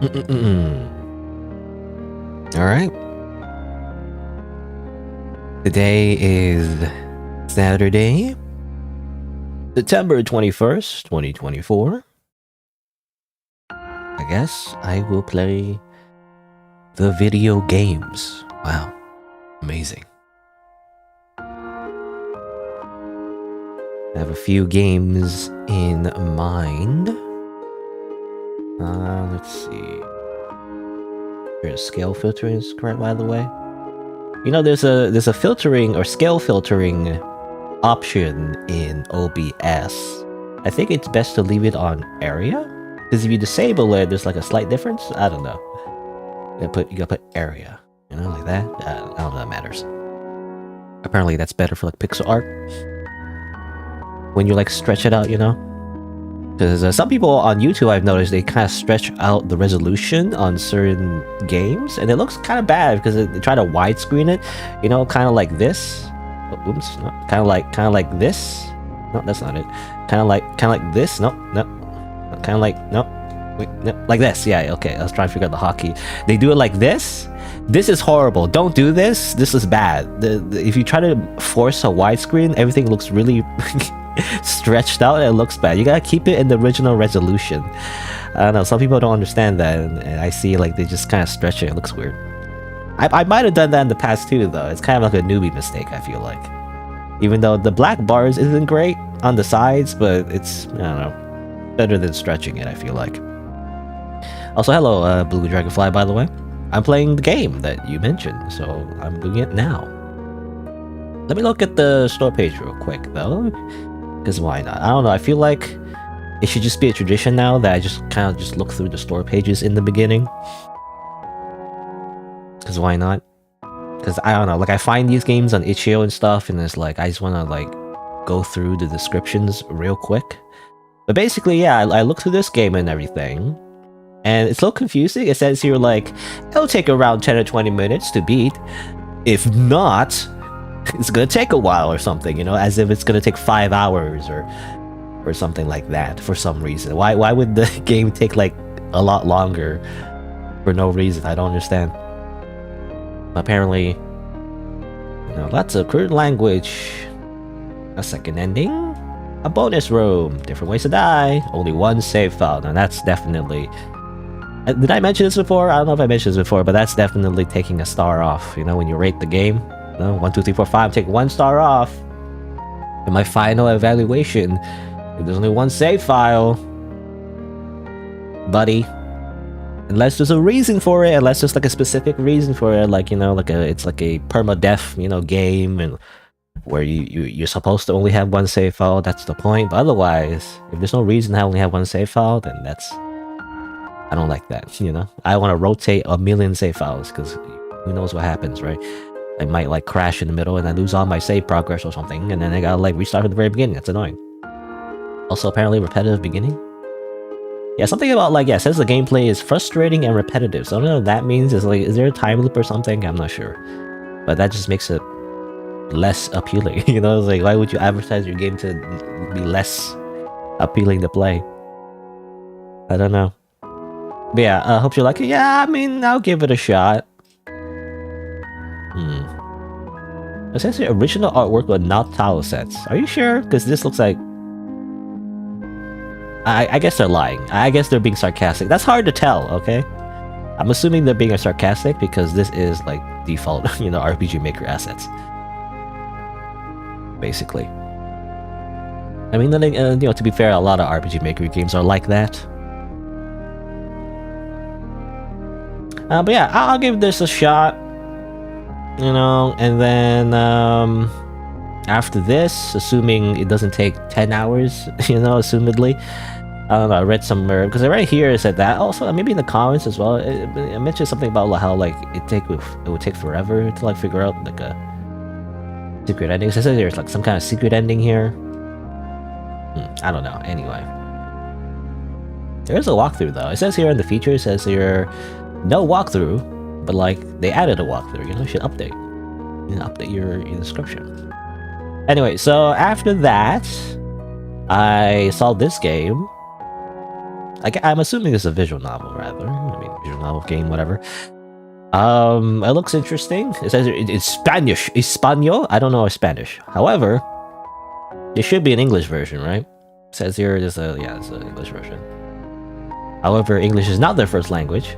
All right. Today is Saturday, September 21st, 2024. I guess I will play the video games. Wow. Amazing. I have a few games in mind. Let's see. There's scale filtering is correct, by the way. You know, there's a filtering or scale filtering option in OBS. I think it's best to leave it on area, because if you disable it, there's like a slight difference. I don't know. You gotta put area, you know, like that. I don't know if that matters. Apparently, that's better for like pixel art when you like stretch it out, you know. Because some people on YouTube, I've noticed, they kind of stretch out the resolution on certain games, and it looks kind of bad because they try to widescreen it, you know, kind of like this. Oh, oops, no, kind of like this. No, that's not it. Kind of like this. No, kind of like no. Wait, no, like this. Yeah, okay. I was trying to figure out the hotkey. They do it like this. This is horrible. Don't do this. This is bad. If you try to force a widescreen, everything looks really stretched out and it looks bad. You gotta keep it in the original resolution. I don't know, some people don't understand that, and I see like they just kind of stretch it. It looks weird. I might have done that in the past too, though. It's kind of like a newbie mistake, I feel like. Even though the black bars isn't great on the sides, but it's, I don't know, better than stretching it, I feel like. Also, hello, Blue Dragonfly, by the way. I'm playing the game that you mentioned, so I'm doing it now. Let me look at the store page real quick, though. Because why not? I don't know, I feel like it should just be a tradition now that I just kind of just look through the store pages in the beginning. Because why not? Because I don't know, like I find these games on itch.io and stuff, and it's like I just want to like go through the descriptions real quick. But basically, yeah, I look through this game and everything, and it's a little confusing. It says here like, it'll take around 10 or 20 minutes to beat. If not, it's gonna take a while or something, you know, as if it's gonna take 5 hours or something like that for some reason. Why would the game take like a lot longer for no reason? I don't understand. Apparently, you know, lots of crude language, a second ending, a bonus room, different ways to die, only one save file. Now that's definitely, did I mention this before? I don't know if I mentioned this before, but that's definitely taking a star off. You know, when you rate the game, no, 1, 2, 3, 4, 5, take 1 star off. In my final evaluation, if there's only one save file, buddy, unless there's a reason for it, unless there's like a specific reason for it, like, you know, like it's like a permadeath, you know, game, and where you're supposed to only have one save file, that's the point. But otherwise, if there's no reason to only have one save file, then that's, I don't like that, you know. I want to rotate a million save files, because who knows what happens, right? I might like crash in the middle and I lose all my save progress or something, and then I gotta like restart at the very beginning. That's annoying. Also, apparently repetitive beginning. Yeah, something about like, yeah, it says the gameplay is frustrating and repetitive. So I don't know what that means. Is like, is there a time loop or something? I'm not sure. But that just makes it less appealing. You know, it's like, why would you advertise your game to be less appealing to play? I don't know. But yeah, I hope you like it. Yeah, I mean, I'll give it a shot. It says the original artwork but not tile sets. Are you sure? Because this looks like, I guess they're lying. I guess they're being sarcastic. That's hard to tell, okay? I'm assuming they're being sarcastic because this is like default, you know, RPG Maker assets. Basically. I mean, then, you know, to be fair, a lot of RPG Maker games are like that. But yeah, I'll give this a shot. You know, and then after this, assuming it doesn't take 10 hours, you know, assumedly, I don't know, I read somewhere, because right here it said that. Also, maybe in the comments as well, it mentioned something about how like it would take forever to like figure out like a secret ending. So it says there's like some kind of secret ending here. I don't know. Anyway, there's a walkthrough though. It says here in the feature, it says here no walkthrough. But like, they added a walkthrough, you know, you should update. You know, update your description. Anyway, so after that, I saw this game. I'm assuming it's a visual novel, rather. I mean, visual novel game, whatever. It looks interesting. It says it's Spanish. Espanol? I don't know Spanish. However, there should be an English version, right? It says here there's an English version. However, English is not their first language.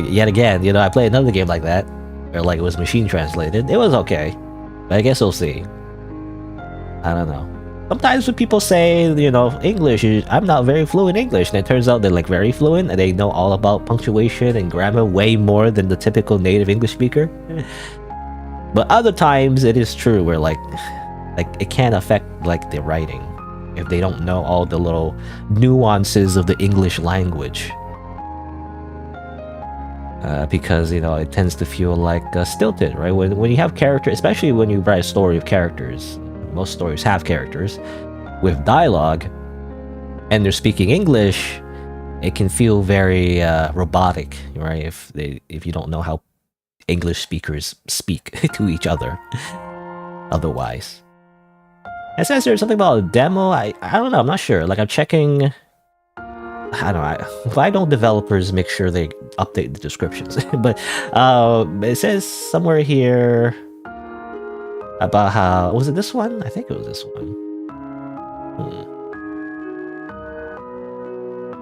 Yet again, you know, I played another game like that, where like it was machine translated. It was okay, but I guess we'll see. I don't know. Sometimes when people say, you know, English, I'm not very fluent in English, and it turns out they're like very fluent, and they know all about punctuation and grammar way more than the typical native English speaker. But other times it is true where like it can affect like their writing if they don't know all the little nuances of the English language. Because, you know, it tends to feel like stilted, right? When you have character, especially when you write a story of characters, most stories have characters with dialogue, and they're speaking English, it can feel very robotic, right? If you don't know how English speakers speak to each other. Otherwise, it says there's something about a demo. I don't know. I'm not sure. Like I'm checking. I don't know. Why don't developers make sure they update the descriptions? But it says somewhere here about how... Was it this one? I think it was this one.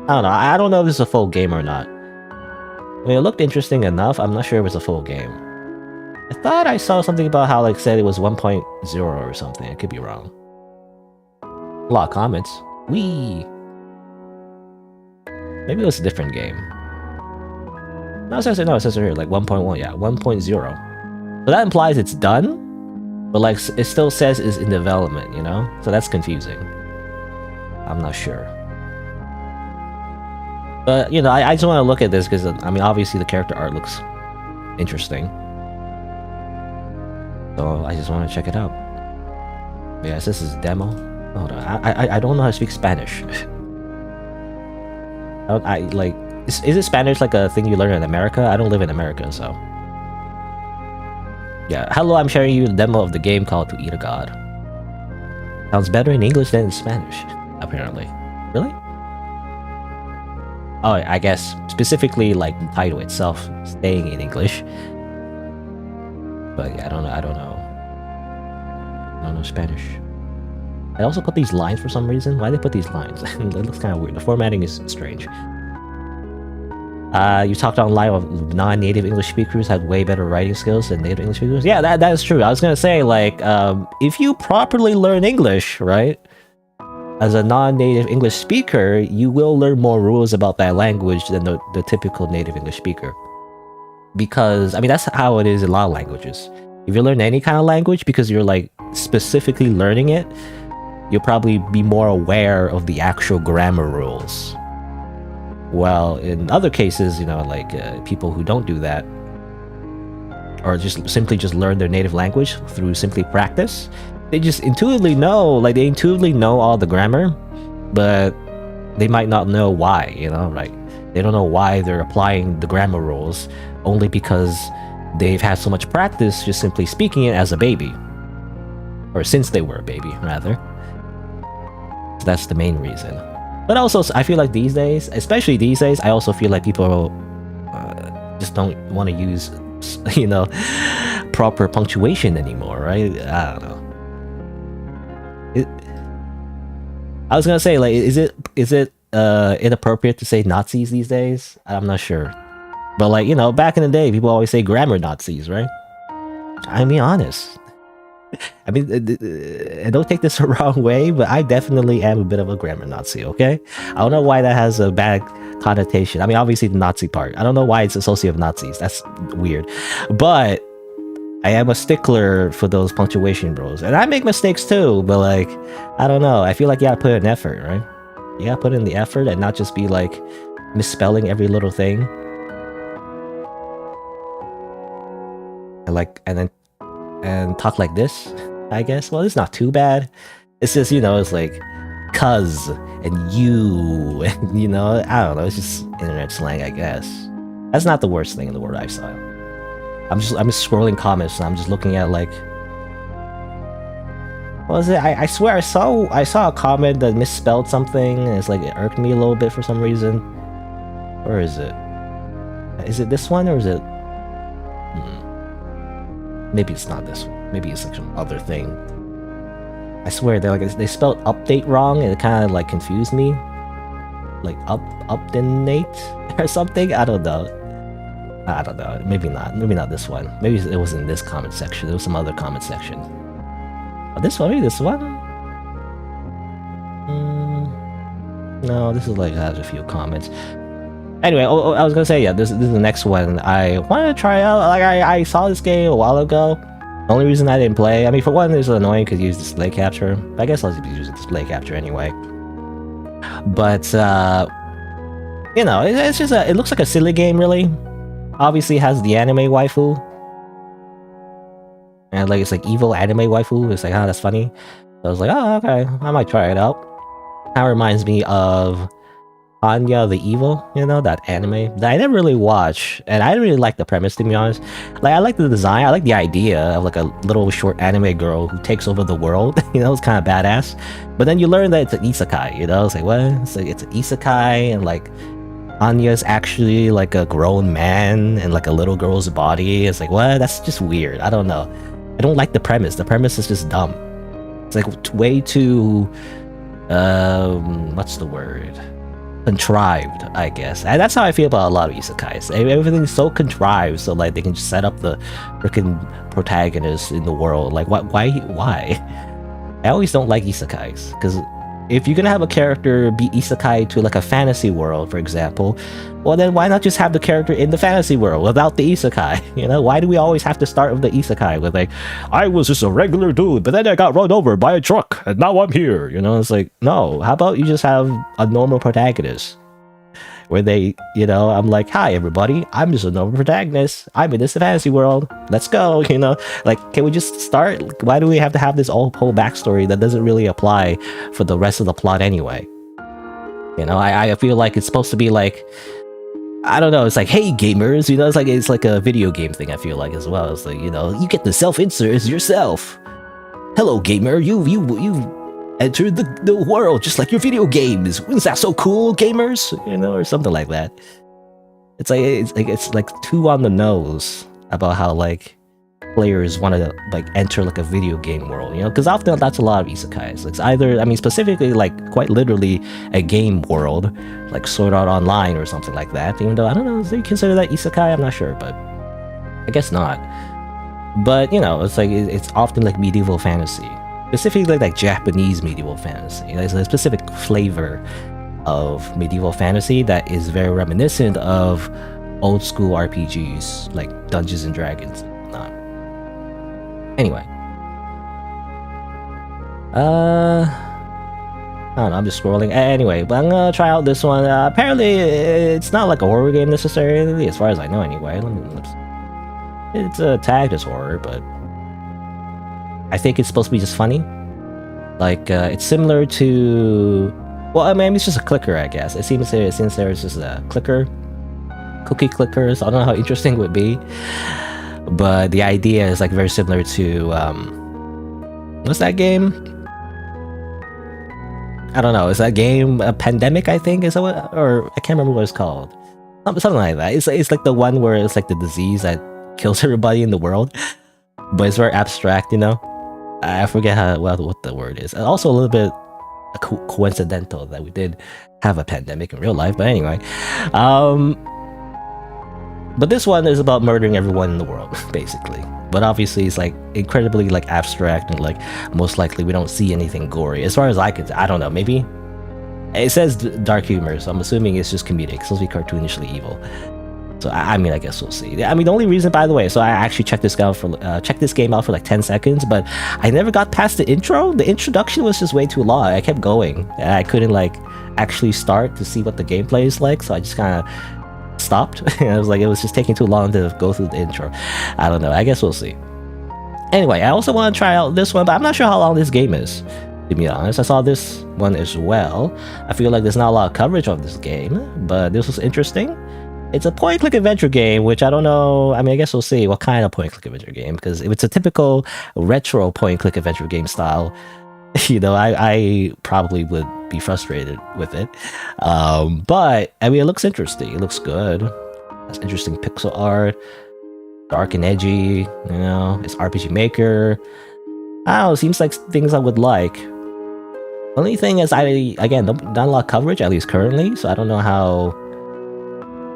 I don't know. I don't know if this is a full game or not. I mean, it looked interesting enough. I'm not sure it was a full game. I thought I saw something about how, like, said it was 1.0 or something. I could be wrong. A lot of comments. Wee! Maybe it was a different game. No, it says here, like 1.1, yeah, 1.0. So that implies it's done, but like it still says it's in development, you know? So that's confusing. I'm not sure. But, you know, I just want to look at this because, I mean, obviously the character art looks interesting. So I just want to check it out. But yeah, this is demo. Hold on, I don't know how to speak Spanish. I like, is it Spanish like a thing you learn in America? I don't live in America, so. Yeah, hello, I'm sharing you the demo of the game called To Eat a God. Sounds better in English than in Spanish, apparently. Really? Oh, I guess specifically like the title itself staying in English. But yeah, I don't know. I don't know Spanish. I also put these lines for some reason. Why they put these lines? It looks kind of weird. The formatting is strange. You talked online of non-native English speakers had way better writing skills than native English speakers. Yeah, that is true. I was gonna say, like, if you properly learn English, right, as a non-native English speaker, you will learn more rules about that language than the typical native English speaker. Because, I mean, that's how it is in a lot of languages. If you learn any kind of language because you're, like, specifically learning it, you'll probably be more aware of the actual grammar rules. Well, in other cases, you know, like people who don't do that, or just simply learn their native language through simply practice, they just intuitively know, like they intuitively know all the grammar, but they might not know why, you know, like they don't know why they're applying the grammar rules, only because they've had so much practice just simply speaking it as a baby. Or since they were a baby, rather. So that's the main reason. But also, I feel like these days, especially these days, I also feel like people just don't want to use, you know, proper punctuation anymore, right? I don't know. I was gonna say, like, is it inappropriate to say Nazis these days? I'm not sure. But, like, you know, back in the day, people always say grammar Nazis, right? I mean, honest. I mean, don't take this the wrong way, but I definitely am a bit of a grammar Nazi, okay? I don't know why that has a bad connotation. I mean, obviously the Nazi part. I don't know why it's associated with Nazis. That's weird. But I am a stickler for those punctuation rules. And I make mistakes too, but, like, I don't know. I feel like you gotta put in effort, right? You gotta put in the effort and not just be, like, misspelling every little thing. And talk like this, I guess. Well, it's not too bad. It's just, you know, it's like cuz and you, and, you know, I don't know. It's just internet slang, I guess. That's not the worst thing in the world I saw. I'm just scrolling comments and I'm just looking at, like, what was it? I swear I saw a comment that misspelled something and it's like it irked me a little bit for some reason. Where is it? Is it this one or is it? Maybe it's not this one. Maybe it's like some other thing. I swear they spelled update wrong and it kind of like confused me. Like update or something. I don't know. Maybe not. Maybe not this one. Maybe it was in this comment section. There was some other comment section. Oh, this one? Maybe this one? No, this is like has a few comments. Anyway, I was gonna say, yeah, this is the next one. I wanted to try out. Like I saw this game a while ago. The only reason I didn't play, I mean, for one, it's annoying because you use display capture. I guess I'll just be using display capture anyway. But you know, it's just it looks like a silly game, really. Obviously, it has the anime waifu, and like it's like evil anime waifu. It's like, oh, that's funny. So I was like, oh, okay, I might try it out. That reminds me of Anya the Evil, you know, that anime that I never really watched, and I didn't really like the premise, to be honest. Like, I like the design, I like the idea of like a little short anime girl who takes over the world. You know, it's kind of badass. But then you learn that it's an isekai, you know. It's like, what? It's like, it's an isekai, and like Anya's actually like a grown man in like a little girl's body. It's like, what? That's just weird. I don't know. I don't like the premise. The premise is just dumb. It's like way too what's the word? Contrived, I guess. And that's how I feel about a lot of isekais. Everything's so contrived, so like they can just set up the freaking protagonist in the world. Like, why? I always don't like isekais, because if you're gonna have a character be isekai to like a fantasy world, for example, well then why not just have the character in the fantasy world without the isekai? You know, why do we always have to start with the isekai with like, I was just a regular dude, but then I got run over by a truck and now I'm here? You know, it's like, no, how about you just have a normal protagonist where they, you know, I'm like, hi everybody, I'm just a normal protagonist, I'm in this fantasy world, let's go. You know, like, can we just start? Why do we have to have this whole backstory that doesn't really apply for the rest of the plot anyway? You know, I feel like it's supposed to be like, I don't know, it's like, hey gamers, you know, it's like a video game thing, I feel like, as well. It's like, you know, you get to self-insert as yourself. Hello gamer, you've entered the world just like your video games. Isn't that so cool, gamers? You know, or something like that. It's like too on the nose about how like players want to like enter like a video game world, you know, because often that's a lot of isekais. It's either, I mean, specifically like quite literally a game world, like Sword Art Online or something like that. Even though I don't know, do they consider that isekai? I'm not sure, but I guess not. But you know, it's like it's often like medieval fantasy. Specifically like Japanese medieval fantasy. There's a specific flavor of medieval fantasy that is very reminiscent of old school RPGs like Dungeons and Dragons and whatnot. Anyway. I don't know, I'm just scrolling. Anyway, but I'm gonna try out this one. Apparently it's not like a horror game necessarily, as far as I know anyway. It's tagged as horror, but I think it's supposed to be just funny. Like, it's similar to... Well, I mean, it's just a clicker, I guess. It seems there's just a clicker. Cookie clickers. I don't know how interesting it would be. But the idea is, like, very similar to... what's that game? I don't know. Is that game a Pandemic, I think? Is that what... Or, I can't remember what it's called. Something like that. It's like the one where it's like the disease that kills everybody in the world. But it's very abstract, you know? I forget what the word is. And also a little bit coincidental that we did have a pandemic in real life, but anyway. But this one is about murdering everyone in the world, basically. But obviously it's like incredibly like abstract and like most likely we don't see anything gory. As far as I could, I don't know, maybe? It says dark humor, so I'm assuming it's just comedic. It's supposed to be cartoonishly evil. So I mean, I guess we'll see. I mean, the only reason, by the way, so I actually checked this game out for like 10 seconds, but I never got past the intro. The introduction was just way too long. I kept going, and I couldn't like actually start to see what the gameplay is like. So I just kind of stopped. And I was like, it was just taking too long to go through the intro. I don't know. I guess we'll see. Anyway, I also want to try out this one, but I'm not sure how long this game is. To be honest, I saw this one as well. I feel like there's not a lot of coverage of this game, but this was interesting. It's a point-click adventure game, which I don't know. I mean, I guess we'll see what kind of point-click adventure game, because if it's a typical retro point-click adventure game style, you know, I probably would be frustrated with it. But I mean, it looks interesting. It looks good. That's interesting pixel art, dark and edgy. You know, it's RPG Maker. I don't know, seems like things I would like. Only thing is, again, not a lot of coverage, at least currently, so I don't know how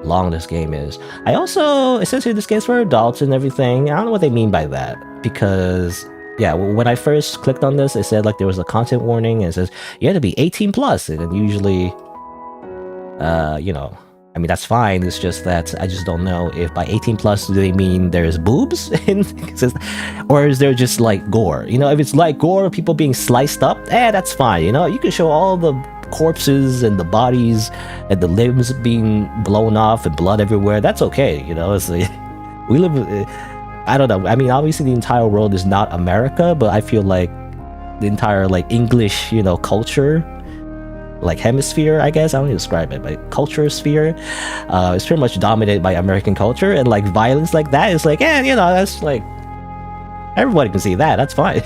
long this game is. I also, essentially, this game's for adults and everything. I don't know what they mean by that, because, yeah, when I first clicked on this, it said, like, there was a content warning, and it says, you have to be 18 plus, and usually, you know, I mean, that's fine, it's just that I just don't know if by 18 plus, do they mean there's boobs? Or is there just, like, gore? You know, if it's like gore, people being sliced up, that's fine, you know? You can show all the corpses and the bodies and the limbs being blown off and blood everywhere. That's okay, you know? It's like, we live... I don't know. I mean, obviously the entire world is not America, but I feel like the entire, like, English, you know, culture... like hemisphere, I guess, I don't know how to describe it, but culture sphere is pretty much dominated by American culture, and like violence like that is like, you know, that's like everybody can see that, that's fine.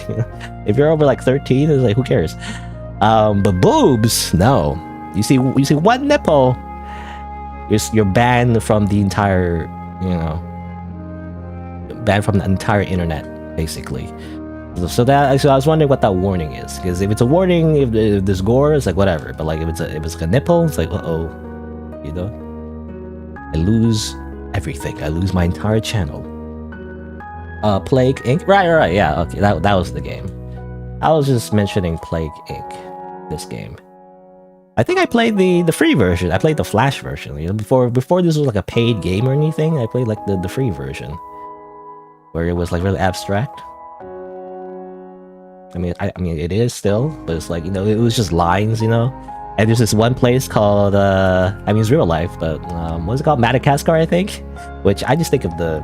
If you're over like 13, it's like, who cares? But boobs, no. You see one nipple, you're banned from the entire, you know, banned from the entire internet, basically. So I was wondering what that warning is, because if it's a warning, if there's gore, it's like whatever. But like if it's like a nipple, it's like you know, I lose everything. I lose my entire channel. Plague Inc. Right, yeah, okay, that was the game. I was just mentioning Plague Inc. This game. I think I played the free version. I played the Flash version. You know, before this was like a paid game or anything. I played like the free version, where it was like really abstract. I mean, it is still, but it's like, you know, it was just lines, you know? And there's this one place called, I mean, it's real life, but, what is it called? Madagascar, I think? Which I just think of the,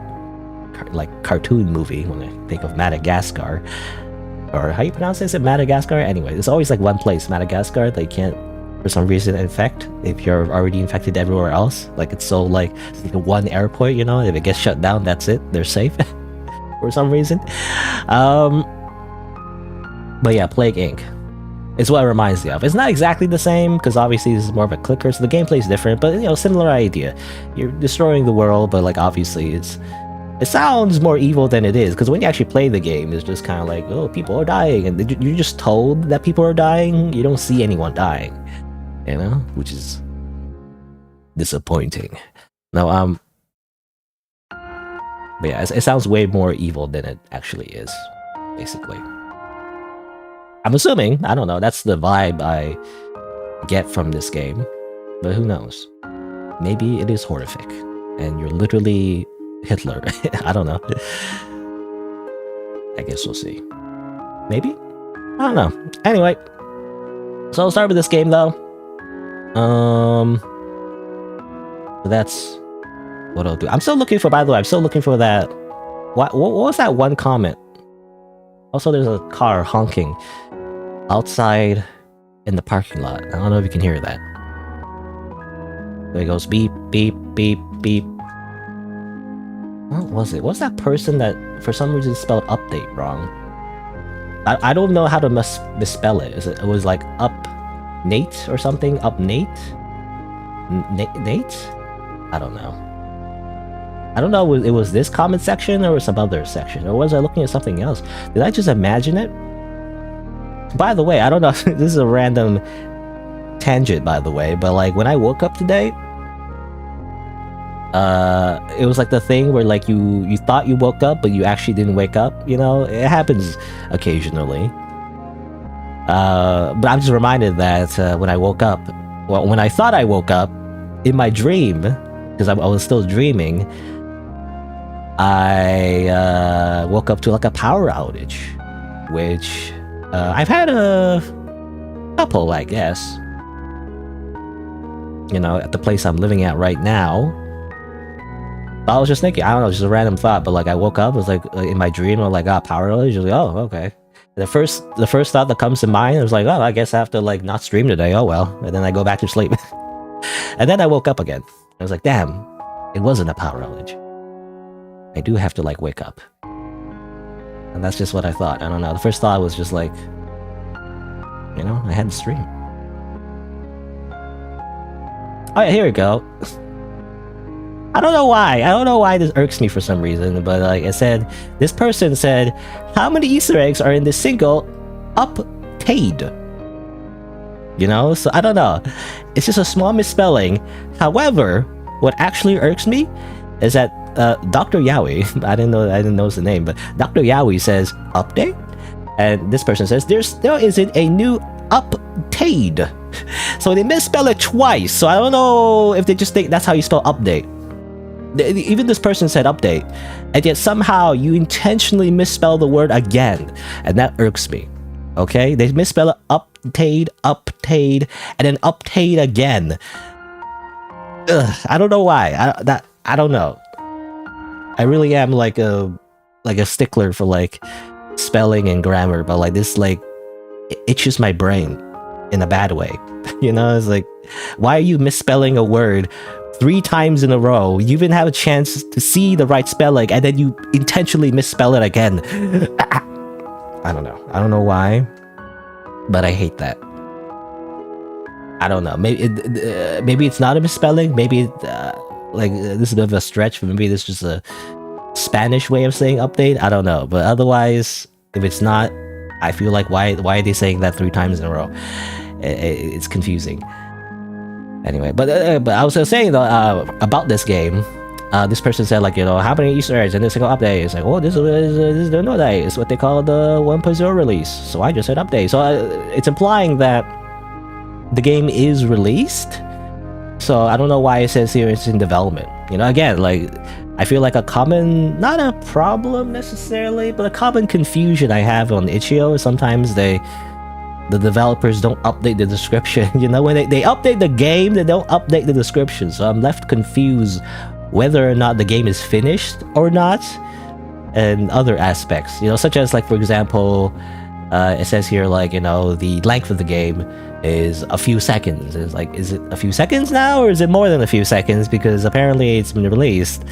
like, cartoon movie when I think of Madagascar. Or how you pronounce it? Is it Madagascar? Anyway, there's always, like, one place, Madagascar, that you can't, for some reason, infect if you're already infected everywhere else. Like, it's so, like, one airport, you know? If it gets shut down, that's it. They're safe. For some reason. But yeah, Plague Inc. is what it reminds me of. It's not exactly the same, because obviously this is more of a clicker, so the gameplay is different, but, you know, similar idea. You're destroying the world, but, like, obviously it sounds more evil than it is, because when you actually play the game, it's just kind of like, oh, people are dying, and you're just told that people are dying, you don't see anyone dying, you know, which is disappointing. No, but yeah, it sounds way more evil than it actually is, basically. I'm assuming, I don't know, that's the vibe I get from this game, but who knows? Maybe it is horrific, and you're literally Hitler. I don't know. I guess we'll see. Maybe? I don't know. Anyway, so I'll start with this game, though. That's what I'll do. I'm still looking for, by the way, that... What was that one comment? Also, there's a car honking outside in the parking lot. I don't know if you can hear that. There it goes, beep, beep, beep, beep. What was it? What's that person that, for some reason, spelled update wrong? I don't know how to misspell it. It was like up Nate or something? Up Nate? Nate? I don't know. I don't know if it was this comment section or some other section, or was I looking at something else? Did I just imagine it? By the way, I don't know, this is a random tangent, by the way, but like when I woke up today, it was like the thing where like you thought you woke up, but you actually didn't wake up, you know? It happens occasionally. But I'm just reminded that when I woke up, well, when I thought I woke up, in my dream, because I was still dreaming, I woke up to like a power outage, which I've had a couple, I guess. You know, at the place I'm living at right now. I was just thinking, I don't know, just a random thought, but like I woke up, it was like in my dream, I was like, power outage. I was like, oh, okay. And the first thought that comes to mind, I was like, oh, I guess I have to like not stream today. Oh well. And then I go back to sleep. And then I woke up again. I was like, damn, it wasn't a power outage. I do have to like wake up. And that's just what I thought. I don't know. The first thought was just like, you know, I had to stream. Oh yeah, here we go. I don't know why. I don't know why this irks me for some reason, but like I said, this person said, how many Easter eggs are in this single uptade? You know, so I don't know. It's just a small misspelling. However, what actually irks me is that Dr. Yowie, I didn't know the name, but Dr. Yowie says update, and this person says there isn't a new uptade. So they misspell it twice. So I don't know if they just think that's how you spell update. Even this person said update, and yet somehow you intentionally misspell the word again, and that irks me. Okay, they misspell it uptade, and then uptade again. Ugh, I don't know why. I don't know. I really am like a stickler for like spelling and grammar, but like this like it itches my brain in a bad way. You know, it's like, why are you misspelling a word 3 times in a row? You even have a chance to see the right spelling, and then you intentionally misspell it again. I don't know. I don't know why, but I hate that. I don't know. Maybe it's not a misspelling. Maybe this is a bit of a stretch. But maybe this is just a Spanish way of saying update. I don't know. But otherwise, if it's not, I feel like why are they saying that 3 times in a row? It's confusing. Anyway, but I was saying though about this game. This person said, like, you know, how many Easter eggs in this single update? It's like, oh, this is the new update. It's what they call the 1.0 release. So I just said update. So it's implying that the game is released. So I don't know why it says here it's in development. You know, again, like, I feel like a common, not a problem necessarily, but a common confusion I have on itch.io is sometimes the developers don't update the description. You know, when they update the game, they don't update the description. So I'm left confused whether or not the game is finished or not, and other aspects, you know, such as, like, for example, it says here, like, you know, the length of the game is a few seconds. It's like, is it a few seconds now, or is it more than a few seconds? Because apparently it's been released.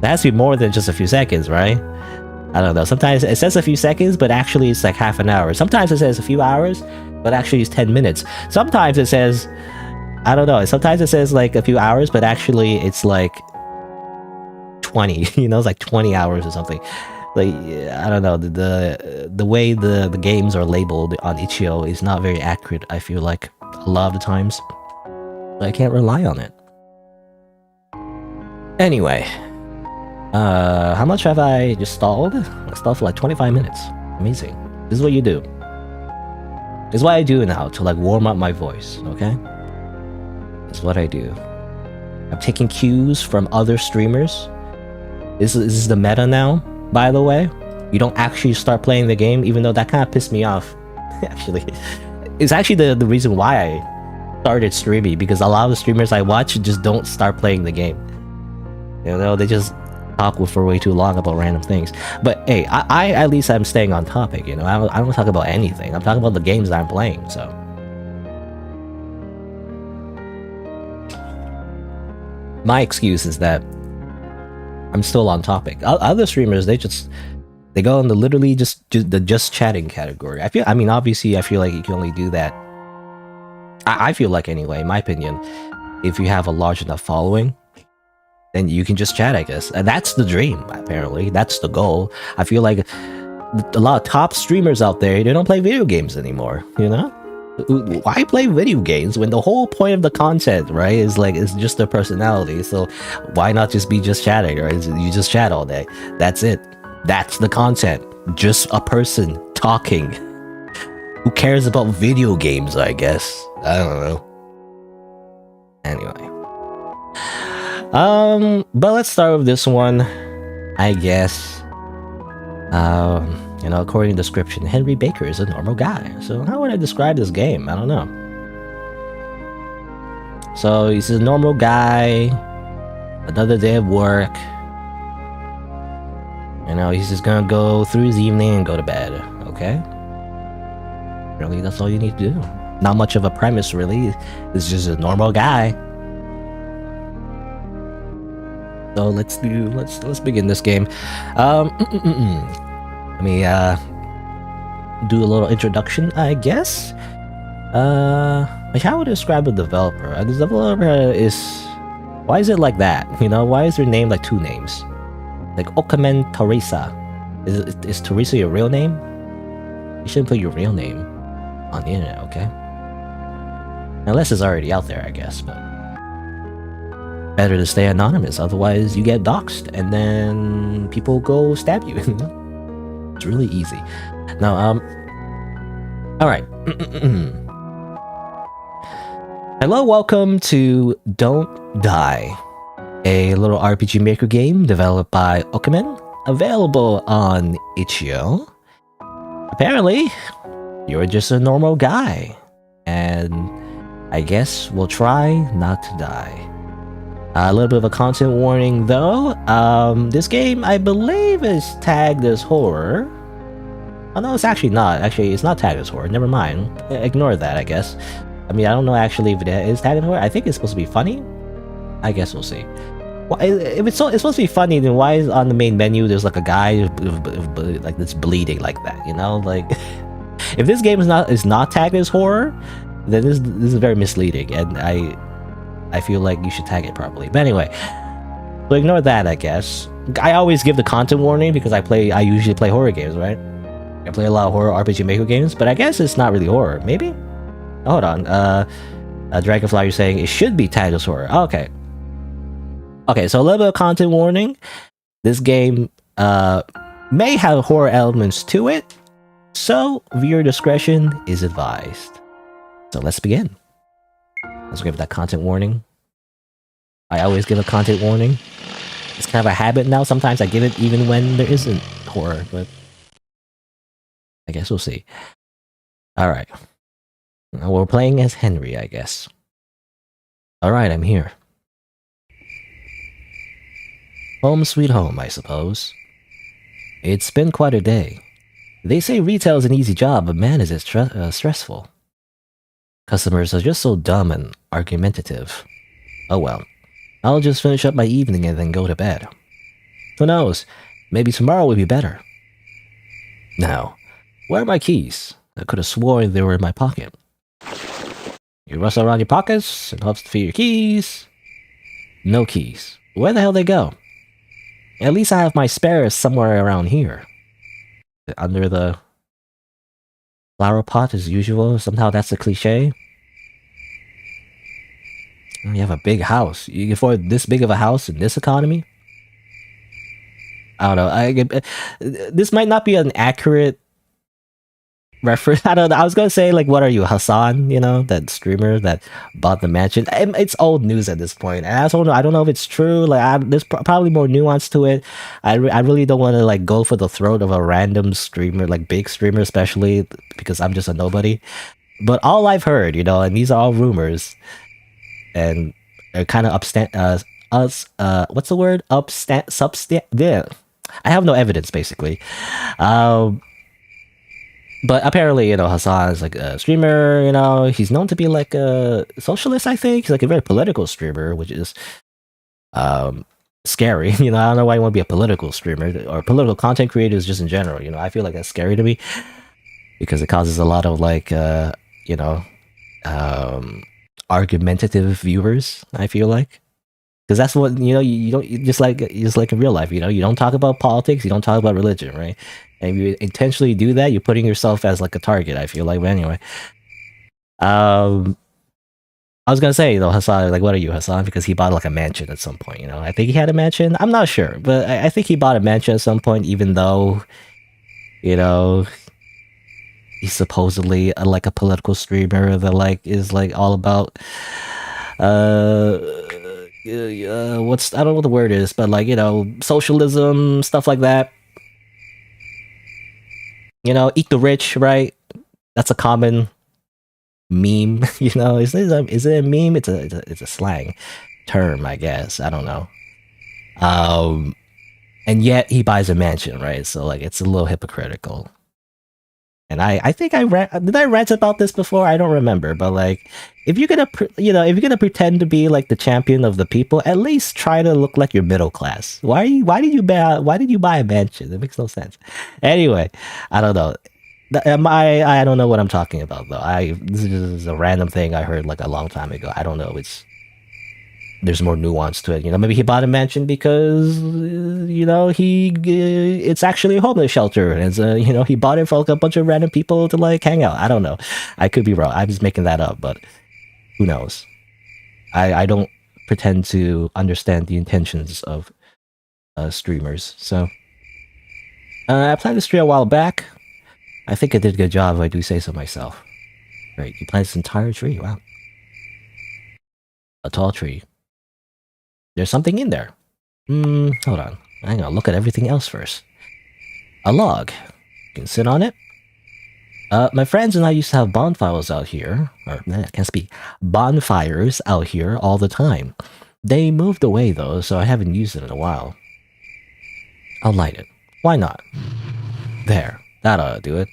It has to be more than just a few seconds, right? I don't know. Sometimes it says a few seconds, but actually it's like half an hour. Sometimes it says a few hours, but actually it's 10 minutes. Sometimes it says, I don't know. Sometimes it says like a few hours, but actually it's like 20. You know, it's like 20 hours or something. Like, I don't know. The way the games are labeled on itch.io is not very accurate, I feel like, a lot of the times. But I can't rely on it. Anyway. How much have I just stalled? I stalled for like 25 minutes. Amazing. This is what you do. This is what I do now to like warm up my voice, okay? This is what I do. I'm taking cues from other streamers. This is the meta now, by the way. You don't actually start playing the game, even though that kind of pissed me off. Actually, it's actually the reason why I started streaming, because a lot of the streamers I watch just don't start playing the game. You know, they just talk for way too long about random things. But hey, I at least I'm staying on topic, you know. I don't talk about anything. I'm talking about the games that I'm playing, so. My excuse is that I'm still on topic. Other streamers, they go in the literally just chatting category. Obviously I feel like you can only do that. I feel like, anyway, in my opinion, if you have a large enough following, then you can just chat, I guess. And that's the dream, apparently. That's the goal. I feel like a lot of top streamers out there, they don't play video games anymore, you know? Why play video games when the whole point of the content, right, is just their personality? So why not just be chatting, right? You just chat all day. That's it. That's the content. Just a person talking. Who cares about video games, I guess? I don't know. Anyway. But let's start with this one, I guess. You know, according to the description, Henry Baker is a normal guy. So how would I describe this game? I don't know. So he's a normal guy. Another day of work. You know, he's just gonna go through his evening and go to bed. Okay? Really, that's all you need to do. Not much of a premise, really. It's just a normal guy. So let's begin this game. Let me do a little introduction, I guess. Like, how would I describe a developer? The developer is Why is it like that? You know, why is there name like two names? Like Okamen Teresa. Is Teresa your real name? You shouldn't put your real name on the internet, okay? Unless it's already out there, I guess, but better to stay anonymous, otherwise you get doxxed and then people go stab you. It's really easy. Now, alright. Hello, welcome to Don't Die, a little RPG Maker game developed by Okamen, available on itch.io. Apparently, you're just a normal guy, and I guess we'll try not to die. A little bit of a content warning though. This game, I believe, is tagged as horror. Oh no, it's actually not. Actually, it's not tagged as horror. Never mind. Ignore that, I guess. I mean, I don't know actually if it is tagged as horror. I think it's supposed to be funny. I guess we'll see. Well, if it's supposed to be funny, then why is on the main menu there's like a guy like that's bleeding like that? You know, like if this game is not tagged as horror, then this is very misleading, and I feel like you should tag it properly. But anyway, so ignore that, I guess. I always give the content warning because I usually play horror games, right? I play a lot of horror RPG Maker games, but I guess it's not really horror. Maybe? Oh, hold on. Dragonfly, you're saying it should be tagged as horror. Okay. Okay, so a little bit of content warning. This game may have horror elements to it, so viewer discretion is advised. So let's begin. Let's give that content warning. I always give a content warning. It's kind of a habit now. Sometimes I give it even when there isn't horror, but I guess we'll see. Alright. We're playing as Henry, I guess. Alright, I'm here. Home sweet home, I suppose. It's been quite a day. They say retail is an easy job, but man, is it stressful. Customers are just so dumb and argumentative. Oh well. I'll just finish up my evening and then go to bed. Who knows? Maybe tomorrow will be better. Now, where are my keys? I could have sworn they were in my pocket. You rustle around your pockets and hope for your keys. No keys. Where the hell they go? At least I have my spares somewhere around here. Under the flower pot as usual. Somehow that's a cliche. You have a big house. You can afford this big of a house in this economy? I don't know. This might not be an accurate reference. I don't know. I was gonna say, like, what are you, Hassan? You know, that streamer that bought the mansion. It's old news at this point, and I don't know if it's true. Like, there's probably more nuance to it. I really don't want to like go for the throat of a random streamer, like big streamer, especially because I'm just a nobody. But all I've heard, you know, and these are all rumors, and are kind of what's the word? Yeah. I have no evidence, basically. But apparently, you know, Hassan is like a streamer, you know, he's known to be like a socialist, I think. He's like a very political streamer, which is scary. You know, I don't know why you want to be a political streamer or political content creators just in general. You know, I feel like that's scary to me because it causes a lot of like, you know, argumentative viewers, I feel like. Because that's what, you know, you don't, just like in real life, you know, you don't talk about politics, you don't talk about religion, right? And if you intentionally do that, you're putting yourself as like a target, I feel like. But anyway, I was gonna say, you know, Hassan, like, what are you, Hassan? Because he bought like a mansion at some point, you know. I think he had a mansion. I'm not sure, but I think he bought a mansion at some point, even though, you know, he's supposedly like a political streamer that like is like all about what's, I don't know what the word is, but like, you know, socialism, stuff like that. You know, eat the rich, right? That's a common meme. You know, is it a meme? It's a slang term, I guess. I don't know. And yet he buys a mansion, right? So like, it's a little hypocritical. And I think did I rant about this before? I don't remember, but like, if you're gonna if you're gonna pretend to be like the champion of the people, at least try to look like you're middle class. Why did you buy a mansion? It makes no sense. Anyway, I don't know. I don't know what I'm talking about though. This is a random thing I heard like a long time ago. I don't know. there's more nuance to it. You know, maybe he bought a mansion because you know it's actually a homeless shelter, and it's you know he bought it for like a bunch of random people to like hang out. I don't know. I could be wrong. I'm just making that up, but who knows? I don't pretend to understand the intentions of streamers. So I planted this tree a while back. I think I did a good job if I do say so myself. Right, you planted this entire tree. Wow. A tall tree. There's something in there. Hold on. I'm gonna look at everything else first. A log. You can sit on it. My friends and I used to have bonfires out here. Or, I can't speak. Bonfires out here all the time. They moved away though, so I haven't used it in a while. I'll light it. Why not? There. That ought to do it.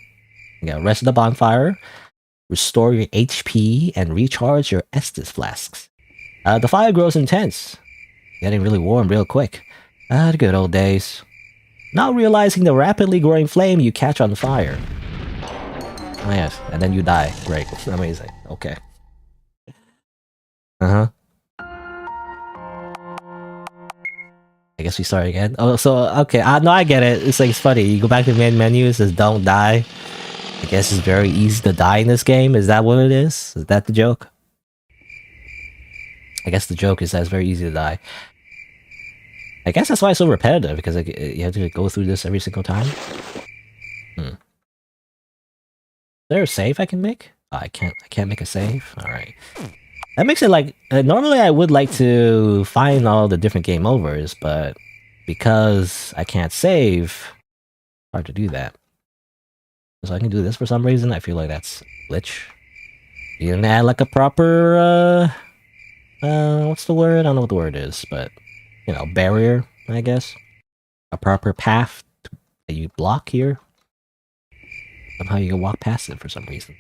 You gotta rest of the bonfire, restore your HP, and recharge your Estus flasks. The fire grows intense. Getting really warm real quick. The good old days. Not realizing the rapidly growing flame you catch on fire. Oh yes, and then you die. Great. Amazing. Okay. Uh-huh. I guess we start again. Oh, so, okay. No, I get it. It's like, it's funny. You go back to the main menu, it says don't die. I guess it's very easy to die in this game. Is that what it is? Is that the joke? I guess the joke is that it's very easy to die. I guess that's why it's so repetitive, because like, you have to go through this every single time. Is there a save I can make? Oh, I can't make a save? Alright. That makes it like, normally I would like to find all the different game overs, but because I can't save, hard to do that. So I can do this for some reason. I feel like that's a glitch. You can add like a proper, what's the word? I don't know what the word is, but, you know, barrier, I guess. A proper path that you block here. Somehow you can walk past it for some reason.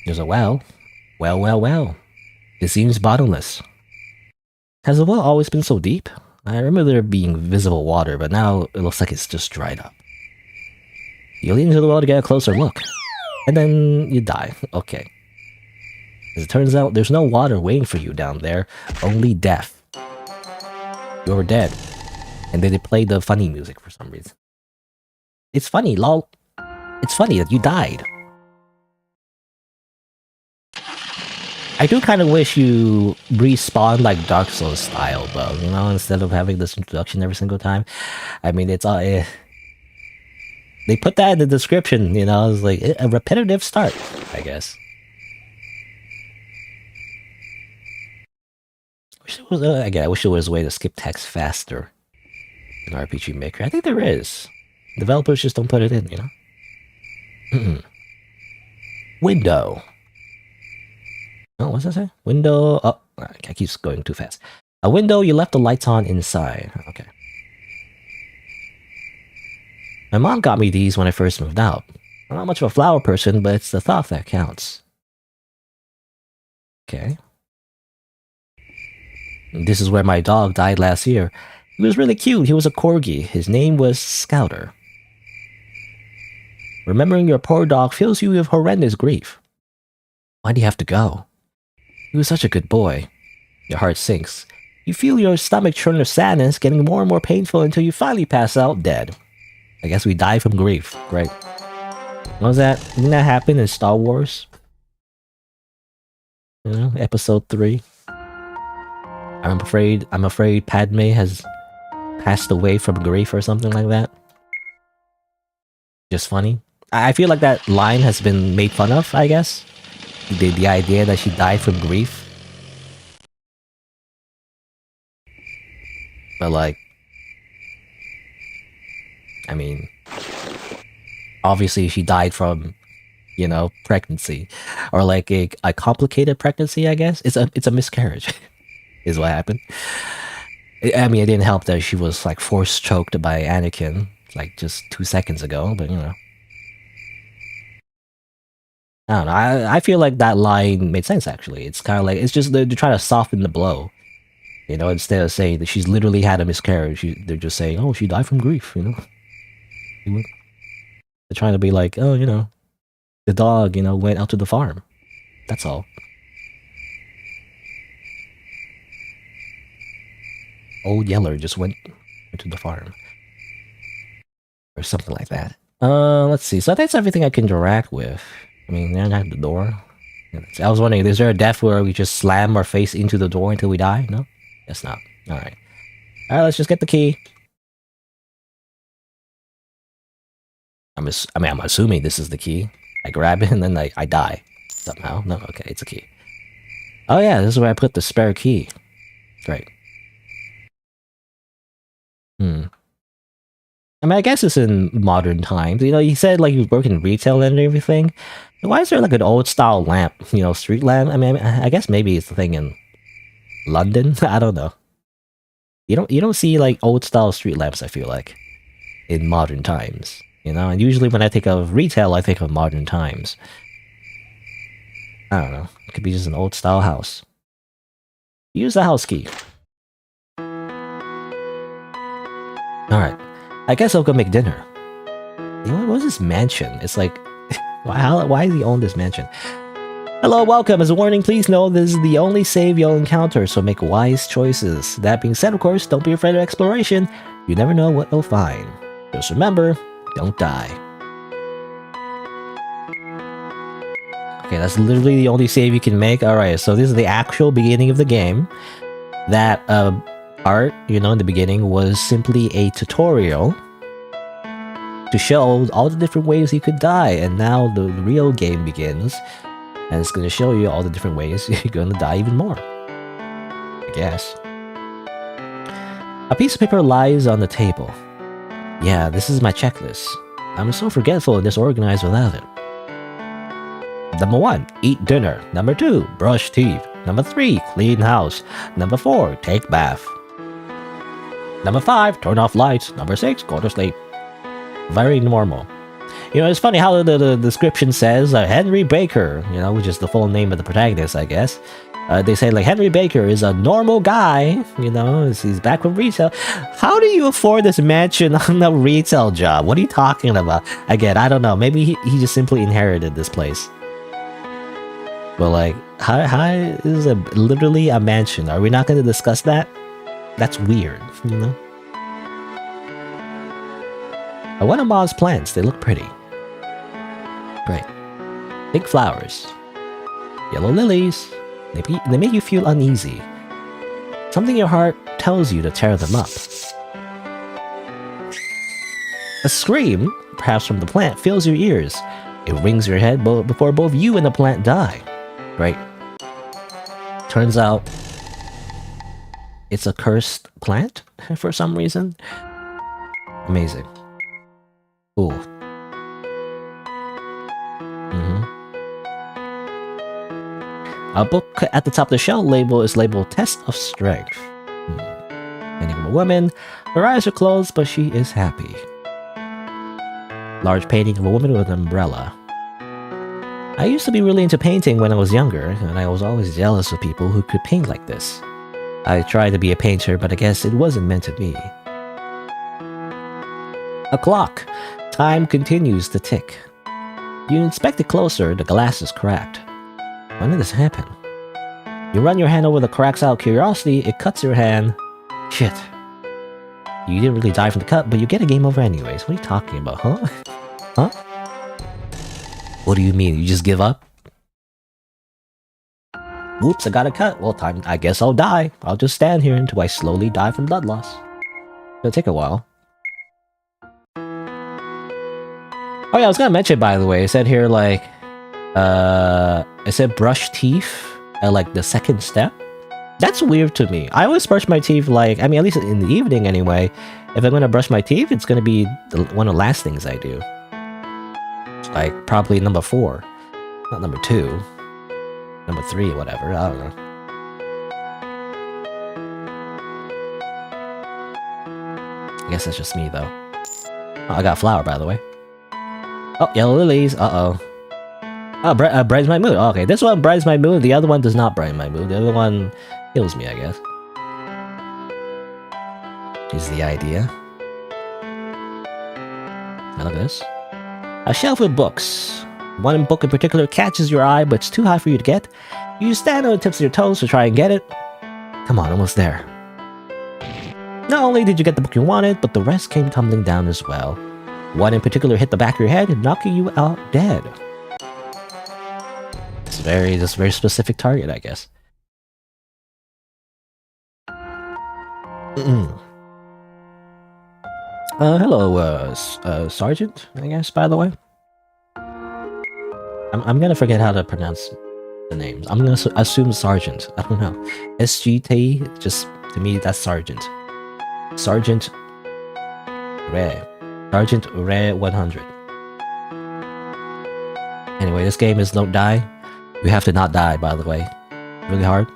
There's a well. Well. It seems bottomless. Has the well always been so deep? I remember there being visible water, but now it looks like it's just dried up. You lean into the well to get a closer look. And then you die. Okay. As it turns out, there's no water waiting for you down there. Only death. You're dead. And then they play the funny music for some reason. It's funny, lol. It's funny that you died. I do kind of wish you respawn like Dark Souls style, though, you know, instead of having this introduction every single time. I mean, it's all... they put that in the description, you know, it's like a repetitive start, I guess. Again, I wish there was a way to skip text faster in RPG Maker. I think there is. Developers just don't put it in, you know? Window. Oh, what's that say? Window... Oh, I keep going too fast. A window, you left the lights on inside. Okay. My mom got me these when I first moved out. I'm not much of a flower person, but it's the thought that counts. Okay. This is where my dog died last year. He was really cute. He was a corgi. His name was Scouter. Remembering your poor dog fills you with horrendous grief. Why do you have to go? He was such a good boy. Your heart sinks. You feel your stomach churn with sadness, getting more and more painful until you finally pass out dead. I guess we die from grief. Great. What was that? Didn't that happen in Star Wars? You know, Episode 3. I'm afraid Padme has passed away from grief or something like that. Just funny. I feel like that line has been made fun of, I guess. The idea that she died from grief. But like... I mean... Obviously she died from, you know, pregnancy. Or like a complicated pregnancy, I guess. It's a miscarriage. Is what happened. I mean, it didn't help that she was like force choked by Anakin like just 2 seconds ago, but you know. I don't know. I feel like that line made sense actually. It's kind of like it's just they're trying to soften the blow, you know, instead of saying that she's literally had a miscarriage. They're just saying, "Oh, she died from grief," you know. They're trying to be like, "Oh, you know, the dog, you know, went out to the farm." That's all. Old Yeller just went to the farm. Or something like that. Let's see. So that's everything I can interact with. I mean, they're not at the door. I was wondering, is there a death where we just slam our face into the door until we die? No? Guess not. Alright. Alright, let's just get the key. I'm assuming this is the key. I grab it and then I die. Somehow. No, okay, it's a key. Oh yeah, this is where I put the spare key. Great. I mean, I guess it's in modern times. You know, you said like you work in retail and everything. Why is there like an old style lamp? You know, street lamp? I mean, I guess maybe it's the thing in London. I don't know. You don't see like old style street lamps. I feel like in modern times. You know, and usually when I think of retail, I think of modern times. I don't know. It could be just an old style house. Use the house key. Alright. I guess I'll go make dinner. You know, what's this mansion? It's like, why does he own this mansion? Hello, welcome. As a warning, please know this is the only save you'll encounter, so make wise choices. That being said, of course, don't be afraid of exploration. You never know what you'll find. Just remember, don't die. Okay, that's literally the only save you can make. Alright, so this is the actual beginning of the game. That part, you know, in the beginning was simply a tutorial to show all the different ways you could die, and now the real game begins, and it's going to show you all the different ways you're going to die even more. I guess. A piece of paper lies on the table. Yeah, this is my checklist. I'm so forgetful and disorganized without it. Number 1, eat dinner. Number 2, brush teeth. Number 3, clean house. Number 4, take bath. Number 5, turn off lights. Number 6, go to sleep. Very normal. You know, it's funny how the description says Henry Baker, you know, which is the full name of the protagonist, I guess. They say, like, Henry Baker is a normal guy, you know, he's back from retail. How do you afford this mansion on a retail job? What are you talking about? Again, I don't know. Maybe he just simply inherited this place. But, like, how is it literally a mansion? Are we not going to discuss that? That's weird, you know? I want to Ma's plants. They look pretty. Great. Pink flowers. Yellow lilies. They make you feel uneasy. Something in your heart tells you to tear them up. A scream, perhaps from the plant, fills your ears. It rings your head before both you and the plant die. Great. Turns out it's a cursed plant for some reason. Amazing. Cool. A book at the top of the shelf is labeled Test of Strength. Painting of a woman. Her eyes are closed, but she is happy. Large painting of a woman with an umbrella. I used to be really into painting when I was younger, and I was always jealous of people who could paint like this. I tried to be a painter, but I guess it wasn't meant to be. A clock. Time continues to tick. You inspect it closer, the glass is cracked. When did this happen? You run your hand over the cracks out of curiosity, it cuts your hand. Shit. You didn't really die from the cut, but you get a game over anyways. What are you talking about, huh? Huh? What do you mean, you just give up? Whoops, I got a cut. Well, I guess I'll die. I'll just stand here until I slowly die from blood loss. It'll take a while. Oh yeah, I was gonna mention, by the way, it said here, like, it said brush teeth at, like, the second step. That's weird to me. I always brush my teeth, like, I mean, at least in the evening anyway. If I'm gonna brush my teeth, it's gonna be one of the last things I do. Like, probably number 4. Not number 2. Number 3, whatever, I don't know. I guess that's just me, though. Oh, I got a flower, by the way. Oh, yellow lilies, uh-oh. Oh, brightens my mood. Oh, okay, this one brightens my mood, the other one does not brighten my mood. The other one kills me, I guess. Is the idea. Now look at this. A shelf with books. One book in particular catches your eye, but it's too high for you to get. You stand on the tips of your toes to try and get it. Come on, almost there. Not only did you get the book you wanted, but the rest came tumbling down as well. One in particular hit the back of your head, knocking you out dead. It's a very specific target, I guess. Hello, Sergeant, I guess, by the way. I'm gonna forget how to pronounce the names. I'm gonna assume Sergeant. I don't know. SGT, just, to me, that's Sergeant. Sergeant Ray. Sergeant Ray 100. Anyway, this game is don't die. You have to not die, by the way. Really hard.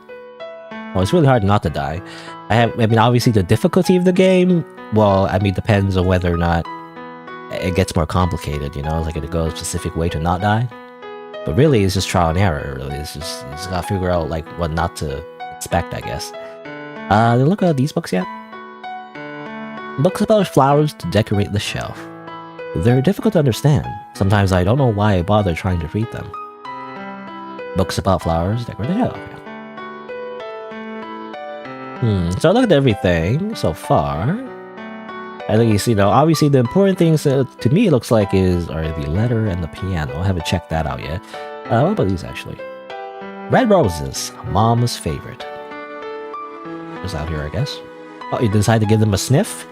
Well, it's really hard not to die. I mean, obviously the difficulty of the game, well, I mean, depends on whether or not it gets more complicated, you know, like it goes a specific way to not die. But really, it's just trial and error, really. It's just, you just gotta figure out, like, what not to expect, I guess. Did you look at these books yet? Books about flowers to decorate the shelf. They're difficult to understand. Sometimes I don't know why I bother trying to read them. Books about flowers, decorate the shelf. So I looked at everything so far. I think you know, obviously the important things to me it looks like are the letter and the piano. I haven't checked that out yet. What about these actually? Red roses, Mom's favorite. Just out here, I guess. Oh, you decide to give them a sniff?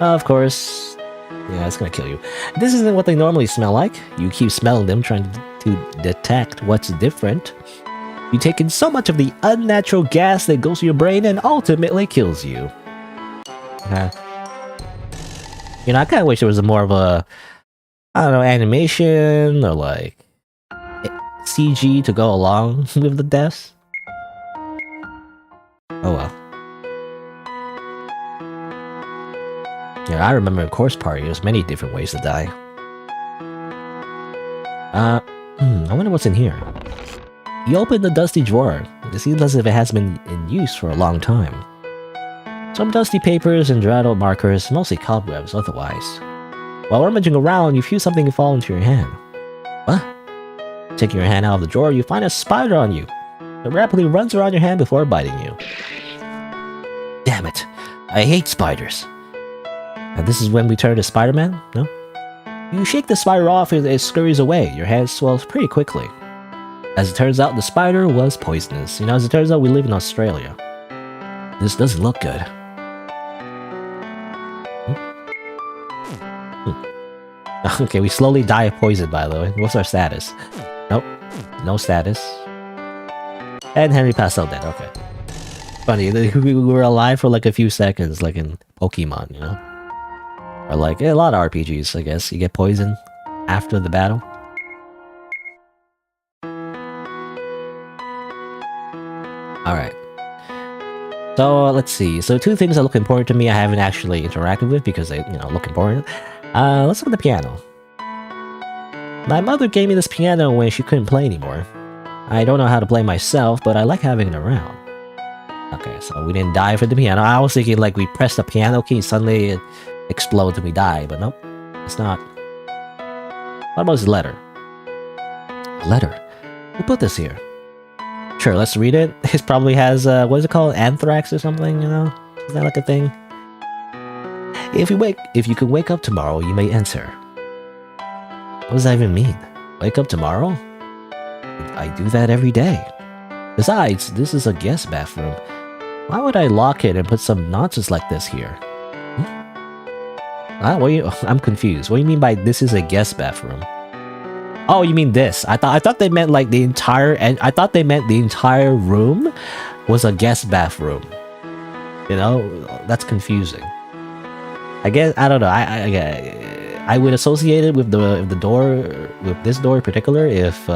Of course. Yeah, it's gonna kill you. This isn't what they normally smell like. You keep smelling them, trying to detect what's different. You take in so much of the unnatural gas that goes to your brain and ultimately kills you. You know, I kind of wish there was more of a, I don't know, animation or like CG to go along with the deaths. Oh well. Yeah, I remember in Course Party, there's many different ways to die. I wonder what's in here. You open the dusty drawer. It seems as if it has been in use for a long time. Some dusty papers and dried out markers, mostly cobwebs otherwise. While rummaging around, you feel something fall into your hand. What? Taking your hand out of the drawer, you find a spider on you. It rapidly runs around your hand before biting you. Damn it. I hate spiders. And this is when we turn to Spider-Man? No? You shake the spider off and it scurries away. Your hand swells pretty quickly. As it turns out, the spider was poisonous. You know, as it turns out, we live in Australia. This doesn't look good. Okay, we slowly die of poison, by the way. What's our status? Nope. No status. And Henry passed out dead, okay. Funny, we were alive for like a few seconds, like in Pokemon, you know? Or like, a lot of RPGs, I guess. You get poisoned after the battle. Alright. So, let's see. So, two things that look important to me I haven't actually interacted with because they, you know, look important. Let's look at the piano. My mother gave me this piano when she couldn't play anymore. I don't know how to play myself, but I like having it around. Okay, so we didn't die for the piano. I was thinking like we press the piano key, suddenly it explodes and we die, but nope, it's not. What about this letter? A letter? Who put this here? Sure, let's read it. It probably has, what is it called? Anthrax or something, you know? Is that like a thing? If you can wake up tomorrow, you may enter. What does that even mean? Wake up tomorrow? I do that every day. Besides, this is a guest bathroom. Why would I lock it and put some nonsense like this here? I'm confused. What do you mean by this is a guest bathroom? Oh, you mean this? I thought they meant like the entire, and I thought they meant the entire room was a guest bathroom. You know, that's confusing. I guess I don't know. I would associate it with the door, with this door in particular. If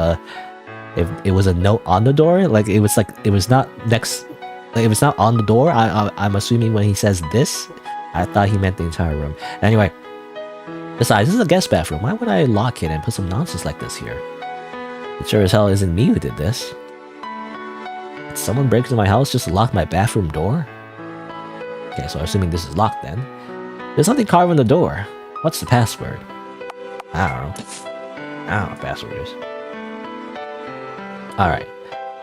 it was a note on the door, like it was not next, like it was not on the door. I'm assuming when he says this, I thought he meant the entire room. Anyway. Besides, this is a guest bathroom. Why would I lock it and put some nonsense like this here? It sure as hell isn't me who did this. Did someone break into my house just to lock my bathroom door? Okay, so assuming this is locked then. There's something carved on the door. What's the password? I don't know what the password is. Alright.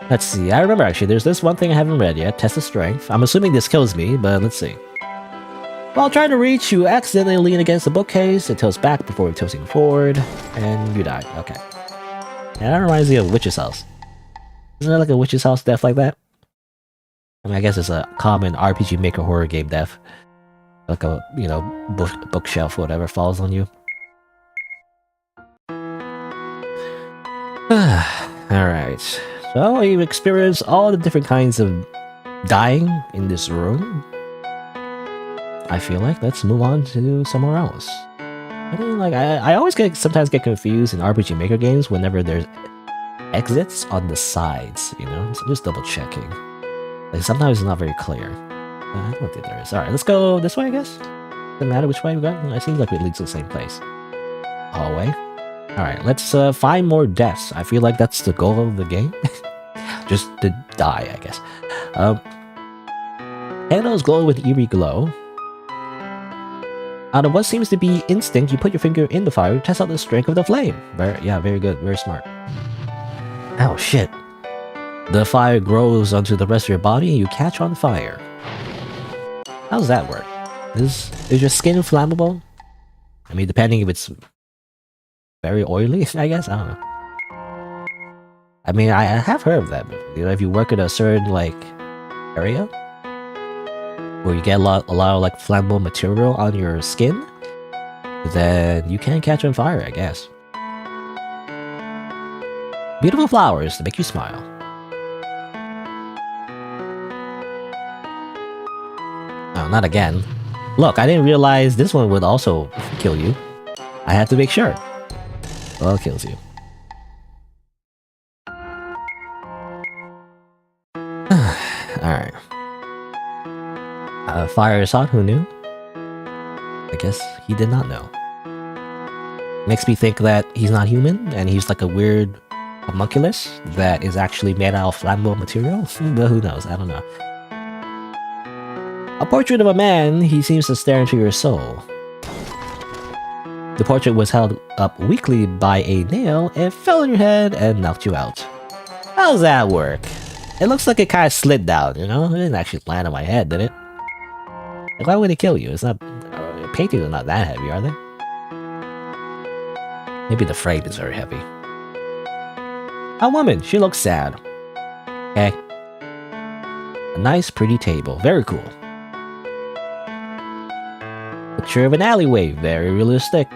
Let's see. I remember actually, there's this one thing I haven't read yet. Test of strength. I'm assuming this kills me, but let's see. While trying to reach, you accidentally lean against the bookcase. It tilts back before tilting forward, and you die. Okay. Yeah, that reminds me of Witch's House. Isn't that like a Witch's House death like that? I mean, I guess it's a common RPG Maker horror game death. Like a, you know, bookshelf or whatever falls on you. Alright. So, you've experienced all the different kinds of dying in this room. I feel like let's move on to somewhere else. I mean, like, I always sometimes get confused in RPG Maker games whenever there's exits on the sides, you know? So just double checking. Like, sometimes it's not very clear. I don't think there is. Alright, let's go this way, I guess. Doesn't matter which way we go. It seems like it leads to the same place. Hallway. Alright, let's find more deaths. I feel like that's the goal of the game. Just to die, I guess. Candles glow with eerie glow. Out of what seems to be instinct, you put your finger in the fire to test out the strength of the flame. Very good. Very smart. Oh, shit. The fire grows onto the rest of your body and you catch on fire. How does that work? Is your skin flammable? I mean, depending if it's very oily, I guess? I don't know. I mean, I have heard of that. You know, if you work in a certain, like, area where you get a lot of like flammable material on your skin, then you can catch on fire, I guess. Beautiful flowers to make you smile. Oh, not again. Look, I didn't realize this one would also kill you. I had to make sure. Well, it kills you. Alright. Fire is hot, who knew? I guess he did not know. Makes me think that he's not human, and he's like a weird homunculus that is actually made out of flammable material? But who knows, I don't know. A portrait of a man, he seems to stare into your soul. The portrait was held up weakly by a nail, it fell on your head and knocked you out. How does that work? It looks like it kind of slid down, you know? It didn't actually land on my head, did it? Like, why would it kill you? It's not... paintings are not that heavy, are they? Maybe the frame is very heavy. A woman, she looks sad. Okay. A nice, pretty table. Very cool. Picture of an alleyway. Very realistic.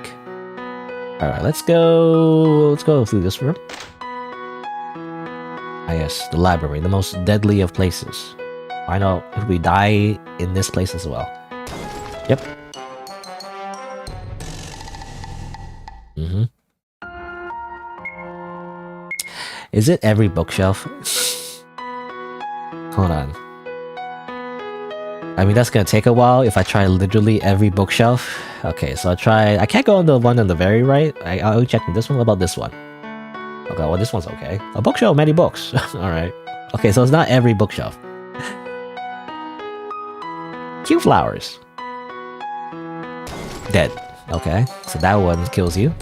Alright, let's go through this room. Ah yes, the library, the most deadly of places. Find out if we die in this place as well. Yep. Mm-hmm. Is it every bookshelf? Hold on. I mean, that's gonna take a while if I try literally every bookshelf. Okay, so I'll try... I can't go on the one on the very right. I'll check this one. What about this one? Okay, well, this one's okay. A bookshelf, many books. Alright. Okay, so it's not every bookshelf. Cute flowers. Dead. Okay, so that one kills you.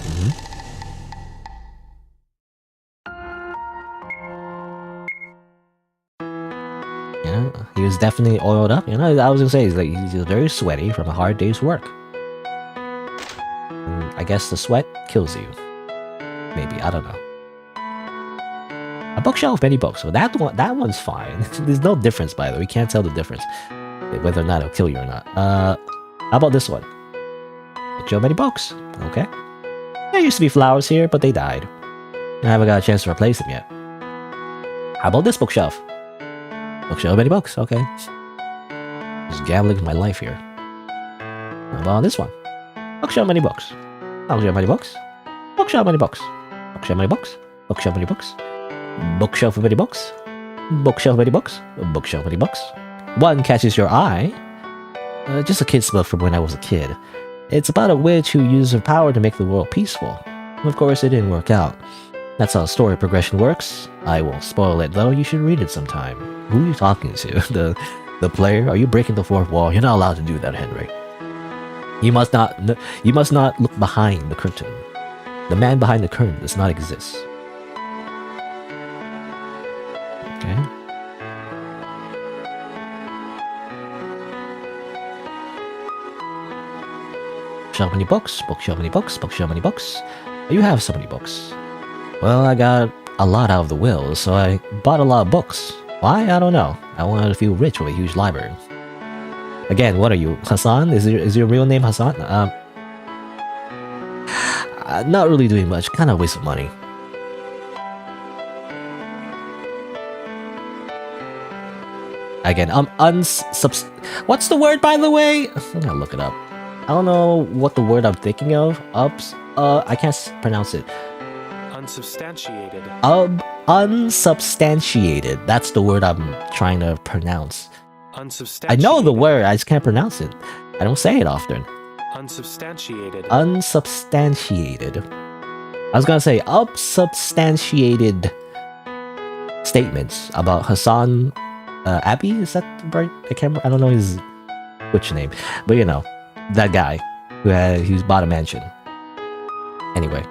Yeah, he was definitely oiled up. You know, I was gonna say, he's very sweaty from a hard day's work. And I guess the sweat kills you. Maybe, I don't know. A bookshelf, many books. So that one's fine. There's no difference, by the way. We can't tell the difference whether or not it'll kill you or not. How about this one? Bookshelf, many books. Okay. There used to be flowers here, but they died. I haven't got a chance to replace them yet. How about this bookshelf? Bookshelf, many books. Okay. Just gambling with my life here. How about this one? Bookshelf, many books. Bookshelf, many books. Bookshelf, many books. Bookshelf, many books. Bookshelf, many books. Bookshelf, many books. Bookshelf, many books. Bookshelf, many books. One catches your eye. Just a kid's book from when I was a kid. It's about a witch who used her power to make the world peaceful. Of course, it didn't work out. That's how story progression works. I won't spoil it, though. You should read it sometime. Who are you talking to? The player? Are you breaking the fourth wall? You're not allowed to do that, Henry. You must not look behind the curtain. The man behind the curtain does not exist. Okay. Bookshelf many books, bookshelf many books, bookshelf many books. You have so many books. Well, I got a lot out of the will, so I bought a lot of books. Why? I don't know. I wanted to feel rich with a huge library. Again, what are you? Hassan? Is your real name Hassan? Not really doing much. Kind of waste of money. Again, what's the word, by the way? I'm gonna look it up. I don't know what the word I'm thinking of. I can't pronounce it. Unsubstantiated. Unsubstantiated. That's the word I'm trying to pronounce. Unsubstantiated. I know the word, I just can't pronounce it. I don't say it often. Unsubstantiated. Unsubstantiated. I was gonna say unsubstantiated statements about Hassan Abbey. Is that right? I don't know his Twitch name, but you know, that guy who's bought a mansion. Anyway.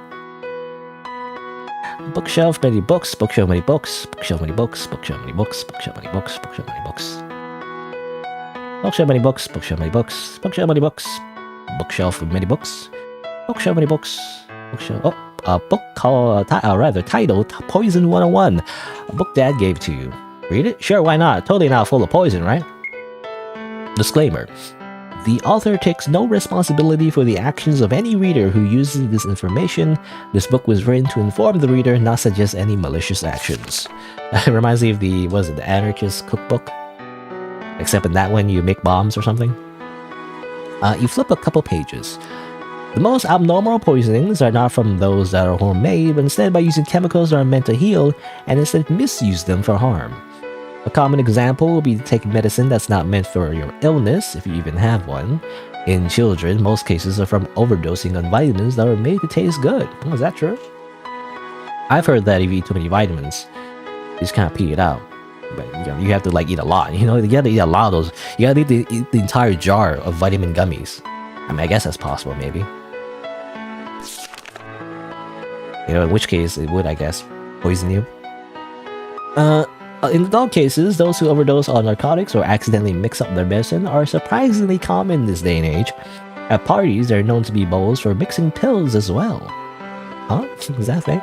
Bookshelf, many books, bookshelf, many books, bookshelf, many books, bookshelf, many books, bookshelf, many books, bookshelf, many books. Bookshelf, many books, bookshelf, many books, bookshelf, many books, bookshelf, many books, bookshelf, many books, bookshelf. Oh, a book called, titled Poison 101. A book Dad gave to you. Read it? Sure, why not? Totally not full of poison, right? Disclaimer. The author takes no responsibility for the actions of any reader who uses this information. This book was written to inform the reader, not suggest any malicious actions. It reminds me of the Anarchist Cookbook? Except in that one you make bombs or something. You flip a couple pages. The most abnormal poisonings are not from those that are homemade, but instead by using chemicals that are meant to heal, and instead misuse them for harm. A common example will be to take medicine that's not meant for your illness, if you even have one. In children, most cases are from overdosing on vitamins that are made to taste good. Oh, is that true? I've heard that if you eat too many vitamins, you just kind of pee it out. But you have to like eat a lot. You gotta eat a lot of those. You gotta eat the entire jar of vitamin gummies. I mean, I guess that's possible, maybe. In which case it would, I guess, poison you. In adult cases, those who overdose on narcotics or accidentally mix up their medicine are surprisingly common in this day and age. At parties, they're known to be bowls for mixing pills as well. Huh? Is that a thing?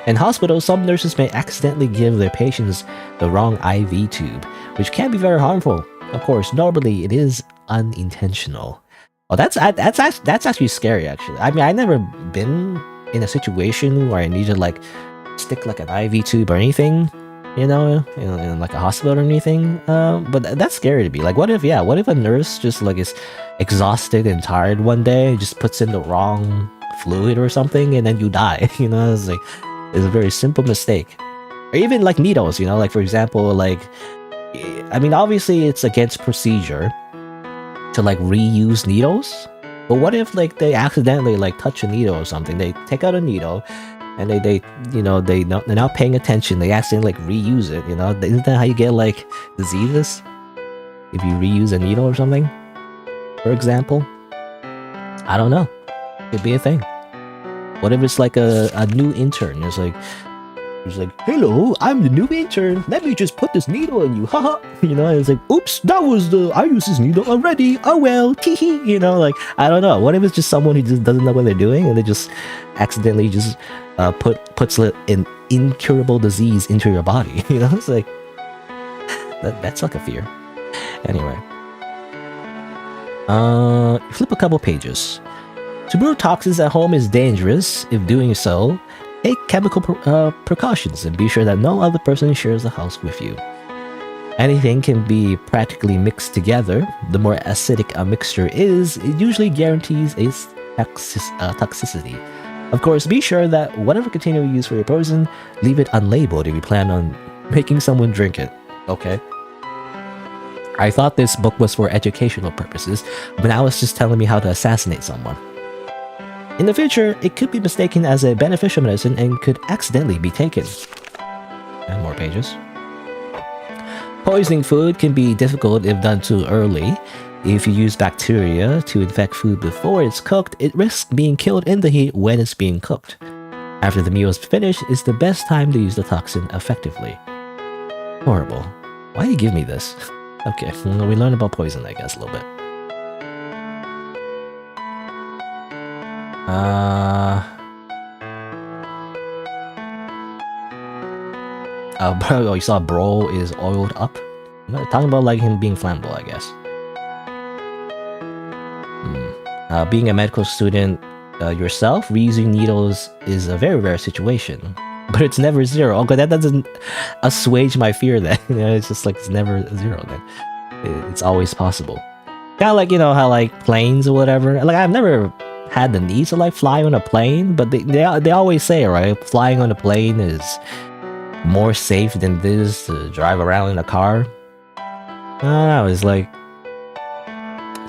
In hospitals, some nurses may accidentally give their patients the wrong IV tube, which can be very harmful. Of course, normally it is unintentional. Oh, that's actually scary, actually. I mean, I've never been in a situation where I need to like stick like an IV tube or anything, in like a hospital or anything. But that's scary to me. Like, what if a nurse just like is exhausted and tired one day and just puts in the wrong fluid or something and then you die? It's like, it's a very simple mistake. Or even like needles, like for example, like, I mean, obviously it's against procedure to like reuse needles, but what if like they accidentally like touch a needle or something? They take out a needle and they're not paying attention. They accidentally like reuse it. Isn't that how you get like diseases? If you reuse a needle or something, for example. I don't know. Could be a thing. What if it's like a new intern? It's like, hello, I'm the new intern. Let me just put this needle in you. Haha. It's like, oops, I used this needle already. Oh well, teehee. Like, I don't know. What if it's just someone who just doesn't know what they're doing and they just accidentally just puts an incurable disease into your body? It's like, that's like a fear. Anyway. Flip a couple pages. To brew toxins at home is dangerous. If doing so, take chemical precautions and be sure that no other person shares the house with you. Anything can be practically mixed together. The more acidic a mixture is, it usually guarantees its toxicity. Of course, be sure that whatever container you use for your poison, leave it unlabeled if you plan on making someone drink it. Okay? I thought this book was for educational purposes, but now it's just telling me how to assassinate someone. In the future, it could be mistaken as a beneficial medicine and could accidentally be taken. And more pages. Poisoning food can be difficult if done too early. If you use bacteria to infect food before it's cooked, it risks being killed in the heat when it's being cooked. After the meal is finished, it's the best time to use the toxin effectively. Horrible. Why do you give me this? Okay, well, we learned about poison, I guess, a little bit. Bro, oh, you saw bro is oiled up? No, talking about like him being flammable, I guess. Being a medical student yourself, reusing needles is a very rare situation. But it's never zero. Okay, that doesn't assuage my fear then. You know, it's just like it's never zero then. It's always possible. Kind of like, you know, how like planes or whatever. Like I've never had the need to like fly on a plane, but they always say, right, flying on a plane is more safe than this to drive around in a car. I don't know, it's like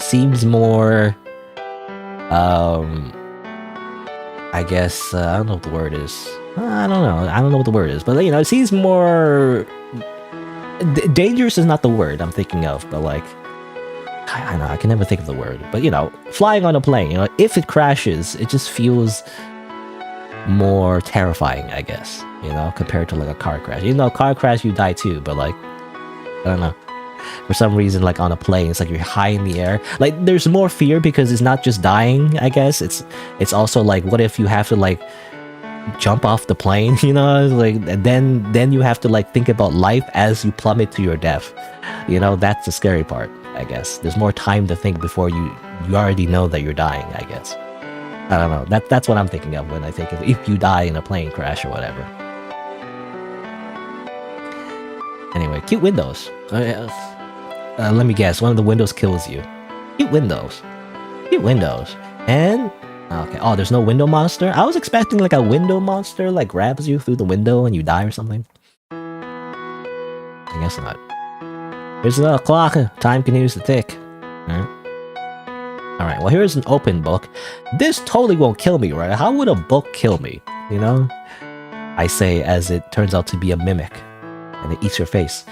seems more I guess I don't know what the word is. I don't know what the word is, but you know, it seems more dangerous is not the word I'm thinking of, but like I know I can never think of the word, but you know, flying on a plane, you know, if it crashes, it just feels more terrifying, I guess, you know, compared to like a car crash. You know, car crash you die too, but like I don't know. For some reason, like on a plane, it's like you're high in the air. Like there's more fear because it's not just dying, I guess. It's also like, what if you have to like jump off the plane, you know, like, and then you have to like think about life as you plummet to your death. You know, that's the scary part, I guess. There's more time to think before you already know that you're dying, I guess. I don't know. That's what I'm thinking of when I think of if you die in a plane crash or whatever. Anyway, cute windows. Let me guess, one of the windows kills you. Cute windows. Cute windows. And okay. Oh, there's no window monster? I was expecting like a window monster like grabs you through the window and you die or something. I guess not. There's a clock. Time continues to tick. Alright, well here's an open book. This totally won't kill me, right? How would a book kill me? You know? I say as it turns out to be a mimic. And it eats your face.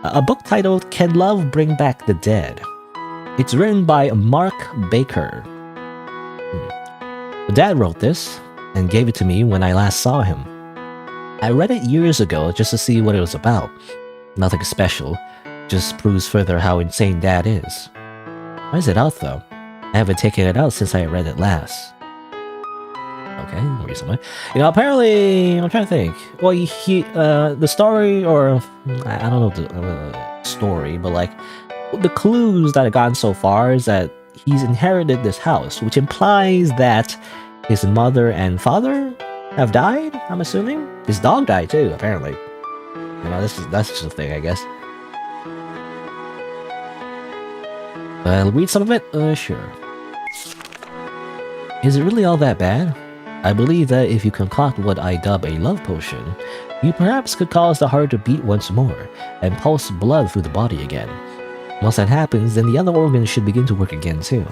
A book titled Can Love Bring Back the Dead? It's written by Mark Baker. Dad wrote this and gave it to me when I last saw him. I read it years ago just to see what it was about. Nothing special, just proves further how insane Dad is. Why is it out though? I haven't taken it out since I read it last. Okay, recently. You know, apparently, I'm trying to think. Well, the story, or I don't know the story, but like the clues that I've gotten so far is that he's inherited this house, which implies that his mother and father have died. I'm assuming his dog died too. Apparently, you know, that's just a thing, I guess. I'll read some of it. Sure. Is it really all that bad? I believe that if you concoct what I dub a love potion, you perhaps could cause the heart to beat once more, and pulse blood through the body again. Once that happens, then the other organs should begin to work again too.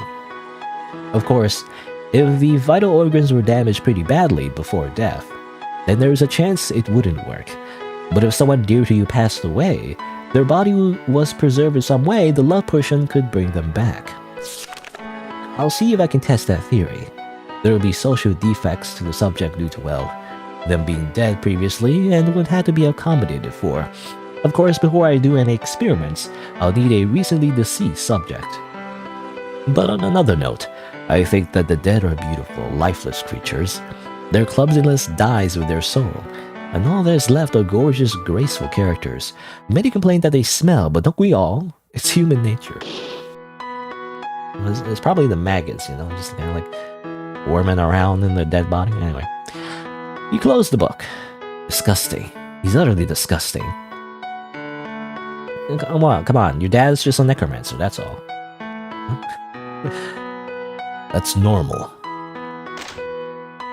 Of course, if the vital organs were damaged pretty badly before death, then there is a chance it wouldn't work. But if someone dear to you passed away, their body was preserved in some way, the love potion could bring them back. I'll see if I can test that theory. There will be social defects to the subject due to, well, them being dead previously and would have to be accommodated for. Of course, before I do any experiments, I'll need a recently deceased subject. But on another note, I think that the dead are beautiful, lifeless creatures. Their clumsiness dies with their soul, and all there's left are gorgeous, graceful characters. Many complain that they smell, but don't we all? It's human nature. It's probably the maggots, you know, just kind of like worming around in the dead body. Anyway, he closed the book. Disgusting. He's utterly disgusting. Come on. Your dad's just a necromancer, that's all. That's normal.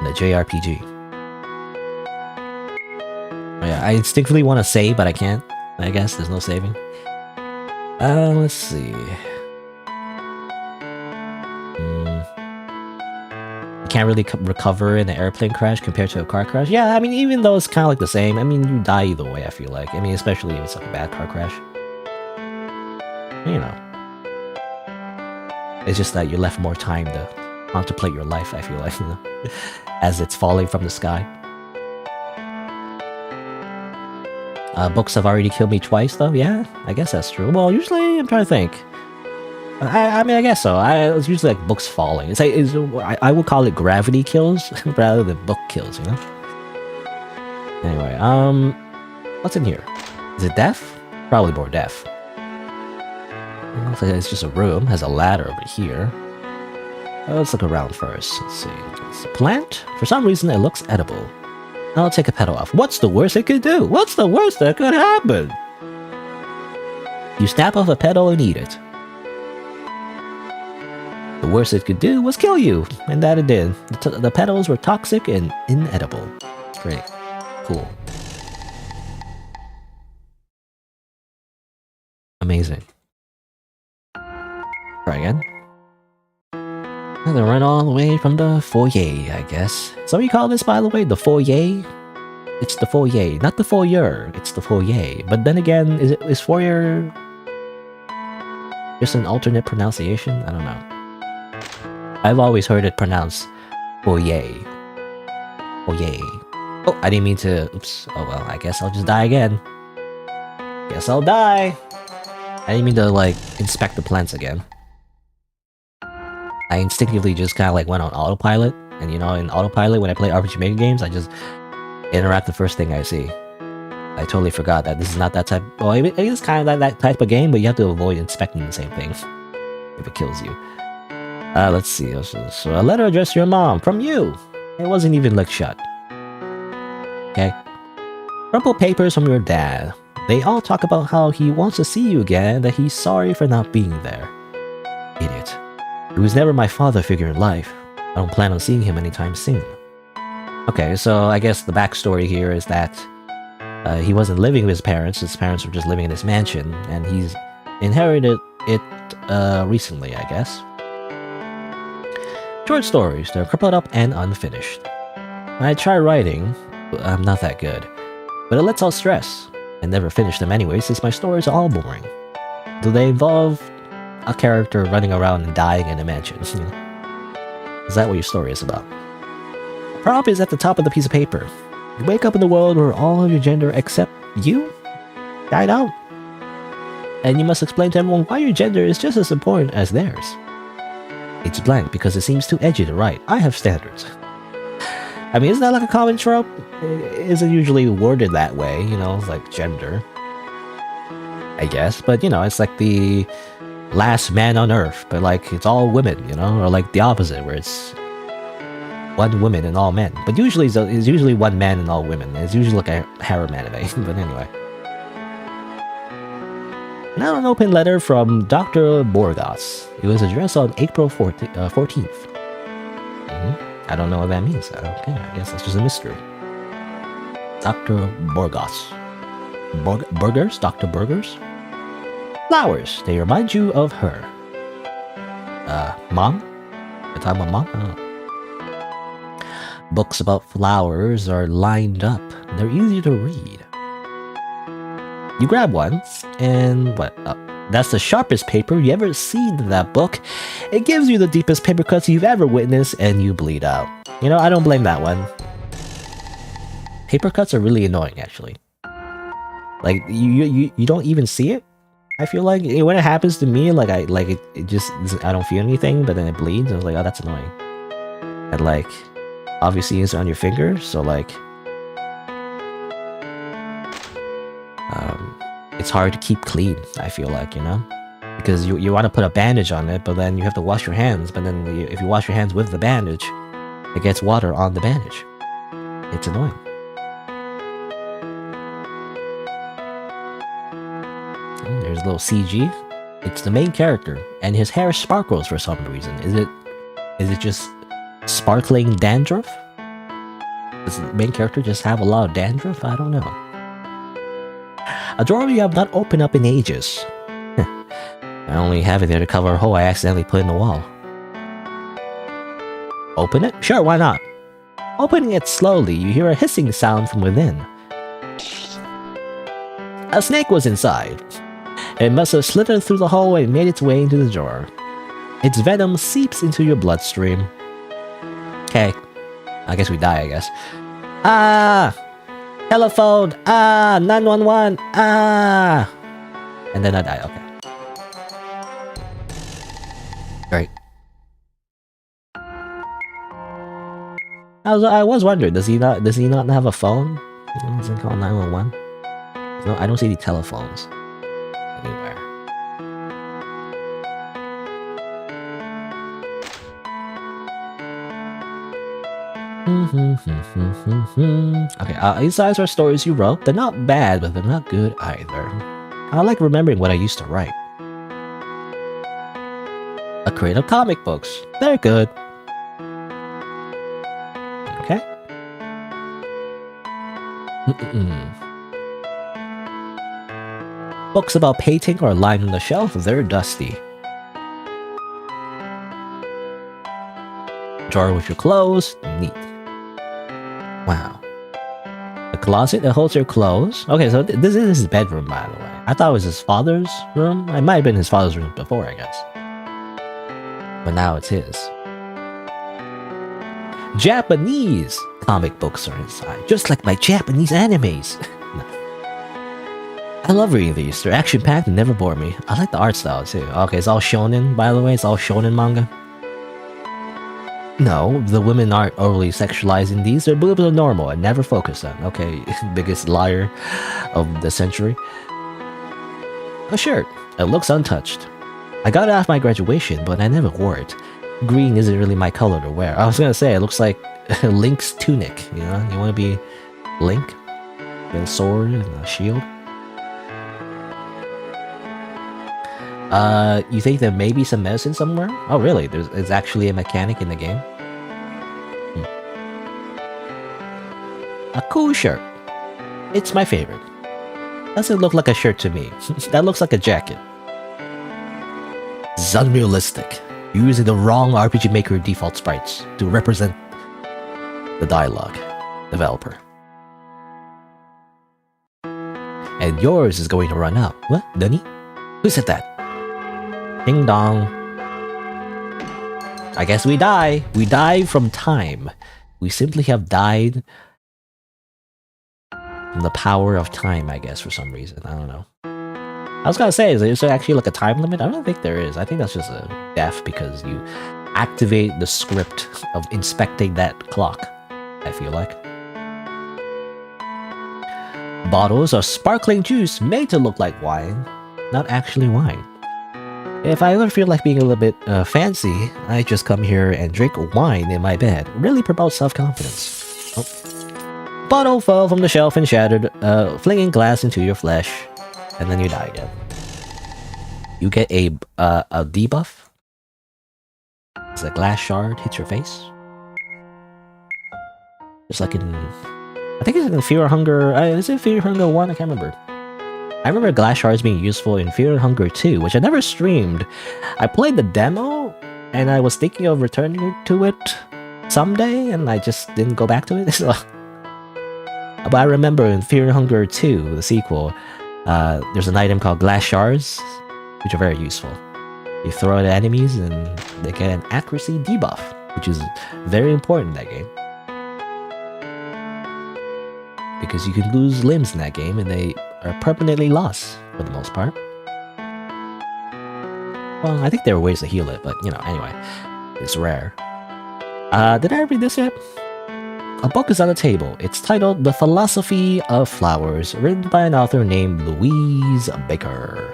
In a JRPG. Oh, yeah, I instinctively want to save, but I can't. I guess there's no saving. Let's see. Can't really recover in an airplane crash compared to a car crash. Yeah, I mean, even though it's kind of like the same, I mean, you die either way, I feel like. I mean, especially if it's like a bad car crash. You know. It's just that you're left more time to contemplate your life, I feel like, you know, as it's falling from the sky. Books have already killed me twice, though. Yeah, I guess that's true. Well, usually, I'm trying to think. I mean, I guess so. It's usually like books falling. I would call it gravity kills rather than book kills, you know? Anyway, what's in here? Is it death? Probably more death. It looks like it's just a room. Has a ladder over here. Let's look around first. Let's see. It's a plant. For some reason, it looks edible. I'll take a petal off. What's the worst it could do? What's the worst that could happen? You snap off a petal and eat it. The worst it could do was kill you, and that it did. The petals were toxic and inedible. Great. Cool. Amazing. Try again. And then run all the way from the foyer, I guess. So we call this, by the way, the foyer? It's the foyer, not the foyer. It's the foyer. But then again, is foyer just an alternate pronunciation? I don't know. I've always heard it pronounced foyer. Foyer. Oh, I didn't mean to. Oops. Oh well, I guess I'll just die again. Guess I'll die. I didn't mean to, like, inspect the plants again. I instinctively just kind of like went on autopilot, and you know, in autopilot when I play RPG Maker games, I just interact the first thing I see. I totally forgot that this is not that type. Well, it is kind of that type of game, but you have to avoid inspecting the same thing if it kills you. Let's see. So a letter addressed to your mom from you. It wasn't even licked shut. Okay. Crumpled papers from your dad. They all talk about how he wants to see you again, and that he's sorry for not being there. Idiot. He was never my father figure in life. I don't plan on seeing him anytime soon. Okay, so I guess the backstory here is that he wasn't living with his parents were just living in this mansion, and he's inherited it recently, I guess. Short stories, they're crumpled up and unfinished. I try writing, but I'm not that good. But it lets out stress. I never finish them anyway, since my stories are all boring. Do they involve a character running around and dying in a mansion? Is that what your story is about? Prop is at the top of the piece of paper. You wake up in a world where all of your gender except you died out. And you must explain to everyone why your gender is just as important as theirs. It's blank because it seems too edgy to write. I have standards. I mean, isn't that like a common trope? It isn't usually worded that way, you know, like gender. I guess, but you know, it's like the last man on earth, but like it's all women, you know, or like the opposite, where it's one woman and all men. But usually it's usually one man and all women. It's usually like a harem anime. But anyway. Now an open letter from Dr. Borgas. It was addressed on April 14th. I don't know what that means. Okay, I guess that's just a mystery. Dr. Borgas. Burgers? Dr. Burgers? Flowers. They remind you of her. Mom? We're talking about mom? I don't know. Books about flowers are lined up. They're easy to read. You grab one, and what? That's the sharpest paper you ever seen in that book. It gives you the deepest paper cuts you've ever witnessed, and you bleed out. You know, I don't blame that one. Paper cuts are really annoying, actually. Like, you don't even see it. I feel like when it happens to me, like it just, I don't feel anything, but then it bleeds. I was like, oh, that's annoying. And like, obviously it's on your finger, so like, it's hard to keep clean, I feel like, you know? Because you want to put a bandage on it, but then you have to wash your hands, but then if you wash your hands with the bandage, it gets water on the bandage. It's annoying. There's a little CG. It's the main character, and his hair sparkles for some reason. Is it just sparkling dandruff? Does the main character just have a lot of dandruff? I don't know. A drawer you have not opened up in ages. I only have it there to cover a hole I accidentally put in the wall. Open it? Sure, why not? Opening it slowly, you hear a hissing sound from within. A snake was inside. It must have slithered through the hole and made its way into the drawer. Its venom seeps into your bloodstream. Okay. I guess we die, I guess. Ah! Telephone! Ah! 911! Ah! And then I die, okay. Right. I was wondering, does he not have a phone? Does he call 911? No, I don't see any telephones anywhere. Okay, these sides are stories you wrote. They're not bad, but they're not good either. I like remembering what I used to write. A crate of comic books. They're good. Okay. Books about painting are lying on the shelf. They're dusty. Drawer with your clothes. Neat. Wow. A closet that holds your clothes. Okay, so this is his bedroom, by the way. I thought it was his father's room. It might have been his father's room before, I guess. But now it's his. Japanese comic books are inside, just like my Japanese animes. I love reading these. They're action-packed and never bore me. I like the art style too. Okay, it's all shonen, by the way. It's all shonen manga. No, the women aren't overly sexualizing these. Their boobs are normal and never focus on. Okay, biggest liar of the century. A shirt. It looks untouched. I got it after my graduation, but I never wore it. Green isn't really my color to wear. I was gonna say, it looks like Link's tunic, you know? You wanna be Link? Get a sword and a shield? You think there may be some medicine somewhere? Oh really? There's actually a mechanic in the game? A cool shirt. It's my favorite. Doesn't look like a shirt to me. That looks like a jacket. It's unrealistic. You're using the wrong RPG Maker default sprites to represent the dialogue. Developer. And yours is going to run out. What? Dunny? Who said that? Ding dong. I guess we die. We die from time. We simply have died from the power of time, I guess, for some reason. I don't know. I was gonna say, is there actually like a time limit? I don't think there is. I think that's just a death because you activate the script of inspecting that clock, I feel like. Bottles of sparkling juice made to look like wine, not actually wine. If I ever feel like being a little bit fancy, I just come here and drink wine in my bed. Really promotes self-confidence. Oh. Bottle fell from the shelf and shattered, flinging glass into your flesh, and then you die again. You get a debuff. As a glass shard hits your face. Just like in... I think it's in Fear and Hunger... is it Fear and Hunger 1? I can't remember. I remember glass shards being useful in Fear and Hunger 2, which I never streamed. I played the demo, and I was thinking of returning to it someday, and I just didn't go back to it. So. But I remember in Fear and Hunger 2, the sequel, there's an item called glass shards, which are very useful. You throw it at enemies, and they get an accuracy debuff, which is very important in that game. Because you can lose limbs in that game, and they are permanently lost, for the most part. Well, I think there are ways to heal it, but, you know, anyway. It's rare. Did I read this yet? A book is on the table. It's titled The Philosophy of Flowers, written by an author named Louise Baker.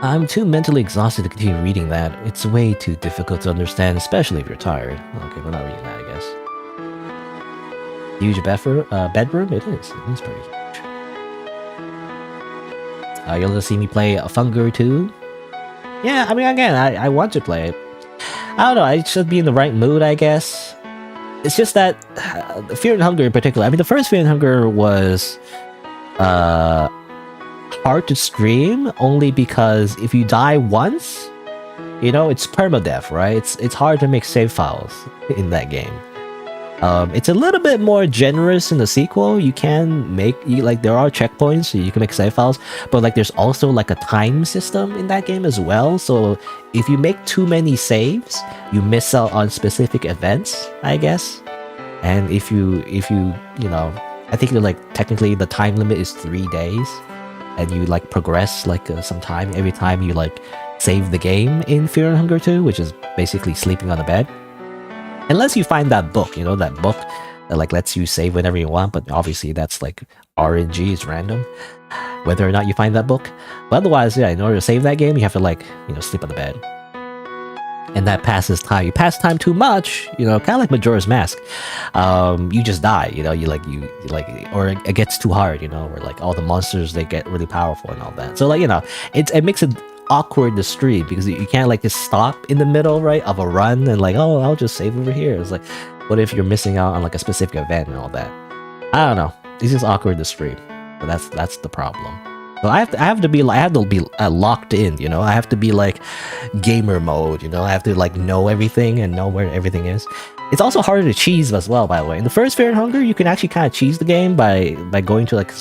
I'm too mentally exhausted to continue reading that. It's way too difficult to understand, especially if you're tired. Okay, we're not reading that, I guess. Huge bedroom? It is. It is pretty huge. You'll just see me play a Fungur too? Yeah, I mean, again, I want to play it. I don't know, I should be in the right mood, I guess. It's just that Fear and Hunger in particular. I mean, the first Fear and Hunger was hard to stream only because if you die once, you know, it's permadeath, right? It's hard to make save files in that game. It's a little bit more generous in the sequel. You can make, like, there are checkpoints, so you can make save files, but like there's also like a time system in that game as well. So if you make too many saves, you miss out on specific events, I guess. And if you know, I think like technically the time limit is 3 days, and you like progress like some time every time you like save the game in Fear and Hunger 2, which is basically sleeping on the bed. Unless you find that book, you know, that book that like lets you save whenever you want, but obviously that's like RNG, it's random, whether or not you find that book. But otherwise, yeah, in order to save that game, you have to like, you know, sleep on the bed. And that passes time. You pass time too much, you know, kind of like Majora's Mask. You just die, you know, you or it gets too hard, you know, where like all the monsters, they get really powerful and all that. So like, you know, it makes it awkward to stream because you can't like just stop in the middle, right, of a run and like, oh, I'll just save over here. It's like, what if you're missing out on like a specific event and all that? I don't know. It's just awkward to stream. So that's the problem. So I have to be locked in, you know. I have to be like gamer mode, you know. I have to like know everything and know where everything is. It's also harder to cheese as well, by the way. In the first Fear and Hunger, you can actually kind of cheese the game by going to like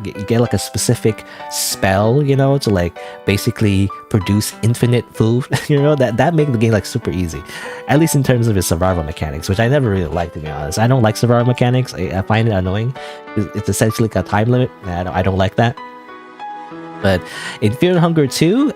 you get like a specific spell, you know, to like basically produce infinite food. You know, that makes the game like super easy, at least in terms of its survival mechanics, which I never really liked, to be honest. I don't like survival mechanics. I find it annoying. It's essentially like a time limit, and I don't like that. But in Fear and Hunger 2,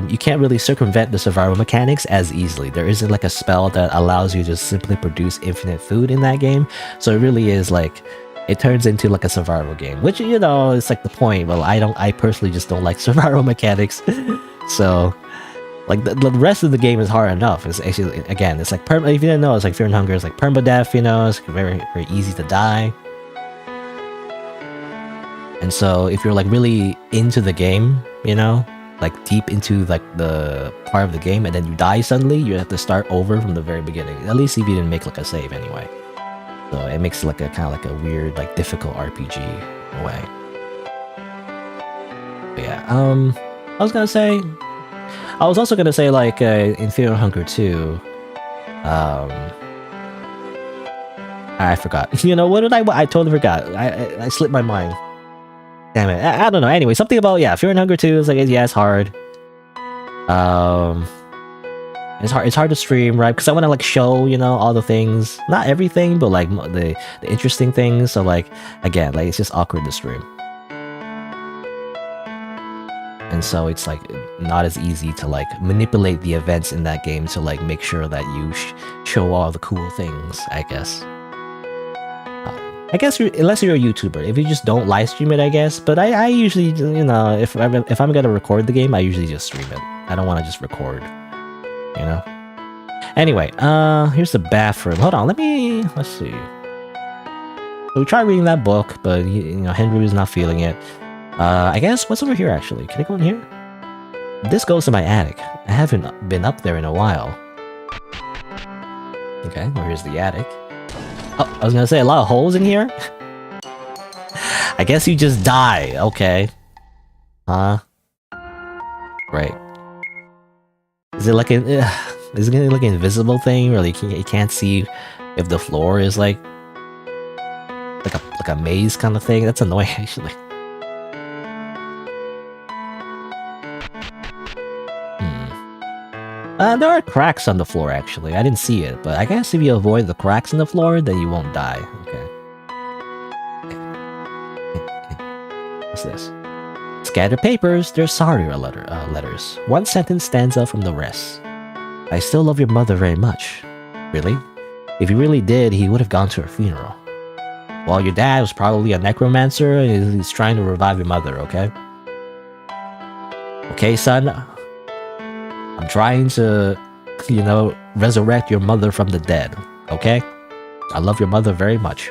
you can't really circumvent the survival mechanics as easily. There isn't like a spell that allows you to simply produce infinite food in that game. So it really is like, it turns into like a survival game, which, you know, it's like the point. Well, I personally just don't like survival mechanics. So like the rest of the game is hard enough. It's actually, again, it's like, if you didn't know, it's like Fear and Hunger is like permadeath, you know, it's very, very easy to die. And so if you're like really into the game, you know, like deep into like the part of the game, and then you die suddenly, you have to start over from the very beginning. At least if you didn't make like a save anyway. So it makes it like a kind of like a weird, like difficult RPG in a way. But yeah, I was also gonna say like in Fear and Hunger 2, I forgot. You know, what did I totally forgot. I slipped my mind. Damn it, I don't know. Anyway, something about, yeah, Fear and Hunger 2 is like, yeah, it's hard. It's hard to stream, right? Because I want to like show, you know, all the things, not everything, but like the interesting things. So like, again, like it's just awkward to stream. And so it's like not as easy to like manipulate the events in that game to like make sure that you show all the cool things, I guess. I guess unless you're a YouTuber, if you just don't live stream it, I guess. But I usually, you know, if I'm gonna record the game, I usually just stream it. I don't want to just record, you know. Anyway, here's the bathroom. Hold on, let's see. So we tried reading that book, but you know, Henry was not feeling it. I guess what's over here actually? Can I go in here? This goes to my attic. I haven't been up there in a while. Okay, well here's the attic. Oh, I was gonna say, a lot of holes in here? I guess you just die. Okay. Huh? Right. Is it like an... is it like an invisible thing? Or like you can't see if the floor is like a maze kind of thing? That's annoying, actually. There are cracks on the floor, actually. I didn't see it, but I guess if you avoid the cracks in the floor, then you won't die. Okay. What's this? Scattered papers, they're sorrier letters. One sentence stands out from the rest. I still love your mother very much. Really? If he really did, he would have gone to her funeral. Well, your dad was probably a necromancer, and he's trying to revive your mother, okay? Okay, son? I'm trying to, you know, resurrect your mother from the dead, okay? I love your mother very much.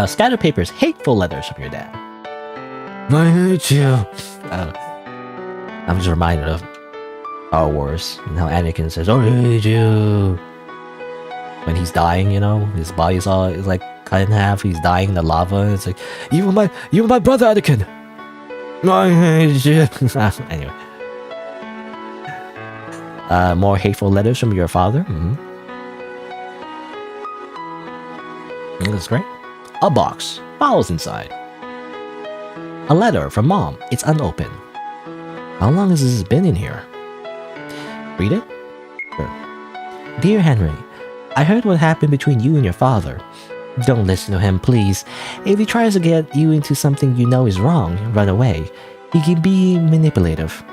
Scattered papers, hateful letters from your dad. I hate you. I'm just reminded of Star Wars and how Anakin says, I hate you. When he's dying, you know, his body's all is like cut in half, he's dying in the lava, and it's like, you were my brother, Anakin. I hate you. Anyway. More hateful letters from your father. That's great. A box. Files inside. A letter from Mom. It's unopened. How long has this been in here? Read it? Sure. Dear Henry, I heard what happened between you and your father. Don't listen to him, please. If he tries to get you into something you know is wrong, run away. He can be manipulative.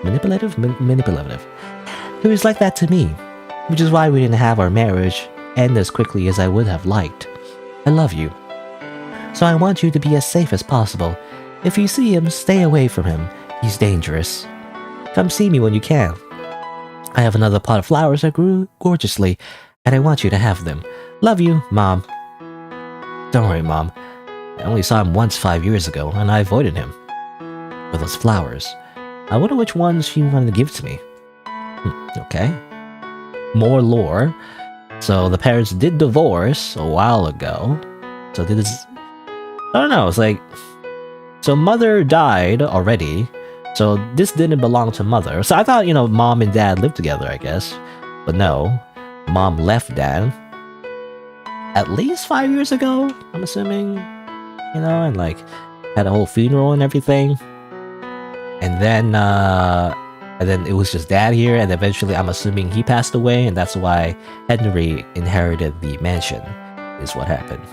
Manipulative. He was like that to me, which is why we didn't have our marriage end as quickly as I would have liked. I love you. So I want you to be as safe as possible. If you see him, stay away from him. He's dangerous. Come see me when you can. I have another pot of flowers that grew gorgeously, and I want you to have them. Love you, Mom. Don't worry, Mom. I only saw him once 5 years ago, and I avoided him. For those flowers. I wonder which ones she wanted to give to me. Okay. More lore. So the parents did divorce a while ago. So this... I don't know, it's like... So mother died already. So this didn't belong to mother. So I thought, you know, mom and dad lived together, I guess. But no. Mom left dad. At least 5 years ago, I'm assuming. You know, and like... Had a whole funeral and everything. And then it was just dad here, and eventually I'm assuming he passed away, and that's why Henry inherited the mansion, is what happened.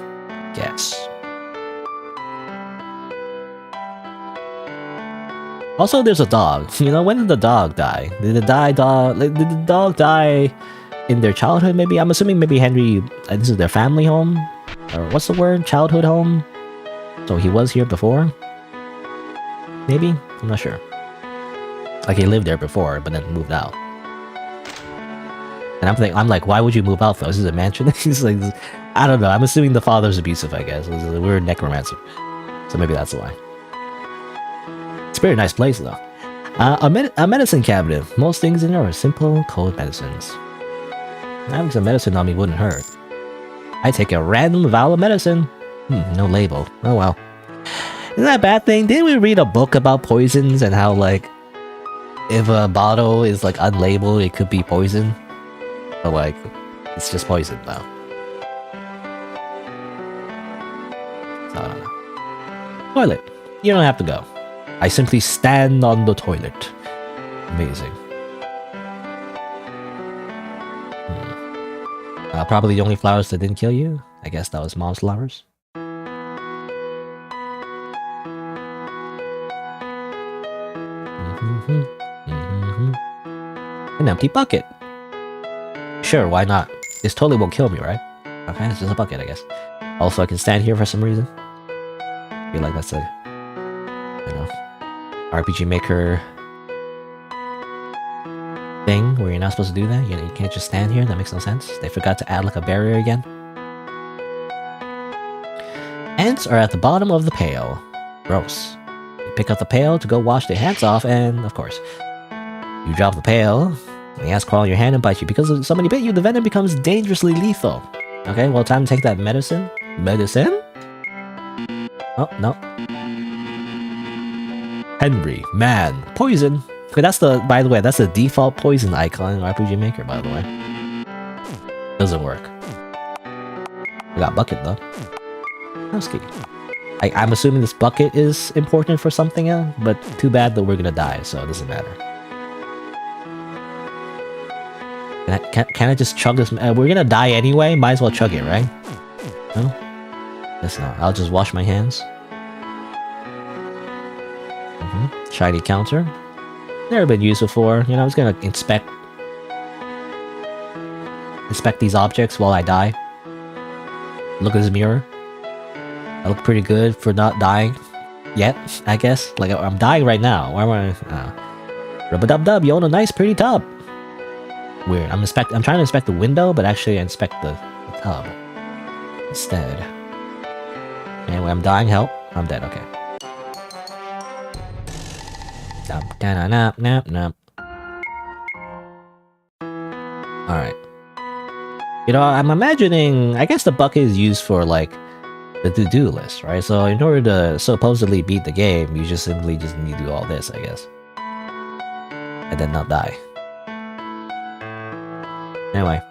Guess. Also, there's a dog. You know, when did the dog die? Did the dog die in their childhood, maybe? I'm assuming maybe Henry, this is their family home? Or what's the word? Childhood home? So he was here before? Maybe? I'm not sure. Like he lived there before, but then moved out. And I'm like, why would you move out though? This is a mansion? He's like, I don't know. I'm assuming the father's abusive, I guess. This is a weird necromancer. So maybe that's why. It's a very nice place though. A medicine cabinet. Most things in there are simple, cold medicines. Having some medicine on me wouldn't hurt. I take a random vial of medicine. No label. Oh well. Isn't that a bad thing? Didn't we read a book about poisons and how, like, if a bottle is, like, unlabeled, it could be poison? But, like, it's just poison, though. So, I don't know. Toilet. You don't have to go. I simply stand on the toilet. Amazing. Probably the only flowers that didn't kill you. I guess that was mom's flowers. An empty bucket. Sure, why not? This totally won't kill me, right? Okay, it's just a bucket, I guess. Also, I can stand here for some reason. I feel like that's a, you know, RPG Maker thing where you're not supposed to do that. You know, you can't just stand here. That makes no sense. They forgot to add like a barrier again. Ants are at the bottom of the pail. Gross. You pick up the pail to go wash the ants off, and of course, you drop the pail. The ants crawl in your hand and bite you. Because somebody bit you, the venom becomes dangerously lethal. Okay, well, time to take that medicine. Medicine? Oh, no. Henry, man, poison. Okay, that's the, by the way, that's the default poison icon in RPG Maker, by the way. Doesn't work. We got bucket, though. That's key. I'm assuming this bucket is important for something else, but too bad that we're gonna die, so it doesn't matter. Can I just chug this? We're gonna die anyway, might as well chug it, right? No? Guess not. I'll just wash my hands. Shiny counter. Never been used before. You know, I was gonna inspect these objects while I die. Look at this mirror. I look pretty good for not dying yet, I guess. Like, I'm dying right now. Why am I? Rub-a-dub-dub, you own a nice, pretty tub. Weird. I'm trying to inspect the window, but actually I inspect the tub instead. Anyway, I'm dying. Help. I'm dead. Okay. Alright. You know, I'm imagining... I guess the bucket is used for, like, the to-do list, right? So in order to supposedly beat the game, you just simply just need to do all this, I guess. And then not die. Anyway.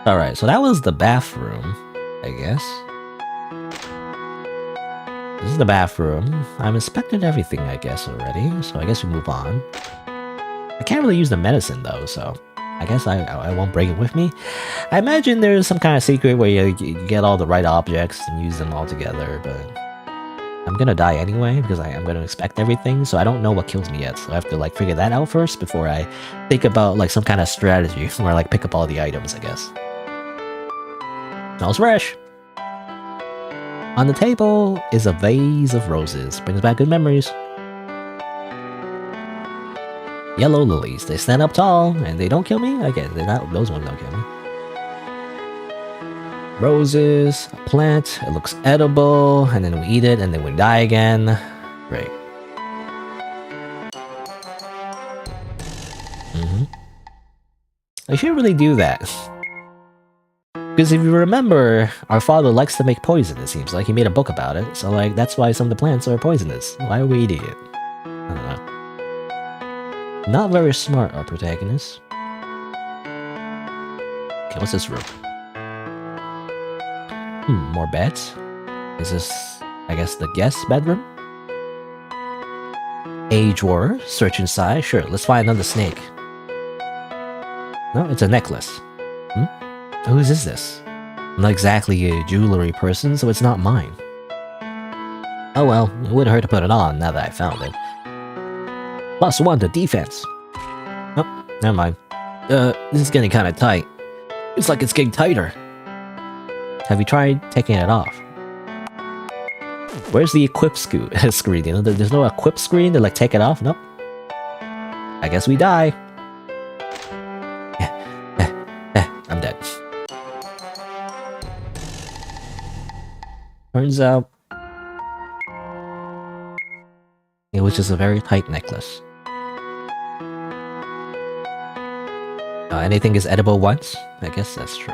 Alright, so that was the bathroom, I guess. This is the bathroom. I've inspected everything, I guess, already. So I guess we move on. I can't really use the medicine, though, so... I guess I won't bring it with me. I imagine there's some kind of secret where you get all the right objects and use them all together, but... I'm gonna die anyway, because I'm gonna expect everything, so I don't know what kills me yet. So I have to like figure that out first before I think about like some kind of strategy where I like pick up all the items, I guess. Smells fresh! On the table is a vase of roses. Brings back good memories. Yellow lilies. They stand up tall, and they don't kill me? Okay, they're not, those ones don't kill me. Roses, a plant, it looks edible, and then we eat it, and then we die again. Great. I should really do that. Because if you remember, our father likes to make poison, it seems like. He made a book about it, so like, that's why some of the plants are poisonous. Why are we eating it? I don't know. Not very smart, our protagonist. Okay, what's this room? More beds? Is this, I guess, the guest bedroom? A drawer, search inside. Sure, let's find another snake. No, it's a necklace. Whose is this? I'm not exactly a jewelry person, so it's not mine. Oh well, it wouldn't hurt to put it on now that I found it. +1 to defense. Oh, never mind. This is getting kind of tight. It's like it's getting tighter. Have you tried taking it off? Where's the equip screen? You know, there's no equip screen to like take it off? Nope. I guess we die. I'm dead. Turns out it was just a very tight necklace. Anything is edible once? I guess that's true.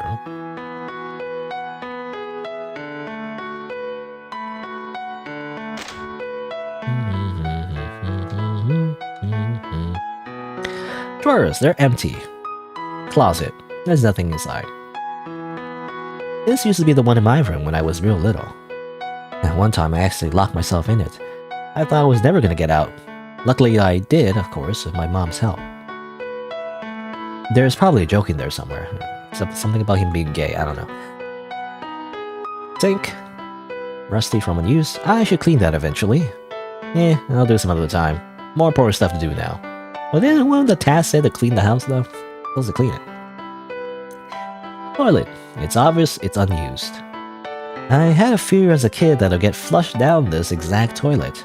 Drawers, they're empty. Closet, there's nothing inside. This used to be the one in my room when I was real little. And one time I actually locked myself in it. I thought I was never gonna get out. Luckily I did, of course, with my mom's help. There's probably a joke in there somewhere. Something about him being gay, I don't know. Sink. Rusty from unused. I should clean that eventually. I'll do some other time. More important stuff to do now. Well, didn't one of the tasks say to clean the house though? Supposed to clean it. Toilet. It's obvious it's unused. I had a fear as a kid that I'll get flushed down this exact toilet.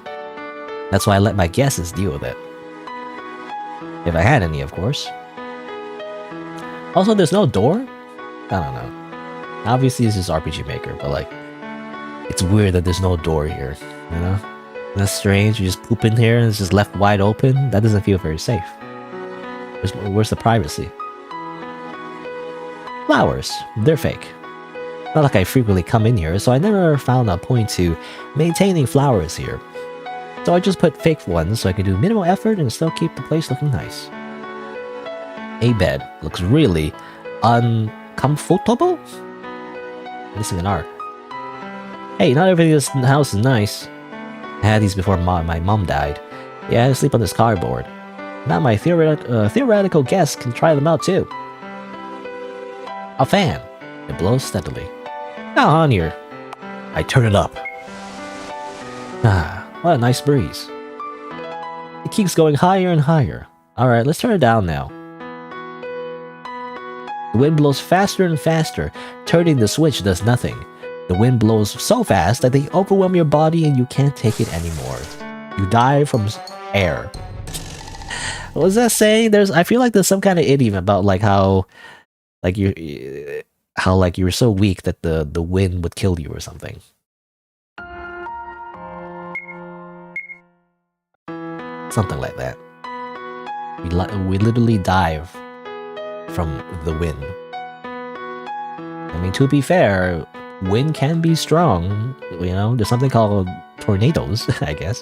That's why I let my guesses deal with it. If I had any, of course. Also, there's no door? I don't know. Obviously, this is RPG Maker, but like, it's weird that there's no door here, you know? That's strange, you just poop in here and it's just left wide open? That doesn't feel very safe. Where's the privacy? Flowers. They're fake. Not like I frequently come in here, so I never found a point to maintaining flowers here. So I just put fake ones so I can do minimal effort and still keep the place looking nice. A bed. Looks really uncomfortable? Missing an R. Hey, not everything in this house is nice. I had these before my mom died. Yeah, I had to sleep on this cardboard. Now my theoretical guests can try them out too. A fan. It blows steadily. Now on here. I turn it up. Ah, what a nice breeze. It keeps going higher and higher. Alright, let's turn it down now. The wind blows faster and faster. Turning the switch does nothing. The wind blows so fast that they overwhelm your body and you can't take it anymore. You die from air. What was that saying? I feel like there's some kind of idiom about like how you were so weak that the wind would kill you or something. Something like that. We literally dive from the wind. I mean, to be fair, wind can be strong, you know? There's something called tornadoes, I guess.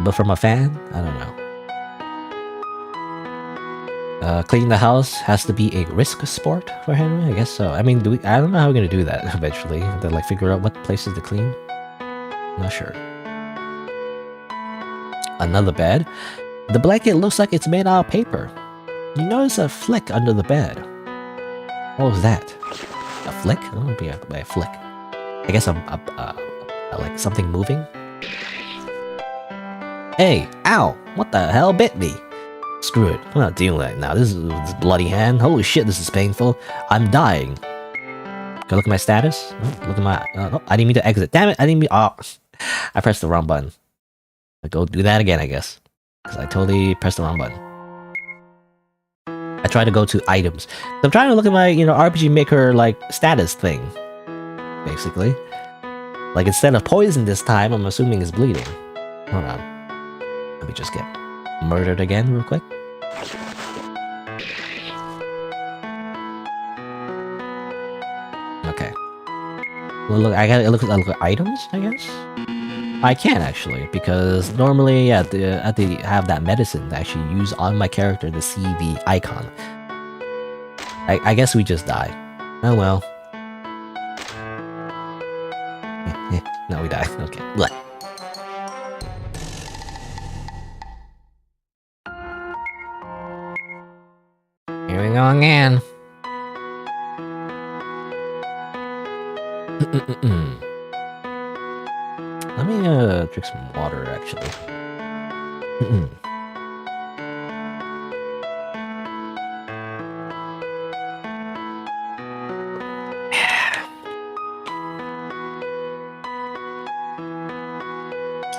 But from a fan? I don't know. Cleaning the house has to be a risk sport for Henry? I guess so. I mean, I don't know how we're gonna do that eventually. To like figure out what places to clean. Not sure. Another bed. The blanket looks like it's made out of paper. You notice a flick under the bed. What was that? A flick? That would be a flick. I guess like something moving. Hey, ow! What the hell bit me? Screw it, I'm not dealing with it now. This bloody hand. Holy shit, this is painful. I'm dying. Can I look at my status? Oh, look at my. Oh, I didn't mean to exit. Damn it! I didn't mean. Oh, I pressed the wrong button. I'll go do that again, I guess. Because I totally pressed the wrong button. I try to go to items. I'm trying to look at my, RPG Maker, like, status thing. Basically. Like, instead of poison this time, I'm assuming it's bleeding. Hold on. Let me just get murdered again real quick. Okay. Well, look, I gotta look at items, I guess? I can actually, because normally I have to have that medicine to actually use on my character to see the icon. I guess we just die. Oh well. No, we die. Okay. Blech. Here we go again. Let me drink some water actually.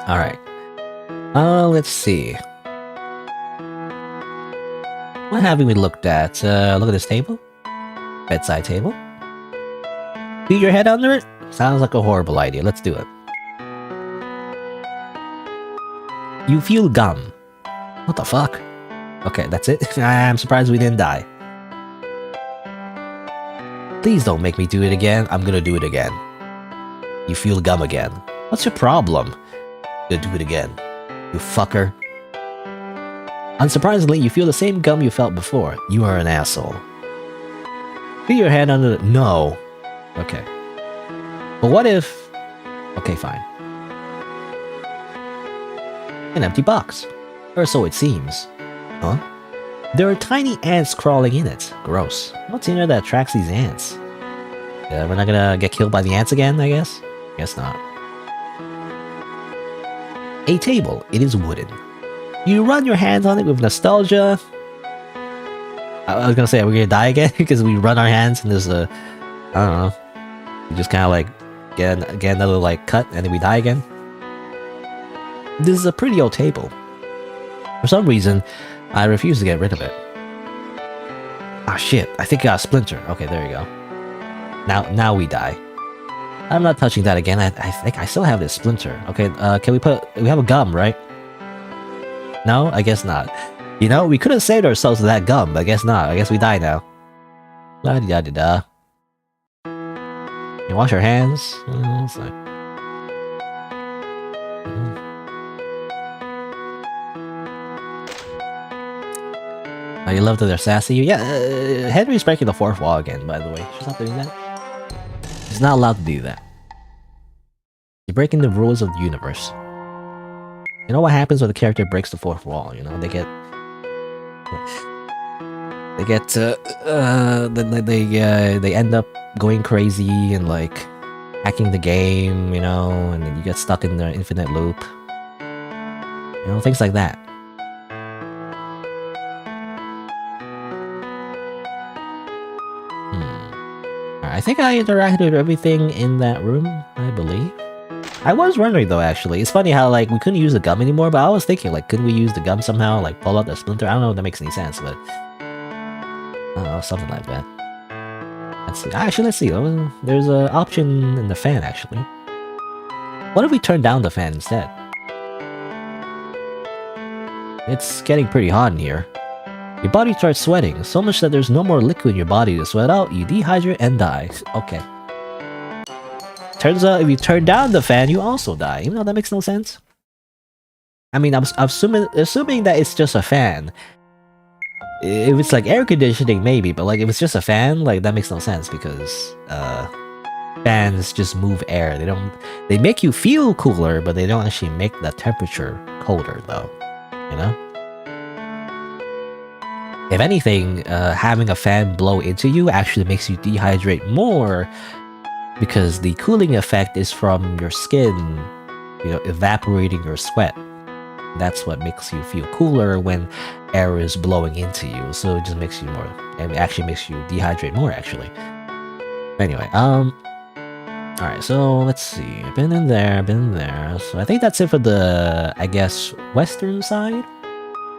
Alright. Let's see. What haven't we looked at? Look at this table. Bedside table. Beat your head under it? Sounds like a horrible idea. Let's do it. You feel gum. What the fuck? Okay, that's it. I'm surprised we didn't die. Please don't make me do it again. I'm gonna do it again. You feel gum again. What's your problem? Gonna do it again. You fucker. Unsurprisingly, you feel the same gum you felt before. You are an asshole. Put your hand under the... No. Okay. But what if... Okay, fine. An empty box. Or so it seems. Huh? There are tiny ants crawling in it. Gross. What's in there that attracts these ants? We're not gonna get killed by the ants again, I guess? Guess not. A table. It is wooden. You run your hands on it with nostalgia. I was gonna say, are we gonna die again? Because we run our hands and there's a... I don't know. You just kind of like get another like cut and then we die again. This is a pretty old table. For some reason, I refuse to get rid of it. Ah shit, I think I got a splinter. Okay, there you go. Now we die. I'm not touching that again. I think I still have this splinter. Okay, can we have a gum, right? No? I guess not. You know, we could have saved ourselves with that gum, but I guess not. I guess we die now. La-di-da-di-da. You wash your hands? It's like... Oh, you love that they're sassy? Yeah, Henry's breaking the fourth wall again, by the way. She's not doing that. She's not allowed to do that. You're breaking the rules of the universe. You know what happens when the character breaks the fourth wall, you know? They end up going crazy and like hacking the game, you know, and then you get stuck in the infinite loop. You know, things like that. I think I interacted with everything in that room, I believe. I was wondering though, actually. It's funny how like we couldn't use the gum anymore, but I was thinking like, couldn't we use the gum somehow, like pull out the splinter? I don't know if that makes any sense, but I don't know, something like that. Let's see. Actually, let's see. There's an option in the fan, actually. What if we turn down the fan instead? It's getting pretty hot in here. Your body starts sweating, so much that there's no more liquid in your body to sweat out, you dehydrate and die. Okay. Turns out if you turn down the fan, you also die. Even though that makes no sense. I mean, I'm assuming that it's just a fan. If it's like air conditioning, maybe, but like if it's just a fan, like that makes no sense because fans just move air. They make you feel cooler, but they don't actually make the temperature colder, though. You know? If anything, having a fan blow into you actually makes you dehydrate more because the cooling effect is from your skin, evaporating your sweat. That's what makes you feel cooler when air is blowing into you. So it just makes you more. It actually makes you dehydrate more, actually. Anyway, alright, so let's see. Been in there. So I think that's it for the, I guess, western side.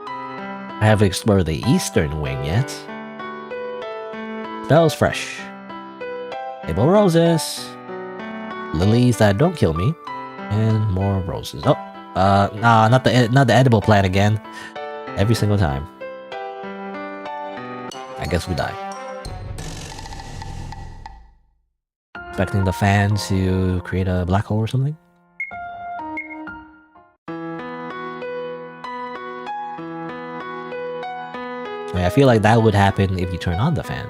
I haven't explored the eastern wing yet. Smells fresh. Table roses. Lilies that don't kill me. And more roses. Oh, nah, not the edible plant again. Every single time. I guess we die. Expecting the fan to create a black hole or something? I mean, I feel like that would happen if you turn on the fan,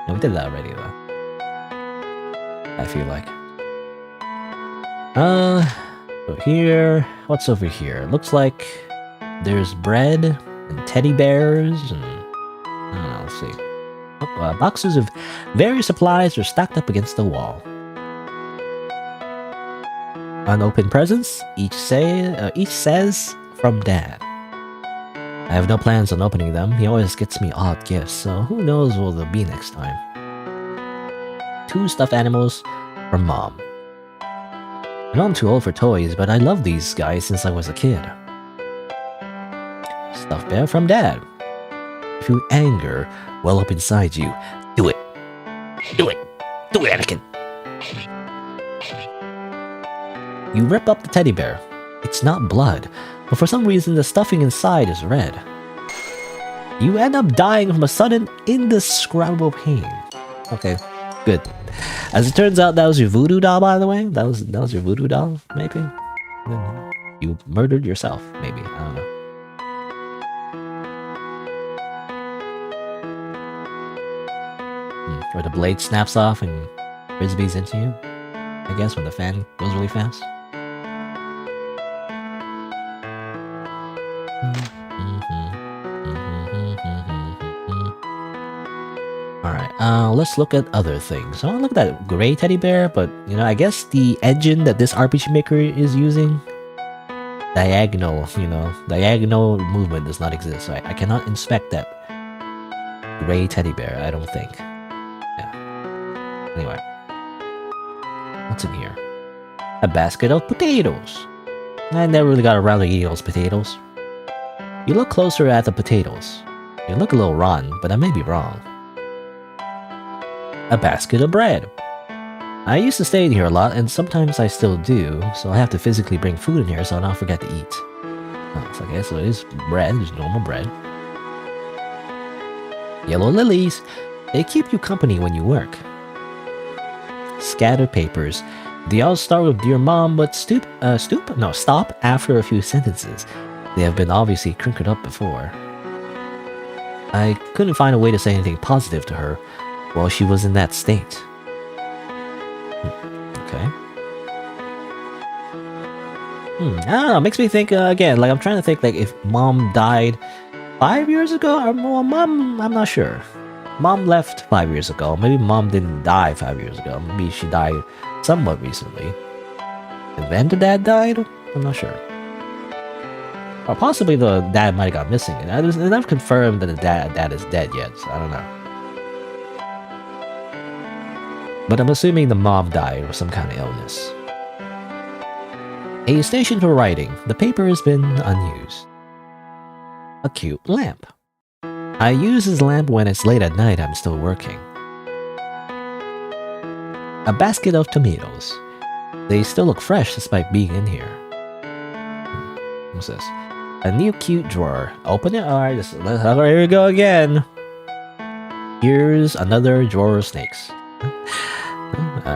And we did that already, though. I feel like. So here, what's over here? Looks like there's bread and teddy bears and I don't know, let's see. Boxes of various supplies are stacked up against the wall. Unopened presents, each says from Dad. I have no plans on opening them. He always gets me odd gifts, so who knows what they'll be next time. 2 stuffed animals from Mom. I know I'm too old for toys, but I love these guys since I was a kid. Stuffed bear from Dad. If you anger well up inside you, do it. Do it. Do it, Anakin. You rip up the teddy bear. It's not blood, but for some reason the stuffing inside is red. You end up dying from a sudden, indescribable pain. Okay, good. As it turns out, that was your voodoo doll, by the way. That was your voodoo doll, maybe? You murdered yourself, maybe. I don't know. Or the blade snaps off and frisbees into you, I guess, when the fan goes really fast. Alright, let's look at other things. I want to look at that gray teddy bear, but, I guess the engine that this RPG Maker is using, diagonal movement does not exist, so I cannot inspect that gray teddy bear, I don't think. Yeah. Anyway. What's in here? A basket of potatoes. I never really got around to eating those potatoes. You look closer at the potatoes. They look a little rotten, but I may be wrong. A basket of bread. I used to stay in here a lot, and sometimes I still do, so I have to physically bring food in here so I don't forget to eat. Oh, okay, so it is bread, just normal bread. Yellow lilies. They keep you company when you work. Scattered papers. They all start with Dear Mom, but stop after a few sentences. They have been obviously crinkled up before. I couldn't find a way to say anything positive to her while she was in that state. Okay. I don't know, it makes me think, again, like I'm trying to think, like, if Mom died 5 years ago, or Mom, I'm not sure. Mom left 5 years ago. Maybe Mom didn't die 5 years ago. Maybe she died somewhat recently. And then the dad died? I'm not sure. Or possibly the dad might have got missing. And it's not confirmed that the dad is dead yet, so I don't know. But I'm assuming the mom died of some kind of illness. A station for writing. The paper has been unused. A cute lamp. I use this lamp when it's late at night I'm still working. A basket of tomatoes. They still look fresh despite being in here. What's this? A new cute drawer. Open it. Alright, here we go again. Here's another drawer of snakes.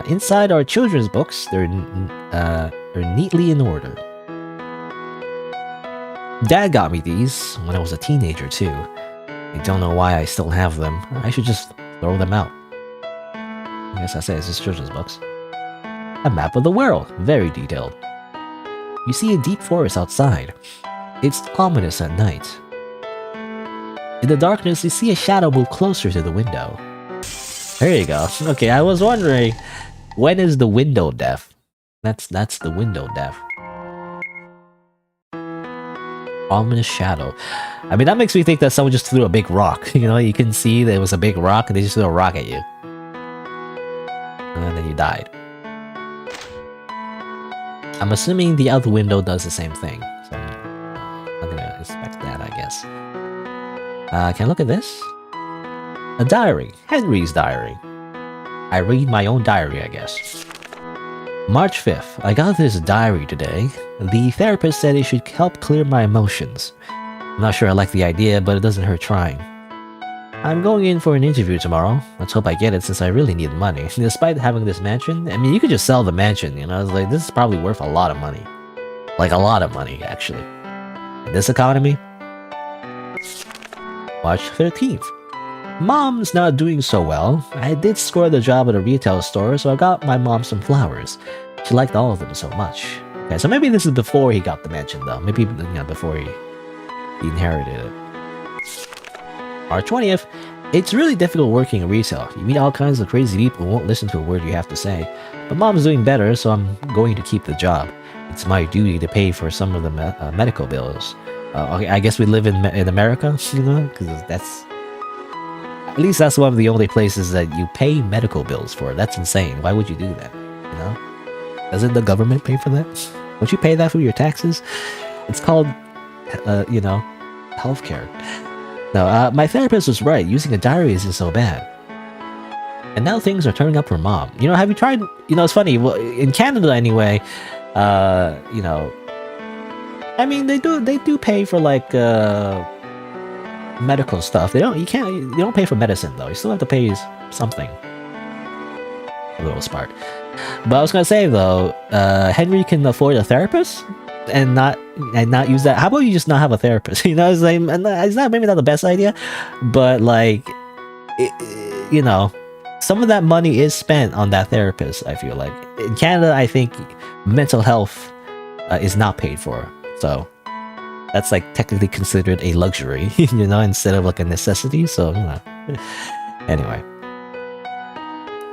Inside are children's books. They're neatly in order. Dad got me these when I was a teenager too. I don't know why I still have them. I should just throw them out. I guess I say it's just children's books. A map of the world. Very detailed. You see a deep forest outside. It's ominous at night. In the darkness, you see a shadow move closer to the window. There you go. Okay, I was wondering, When is the window death? That's the window death. Ominous shadow. I mean, that makes me think that someone just threw a big rock. You know, you can see there was a big rock and they just threw a rock at you. And then you died. I'm assuming the other window does the same thing. So I'm not gonna expect that, I guess. Can I look at this? A diary. Henry's diary. I read my own diary, I guess. March 5th. I got this diary today. The therapist said it should help clear my emotions. I'm not sure I like the idea, but it doesn't hurt trying. I'm going in for an interview tomorrow. Let's hope I get it since I really need money. Despite having this mansion, I mean, you could just sell the mansion, you know? It's like, this is probably worth a lot of money. Like, a lot of money, actually. In this economy? March 13th. Mom's not doing so well. I did score the job at a retail store, so I got my mom some flowers. She liked all of them so much. Okay, so maybe this is before he got the mansion, though. Maybe, you know, before he inherited it. March 20th. It's really difficult working in retail. You meet all kinds of crazy people who won't listen to a word you have to say. But Mom's doing better, so I'm going to keep the job. It's my duty to pay for some of the medical bills. Okay, I guess we live in America, you know? Because that's... At least that's one of the only places that you pay medical bills for. That's insane. Why would you do that? You know? Doesn't the government pay for that? Don't you pay that for your taxes? It's called, you know, healthcare. No, my therapist was right. Using a diary isn't so bad. And now things are turning up for Mom. You know, have you tried... You know, it's funny. Well, in Canada anyway, you know... I mean, they do pay for, like, medical stuff. You don't pay for medicine though. You still have to pay something. A little smart. But I was gonna say though, Henry can afford a therapist and not use that. How about you just not have a therapist? You know, it's like, it's not maybe not the best idea, but like, you know, some of that money is spent on that therapist. I feel like in Canada, I think mental health is not paid for. So. That's like technically considered a luxury, you know, instead of like a necessity. So, you know. Anyway.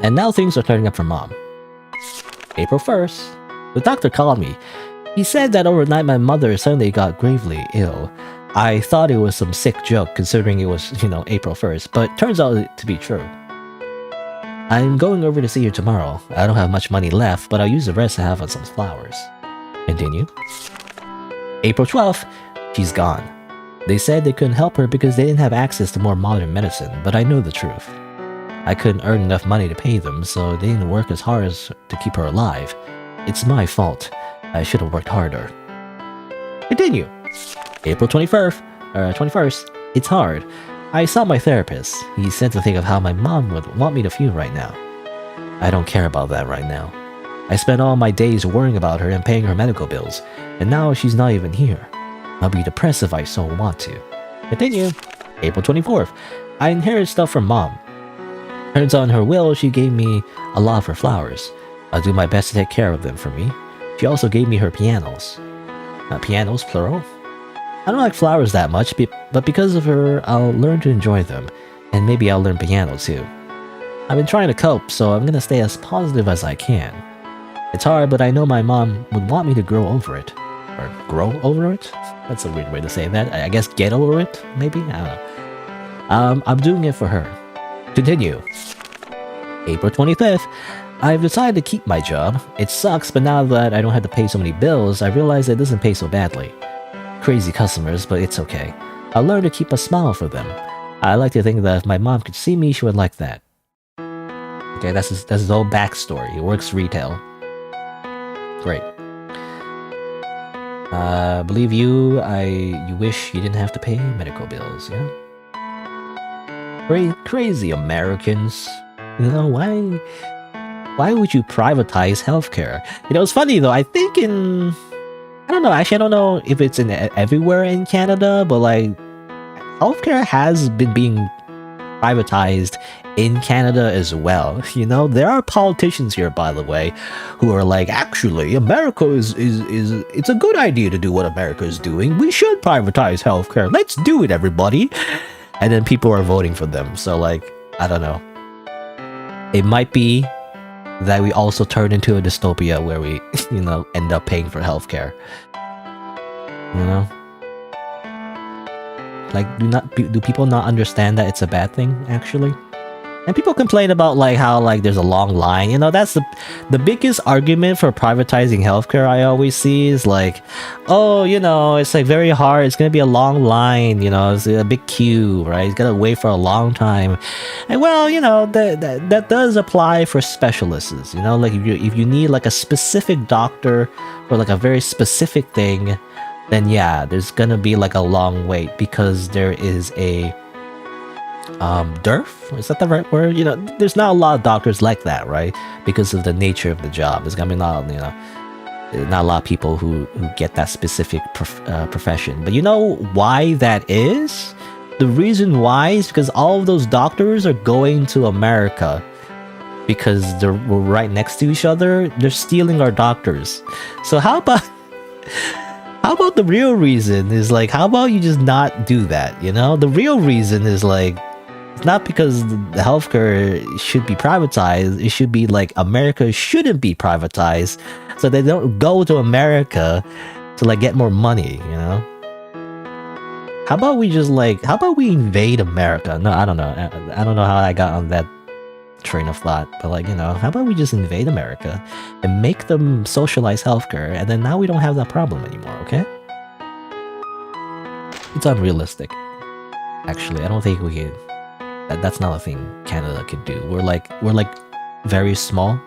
And now things are turning up for Mom. April 1st. The doctor called me. He said that overnight my mother suddenly got gravely ill. I thought it was some sick joke considering it was, you know, April 1st, but turns out to be true. I'm going over to see her tomorrow. I don't have much money left, but I'll use the rest to have on some flowers. Continue. April 12th. She's gone. They said they couldn't help her because they didn't have access to more modern medicine, but I know the truth. I couldn't earn enough money to pay them, so they didn't work as hard as to keep her alive. It's my fault. I should have worked harder. Continue. April 21st. It's hard. I saw my therapist. He said to think of how my mom would want me to feel right now. I don't care about that right now. I spent all my days worrying about her and paying her medical bills, and now she's not even here. I'll be depressed if I so want to. Continue. April 24th. I inherited stuff from Mom. Turns out in her will, she gave me a lot of her flowers. I'll do my best to take care of them for me. She also gave me her pianos. Pianos, plural? I don't like flowers that much, but because of her, I'll learn to enjoy them. And maybe I'll learn piano too. I've been trying to cope, so I'm gonna stay as positive as I can. It's hard, but I know my mom would want me to grow over it. Or grow over it? That's a weird way to say that. I guess get over it, maybe? I don't know. I'm doing it for her. Continue. April 25th. I've decided to keep my job. It sucks, but now that I don't have to pay so many bills, I realize it doesn't pay so badly. Crazy customers, but it's okay. I'll learn to keep a smile for them. I like to think that if my mom could see me, she would like that. Okay, that's his whole backstory. He works retail. Great. Believe you, you wish you didn't have to pay medical bills, yeah? Crazy Americans. You know, why would you privatize healthcare? You know, it's funny though, I think I don't know, actually I don't know if it's everywhere in Canada, but like, healthcare has been being privatized in Canada as well. You know, there are politicians here, by the way, who are like, actually, America is it's a good idea to do what America is doing. We should privatize healthcare. Let's do it, everybody. And then people are voting for them. So like, I don't know. It might be that we also turn into a dystopia where we, end up paying for healthcare. You know, like do people not understand that it's a bad thing actually? And people complain about like how like there's a long line. That's the biggest argument for privatizing healthcare I always see is like, oh, it's like very hard. It's gonna be a long line. It's a big queue, right? It's gotta wait for a long time. And well, that does apply for specialists. Like if you need like a specific doctor for like a very specific thing, then yeah, there's gonna be like a long wait because there is a dearth, is that the right word? There's not a lot of doctors like that, right? Because of the nature of the job. There's gonna be not a lot of people who get that specific profession. But you know why that is? The reason why is because all of those doctors are going to America because we're right next to each other. They're stealing our doctors. So how about the real reason is like, how about you just not do that? The real reason is like, it's not because the healthcare should be privatized. It should be like America shouldn't be privatized, so they don't go to America to like get more money. How about we invade America? No, I don't know. I don't know how I got on that train of thought, but like, how about we just invade America and make them socialize healthcare, and then now we don't have that problem anymore, okay? It's unrealistic. Actually, I don't think we can. That's not a thing Canada could do. We're like very small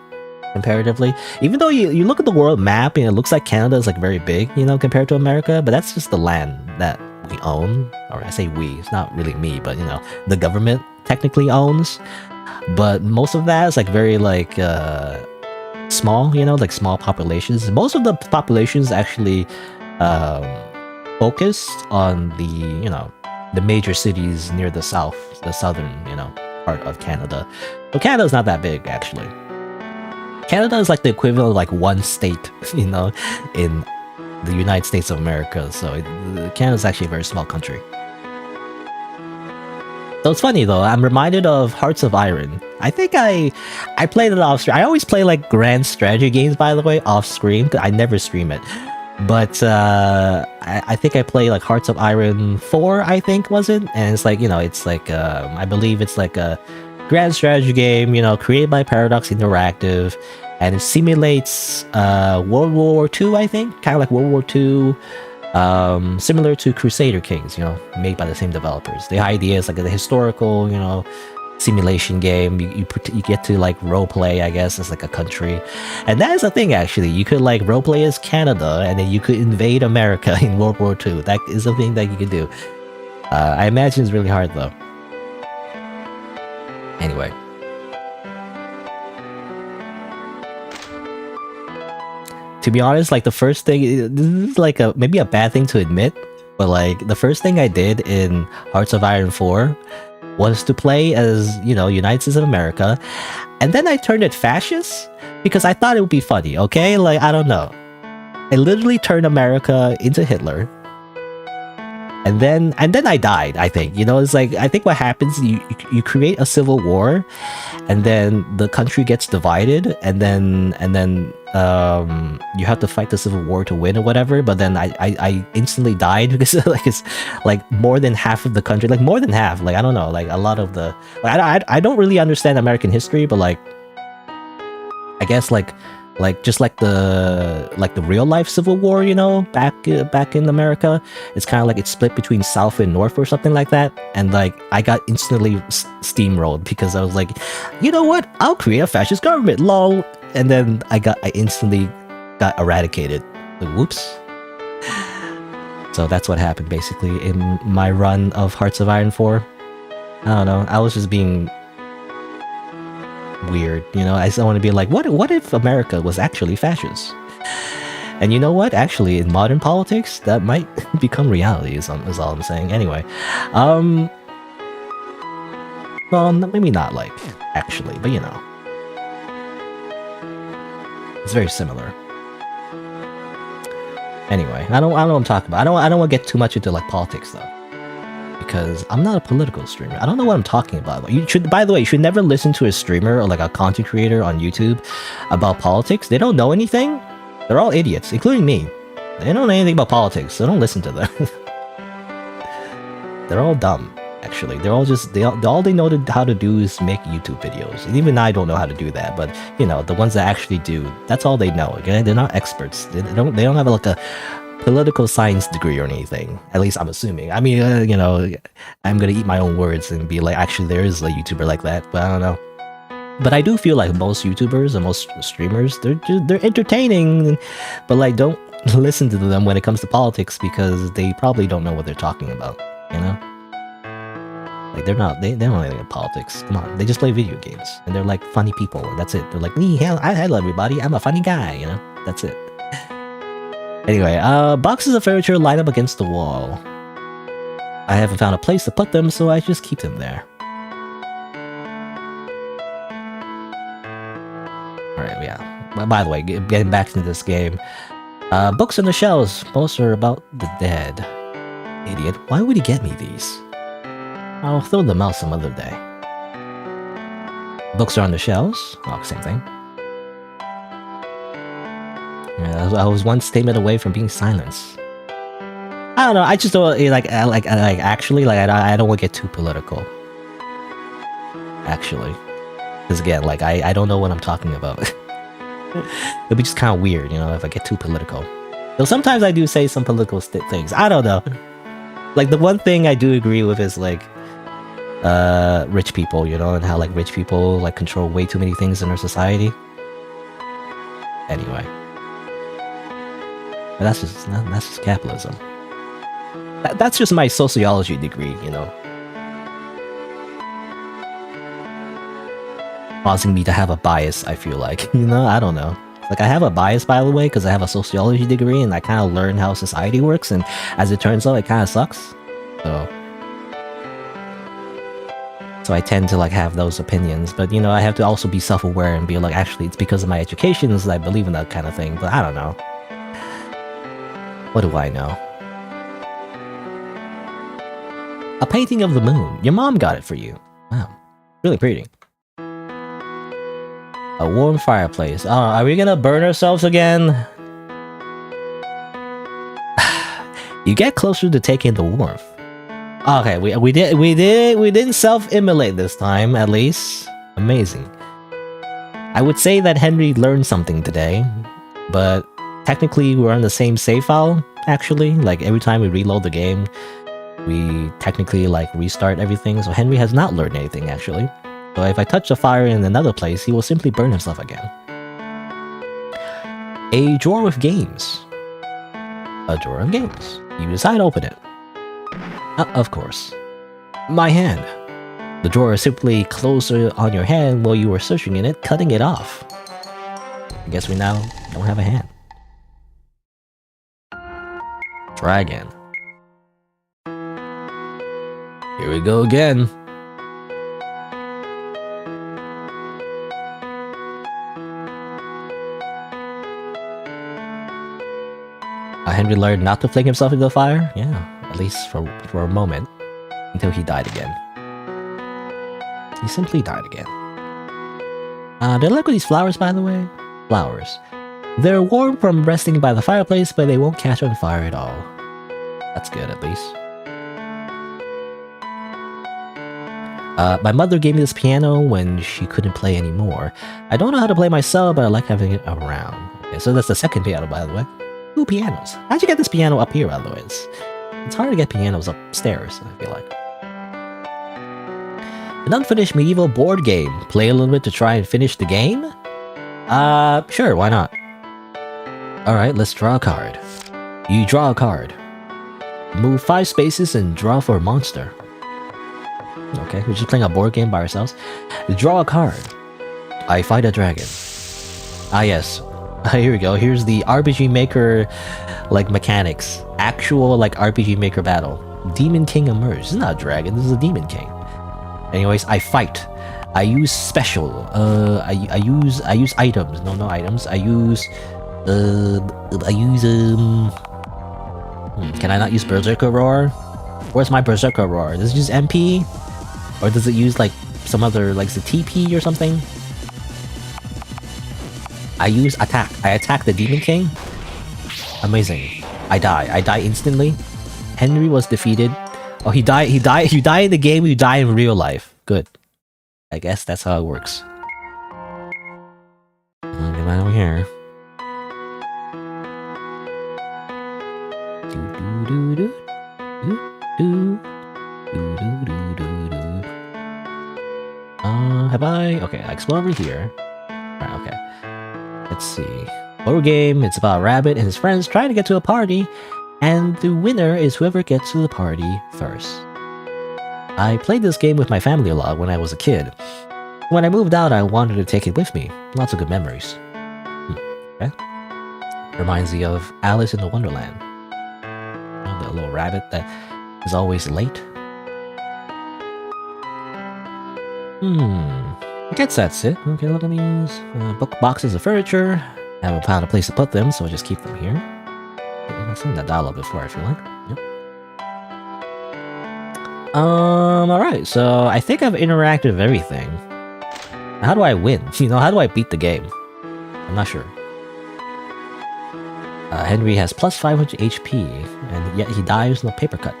comparatively. Even though you look at the world map and it looks like Canada is like very big, compared to America, but that's just the land that we own. Or I say we, it's not really me, but the government technically owns. But most of that is like very like small, like small populations. Most of the populations actually focused on the major cities near the southern, part of Canada. So Canada's not that big, actually. Canada is like the equivalent of like one state, in the United States of America. So Canada's actually a very small country. So it's funny though, I'm reminded of Hearts of Iron. I think I played it off stream. I always play like grand strategy games, by the way, off stream. I never stream it. But I think I play like Hearts of Iron 4, I think, was it? And it's like, it's like, I believe it's like a grand strategy game, created by Paradox Interactive. And it simulates World War II, I think, kind of like World War II, similar to Crusader Kings, made by the same developers. The idea is like a historical, simulation game. You get to like role play, I guess, as like a country, and that is a thing actually. You could like role play as Canada, and then you could invade America in World War II. That is a thing that you could do. I imagine it's really hard though. Anyway, to be honest, like the first thing, this is like maybe a bad thing to admit, but like the first thing I did in Hearts of Iron 4 was to play as, United States of America, and then I turned it fascist because I thought it would be funny, okay? Like, I don't know. I literally turned America into Hitler, and then I died, I think. It's like, I think what happens, you create a civil war, and then the country gets divided, and then you have to fight the civil war to win or whatever. But then I instantly died because like it's like more than half of the country, like more than half, like I don't know, like a lot of the, like, I don't really understand American history, but like I guess like just like the real life civil war, back in America, it's kind of like it's split between South and North or something like that. And like I got instantly steamrolled because I was like, you know what, I'll create a fascist government, lol. And then I instantly got eradicated. Like, whoops. So that's what happened basically in my run of Hearts of Iron 4. I don't know, I was just being weird, I just want to be like, what if America was actually fascist? And you know what, actually in modern politics that might become reality, is all I'm saying. Anyway, well, maybe not like actually, but it's very similar. Anyway, I don't know what I'm talking about. I don't want to get too much into like politics though, because I'm not a political streamer. I don't know what I'm talking about. You should, by the way, you should never listen to a streamer or like a content creator on YouTube about politics. They don't know anything. They're all idiots, including me. They don't know anything about politics, so don't listen to them. They're all dumb, actually. They're all just, all they know how to do is make YouTube videos. And even I don't know how to do that, but, you know, the ones that actually do, that's all they know, okay? They're not experts. They don't have like a political science degree or anything. At least I'm assuming. I mean, you know, I'm gonna eat my own words and be like, actually, there is a YouTuber like that, but I don't know. But I do feel like most YouTubers and most streamers, they're entertaining, but like, don't listen to them when it comes to politics because they probably don't know what they're talking about, you know? Like, they don't know anything about politics. Come on, they just play video games, and they're like funny people, and that's it. They're like, hello everybody, I'm a funny guy, you know? That's it. Anyway, boxes of furniture line up against the wall. I haven't found a place to put them, so I just keep them there. Alright, yeah. By the way, getting back into this game. Books on the shelves. Most are about the dead. Idiot. Why would he get me these? I'll throw them out some other day. Books are on the shelves. Oh, same thing. Yeah, I was one statement away from being silenced. I don't know. I just don't actually I don't want to get too political. Actually, because again, like I don't know what I'm talking about. It'd be just kind of weird, you know, if I get too political. Though sometimes I do say some political things. I don't know. Like the one thing I do agree with is like rich people, you know, and how like rich people like control way too many things in our society. Anyway. But that's just capitalism. That's just my sociology degree, you know. Causing me to have a bias, I feel like. You know, I don't know. Like, I have a bias, by the way, because I have a sociology degree, and I kind of learn how society works, and as it turns out, it kind of sucks. So I tend to, like, have those opinions, but, you know, I have to also be self-aware and be like, actually, it's because of my education that I believe in that kind of thing, but I don't know. What do I know? A painting of the moon. Your mom got it for you. Wow. Really pretty. A warm fireplace. Oh, are we gonna burn ourselves again? You get closer to taking the warmth. Okay, we didn't self-immolate this time, at least. Amazing. I would say that Henry learned something today, but technically we're on the same save file, actually. Like, every time we reload the game, we technically, like, restart everything, so Henry has not learned anything, actually. So if I touch the fire in another place, he will simply burn himself again. A drawer with games. A drawer of games. You decide to open it. Of course. My hand. The drawer is simply closer on your hand while you were searching in it, cutting it off. I guess we now don't have a hand. Dragon. Here we go again. Henry learned not to fling himself into the fire? Yeah, at least for a moment. Until he died again. He simply died again. Do you like these flowers, by the way? Flowers. They're warm from resting by the fireplace, but they won't catch on fire at all. That's good, at least. My mother gave me this piano when she couldn't play anymore. I don't know how to play myself, but I like having it around. Okay, so that's the second piano, by the way. 2 pianos. How'd you get this piano up here, by the way? It's hard to get pianos upstairs, I feel like. An unfinished medieval board game. Play a little bit to try and finish the game? Sure, why not? Alright, let's draw a card. You draw a card. Move 5 spaces and draw for a monster. Okay, we're just playing a board game by ourselves. Draw a card. I fight a dragon. Ah yes. Here we go. Here's the RPG Maker, like, mechanics. Actual, like, RPG Maker battle. Demon King emerged. This is not a dragon. This is a Demon King. Anyways, I fight. I use special. I use items. No items. Can I not use Berserker Roar? Where's my Berserker Roar? Does it use MP? Or does it use like some other, like the TP or something? I use attack. I attack the Demon King. Amazing. I die instantly. Henry was defeated. Oh, he died. You die in the game, you die in real life. Good. I guess that's how it works. Get out over here. Have I? Okay, I explore over here. Alright, okay. Let's see. Horror game, it's about a rabbit and his friends trying to get to a party, and the winner is whoever gets to the party first. I played this game with my family a lot when I was a kid. When I moved out, I wanted to take it with me. Lots of good memories. Okay. Reminds me of Alice in the Wonderland. You know, the little rabbit that is always late. I guess that's it. Okay, look at these. Book boxes of furniture. I haven't found a place to put them, so I'll just keep them here. I've seen that dialogue before, I feel like. Yep. Alright, so I think I've interacted with everything. How do I win? You know, how do I beat the game? I'm not sure. Henry has plus 500 HP, and yet he dies in a paper cut.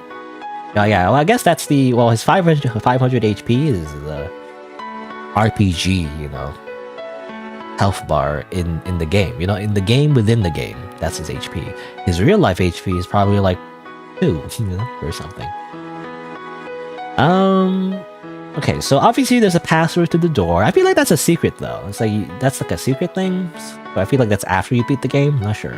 Oh yeah, well I guess that's the... Well, his 500 HP is the RPG, you know, health bar in the game. You know, in the game within the game. That's his HP. His real life HP is probably like 2, you know, or something. Okay, so obviously there's a password to the door. I feel like that's a secret though. It's like, that's like a secret thing. But I feel like that's after you beat the game. I'm not sure.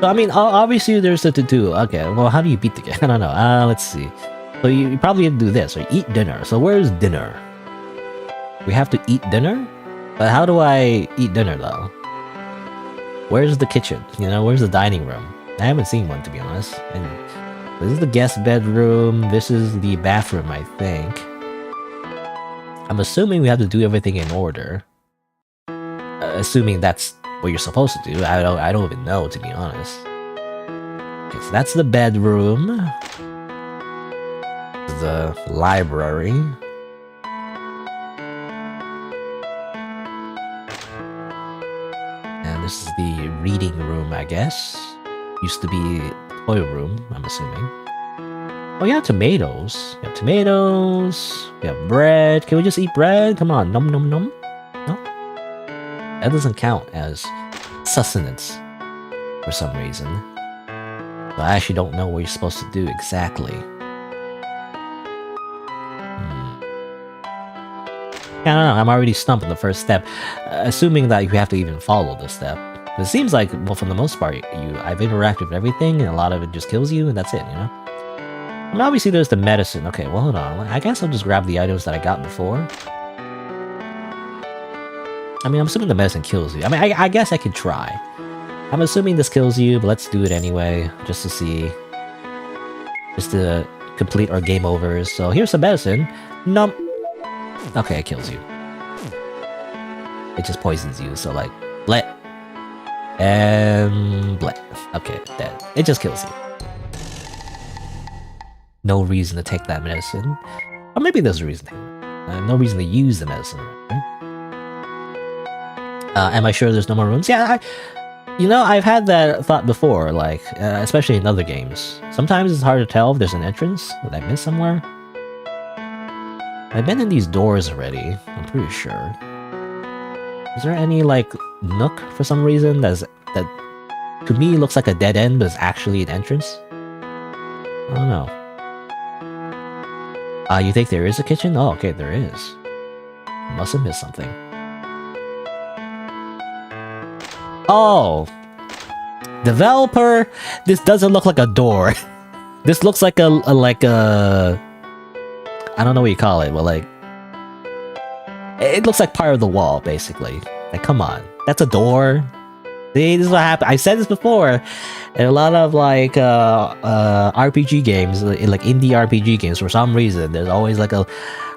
So I mean, obviously there's a to-do. Okay, well, how do you beat the game? I don't know. Let's see. So you probably have to do this, or eat dinner. So where's dinner? We have to eat dinner? But how do I eat dinner though? Where's the kitchen? You know, where's the dining room? I haven't seen one, to be honest. And this is the guest bedroom. This is the bathroom, I think. I'm assuming we have to do everything in order. Assuming that's what you're supposed to do. I don't even know, to be honest. Okay, so that's the bedroom. The library. And this is the reading room, I guess. Used to be toy room, I'm assuming. Oh, yeah, tomatoes. We have tomatoes. We have bread. Can we just eat bread? Come on, nom nom nom. No? That doesn't count as sustenance for some reason. So I actually don't know what you're supposed to do exactly. I don't know, I'm already stumped on the first step, assuming that you have to even follow this step. It seems like, well, for the most part, I've interacted with everything, and a lot of it just kills you, and that's it, you know? And obviously there's the medicine. Okay, well, hold on. I guess I'll just grab the items that I got before. I mean, I'm assuming the medicine kills you. I mean, I guess I could try. I'm assuming this kills you, but let's do it anyway, just to see. Just to complete our game overs. So here's some medicine. Nump. Okay, it kills you. It just poisons you, so like, bleh. And bleh. Okay, dead. It just kills you. No reason to take that medicine. Or maybe there's a reason. No reason to use the medicine. Right? Am I sure there's no more rooms? Yeah, you know, I've had that thought before, like, especially in other games. Sometimes it's hard to tell if there's an entrance that I missed somewhere. I've been in these doors already, I'm pretty sure. Is there any, like, nook for some reason that to me looks like a dead end, but is actually an entrance? I don't know. You think there is a kitchen? Oh, okay, there is. I must have missed something. Oh! Developer! This doesn't look like a door. This looks like a I don't know what you call it, but like... It looks like part of the wall, basically. Like, come on. That's a door? See, this is what happened. I said this before. In a lot of, like, RPG games, like indie RPG games, for some reason, there's always, like, a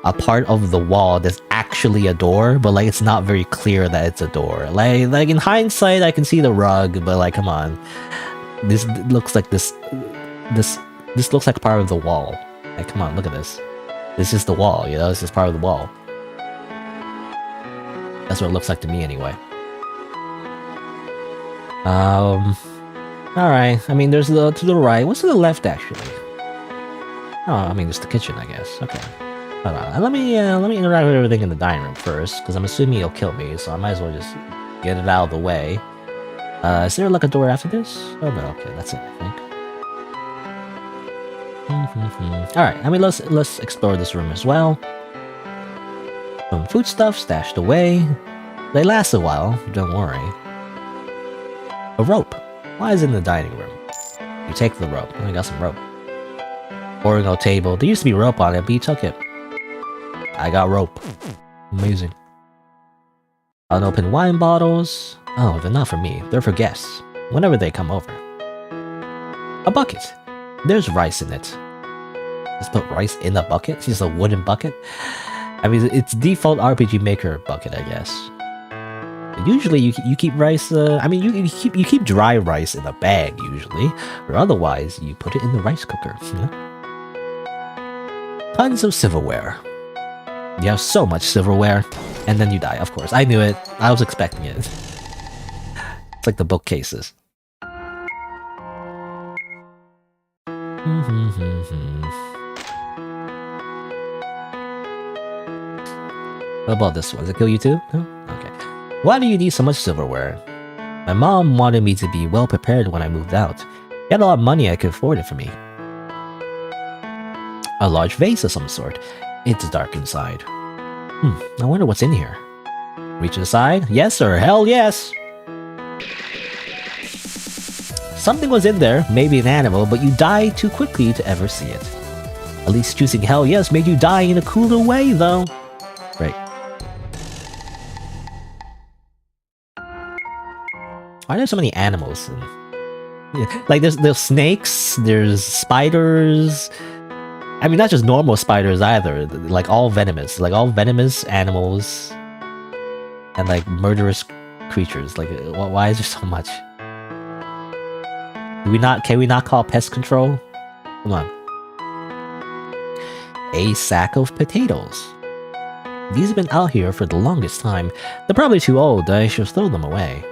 a part of the wall that's actually a door, but like it's not very clear that it's a door. Like in hindsight, I can see the rug, but like, come on, this looks like this looks like part of the wall. Like, come on, look at this. This is the wall, you know. This is part of the wall. That's what it looks like to me, anyway. Alright, I mean, there's the to the right. What's to the left, actually? Oh, I mean, it's the kitchen, I guess. Okay. Hold on. Let me interact with everything in the dining room first, because I'm assuming he'll kill me, so I might as well just get it out of the way. Is there like a door after this? Oh no, okay, that's it, I think. Alright, I mean, let's explore this room as well. Some foodstuff stashed away. They last a while, don't worry. A rope. Why is it in the dining room? You take the rope. I got some rope. Oriental table. There used to be rope on it, but you took it. I got rope. Amazing. Unopened wine bottles. Oh, they're not for me. They're for guests. Whenever they come over. A bucket. There's rice in it. Just put rice in a bucket? It's just a wooden bucket? I mean, it's default RPG Maker bucket, I guess. Usually you keep rice, I mean, you keep dry rice in a bag, usually. Or otherwise, you put it in the rice cooker. Tons of silverware. You have so much silverware. And then you die, of course. I knew it. I was expecting it. It's like the bookcases. What about this one? Does it kill you too? No? Okay. Why do you need so much silverware? My mom wanted me to be well prepared when I moved out. She had a lot of money, I could afford it for me. A large vase of some sort. It's dark inside. I wonder what's in here. Reach inside? Yes, sir. Hell yes! Something was in there, maybe an animal, but you died too quickly to ever see it. At least choosing hell yes made you die in a cooler way, though. Right. Why are there so many animals? Like, there's snakes, there's spiders. I mean, not just normal spiders either. Like, all venomous. Like, all venomous animals. And, like, murderous creatures. Like, why is there so much? Can we not call pest control? Come on. A sack of potatoes. These have been out here for the longest time. They're probably too old. I should throw them away.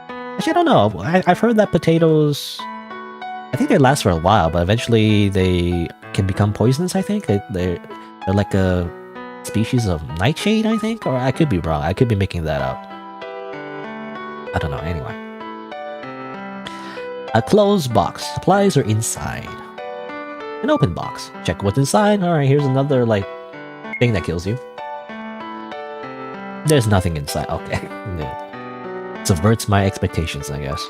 Actually, I don't know. I've heard that potatoes... I think they last for a while, but eventually they can become poisonous, I think. They're like a species of nightshade, I think? Or I could be wrong. I could be making that up. I don't know. Anyway. A closed box. Supplies are inside. An open box. Check what's inside. Alright, here's another, like, thing that kills you. There's nothing inside. Okay. Yeah. Subverts my expectations, I guess.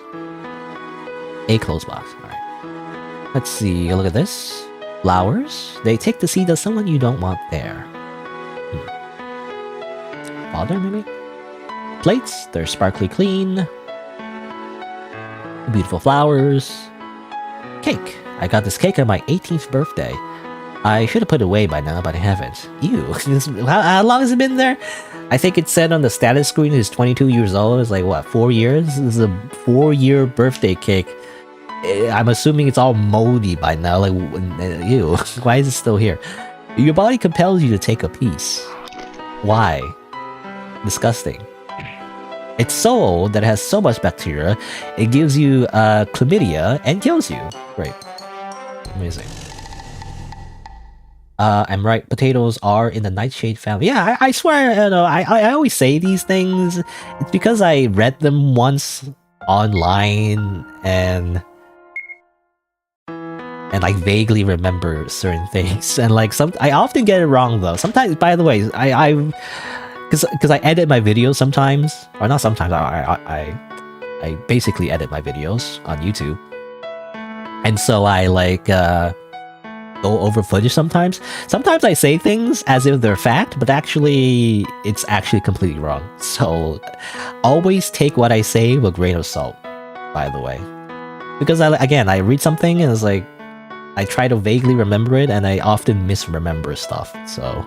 A closed box. Alright. Let's see. Look at this. Flowers. They take the seed of someone you don't want there. Father, maybe? Plates. They're sparkly clean. Beautiful flowers. Cake. I got this cake on my 18th birthday. I should have put it away by now, but I haven't. Ew. How long has it been there? I think it said on the status screen he's 22 years old. It's like, what, 4 years? This is a 4-year birthday cake. I'm assuming it's all moldy by now. Like, ew. Why is it still here? Your body compels you to take a piece. Why? Disgusting. It's so old that it has so much bacteria, it gives you chlamydia and kills you. Great. Amazing. I'm right, potatoes are in the nightshade family. Yeah, I swear, you know, I always say these things. It's because I read them once online and like vaguely remember certain things. And like I often get it wrong though. Sometimes, by the way, because I edit my videos sometimes, or not sometimes. I basically edit my videos on YouTube, and so I like go over footage sometimes. Sometimes I say things as if they're fact, but actually it's actually completely wrong. So always take what I say with a grain of salt. By the way, because I read something and it's like I try to vaguely remember it, and I often misremember stuff. So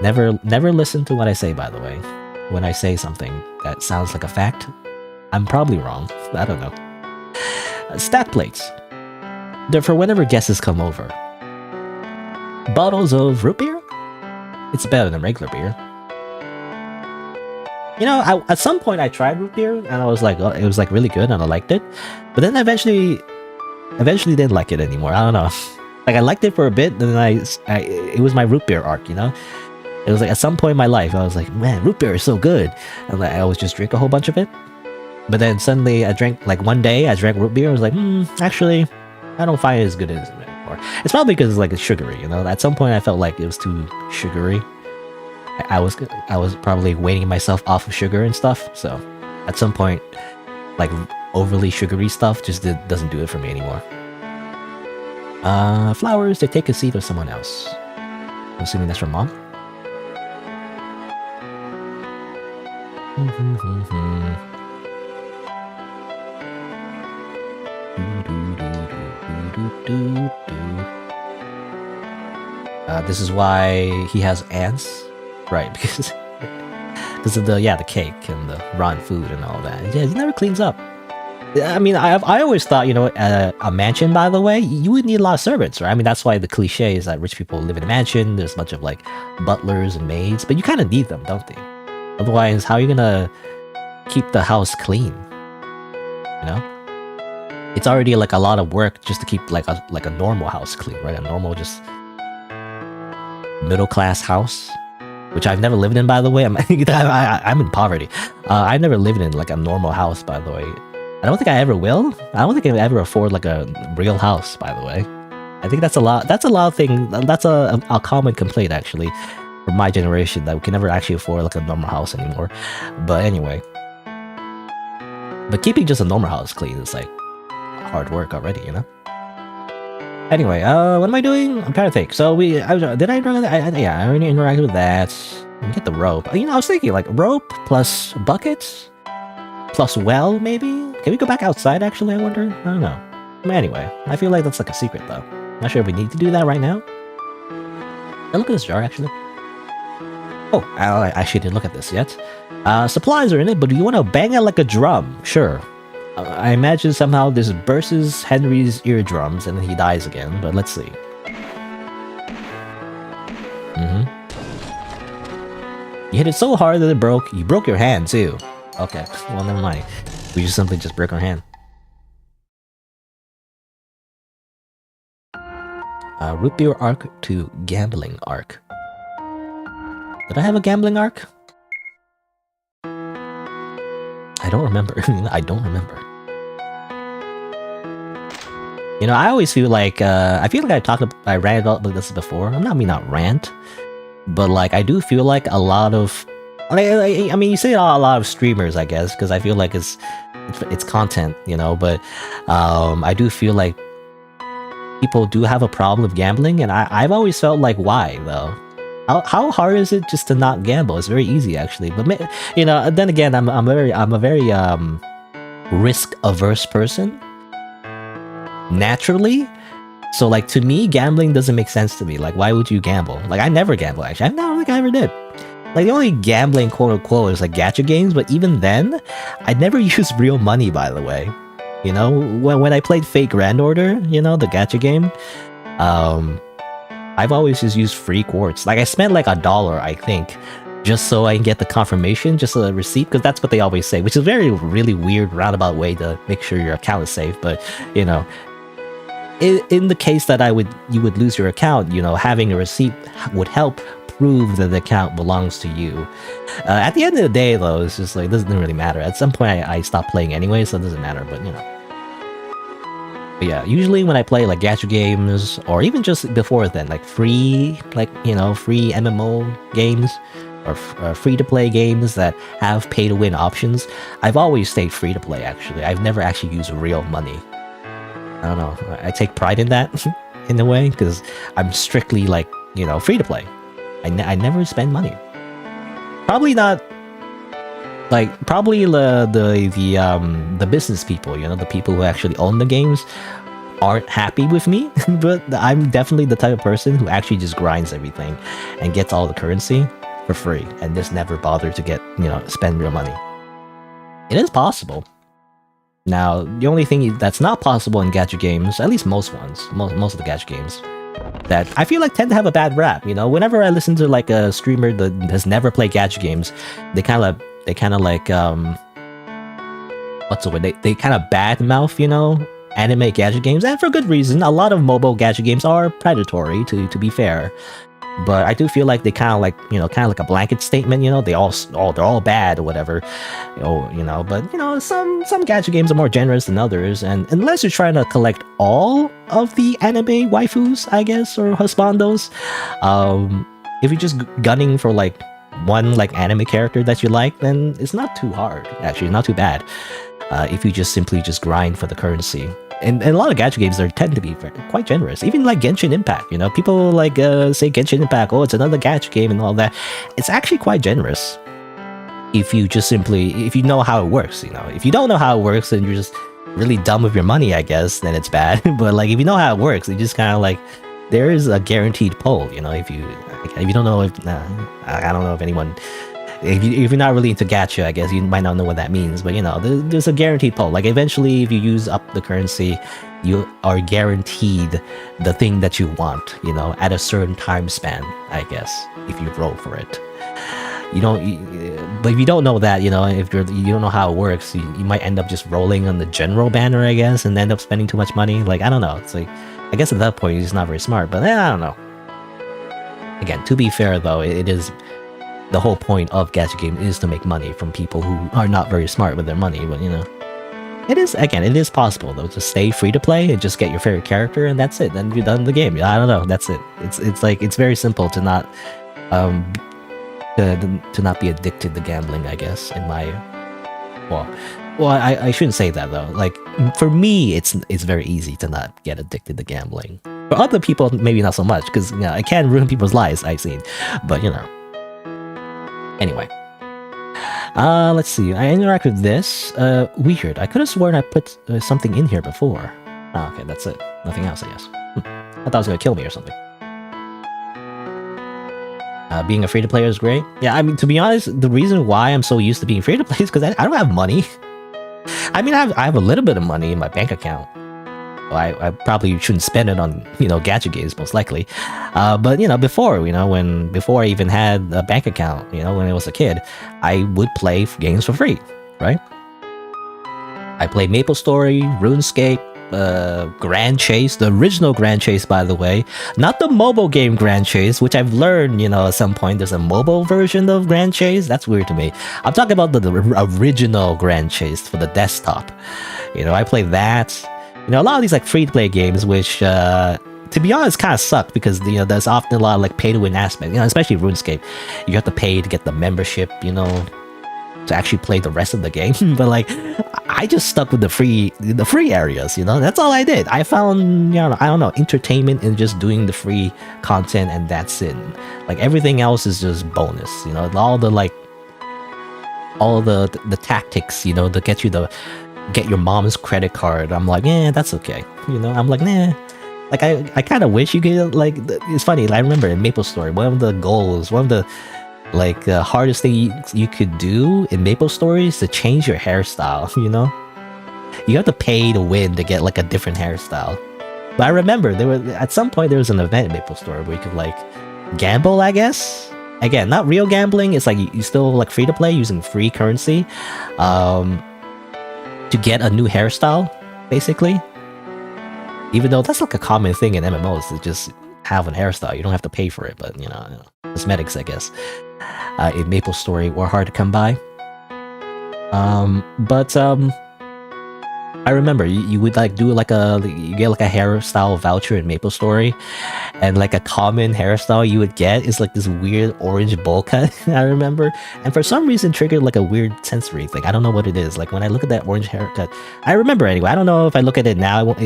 Never listen to what I say, by the way. When I say something that sounds like a fact, I'm probably wrong. I don't know. Stat plates. They're for whenever guests come over. Bottles of root beer? It's better than regular beer. You know, at some point I tried root beer and I was like, oh, it was like really good and I liked it. But then I eventually didn't like it anymore. I don't know. Like I liked it for a bit, then it was my root beer arc, you know? It was like at some point in my life, I was like, man, root beer is so good. And like, I always just drink a whole bunch of it. But then suddenly I drank, like one day I drank root beer. I was like, actually, I don't find it as good as it anymore. It's probably because it's like it's sugary, you know? At some point I felt like it was too sugary. I was probably weaning myself off of sugar and stuff. So at some point, like overly sugary stuff just doesn't do it for me anymore. Flowers, they take a seat of someone else. I'm assuming that's from mom. This is why he has ants, right? Because of the cake and the rotten food and all that. Yeah, he never cleans up. I mean, I always thought, you know, a mansion, by the way, you would need a lot of servants, right? I mean, that's why the cliche is that rich people live in a mansion. There's a bunch of like butlers and maids, but you kind of need them, don't they? Otherwise, how are you gonna keep the house clean? You know, it's already like a lot of work just to keep like a normal house clean, right? A normal just middle class house, which I've never lived in, by the way. I'm in poverty. I've never lived in like a normal house, by the way. I don't think I ever will. I don't think I ever afford like a real house, by the way. I think that's a lot of thing. That's a common complaint actually from my generation, that we can never actually afford like a normal house anymore. But anyway, but keeping just a normal house clean is like hard work already, you know. Anyway, what am I doing? I'm trying to think. So did I interact? I already interacted with that. Get the rope. You know, I was thinking like rope plus buckets plus well, maybe. Can we go back outside? Actually, I wonder. I don't know. Anyway, I feel like that's like a secret though. Not sure if we need to do that right now. Can I look at this jar actually? Oh, I actually didn't look at this yet. Supplies are in it, but do you want to bang it like a drum? Sure. I imagine somehow this bursts Henry's eardrums and then he dies again, but let's see. You hit it so hard that it broke. You broke your hand too. Okay, well never mind. We just simply broke our hand. Root beer arc to gambling arc. Did I have a gambling arc? I don't remember. I don't remember. You know, I always feel like I I ranted about this before. Not rant, but like I do feel like a lot of, I mean, you say a lot of streamers, I guess, because I feel like it's content, you know. But I do feel like people do have a problem with gambling, and I've always felt like, why though? How hard is it just to not gamble? It's very easy actually, but you know. Then again, I'm a very risk averse person naturally. So like to me, gambling doesn't make sense to me. Like, why would you gamble? Like, I never gamble actually. I don't think I ever did. Like the only gambling quote unquote is like gacha games, but even then, I never used real money. By the way, you know, when I played Fate Grand Order, you know, the gacha game, I've always just used free quartz. Like I spent like $1, I think, just so I can get the confirmation, just a receipt, because that's what they always say, which is really weird roundabout way to make sure your account is safe. But you know, in the case that you would lose your account, you know, having a receipt would help prove that the account belongs to you. At the end of the day, though, it's just like, it doesn't really matter. At some point, I stopped playing anyway, so it doesn't matter. But you know. But yeah, usually when I play like gacha games, or even just before then, like free, like, you know, free MMO games, or free to play games that have pay to win options, I've always stayed free to play actually. I've never actually used real money. I don't know, I take pride in that in a way, because I'm strictly like, you know, free to play. I never spend money. Probably not. Like, probably the business people, you know, the people who actually own the games, aren't happy with me, but I'm definitely the type of person who actually just grinds everything and gets all the currency for free and just never bother to get, spend real money. It is possible. Now, the only thing that's not possible in gacha games, at least most ones, most of the gacha games, that I feel like tend to have a bad rap. Whenever I listen to like a streamer that has never played gacha games, they kind of like what's the word? They kind of badmouth, anime gacha games, and for good reason. A lot of mobile gacha games are predatory, to be fair. But I do feel like they kind of like a blanket statement. They're all bad or whatever. But some gacha games are more generous than others, and unless you're trying to collect all of the anime waifus, I guess, or husbandos, if you're just gunning for like one like anime character that you like, then it's not too hard. Actually, not too bad. If you just simply grind for the currency. And a lot of gacha games tend to be quite generous. Even like Genshin Impact, people like say Genshin Impact, oh, it's another gacha game and all that. It's actually quite generous. If you know how it works, If you don't know how it works and you're just really dumb with your money, I guess, then it's bad. But like if you know how it works, you just kind of like, there is a guaranteed pull, if you don't know I don't know if anyone... If you're not really into gacha, I guess you might not know what that means, but there's a guaranteed pull. Like eventually, if you use up the currency, you are guaranteed the thing that you want, at a certain time span, I guess, if you roll for it. But if you don't know that, if you don't know how it works, you might end up just rolling on the general banner, I guess, and end up spending too much money. Like, I don't know. It's like, I guess at that point, you're just not very smart, but I don't know. Again, to be fair though, it is... The whole point of gacha game is to make money from people who are not very smart with their money, but it is possible though to stay free to play and just get your favorite character and that's it. Then you're done the game. I don't know. That's it. It's very simple to not to not be addicted to gambling. I guess I shouldn't say that though. Like for me, it's very easy to not get addicted to gambling. For other people, maybe not so much because it can ruin people's lives. I've seen, but Anyway, let's see. I interact with this. Weird. I could have sworn I put something in here before. Oh, okay, that's it. Nothing else, I guess. I thought it was gonna kill me or something. Being a free-to-player is great. Yeah, I mean, to be honest, the reason why I'm so used to being free-to-play is because I don't have money. I mean, I have a little bit of money in my bank account. Well, I probably shouldn't spend it on, gacha games, most likely. But, before I even had a bank account, when I was a kid, I would play games for free, right? I played MapleStory, RuneScape, Grand Chase, the original Grand Chase, by the way. Not the mobile game Grand Chase, which I've learned, at some point there's a mobile version of Grand Chase. That's weird to me. I'm talking about the original Grand Chase for the desktop. I played that. A lot of these like free-to-play games, which, to be honest, kind of suck because, there's often a lot of like pay-to-win aspect, especially RuneScape. You have to pay to get the membership, to actually play the rest of the game. But like, I just stuck with the free areas, that's all I did. I found, I don't know, entertainment in just doing the free content and that's it. Like everything else is just bonus, all the tactics, to get your mom's credit card. I'm like, that's okay. I'm like, nah. Like, I kind of wish you could, like, it's funny. I remember in MapleStory, one of the goals, one of the, like, hardest thing you could do in MapleStory is to change your hairstyle, You have to pay to win to get, like, a different hairstyle. But I remember, at some point, there was an event in MapleStory where you could, like, gamble, I guess? Again, not real gambling. It's like, you still, like, free to play using free currency. To get a new hairstyle, basically. Even though that's like a common thing in MMOs to just have a hairstyle. You don't have to pay for it, but cosmetics, I guess. In MapleStory were hard to come by. But I remember you would like do you get like a hairstyle voucher in MapleStory, and like a common hairstyle you would get is like this weird orange bowl cut. I remember, and for some reason triggered like a weird sensory thing. I don't know what it is. Like when I look at that orange haircut, I remember anyway. I don't know if I look at it now,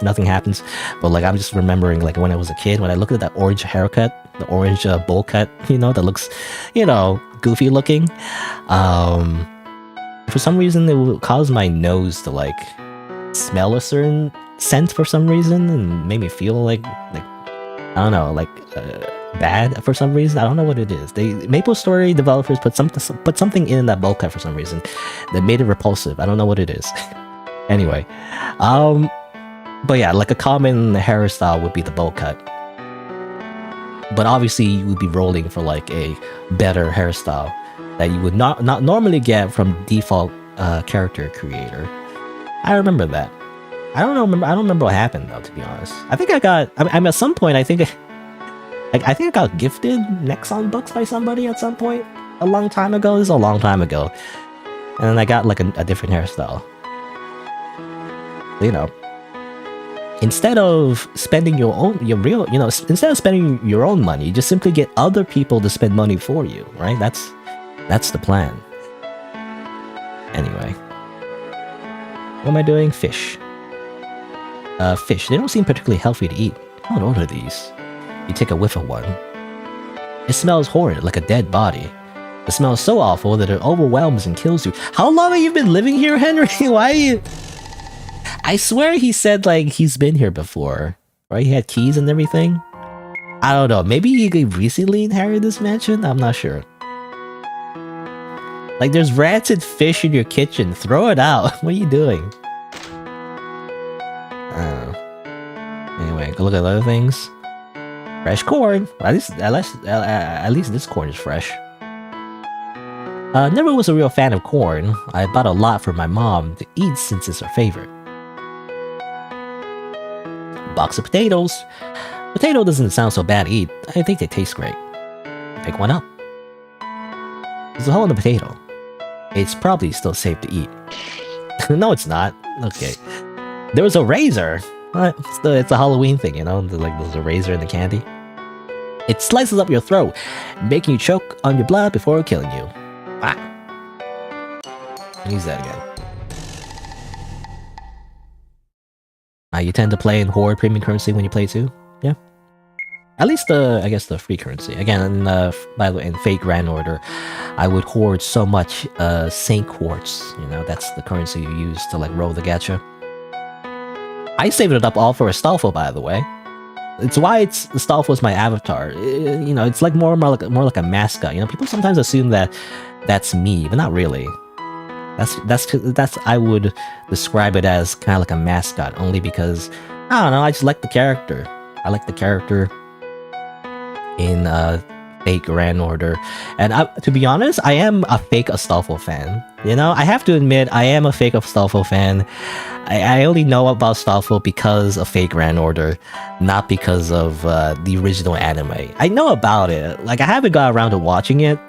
nothing happens. But like I'm just remembering like when I was a kid, when I looked at that orange haircut, the orange bowl cut, that looks, goofy looking. For some reason, it would cause my nose to like smell a certain scent for some reason and made me feel like I don't know, like bad for some reason. I don't know what it is. Maple Story developers put something in that bowl cut for some reason that made it repulsive. I don't know what it is. Anyway, but yeah, like a common hairstyle would be the bowl cut. But obviously, you would be rolling for like a better hairstyle that you would not normally get from default character creator. I remember that. I don't remember what happened though. To be honest, I think I got. I'm at some point. I think I got gifted Nexon books by somebody at some point a long time ago. This is a long time ago, and then I got like a different hairstyle. You know. Instead of spending instead of spending your own money, just simply get other people to spend money for you, right? That's the plan. Anyway. What am I doing? Fish. Fish. They don't seem particularly healthy to eat. I don't order these. You take a whiff of one. It smells horrid, like a dead body. It smells so awful that it overwhelms and kills you. How long have you been living here, Henry? Why are you... I swear he said, like, he's been here before. Right? He had keys and everything. I don't know. Maybe he recently inherited this mansion? I'm not sure. Like, there's rancid fish in your kitchen. Throw it out. What are you doing? I don't know. Anyway, go look at other things. Fresh corn. At least this corn is fresh. Never was a real fan of corn. I bought a lot for my mom to eat since it's her favorite. Box of potatoes. Potato doesn't sound so bad to eat. I think they taste great. Pick one up. There's a hole in the potato. It's probably still safe to eat. No, it's not. Okay. There was a razor. It's a Halloween thing, you know? Like there's a razor in the candy. It slices up your throat, making you choke on your blood before killing you. Ah. Use that again. You tend to play in Horde premium currency when you play too? Yeah. At least I guess the free currency. Again, by the way, in Fate Grand Order, I would hoard so much Saint Quartz. You know, that's the currency you use to like roll the gacha. I saved it up all for Astolfo, by the way. It's why Astolfo's my avatar. You know, it's like more like a mascot. You know, people sometimes assume that that's me, but not really. That's I would describe it as kind of like a mascot, only because I don't know. I just like the character. I like the character in Fake Grand Order, and to be honest, I am a fake Astolfo fan. You know, I have to admit, I am a fake Astolfo fan. I only know about Astolfo because of Fake Grand Order, not because of the original anime. I know about it. Like I haven't got around to watching it.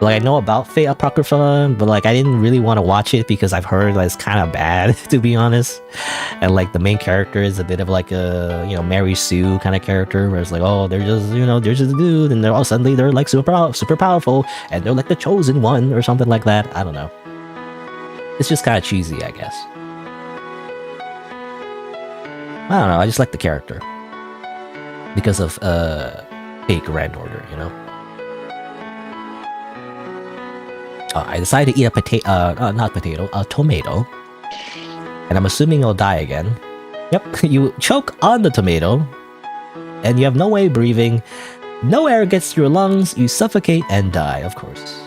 Like, I know about Fate Apocrypha, but, like, I didn't really want to watch it because I've heard that it's kind of bad, to be honest. And, like, the main character is a bit of, like, a, you know, Mary Sue kind of character, where it's like, oh, they're just, you know, they're just a dude, and they're all suddenly, they're, like, super powerful, and they're, like, the chosen one, or something like that. I don't know. It's just kind of cheesy, I guess. I don't know, I just like the character. Because of, Fate Grand Order, you know? I decided to eat a tomato. And I'm assuming I'll die again. Yep, you choke on the tomato. And you have no way of breathing. No air gets through your lungs. You suffocate and die, of course.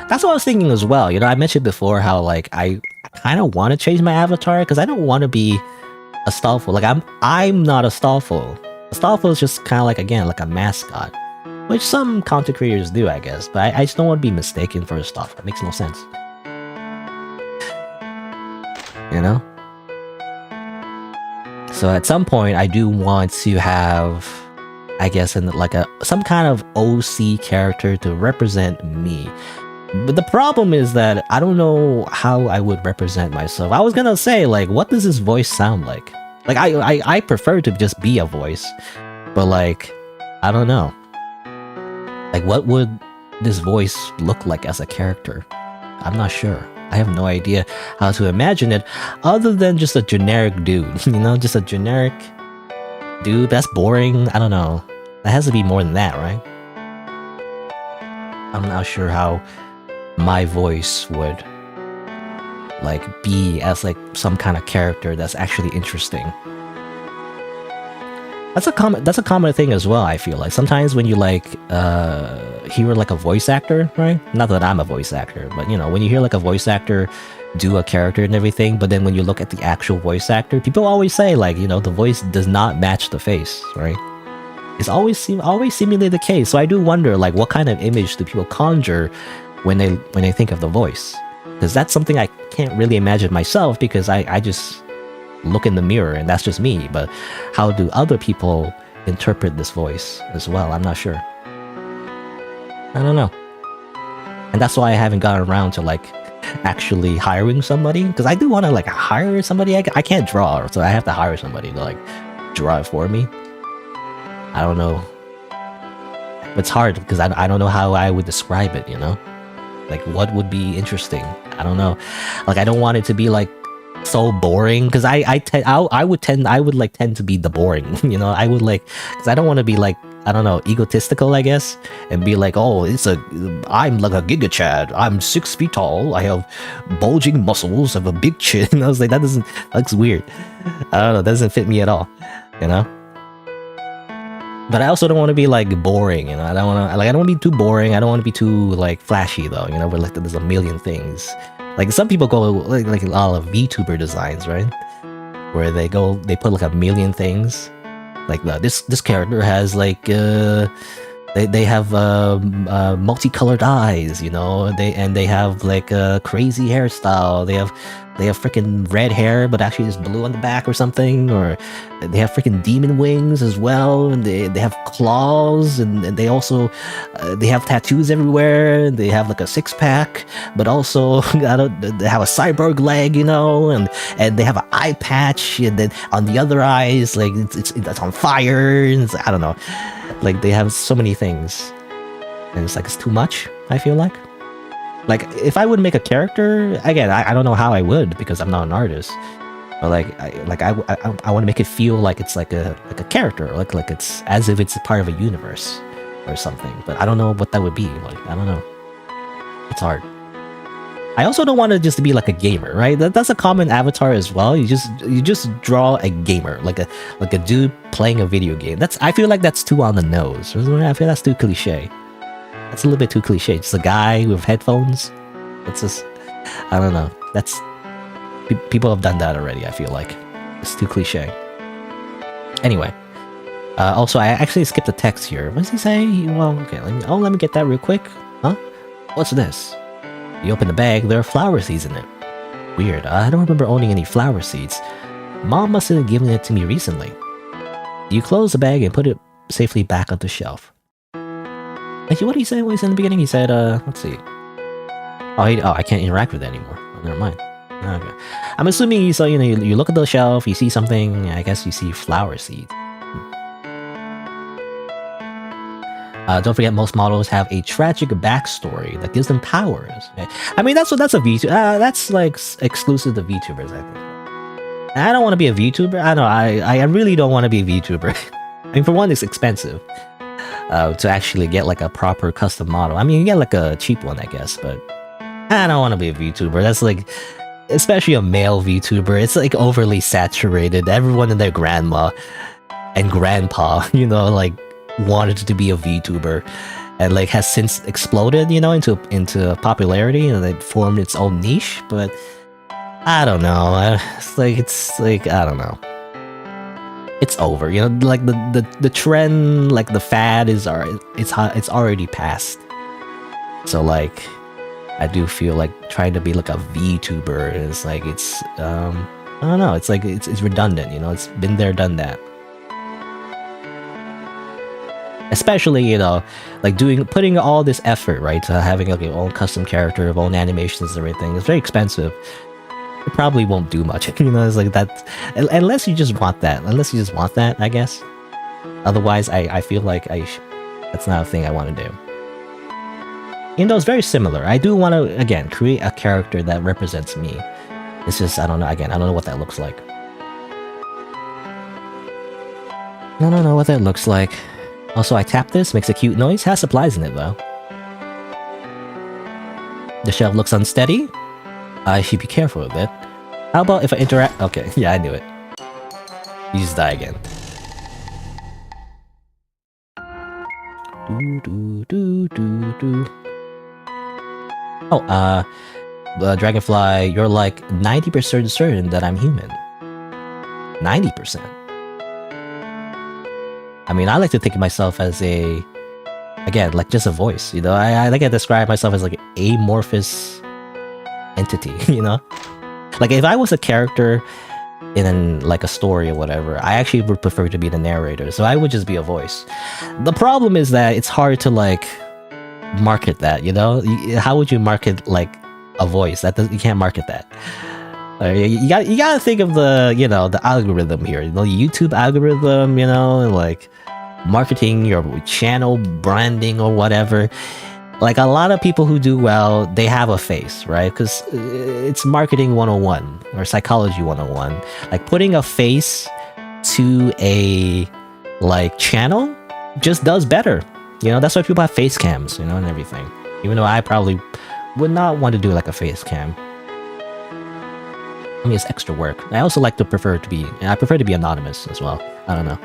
That's what I was thinking as well. You know, I mentioned before how, like, I kind of want to change my avatar. Because I don't want to be Astolfo. Like, I'm not Astolfo. Astolfo is just kind of like, again, like a mascot. Which some content creators do, I guess. But I just don't want to be mistaken for Astolfo. It makes no sense. You know? So at some point, I do want to have, I guess, some kind of OC character to represent me. But the problem is that I don't know how I would represent myself. I was gonna say, like, what does this voice sound like? Like, I prefer to just be a voice, but, like, I don't know. Like, what would this voice look like as a character? I'm not sure. I have no idea how to imagine it, other than just a generic dude, you know? Just a generic dude. That's boring. I don't know. That has to be more than that, right? I'm not sure how my voice would like be as like some kind of character that's actually interesting. That's a common thing as well. I feel like sometimes when you like hear like a voice actor, right? Not that I'm a voice actor, but you know, when you hear like a voice actor do a character and everything, but then when you look at the actual voice actor, people always say like, you know, the voice does not match the face, right? It's always seemingly the case. So I do wonder like what kind of image do people conjure when they think of the voice? Because that's something I can't really imagine myself, because I just look in the mirror and that's just me. But how do other people interpret this voice as well? I'm not sure. I don't know. And that's why I haven't gotten around to like actually hiring somebody, because I do want to like hire somebody. I can't draw, so I have to hire somebody to like draw it for me. I don't know. It's hard because I don't know how I would describe it, you know? Like what would be interesting? I don't know. Like I don't want it to be like so boring, because I would tend to be the boring, you know? I would like, because I don't want to be like, I don't know, egotistical, I guess, and be like, oh, I'm like a Giga Chad. I'm 6 feet tall. I have bulging muscles. I have a big chin. I was like, that looks weird. I don't know. That doesn't fit me at all, you know? But I also don't want to be like boring, you know? I don't want to be too boring. I don't want to be too like flashy though, you know? Where like there's a million things. Like some people go like a lot of VTuber designs, right? Where they put like a million things. Like this character has like they have multicolored eyes, you know. They have like a crazy hairstyle. They have freaking red hair, but actually it's blue on the back or something. Or they have freaking demon wings as well, and they have claws, and they also they have tattoos everywhere. They have like a 6-pack, but also they have a cyborg leg, you know, and they have an eye patch, and then on the other eyes, like it's on fire. And I don't know, like they have so many things, and it's like it's too much. I feel like. Like, if I would make a character, again, I don't know how I would, because I'm not an artist. But I want to make it feel like it's like a character, like it's as if it's a part of a universe or something. But I don't know what that would be. Like, I don't know. It's hard. I also don't want to just be like a gamer, right? That's a common avatar as well. You just draw a gamer, like a dude playing a video game. I feel like that's too on the nose. I feel that's too cliche. That's a little bit too cliche. Just a guy with headphones. It's just, I don't know. That's people have done that already. I feel like it's too cliche. Anyway, also I actually skipped a text here. What does he say? Well, okay. Let me get that real quick. Huh? What's this? You open the bag. There are flower seeds in it. Weird. I don't remember owning any flower seeds. Mom must have given it to me recently. You close the bag and put it safely back on the shelf. Actually, what did he say? What he said in the beginning? He said, let's see. Oh, I can't interact with it anymore. Oh, never mind. Okay. I'm assuming you saw, you know, you look at the shelf, you see something. I guess you see flower seeds. Don't forget, most models have a tragic backstory that gives them powers. I mean, that's a VTuber. That's like exclusive to VTubers, I think. I don't want to be a VTuber. I know. I really don't want to be a VTuber. I mean, for one, it's expensive. To actually get like a proper custom model. I mean, you get like a cheap one, I guess, but I don't want to be a VTuber. That's like, especially a male VTuber, it's like overly saturated. Everyone and their grandma and grandpa, you know, like wanted to be a VTuber, and like has since exploded, you know, into popularity, and it formed its own niche. But I don't know. It's like I don't know. It's over, you know, like the trend, like the fad it's already past. So like, I do feel like trying to be like a VTuber is like, it's, I don't know, it's like, it's redundant, you know, it's been there, done that. Especially, you know, like putting all this effort, right, to having like your own custom character, your own animations and everything. It's very expensive. It probably won't do much, you know. It's like that, unless you just want that. I guess. Otherwise, I feel like that's not a thing I want to do. You know, it's very similar. I do want to again create a character that represents me. It's just I don't know. Again, I don't know what that looks like. I don't know what that looks like. Also, I tap this, makes a cute noise. Has supplies in it though. The shelf looks unsteady. I should be careful with it. How about if I interact? Okay, yeah, I knew it. You just die again. Oh, Dragonfly, you're like 90% certain that I'm human. 90%. I mean, I like to think of myself as again, like just a voice, you know? I like to describe myself as like an amorphous entity, you know? Like if I was a character in like a story or whatever, I actually would prefer to be the narrator, so I would just be a voice. The problem is that it's hard to like market that, you know? How would you market like a voice? You can't market that. You gotta think of the, you know, the algorithm here, you know, YouTube algorithm, you know, like marketing your channel, branding or whatever. Like a lot of people who do well, they have a face, right? Because it's marketing 101 or psychology 101. Like putting a face to a like channel just does better. You know, that's why people have face cams, you know, and everything. Even though I probably would not want to do like a face cam. I mean, it's extra work. I also like to prefer to be anonymous as well. I don't know.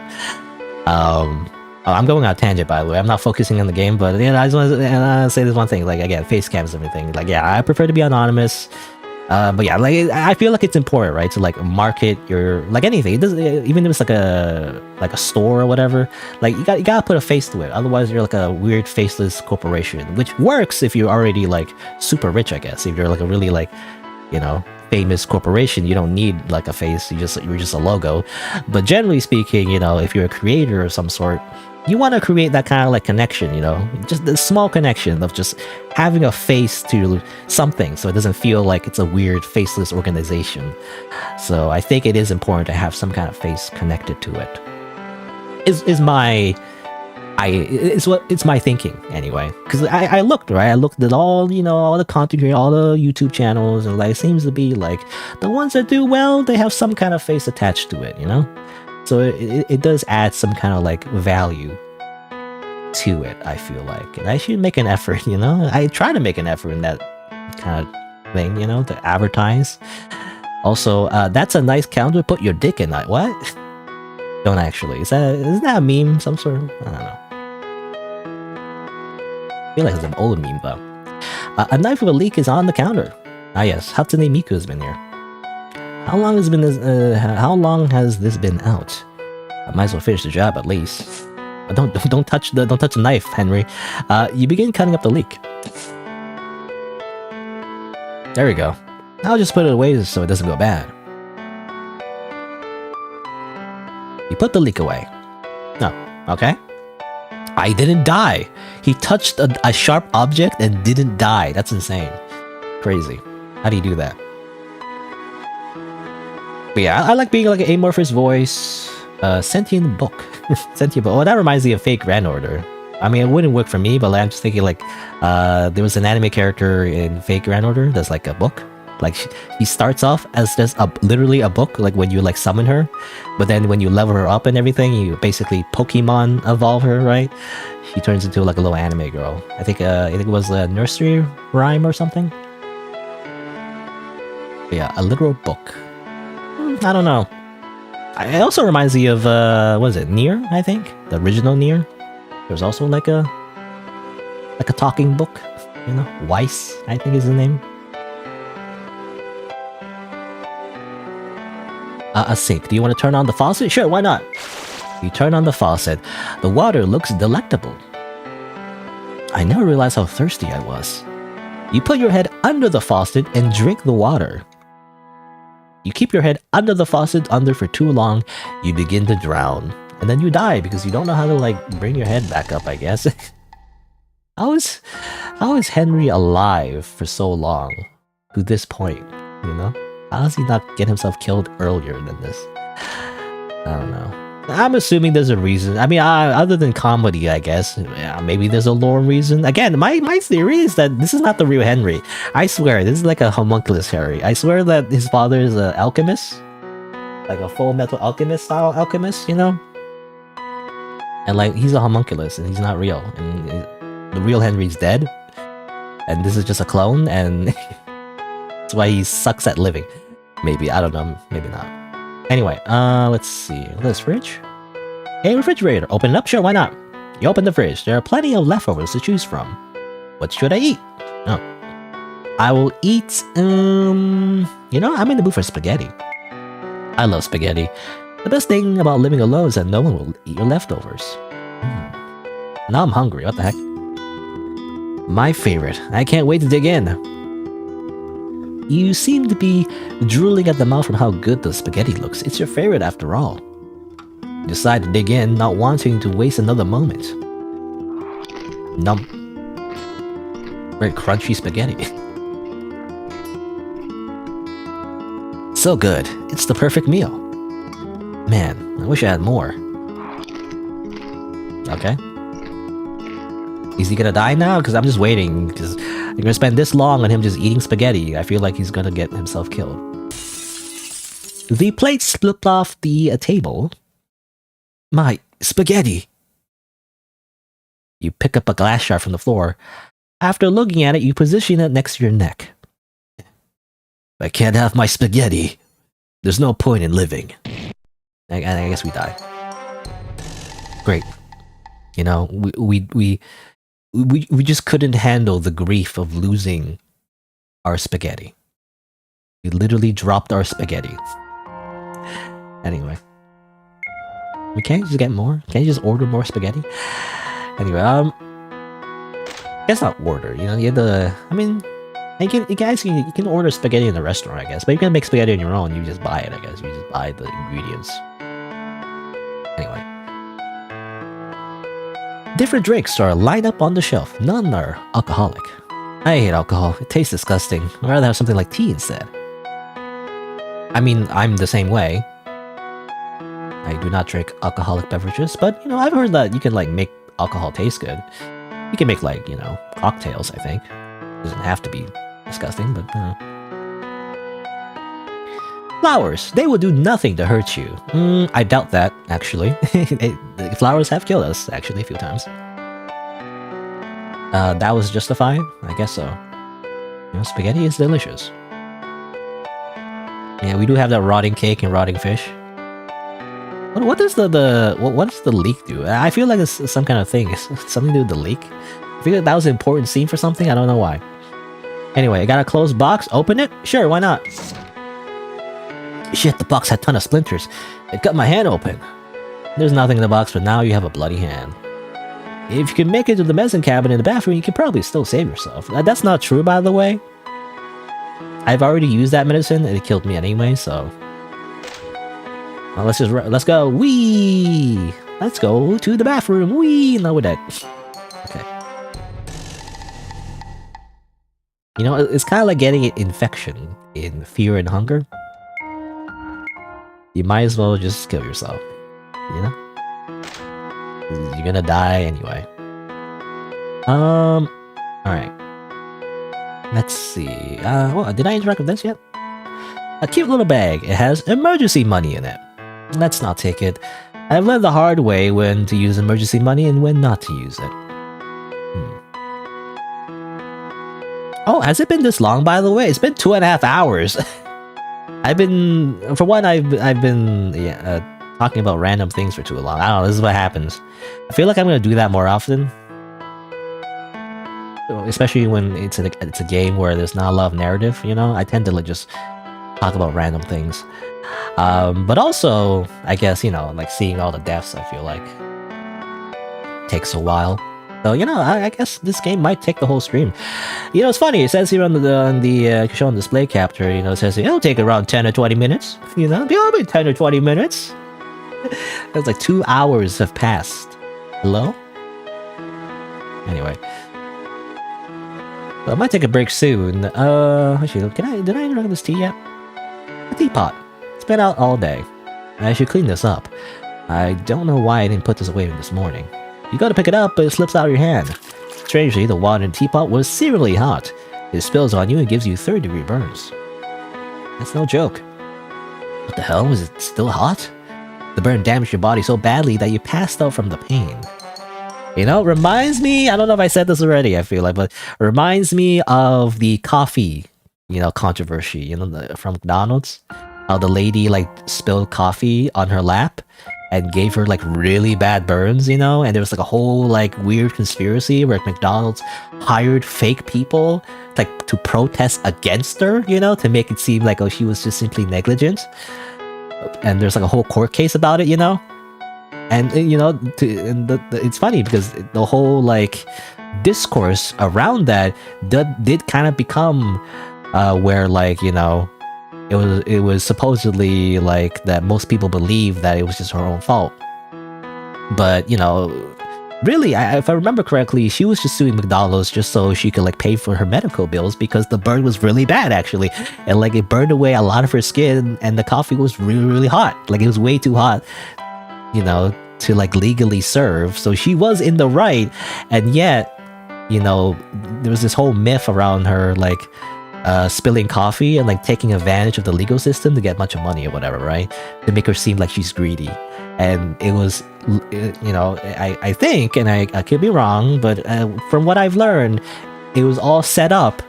I'm going on a tangent, by the way. I'm not focusing on the game, but you know, I just want to say this one thing. Like again, face cams and everything. Like yeah, I prefer to be anonymous. But yeah, like I feel like it's important, right, to like market your like anything. It doesn't, even if it's like a store or whatever. Like you gotta put a face to it. Otherwise, you're like a weird faceless corporation, which works if you're already like super rich, I guess. If you're like a really like, you know, famous corporation, you don't need like a face. You're just a logo. But generally speaking, you know, if you're a creator of some sort, you want to create that kind of like connection, you know, just the small connection of just having a face to something, so it doesn't feel like it's a weird faceless organization. So I think it is important to have some kind of face connected to it. It's my thinking anyway, because I looked at all, you know, all the content here, all the YouTube channels, and like it seems to be like the ones that do well, they have some kind of face attached to it, you know. So it does add some kind of like value to it, I feel like, and I should make an effort, you know. I try to make an effort in that kind of thing, you know, to advertise. Also, that's a nice counter. Put your dick in that. What? Don't actually. Isn't that a meme? Some sort of, I don't know. I feel like it's an old meme though. A knife with a leak is on the counter. Ah yes, Hatsune Miku has been here. How long has this been out? I might as well finish the job at least. Don't touch the knife, Henry. You begin cutting up the leek. There we go. I'll just put it away so it doesn't go bad. You put the leek away. No, okay. I didn't die. He touched a sharp object and didn't die. That's insane. Crazy. How do you do that? But yeah, I like being like an amorphous voice. Sentient book. Sentient book. Oh, that reminds me of Fate Grand Order. I mean, it wouldn't work for me, but like, I'm just thinking like, there was an anime character in Fate Grand Order that's like a book. Like she starts off as just literally a book, like when you like summon her, but then when you level her up and everything, you basically Pokemon evolve her, right? She turns into like a little anime girl. I think it was a nursery rhyme or something. But yeah, a literal book. I don't know. It also reminds me of what is it, Nier? I think the original Nier. There's also like a talking book, you know, Weiss, I think is the name. A sink. Do you want to turn on the faucet? Sure, why not? You turn on the faucet. The water looks delectable. I never realized how thirsty I was. You put your head under the faucet and drink the water. You keep your head under the faucet for too long, you begin to drown. And then you die because you don't know how to like bring your head back up, I guess. How is Henry alive for so long to this point, you know? How does he not get himself killed earlier than this? I don't know. I'm assuming there's a reason. I mean, other than comedy, I guess. Yeah, maybe there's a lore reason. Again, my theory is that this is not the real Henry. I swear, this is like a homunculus Harry. I swear that his father is an alchemist. Like a Full Metal Alchemist style alchemist, you know? And like, he's a homunculus and he's not real. And the real Henry's dead. And this is just a clone and... That's why he sucks at living. Maybe, I don't know, maybe not. Anyway, let's see. This fridge? Hey, refrigerator, open it up? Sure, why not? You open the fridge. There are plenty of leftovers to choose from. What should I eat? Oh. I will eat, you know, I'm in the mood for spaghetti. I love spaghetti. The best thing about living alone is that no one will eat your leftovers. Now I'm hungry, what the heck? My favorite. I can't wait to dig in. You seem to be drooling at the mouth from how good the spaghetti looks. It's your favorite after all. You decide to dig in, not wanting to waste another moment. Numb. Very crunchy spaghetti. So good. It's the perfect meal. Man, I wish I had more. Okay. Is he gonna die now? Because I'm just waiting. Because I'm gonna spend this long on him just eating spaghetti. I feel like he's gonna get himself killed. The plate slipped off the table. My spaghetti! You pick up a glass jar from the floor. After looking at it, you position it next to your neck. I can't have my spaghetti. There's no point in living. I guess we die. Great. You know, we just couldn't handle the grief of losing our spaghetti. We literally dropped our spaghetti. Anyway. We can't just get more? Can't you just order more spaghetti? Anyway, guess not order, you know, you have to, I mean, you can order spaghetti in the restaurant, I guess, but you can make spaghetti on your own, you just buy it, I guess, you just buy the ingredients. Anyway. Different drinks are lined up on the shelf, none are alcoholic. I hate alcohol, it tastes disgusting, I'd rather have something like tea instead. I mean, I'm the same way. I do not drink alcoholic beverages, but, you know, I've heard that you can, like, make alcohol taste good. You can make, like, you know, cocktails, I think. It doesn't have to be disgusting, but, you know. Flowers, they will do nothing to hurt you. I doubt that, actually. Flowers have killed us, actually, a few times. That was justified? I guess so. You know, spaghetti is delicious. Yeah, we do have that rotting cake and rotting fish. What does what does the leak do? I feel like it's some kind of thing. It's something to do with the leak. I feel like that was an important scene for something. I don't know why. Anyway, I got a closed box. Open it? Sure, why not? Shit, the box had a ton of splinters. It cut my hand open. There's nothing in the box, but now you have a bloody hand. If you can make it to the medicine cabinet in the bathroom, you can probably still save yourself. That's not true, by the way. I've already used that medicine, and it killed me anyway, so... Well, let's go. Wee! Let's go to the bathroom. Wee! No, we're dead. Okay. You know, it's kind of like getting an infection in Fear and Hunger. You might as well just kill yourself. You know? You're gonna die anyway. Alright. Let's see. Well, did I interact with this yet? A cute little bag. It has emergency money in it. Let's not take it. I've learned the hard way when to use emergency money and when not to use it. Oh, has it been this long, by the way? It's been 2.5 hours. I've been talking about random things for too long. I don't know, this is what happens. I feel like I'm gonna do that more often. Especially when it's a game where there's not a lot of narrative, you know? I tend to like just talk about random things. But also, I guess, you know, like seeing all the deaths, I feel like takes a while. So, you know, I guess this game might take the whole stream. You know, it's funny, it says here on the show on display capture, you know, it says it'll take around 10 or 20 minutes, you know, it'll be 10 or 20 minutes. It's like 2 hours have passed. Hello? Anyway. So I might take a break soon. Actually, did I interact with this tea yet? A teapot. It's been out all day. I should clean this up. I don't know why I didn't put this away this morning. You go to pick it up, but it slips out of your hand. Strangely, the water in the teapot was searingly hot. It spills on you and gives you 3rd-degree burns. That's no joke. What the hell? Was it still hot? The burn damaged your body so badly that you passed out from the pain. You know, reminds me, I don't know if I said this already, I feel like, but reminds me of the coffee controversy, from McDonald's. How the lady like spilled coffee on her lap and gave her like really bad burns, and there was like a whole like weird conspiracy where McDonald's hired fake people like to protest against her, to make it seem like she was just simply negligent. And there's like a whole court case about it, and it's funny because the whole like discourse around that did kind of become where like it was supposedly like that most people believe that it was just her own fault, but really, if I remember correctly, she was just suing McDonald's just so she could like pay for her medical bills because the burn was really bad actually, and like it burned away a lot of her skin, and the coffee was really really hot, like it was way too hot, to like legally serve. So she was in the right, and yet there was this whole myth around her like spilling coffee and like taking advantage of the legal system to get a bunch of money or whatever, right? To make her seem like she's greedy. And it was, I think, and I could be wrong, but from what I've learned, it was all set up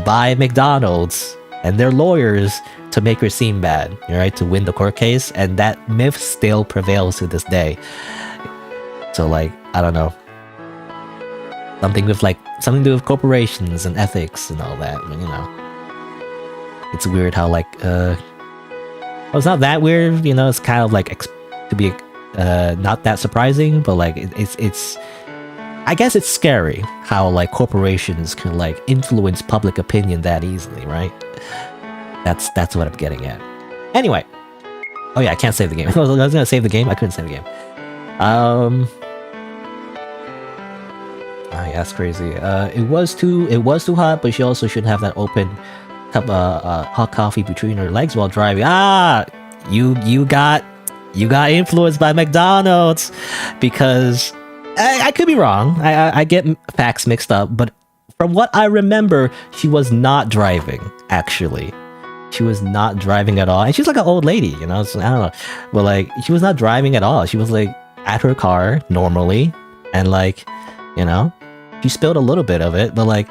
by McDonald's and their lawyers to make her seem bad, right? To win the court case. And that myth still prevails to this day. So like, I don't know. Something to do with corporations and ethics and all that, it's weird how like well, it's not that weird, it's kind of like to be not that surprising, but like it's I guess it's scary how like corporations can like influence public opinion that easily, right? That's what I'm getting at. Anyway, oh yeah, I can't save the game. I was gonna save the game, I couldn't save the game. Oh yeah, that's crazy. It was too hot, but she also should have that open cup of hot coffee between her legs while driving. You got influenced by McDonald's, because I could be wrong. I get facts mixed up, but from what I remember, she was not driving. Actually, she was not driving at all, and she's like an old lady, so I don't know, but like she was not driving at all. She was like at her car normally, and like she spilled a little bit of it, but like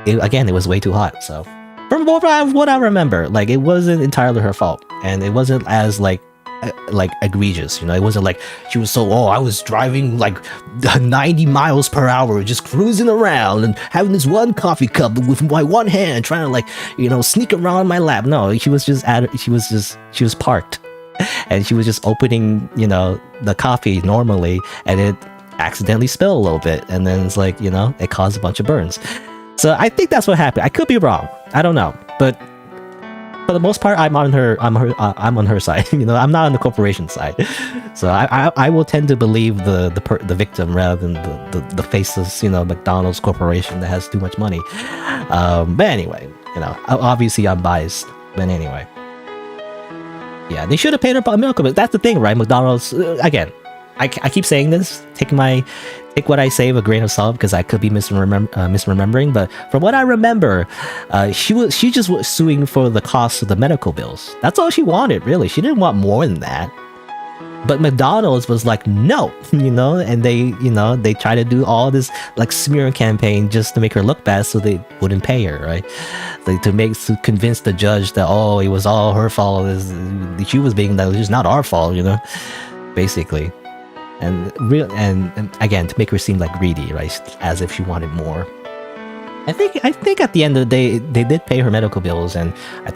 it was way too hot. So from what I remember, like it wasn't entirely her fault, and it wasn't as like egregious, it wasn't like she was I was driving like 90 miles per hour, just cruising around and having this one coffee cup with my one hand, trying to like sneak around my lap. No, she was parked, and she was just opening the coffee normally, and it accidentally spilled a little bit, and then it's like it caused a bunch of burns. So I think that's what happened. I could be wrong, I don't know, but for the most part, I'm on her side. I'm not on the corporation side. So I will tend to believe the victim rather than the faceless McDonald's corporation that has too much money. But anyway, obviously I'm biased. But anyway, yeah, they should have paid her a miracle. But that's the thing, right? McDonald's again. I keep saying this. Take what I say with a grain of salt, because I could be misremembering. But from what I remember, she just was suing for the cost of the medical bills. That's all she wanted, really. She didn't want more than that. But McDonald's was like, no, and they try to do all this like smear campaign just to make her look bad, so they wouldn't pay her, right? Like to convince the judge that it was all her fault. She was being that it was just not our fault, basically. And again, to make her seem like greedy, right? As if she wanted more. I think at the end of the day, they did pay her medical bills, and I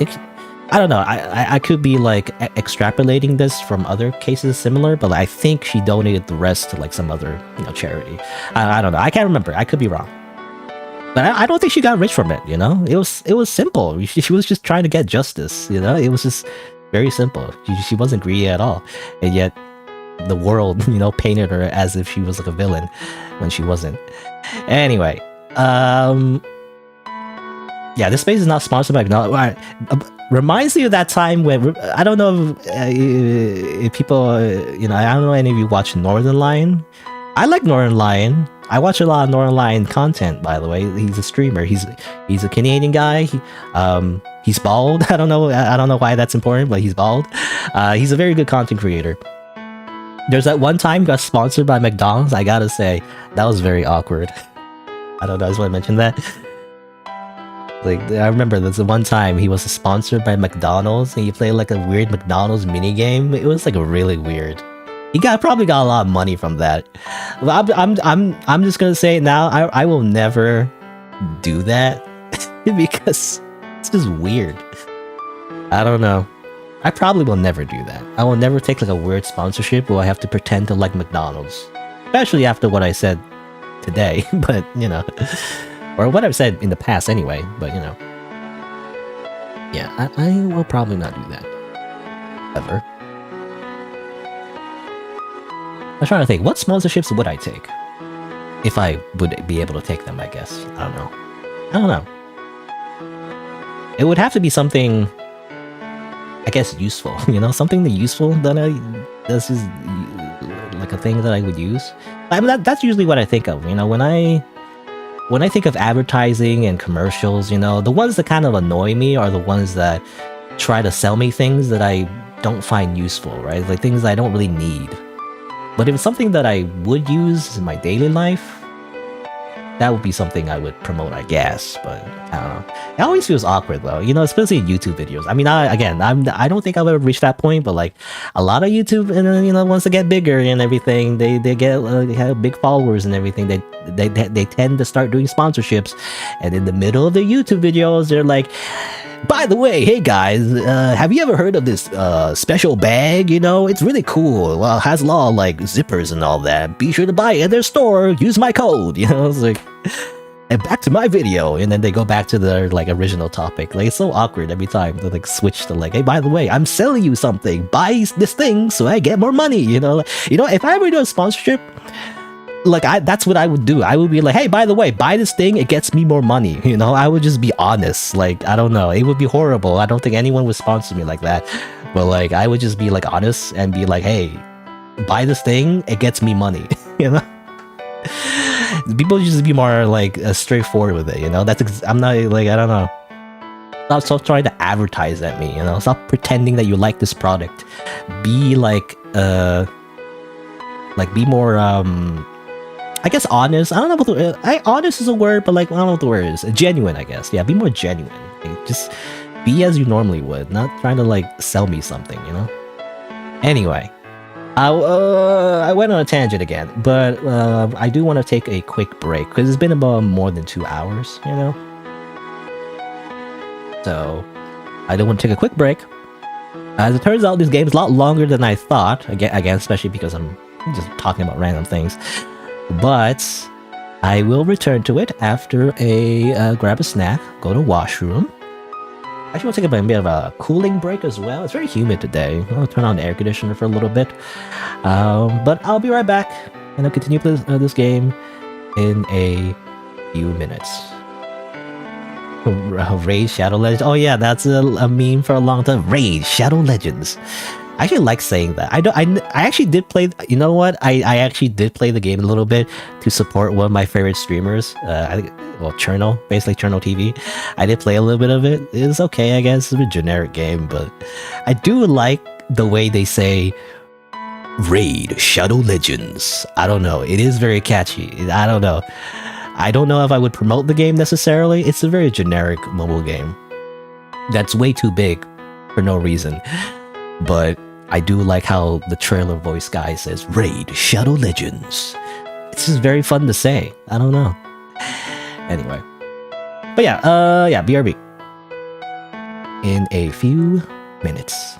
don't know. I could be like extrapolating this from other cases similar, but I think she donated the rest to like some other charity. I don't know. I can't remember. I could be wrong. But I don't think she got rich from it. It was simple. She was just trying to get justice. It was just very simple. She wasn't greedy at all, and yet the world painted her as if she was like a villain when she wasn't. Anyway, yeah, this space is not sponsored by McDonald's. Reminds me of that time when I don't know if people I don't know any of you watch Northern Lion. I like Northern Lion. I watch a lot of Northern Lion content, by the way. He's a streamer. He's a Canadian guy. He's bald. I don't know why that's important, but he's bald. He's a very good content creator. There's that one time he got sponsored by McDonald's. I gotta say, that was very awkward. I don't know, I just want to mention that. Like, I remember there's the one time he was sponsored by McDonald's and he played like a weird McDonald's mini game. It was like really weird. He probably got a lot of money from that. But I'm just gonna say it now. I will never do that because it's just weird. I don't know. I probably will never do that. I will never take like a weird sponsorship where I have to pretend to like McDonald's, especially after what I said today. But you know. Or what I've said in the past anyway, but you know. Yeah, I will probably not do that. Ever. I'm trying to think, what sponsorships would I take? If I would be able to take them, I guess. I don't know. It would have to be something, I guess, useful. You know, something useful that that's just like a thing that I would use. I mean, that's usually what I think of, you know, when I think of advertising and commercials, you know, the ones that kind of annoy me are the ones that try to sell me things that I don't find useful, right? Like things I don't really need. But if it's something that I would use in my daily life, that would be something I would promote, I guess. But I don't know. It always feels awkward though, you know, especially in YouTube videos. I mean, I don't think I'll ever reach that point, but like a lot of YouTube, and you know, once they get bigger and everything, they get they have big followers and everything. They tend to start doing sponsorships, and in the middle of the YouTube videos, they're like, by the way, hey guys, have you ever heard of this special bag? You know, it's really cool. Well, it has a lot of like zippers and all that. Be sure to buy it at their store. Use my code. You know, it's like, and back to my video, and then they go back to their like original topic. Like it's so awkward every time they like switch to like, hey, by the way, I'm selling you something. Buy this thing so I get more money. You know, if I ever do a sponsorship, like that's what I would do. I would be like, hey, by the way, buy this thing, it gets me more money. You know, I would just be honest. Like, I don't know, it would be horrible. I don't think anyone would sponsor me like that. But like, I would just be like honest and be like, hey, buy this thing, it gets me money. You know, people just be more like straightforward with it. You know, I'm not like, I don't know. Stop trying to advertise at me. You know, stop pretending that you like this product. Be like be more I guess honest. I don't know what honest is a word, but like I don't know what the word is. Genuine, I guess. Yeah, be more genuine. Like, just be as you normally would, not trying to like sell me something, you know. Anyway, I went on a tangent again, but I do want to take a quick break because it's been about more than 2 hours, you know. So I do want to take a quick break. As it turns out, this game is a lot longer than I thought. Again, especially because I'm just talking about random things. But I will return to it after grab a snack, go to washroom. Actually, we'll take a bit of a cooling break as well. It's very humid today. I'll turn on the air conditioner for a little bit. But I'll be right back, and I'll continue this game in a few minutes. Raid Shadow Legends. Oh yeah, that's a meme for a long time. Raid Shadow Legends. I actually like saying that. I actually did play. You know what? I actually did play the game a little bit to support one of my favorite streamers. Cherno, basically Cherno TV. I did play a little bit of it. It's okay, I guess. It's a bit generic game, but I do like the way they say Raid Shadow Legends. I don't know. It is very catchy. I don't know. I don't know if I would promote the game necessarily. It's a very generic mobile game that's way too big for no reason. But I do like how the trailer voice guy says Raid Shadow Legends. It's just very fun to say. I don't know. Anyway. But yeah, BRB. In a few minutes.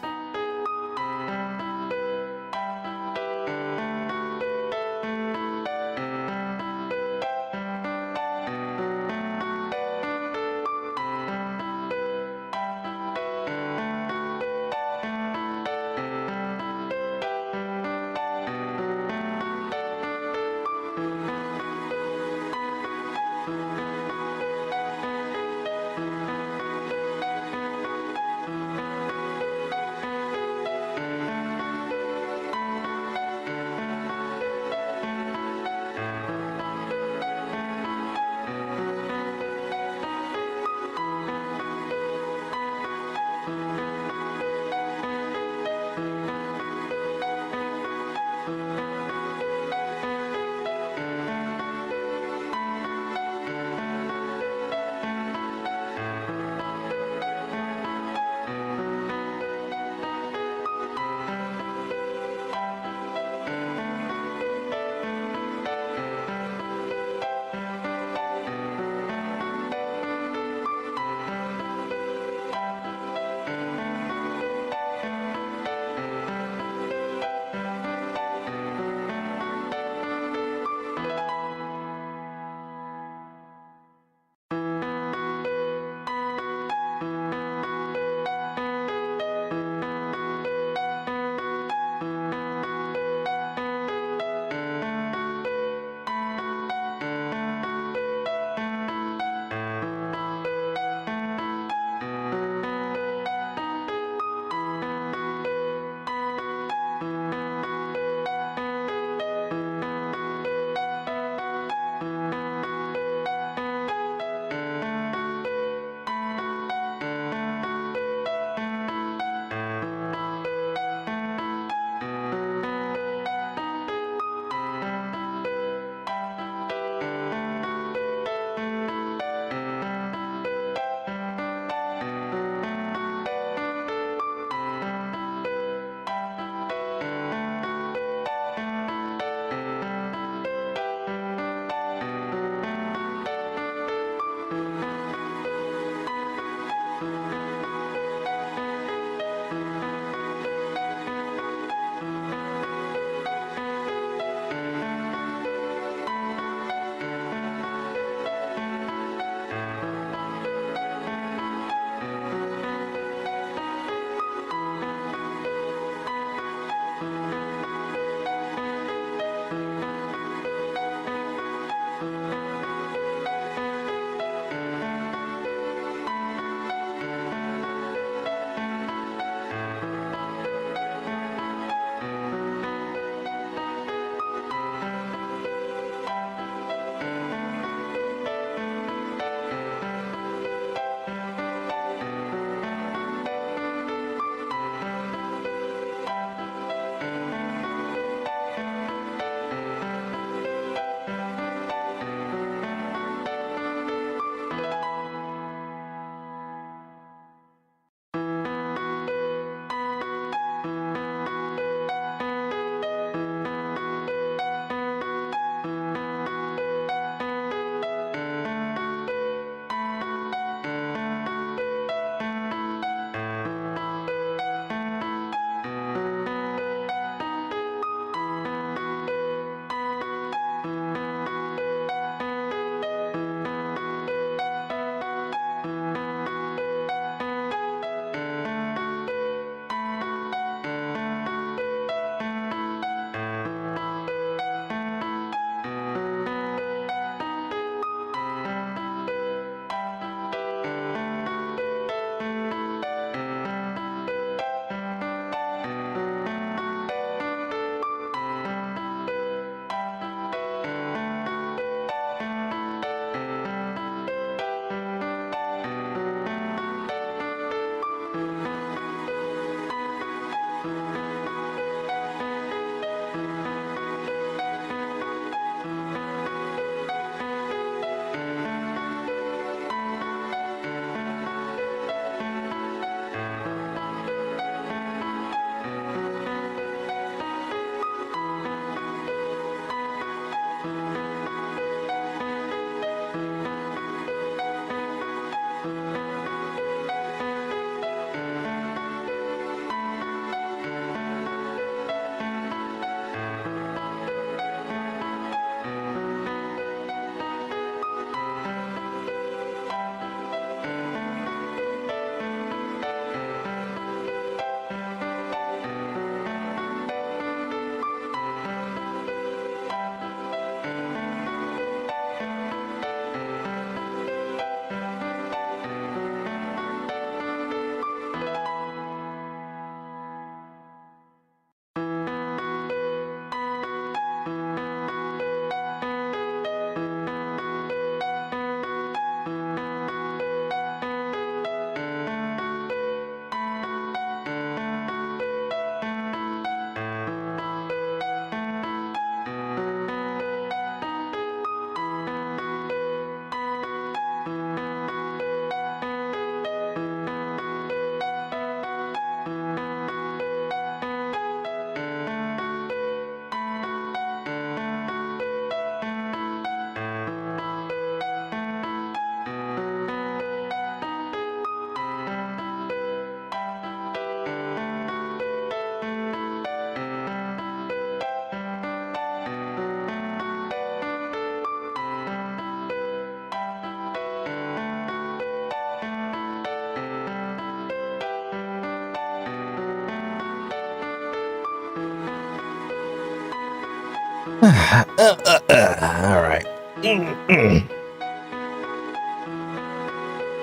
Alright.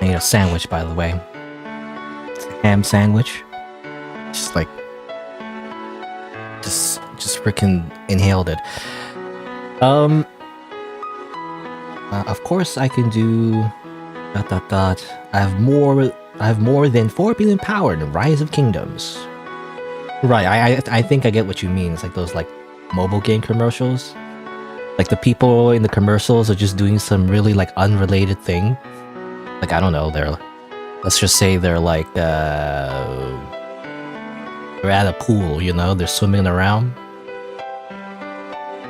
I ate a sandwich, by the way. It's a ham sandwich. Just like... Just freaking inhaled it. Of course I can do... I have more than 4 billion power in Rise of Kingdoms. Right, I think I get what you mean. It's like those like mobile game commercials. Like the people in the commercials are just doing some really like unrelated thing. Like I don't know, let's just say they're like they're at a pool, you know, they're swimming around.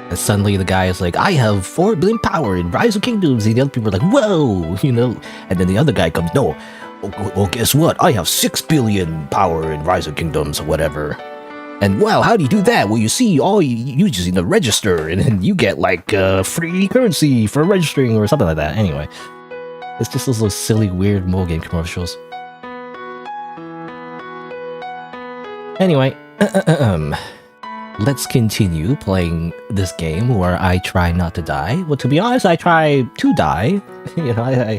And suddenly the guy is like, I have 4 billion power in Rise of Kingdoms. And the other people are like, whoa, you know. And then the other guy comes, no, well, guess what? I have 6 billion power in Rise of Kingdoms or whatever. And wow, how do you do that? Well, you see, all you just need to register, and then you get like free currency for registering or something like that. Anyway, it's just those silly, weird mobile game commercials. Anyway, let's continue playing this game where I try not to die. Well, to be honest, I try to die. You know,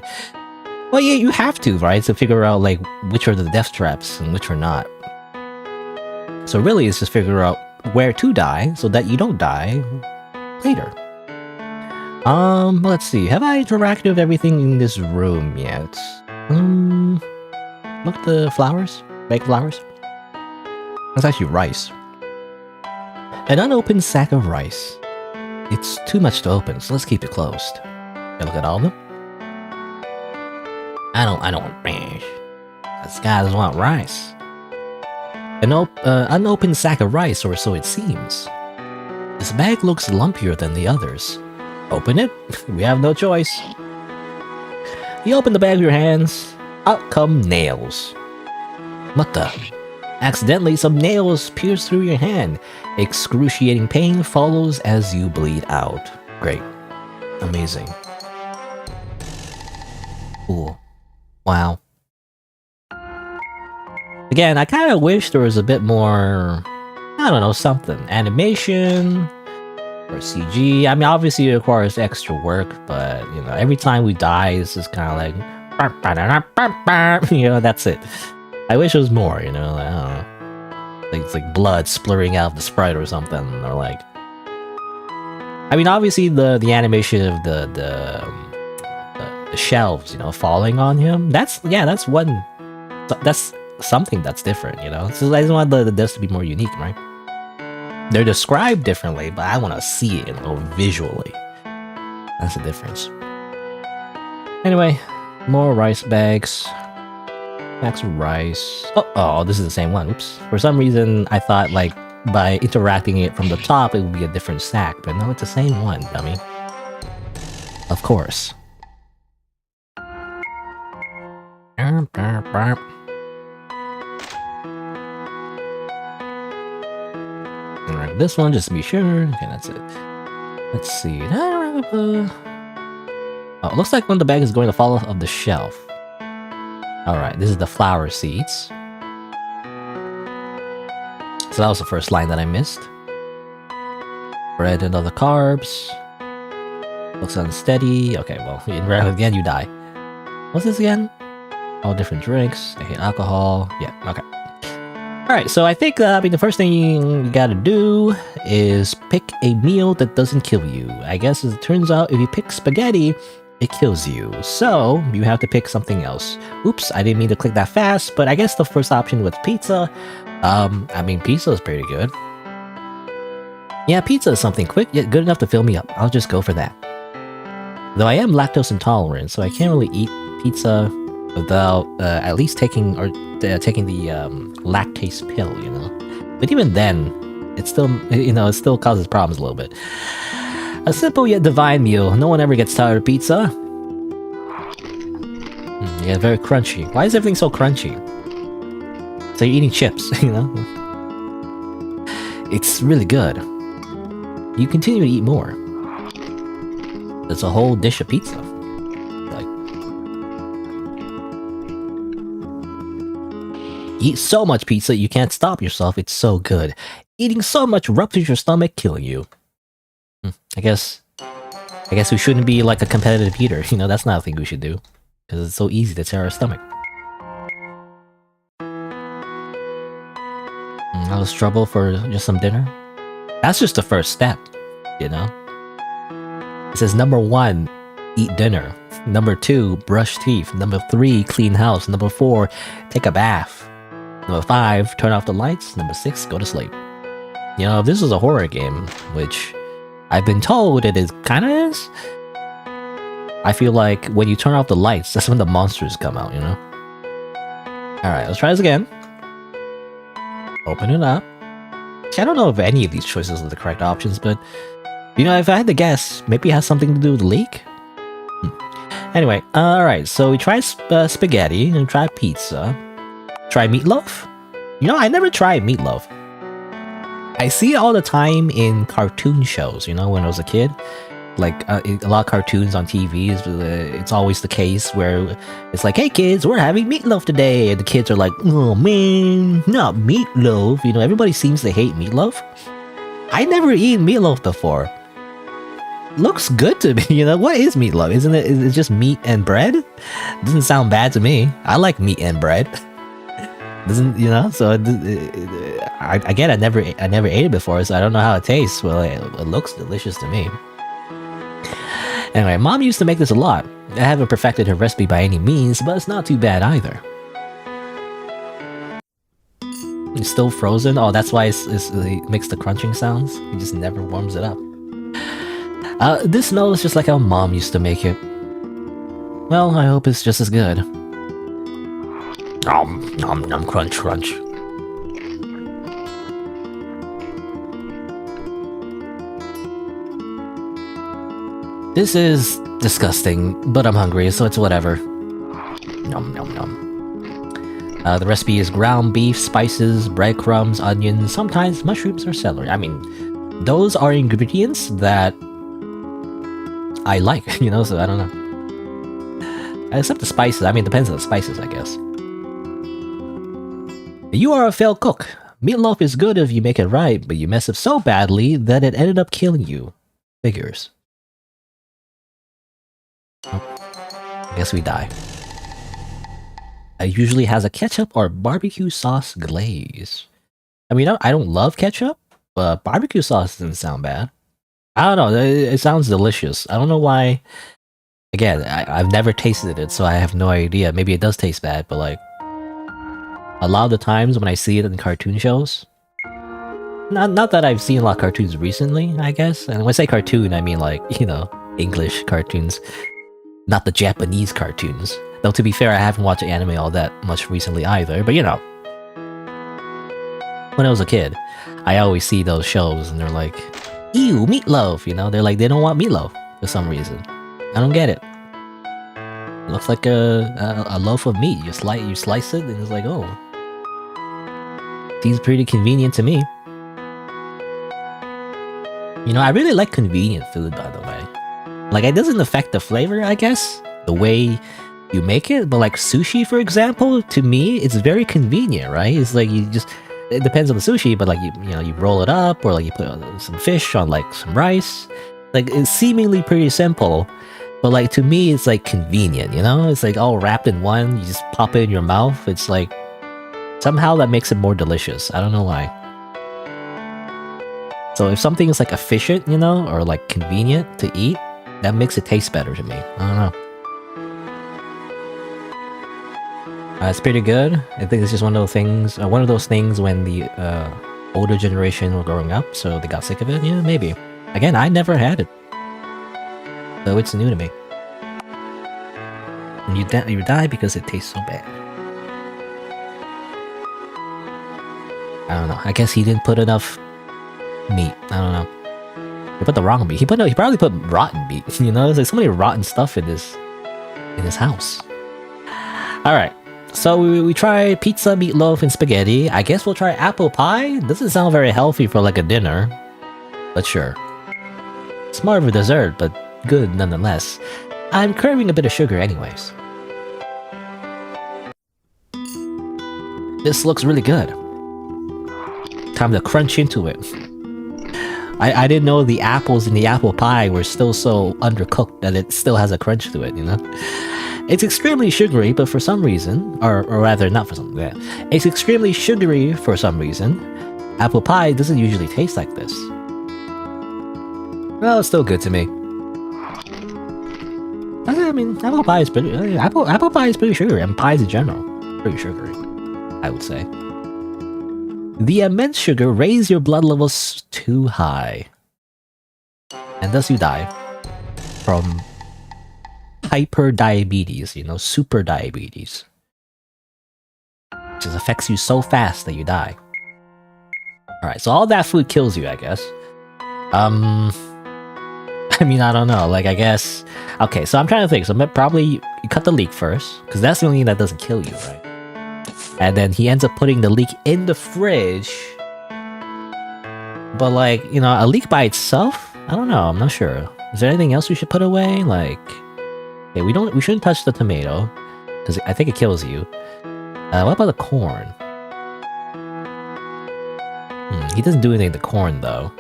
well, yeah, you have to, right? To figure out like which are the death traps and which are not. So really, it's just figure out where to die so that you don't die later. Let's see. Have I interacted with everything in this room yet? Look at the flowers. Baked flowers. That's actually rice. An unopened sack of rice. It's too much to open, so let's keep it closed. Can I look at all of them? I don't want rice. This guy doesn't want rice. An unopened sack of rice, or so it seems. This bag looks lumpier than the others. Open it? We have no choice. You open the bag with your hands. Out come nails. What the? Accidentally, some nails pierce through your hand. Excruciating pain follows as you bleed out. Great. Amazing. Cool. Wow. Again, I kind of wish there was a bit more, I don't know, something. Animation, or CG. I mean, obviously it requires extra work, but, you know, every time we die, it's just kind of like, you know, that's it. I wish it was more, you know, like, I don't know. Like, it's like blood splurting out of the sprite or something, or like... I mean, obviously the animation of the shelves, you know, falling on him, that's one... That's something that's different, you know? So I just want the deaths to be more unique, right? They're described differently, but I want to see it, you know, visually. That's the difference. Anyway, more rice bags. Bags of rice. Oh, this is the same one. Oops. For some reason, I thought, like, by interacting it from the top, it would be a different stack. But no, it's the same one, dummy. Of course. Alright, this one, just to be sure. Okay, that's it. Let's see. Oh, it looks like one of the bags is going to fall off of the shelf. Alright, this is the flower seeds. So that was the first line that I missed. Bread and other carbs. Looks unsteady. Okay, well, you interact again, you die. What's this again? All different drinks. I hate alcohol. Yeah, okay. Alright, so I think the first thing you gotta do is pick a meal that doesn't kill you. I guess as it turns out, if you pick spaghetti, it kills you. So, you have to pick something else. Oops, I didn't mean to click that fast, but I guess the first option was pizza. I mean, pizza is pretty good. Yeah, pizza is something quick, yet good enough to fill me up. I'll just go for that. Though I am lactose intolerant, so I can't really eat pizza without at least taking the lactase pill, you know. But even then, it still, you know, it still causes problems a little bit. A simple yet divine meal. No one ever gets tired of pizza. Yeah, very crunchy. Why is everything so crunchy? So you're eating chips, you know? It's really good. You continue to eat more. There's a whole dish of pizza. Like, eat so much pizza you can't stop yourself. It's so good. Eating so much ruptures your stomach, killing you. I guess we shouldn't be like a competitive eater. You know, that's not a thing we should do. Because it's so easy to tear our stomach. All this trouble for just some dinner? That's just the first step, you know? It says number 1, eat dinner. Number 2, brush teeth. Number 3, clean house. Number 4, take a bath. Number 5, turn off the lights. Number 6, go to sleep. You know, if this is a horror game, which I've been told it kind of is, I feel like when you turn off the lights, that's when the monsters come out, you know? Alright, let's try this again. Open it up. See, I don't know if any of these choices are the correct options, but you know, if I had to guess, maybe it has something to do with the leak? Anyway, alright, so we tried spaghetti, and tried pizza. Try meatloaf? You know, I never tried meatloaf. I see it all the time in cartoon shows, you know, when I was a kid. Like, a lot of cartoons on TV, it's always the case where it's like, hey kids, we're having meatloaf today. And the kids are like, oh man, not meatloaf. You know, everybody seems to hate meatloaf. I never eaten meatloaf before. Looks good to me, you know? What is meatloaf? Isn't it? Is it just meat and bread? Doesn't sound bad to me. I like meat and bread. Doesn't, you know? So again, I never ate it before, so I don't know how it tastes. Well, it looks delicious to me. Anyway, Mom used to make this a lot. I haven't perfected her recipe by any means, but it's not too bad either. It's still frozen? Oh, that's why it makes the crunching sounds? It just never warms it up. This smells just like how Mom used to make it. Well, I hope it's just as good. Nom, nom, nom, crunch, crunch. This is disgusting, but I'm hungry, so it's whatever. Nom nom nom. The recipe is ground beef, spices, breadcrumbs, onions, sometimes mushrooms or celery. I mean, those are ingredients that I like, you know, so I don't know. Except the spices. I mean, it depends on the spices, I guess. You are a failed cook. Meatloaf is good if you make it right, but you mess up so badly that it ended up killing you. Figures. I guess we die. It usually has a ketchup or barbecue sauce glaze. I mean, I don't love ketchup, but barbecue sauce doesn't sound bad. I don't know, it sounds delicious. I don't know why. Again, I've never tasted it, so I have no idea. Maybe it does taste bad, but like, a lot of the times when I see it in cartoon shows, not that I've seen a lot of cartoons recently, I guess. And when I say cartoon, I mean like, you know, English cartoons. Not the Japanese cartoons. Though to be fair, I haven't watched anime all that much recently either, but you know. When I was a kid, I always see those shows and they're like, ew, meatloaf, you know? They're like, they don't want meatloaf for some reason. I don't get it. It looks like a loaf of meat. You slice it and it's like, oh. Seems pretty convenient to me. You know, I really like convenient food, by the way. Like, it doesn't affect the flavor, I guess, the way you make it, but like sushi, for example, to me, it's very convenient, right? It's like you just, it depends on the sushi, but like, you know, you roll it up, or like you put some fish on like some rice. Like, it's seemingly pretty simple, but like, to me, it's like convenient, you know? It's like all wrapped in one, you just pop it in your mouth. It's like, somehow that makes it more delicious. I don't know why. So if something is like efficient, you know, or like convenient to eat, that makes it taste better to me. I don't know. It's pretty good. I think it's just one of those things when the older generation were growing up, so they got sick of it. Yeah, maybe. Again, I never had it, so it's new to me. And you die because it tastes so bad. I don't know. I guess he didn't put enough meat. I don't know. He put the wrong meat. He probably put rotten meat. You know, there's like so many rotten stuff in this house. All right. So we tried pizza, meatloaf, and spaghetti. I guess we'll try apple pie. Doesn't sound very healthy for like a dinner, but sure. It's more of a dessert, but good nonetheless. I'm craving a bit of sugar anyways. This looks really good. Time to crunch into it. I didn't know the apples in the apple pie were still so undercooked that it still has a crunch to it, you know? It's extremely sugary, but for some reason, or rather, not for some reason, it's extremely sugary for some reason. Apple pie doesn't usually taste like this. Well, it's still good to me. I mean, apple pie is pretty. Apple pie is pretty sugary, and pies in general, pretty sugary, I would say. The immense sugar raise your blood levels too high, and thus you die from hyperdiabetes. You know, super diabetes, which just affects you so fast that you die. All right, so all that food kills you, I guess. I mean, I don't know. Like, I guess. Okay, so I'm trying to think. So probably you cut the leek first, because that's the only thing that doesn't kill you, right? And then he ends up putting the leek in the fridge. But like, you know, a leek by itself? I don't know. I'm not sure. Is there anything else we should put away? Like, okay, we shouldn't touch the tomato, because I think it kills you. What about the corn? He doesn't do anything to the corn though.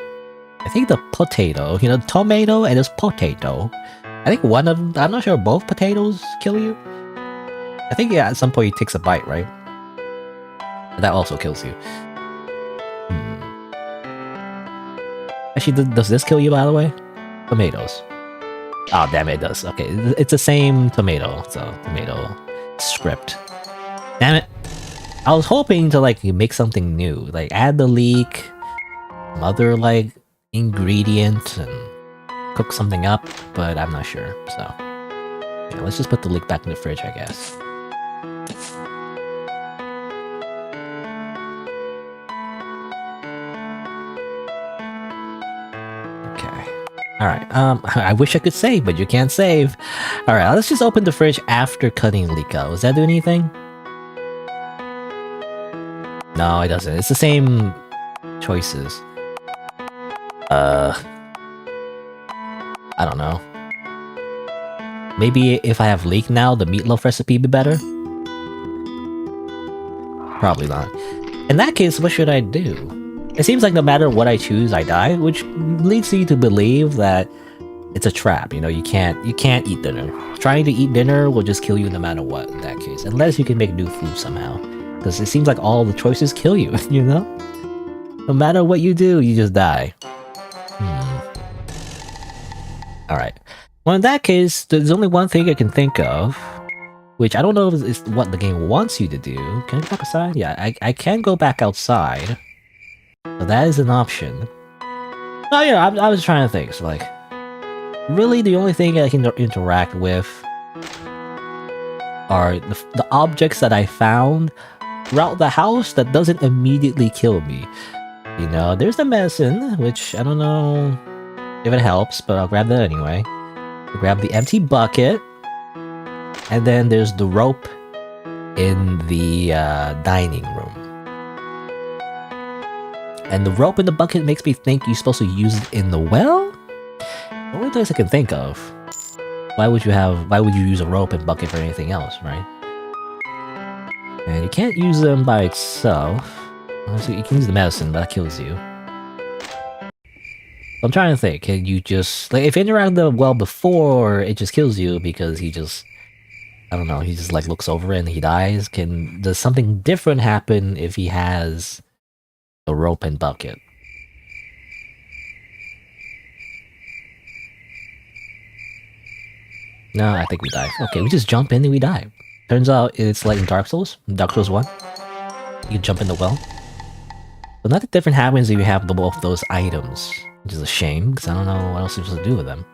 I think the potato, you know, tomato and this potato. I think one of them, I'm not sure, both potatoes kill you? I think, yeah, at some point he takes a bite, right? That also kills you. Actually, does this kill you, by the way? Tomatoes. Oh, damn it, it does. Okay, it's the same tomato, so tomato script. Damn it. I was hoping to, like, make something new. Like, add the leek, some other, like, ingredient, and cook something up, but I'm not sure, so... Yeah, let's just put the leek back in the fridge, I guess. Alright, I wish I could save, but you can't save. Alright, let's just open the fridge after cutting leek out. Does that do anything? No, it doesn't. It's the same choices. I don't know. Maybe if I have leek now, the meatloaf recipe be better? Probably not. In that case, what should I do? It seems like no matter what I choose, I die, which leads you to believe that it's a trap. You know, you can't eat dinner. Trying to eat dinner will just kill you no matter what in that case, unless you can make new food somehow. Because it seems like all the choices kill you, you know? No matter what you do, you just die. Alright. Well, in that case, there's only one thing I can think of, which I don't know if it's what the game wants you to do. Can I go back outside? Yeah, I can go back outside. So that is an option. Oh yeah, I was trying to think. So like, really the only thing I can interact with are the objects that I found throughout the house that doesn't immediately kill me. You know, there's the medicine, which I don't know if it helps, but I'll grab that anyway. I'll grab the empty bucket. And then there's the rope in the dining room. And the rope in the bucket makes me think you're supposed to use it in the well? The only place I can think of. Why would you use a rope and bucket for anything else, right? And you can't use them by itself. Honestly, you can use the medicine, but that kills you. I'm trying to think, can you just... Like, if you interact with the well before, it just kills you because he just... I don't know, he just like looks over and he dies? Does something different happen if he has... the rope and bucket? No, I think we die. Okay, we just jump in and we die. Turns out it's like in Dark Souls 1. You can jump in the well. But nothing different happens if you have both those items. Which is a shame, because I don't know what else you're supposed to do with them.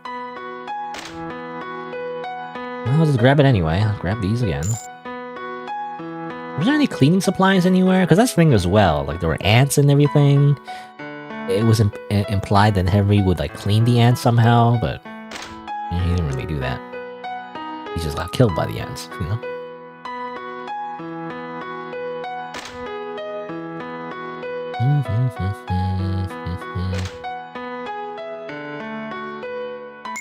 I'll just grab it anyway. I'll grab these again. Was there any cleaning supplies anywhere? Because that's the thing as well. Like, there were ants and everything. It was implied that Henry would, like, clean the ants somehow, but he didn't really do that. He just got killed by the ants, you know?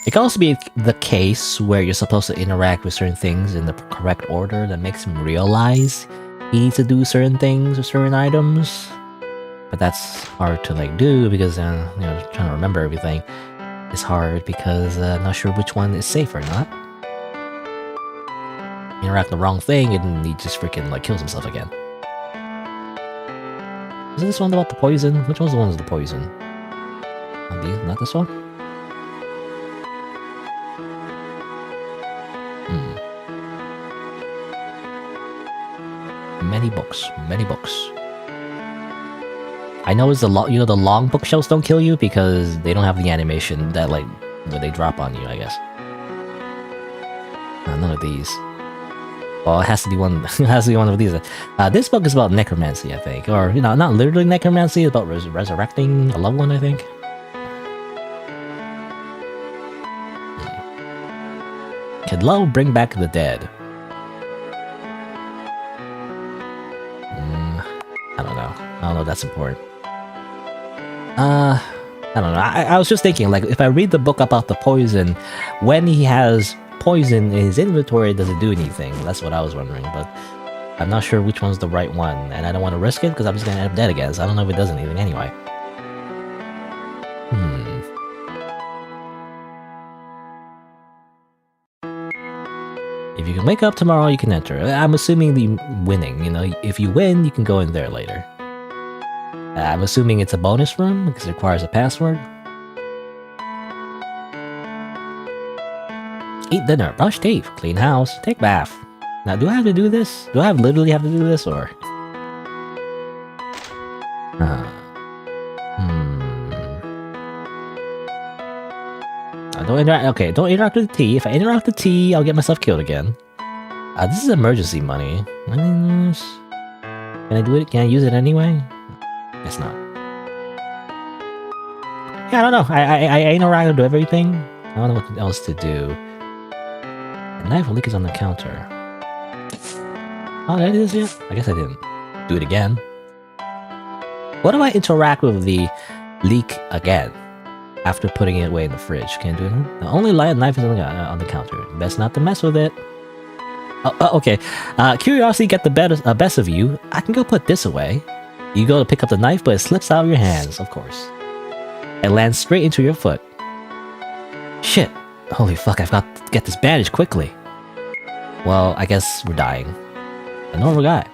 It can also be the case where you're supposed to interact with certain things in the correct order that makes him realize he needs to do certain things with certain items. But that's hard to like do because trying to remember everything is hard because I'm not sure which one is safe or not. Interact the wrong thing and he just freaking like kills himself again. Is this one about the poison? Which one's the one with the poison? Not this one? Many books. I know it's the long bookshelves don't kill you because they don't have the animation that like where they drop on you, I guess. None of these. Well, it has to be one. It has to be one of these. This book is about necromancy, I think, or not literally necromancy. It's about resurrecting a loved one, I think. Can love bring back the dead? I don't know. I don't know if that's important. I don't know. I was just thinking, like, if I read the book about the poison, when he has poison in his inventory, does it do anything? That's what I was wondering, but I'm not sure which one's the right one, and I don't want to risk it because I'm just gonna end up dead again, so I don't know if it does anything anyway. If you can wake up tomorrow, you can enter. I'm assuming the winning, if you win, you can go in there later. I'm assuming it's a bonus room because it requires a password. Eat dinner, brush teeth, clean house, take bath. Now, do I have to do this? Do I literally have to do this, or? Don't interact. Okay, don't interact with the tea. If I interact with the tea, I'll get myself killed again. This is emergency money. Can I do it? Can I use it anyway? Guess not. Yeah, I don't know. I interacted with everything. I don't know what else to do. The knife leak is on the counter. Oh, did I do this yet? I guess I didn't. Do it again. What do I interact with the leak again? After putting it away in the fridge. Can't do it now? The only knife is on the counter. Best not to mess with it. Okay. Curiosity get the best of you. I can go put this away. You go to pick up the knife, but it slips out of your hands, of course. It lands straight into your foot. Shit. Holy fuck, I've got to get this bandage quickly. Well, I guess we're dying. A normal guy.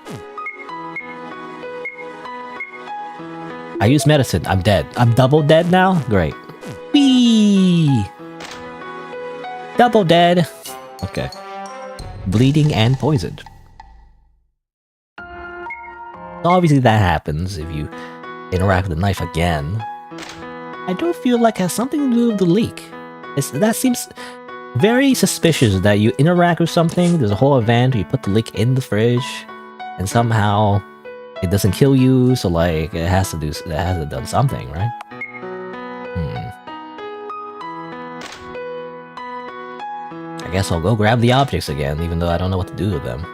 I use medicine. I'm dead. I'm double dead now? Great. Whee! Double dead. Okay. Bleeding and poisoned. Obviously that happens if you interact with the knife again. I do feel like it has something to do with the leak. That seems very suspicious that you interact with something, there's a whole event, you put the leak in the fridge, and somehow it doesn't kill you, so like it has to have done something, right? I guess I'll go grab the objects again, even though I don't know what to do with them.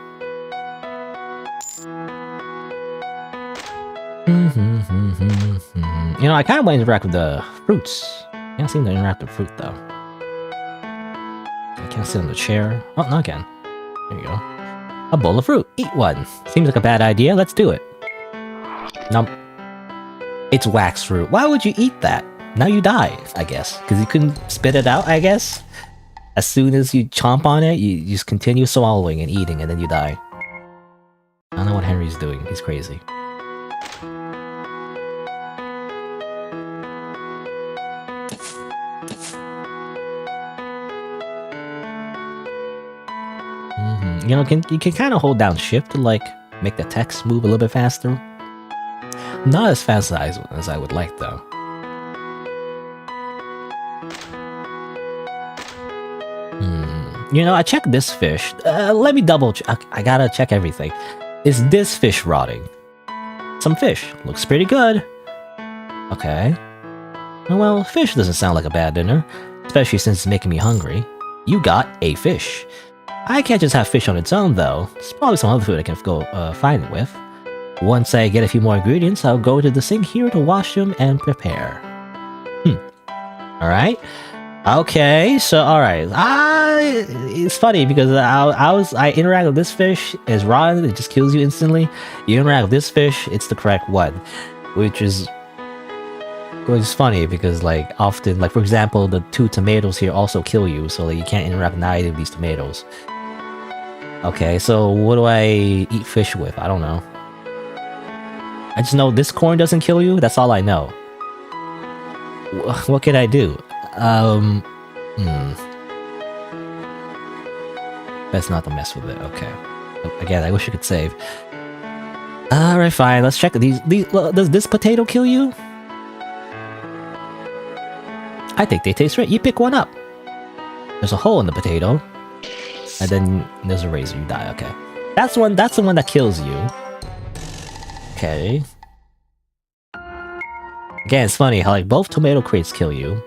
I kind of want to interact with the fruits. I can't seem to interact with fruit though. I can't sit on the chair. Oh, no, I can. There you go. A bowl of fruit. Eat one. Seems like a bad idea. Let's do it. Nope. It's wax fruit. Why would you eat that? Now you die, I guess. Because you couldn't spit it out, I guess? As soon as you chomp on it, you just continue swallowing and eating, and then you die. I don't know what Henry's doing. He's crazy. You can kind of hold down shift to like make the text move a little bit faster. Not as fast as I would like though. I checked this fish. Let me double check. I gotta check everything. Is this fish rotting? Some fish. Looks pretty good. Okay. Well, fish doesn't sound like a bad dinner, especially since it's making me hungry. You got a fish. I can't just have fish on its own, though. There's probably some other food I can go find it with. Once I get a few more ingredients, I'll go to the sink here to wash them and prepare. Alright. Okay, so alright. It's funny because I interact with this fish, it's rotten, it just kills you instantly. You interact with this fish, it's the correct one. which is funny because like often, like for example, the 2 tomatoes here also kill you, so like, you can't interact with either of these tomatoes. Okay, so what do I eat fish with? I don't know. I just know this corn doesn't kill you. That's all I know. What can I do? Best not to mess with it. Okay. Again, I wish I could save. Alright, fine. Let's check these. Does this potato kill you? I think they taste right. You pick one up. There's a hole in the potato. And then there's a razor. You die. Okay. That's the one that kills you. Okay. Again, it's funny how like both tomato crates kill you.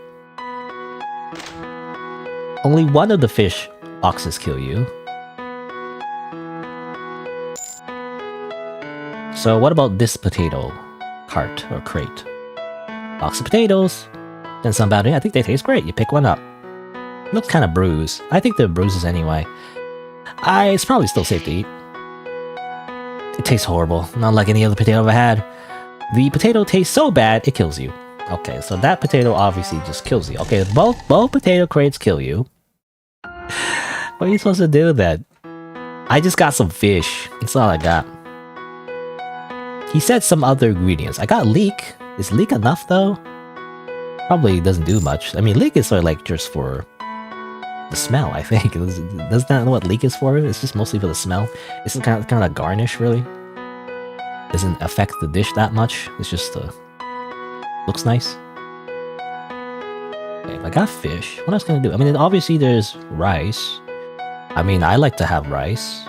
Only one of the fish boxes kill you. So what about this potato cart or crate? Box of potatoes. Then some about it. I think they taste great. You pick one up. Looks kind of bruised. I think they're bruises anyway. It's probably still safe to eat. It tastes horrible. Not like any other potato I've ever had. The potato tastes so bad, it kills you. Okay, so that potato obviously just kills you. Okay, both potato crates kill you. What are you supposed to do then? I just got some fish. That's all I got. He said some other ingredients. I got leek. Is leek enough though? Probably doesn't do much. I mean, leek is sort of like just for the smell, I think. Doesn't that know what leek is for? It's just mostly for the smell. It's kind of a garnish, really. Doesn't affect the dish that much. It's just looks nice. Okay, if I got fish, what else can I do? I mean, obviously there's rice. I mean, I like to have rice.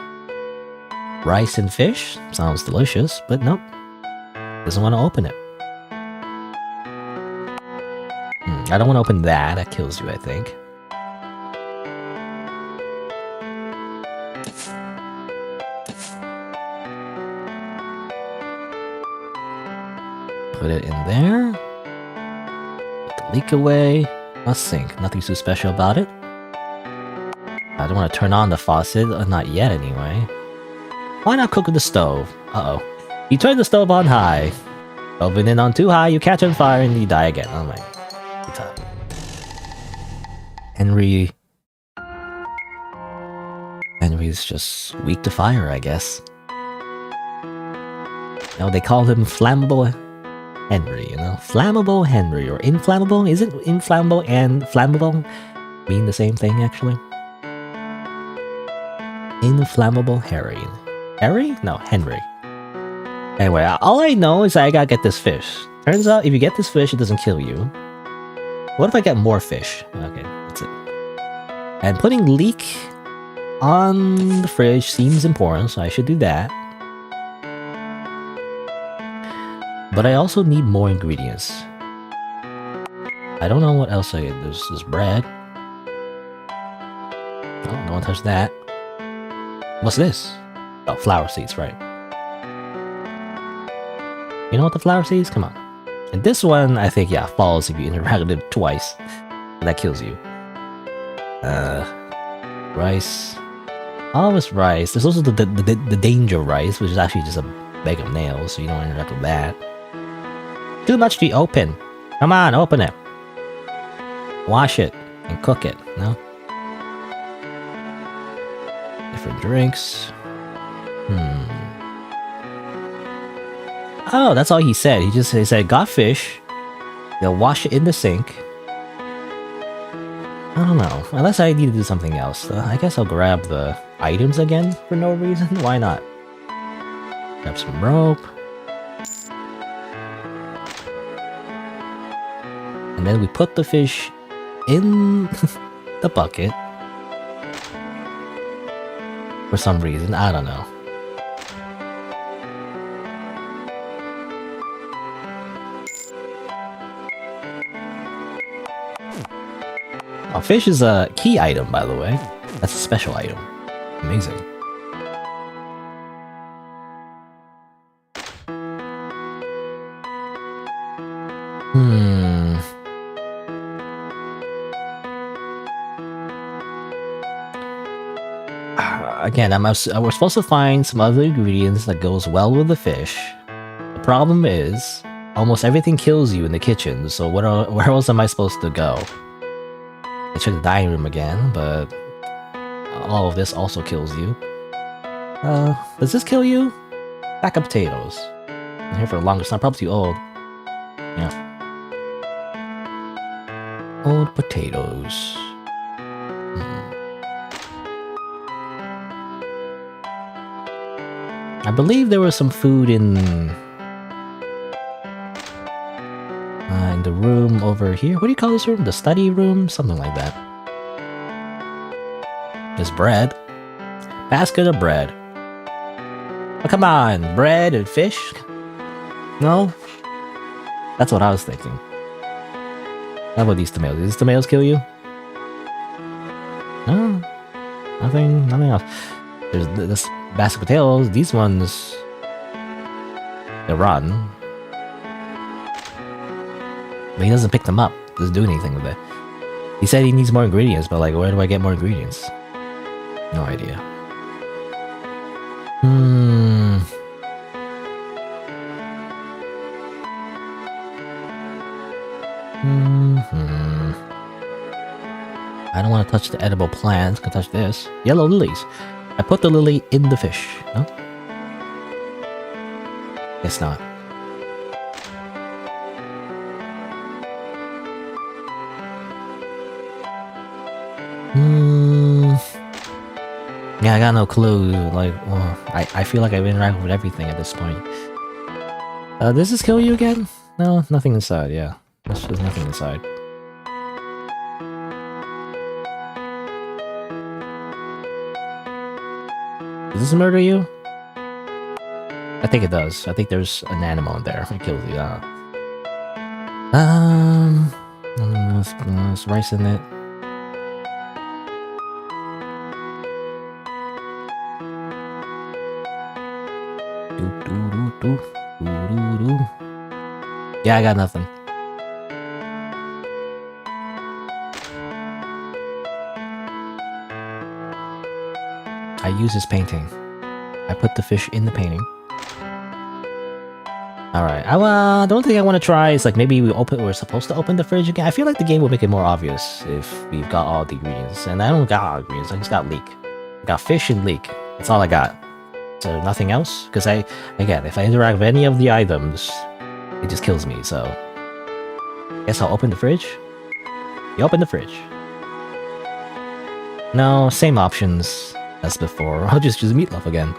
Rice and fish sounds delicious, but nope. Doesn't want to open it. I don't want to open that. That kills you, I think. Put it in there. Put the leak away. A sink. Nothing too special about it. I don't want to turn on the faucet. Not yet, anyway. Why not cook with the stove? Uh-oh. You turn the stove on high. Open it on too high, you catch on fire, and you die again. Oh my. Good time. Henry's just weak to fire, I guess. No, they call him Flammable Henry, you know? Flammable Henry, or inflammable? Is it inflammable and flammable mean the same thing, actually? Inflammable Harry. Harry? No, Henry. Anyway, all I know is I gotta get this fish. Turns out, if you get this fish, it doesn't kill you. What if I get more fish? Okay, that's it. And putting leek on the fridge seems important, so I should do that. But I also need more ingredients. I don't know what else I get. There's bread. Oh, no one touched that. What's this? Oh, flower seeds, right. You know what the flower seeds? Come on. And this one, I think, yeah, falls if you interact with it twice. That kills you. Rice. Always rice. There's also the danger rice, which is actually just a bag of nails, so you don't interact with that. Too much to open. Come on, open it. Wash it and cook it, no? Different drinks. Oh, that's all he said. He said, got fish. They'll wash it in the sink. I don't know. Unless I need to do something else. I guess I'll grab the items again for no reason. Why not? Grab some rope. And then we put the fish in the bucket. For some reason. I don't know. Oh, fish is a key item, by the way. That's a special item. Amazing. Again, we're supposed to find some other ingredients that goes well with the fish. The problem is, almost everything kills you in the kitchen, so where else am I supposed to go? I check the dining room again, but all of this also kills you. Does this kill you? Pack of potatoes. I'm here for the longest time, probably too old. Yeah. Old potatoes. I believe there was some food in the room over here. What do you call this room? The study room? Something like that. There's bread. Basket of bread. Oh, come on, bread and fish? No? That's what I was thinking. How about these tomatoes? Did these tomatoes kill you? No? Nothing else. There's this basket of potatoes. These ones... they're rotten. But he doesn't pick them up. Doesn't do anything with it. He said he needs more ingredients, but like, where do I get more ingredients? No idea. I don't want to touch the edible plants. I can touch this. Yellow lilies. I put the lily in the fish. No? Guess not. Yeah, I got no clue. Like, I feel like I've interacted with everything at this point. Does this kill you again? No, nothing inside. Yeah, there's nothing inside. Does this murder you? I think it does. I think there's an animal in there. It kills you. There's rice in it. Yeah, I got nothing. I use this painting. I put the fish in the painting. Alright, the only thing I want to try is like maybe we're supposed to open the fridge again. I feel like the game will make it more obvious if we've got all the ingredients. And I don't got all the ingredients, I just got leek. I got fish and leek. That's all I got. So nothing else? Because again, if I interact with any of the items, it just kills me, so... guess I'll open the fridge? You open the fridge. No, same options as before. I'll just choose meatloaf again.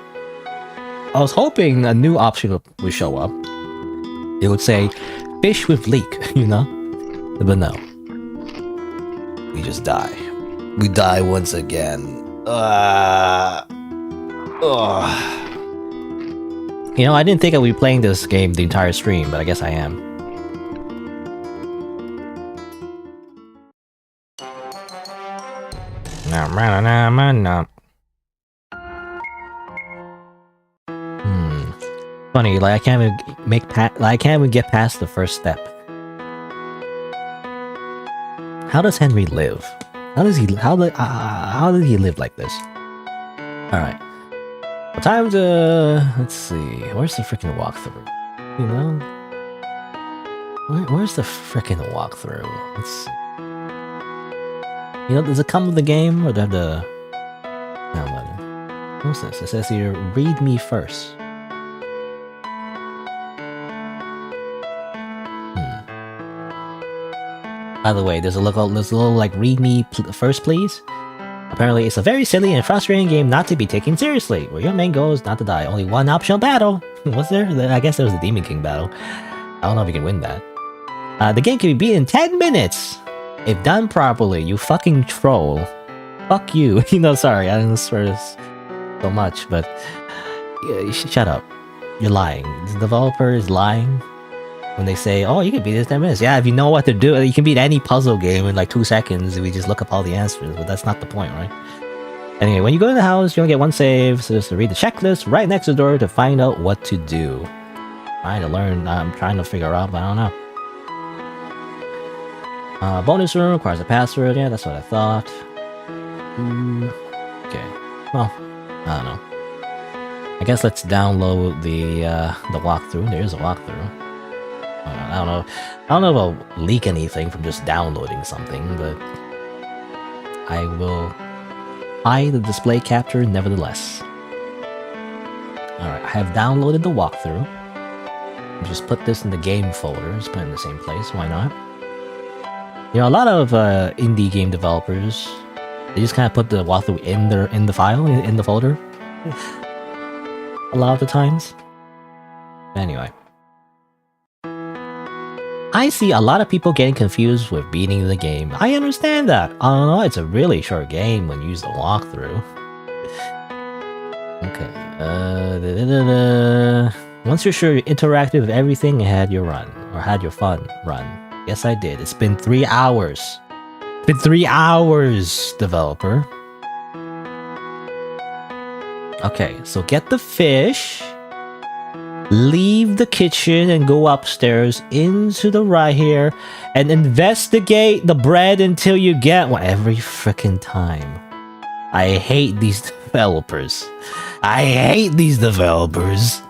I was hoping a new option would show up. It would say, fish with leek, you know? But no. We just die. We die once again. You know, I didn't think I would be playing this game the entire stream, but I guess I am. Funny, like I can't even get past the first step. How does Henry live? How did he live like this? All right. Well, time to let's see. Where's the freaking walkthrough? You know, where's the freaking walkthrough? Let's see. You know, does it come with the game or do I have to download it? What's this? It says here, read me first. By the way, there's a little like read me first, please. Apparently, it's a very silly and frustrating game not to be taken seriously, where your main goal is not to die. Only one optional battle. Was there? I guess there was a Demon King battle. I don't know if you can win that. The game can be beaten in 10 minutes! If done properly, you fucking troll. Fuck you. You know, sorry, I didn't swear this so much, but... yeah, shut up. You're lying. The developer is lying when they say, oh, you can beat this in 10 minutes. Yeah, if you know what to do, you can beat any puzzle game in like 2 seconds if we just look up all the answers, but that's not the point, right? Anyway, when you go in the house, you only get 1 save, so just to read the checklist right next to the door to find out what to do. Trying to learn, I'm trying to figure out, but I don't know. Bonus room requires a password, yeah, that's what I thought. Okay, well, I don't know. I guess let's download the walkthrough. There is a walkthrough. I don't know. I don't know if I'll leak anything from just downloading something, but I will hide the display capture nevertheless. Alright, I have downloaded the walkthrough. Just put this in the game folder. Just put it in the same place. Why not? You know, a lot of indie game developers, they just kind of put the walkthrough in the file in the folder. A lot of the times. Anyway, I see a lot of people getting confused with beating the game. I understand that. I don't know. It's a really short game when you use the walkthrough. Okay. Once you're sure you interacted with everything and had your run, or had your fun run. Yes, I did. It's been 3 hours. It's been 3 hours, developer. Okay, so get the fish, leave the kitchen and go upstairs into the right here, and investigate the bread until you get one every freaking time. I hate these developers. I hate these developers.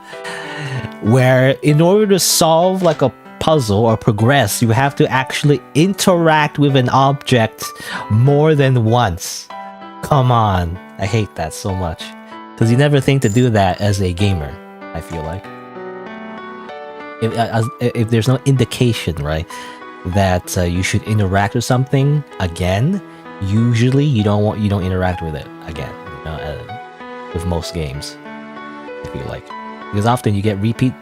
Where in order to solve like a puzzle or progress, you have to actually interact with an object more than once. Come on. I hate that so much. Because you never think to do that as a gamer, I feel like. If there's no indication, right, that you should interact with something again, usually you don't interact with it again, you know, with most games, I feel like. Because often you get repeat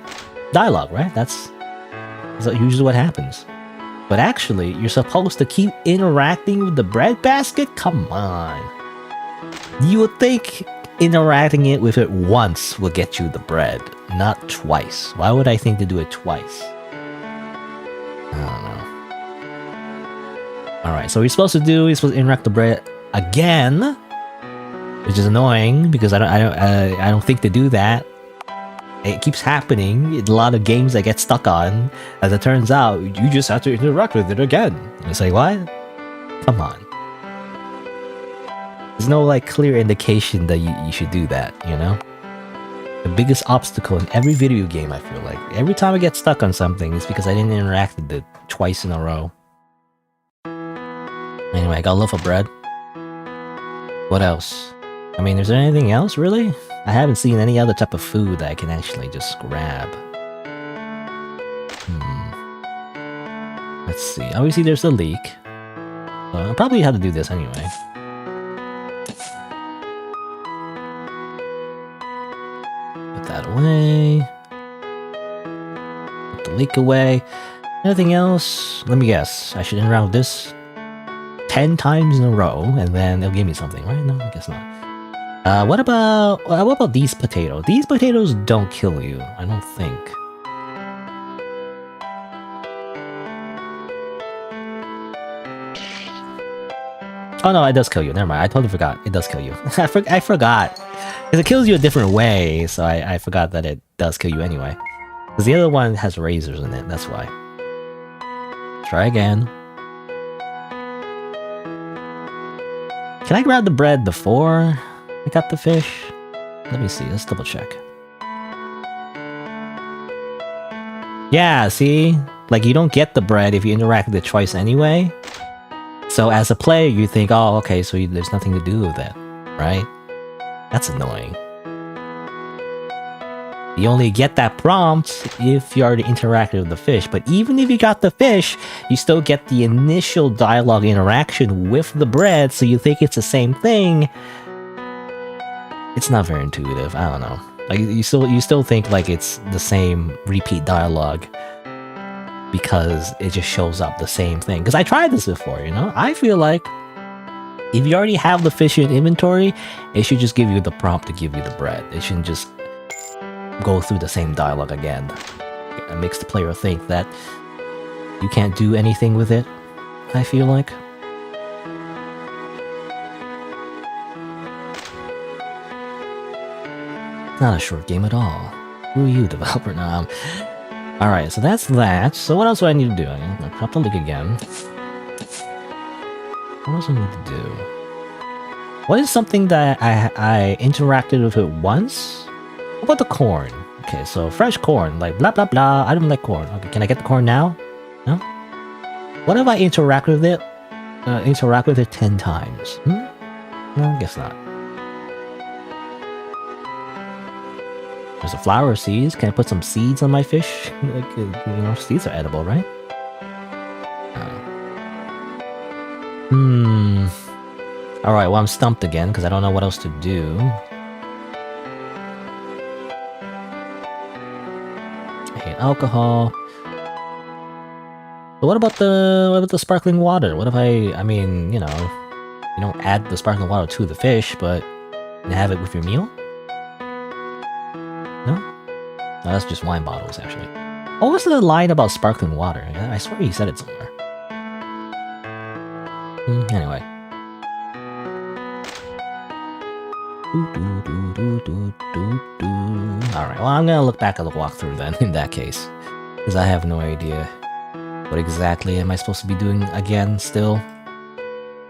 dialogue, right? That's usually what happens. But actually, you're supposed to keep interacting with the bread basket? Come on. You would think interacting with it once will get you the bread, not twice. Why would I think to do it twice? I don't know. Alright, so what you're supposed to interact the bread again, which is annoying because I don't think to do that. It keeps happening in a lot of games I get stuck on. As it turns out, you just have to interact with it again. And it's like, what? Come on. There's no like clear indication that you should do that, you know? The biggest obstacle in every video game, I feel like. Every time I get stuck on something, it's because I didn't interact with it twice in a row. Anyway, I got a loaf of bread. What else? I mean, is there anything else, really? I haven't seen any other type of food that I can actually just grab. Let's see. Obviously, there's a leak. I'll probably have to do this anyway. Put that away. Put the leak away. Anything else? Let me guess. I should interact with this 10 times in a row, and then it'll give me something, right? No, I guess not. What about these potatoes? These potatoes don't kill you, I don't think. Oh no, it does kill you. Never mind. I totally forgot. It does kill you. I forgot. Because it kills you a different way, so I forgot that it does kill you anyway. Because the other one has razors in it, that's why. Try again. Can I grab the bread before I got the fish? Let me see. Let's double check. Yeah, see? Like, you don't get the bread if you interact with it twice anyway. So as a player, you think, oh, okay, so there's nothing to do with it, right? That's annoying. You only get that prompt if you already interacted with the fish. But even if you got the fish, you still get the initial dialogue interaction with the bread, so you think it's the same thing. It's not very intuitive. I don't know. Like you still think like it's the same repeat dialogue because it just shows up the same thing. Because I tried this before, you know? I feel like if you already have the fish in inventory, it should just give you the prompt to give you the bread. It shouldn't just go through the same dialogue again. It makes the player think that you can't do anything with it, I feel like. It's not a short game at all. Who are you, developer? No, alright, so that's that. So what else do I need to do? I'm gonna pop the link again. What else do I need to do? What is something that I interacted with it once? What about the corn? Okay, so fresh corn, like blah blah blah. I don't like corn. Okay, can I get the corn now? No. What if I interact with it? Interact with it 10 times. No, I guess not. There's a flower seeds. Can I put some seeds on my fish? Like, seeds are edible, right? Alright, well, I'm stumped again because I don't know what else to do. I hate alcohol. But what about the sparkling water? What if I mean, you don't add the sparkling water to the fish, but you have it with your meal? No? No, that's just wine bottles, actually. What was the line about sparkling water? I swear he said it somewhere. Anyway. Alright, well, I'm gonna look back at the walkthrough then, in that case. Because I have no idea what exactly am I supposed to be doing again, still.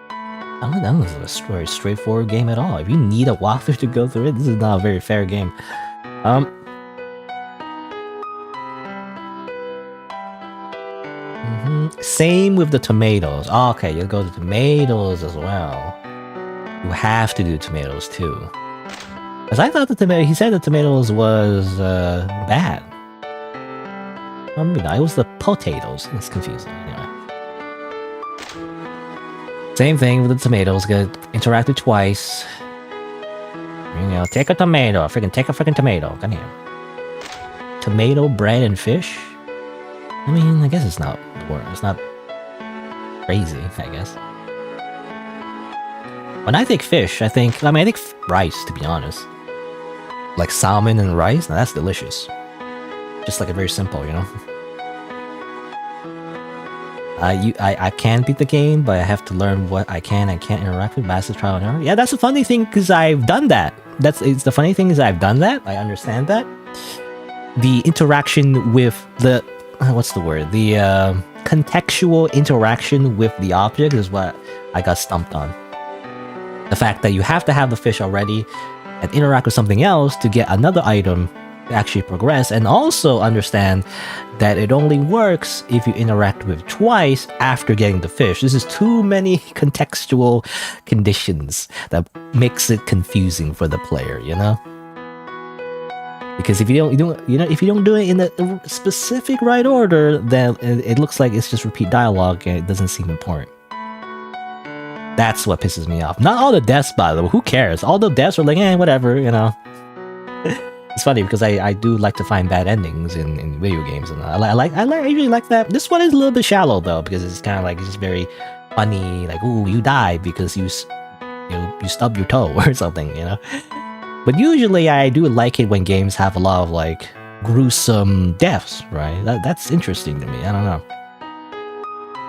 I don't know, that was a very straightforward game at all. If you need a walkthrough to go through it, this is not a very fair game. Same with the tomatoes. Oh, okay, you'll go to tomatoes as well. You have to do tomatoes too. Because I thought he said the tomatoes was bad. It was the potatoes. It's confusing. Anyway. Same thing with the tomatoes. Get interacted twice. Take a tomato. Take a freaking tomato. Come here. Tomato, bread, and fish? I mean, I guess it's not crazy, I guess. When I think fish, I think rice, to be honest. Like salmon and rice? Now that's delicious. Just like a very simple, I can beat the game, but I have to learn what I can and can't interact with. Massive trial and error. Yeah, that's the funny thing, because I've done that. It's the funny thing is I've done that. I understand that. The interaction with the what's the word? The contextual interaction with the object is what I got stumped on. The fact that you have to have the fish already and interact with something else to get another item to actually progress, and also understand that it only works if you interact with twice after getting the fish. This is too many contextual conditions that makes it confusing for the player, Because if you don't do it in the specific right order, then it looks like it's just repeat dialogue and it doesn't seem important. That's what pisses me off. Not all the deaths, by the way. Who cares? All the deaths are like, whatever, It's funny because I do like to find bad endings in video games, and I usually like that. This one is a little bit shallow though, because it's kind of like it's just very funny. Like, ooh, you died because you stubbed your toe or something, But usually I do like it when games have a lot of like gruesome deaths, right? That's interesting to me. I don't know.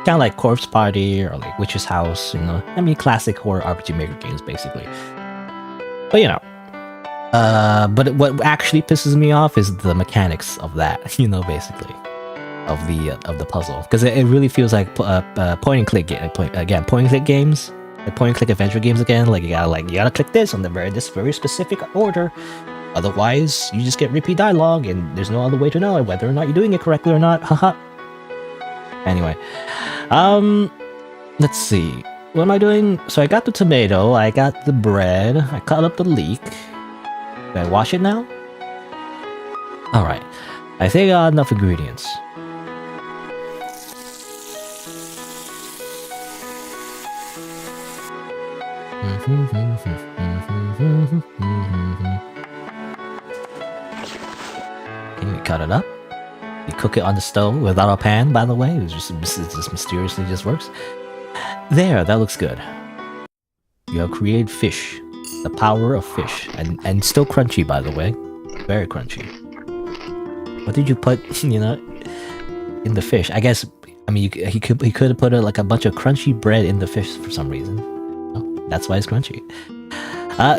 Kind of like Corpse Party or like Witch's House, classic horror RPG Maker games basically. But but what actually pisses me off is the mechanics of that, basically, of the puzzle, because it really feels like point and click games. Like point and click adventure games again. Like you gotta click this on this very specific order, otherwise you just get repeat dialogue, and there's no other way to know whether or not you're doing it correctly or not. Haha. Anyway, let's see. What am I doing? So I got the tomato, I got the bread, I cut up the leek. Do I wash it now? All right. I think I got enough ingredients. Can you cut it up? You cook it on the stove without a pan, by the way. It just mysteriously just works. There, that looks good. You have created fish. The power of fish. And still crunchy, by the way. Very crunchy. What did you put, in the fish? I guess, he could have put like a bunch of crunchy bread in the fish for some reason. That's why it's crunchy.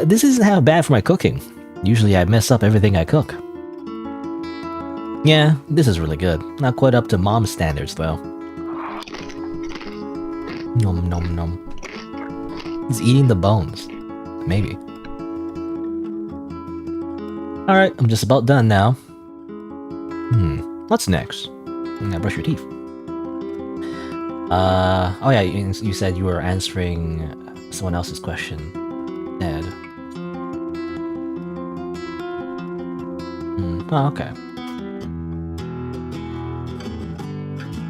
This isn't how bad for my cooking. Usually I mess up everything I cook. Yeah, this is really good. Not quite up to mom's standards though. Nom nom nom. He's eating the bones. Maybe. Alright, I'm just about done now. What's next? Brush your teeth. Oh yeah, you said you were answering someone else's question. Ed. Oh, okay.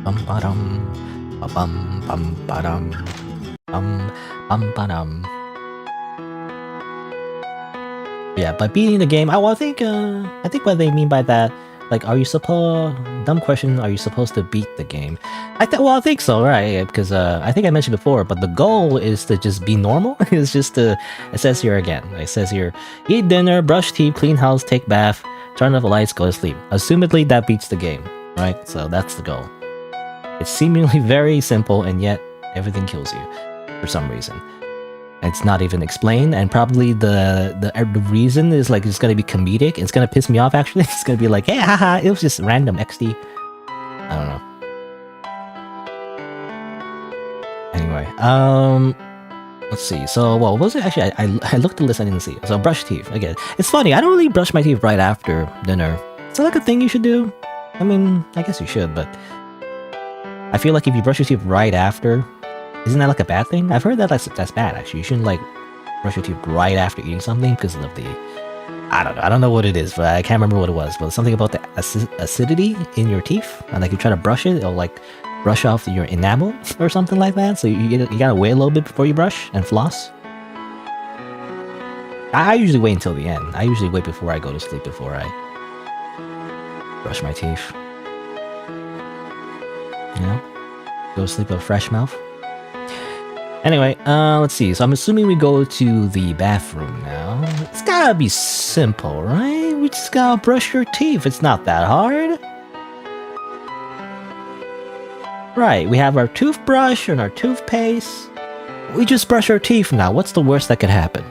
Bum ba-dum, ba-bum, bum ba-dum, bum ba-dum. Yeah, by beating the game, I think what they mean by that, like, are you supposed? Dumb question. Are you supposed to beat the game? I think so, right? Because I think I mentioned before, but the goal is to just be normal. It's just to. It says here again. It says here, eat dinner, brush teeth, clean house, take bath, turn off the lights, go to sleep. Assumedly, that beats the game, right? So that's the goal. It's seemingly very simple, and yet everything kills you for some reason. It's not even explained, and probably the reason is like it's gonna be comedic. It's gonna piss me off. Actually, it's gonna be like, hey, haha, it was just random XD. I don't know. Anyway, let's see. So, what was it? Actually, I looked at the list. I didn't see it. So, brush teeth again. It's funny. I don't really brush my teeth right after dinner. Is that like a thing you should do? I mean, I guess you should, but I feel like if you brush your teeth right after. Isn't that like a bad thing? I've heard that that's bad actually. You shouldn't like brush your teeth right after eating something because of the I don't know what it is, but I can't remember what it was. But something about the acidity in your teeth, and like you try to brush it, it'll like brush off your enamel or something like that. So you gotta wait a little bit before you brush and floss. I usually wait until the end. I usually wait before I go to sleep before I brush my teeth. You know, go to sleep with a fresh mouth. Anyway, let's see. So I'm assuming we go to the bathroom now. It's gotta be simple, right? We just gotta brush your teeth. It's not that hard. Right, we have our toothbrush and our toothpaste. We just brush our teeth now. What's the worst that could happen?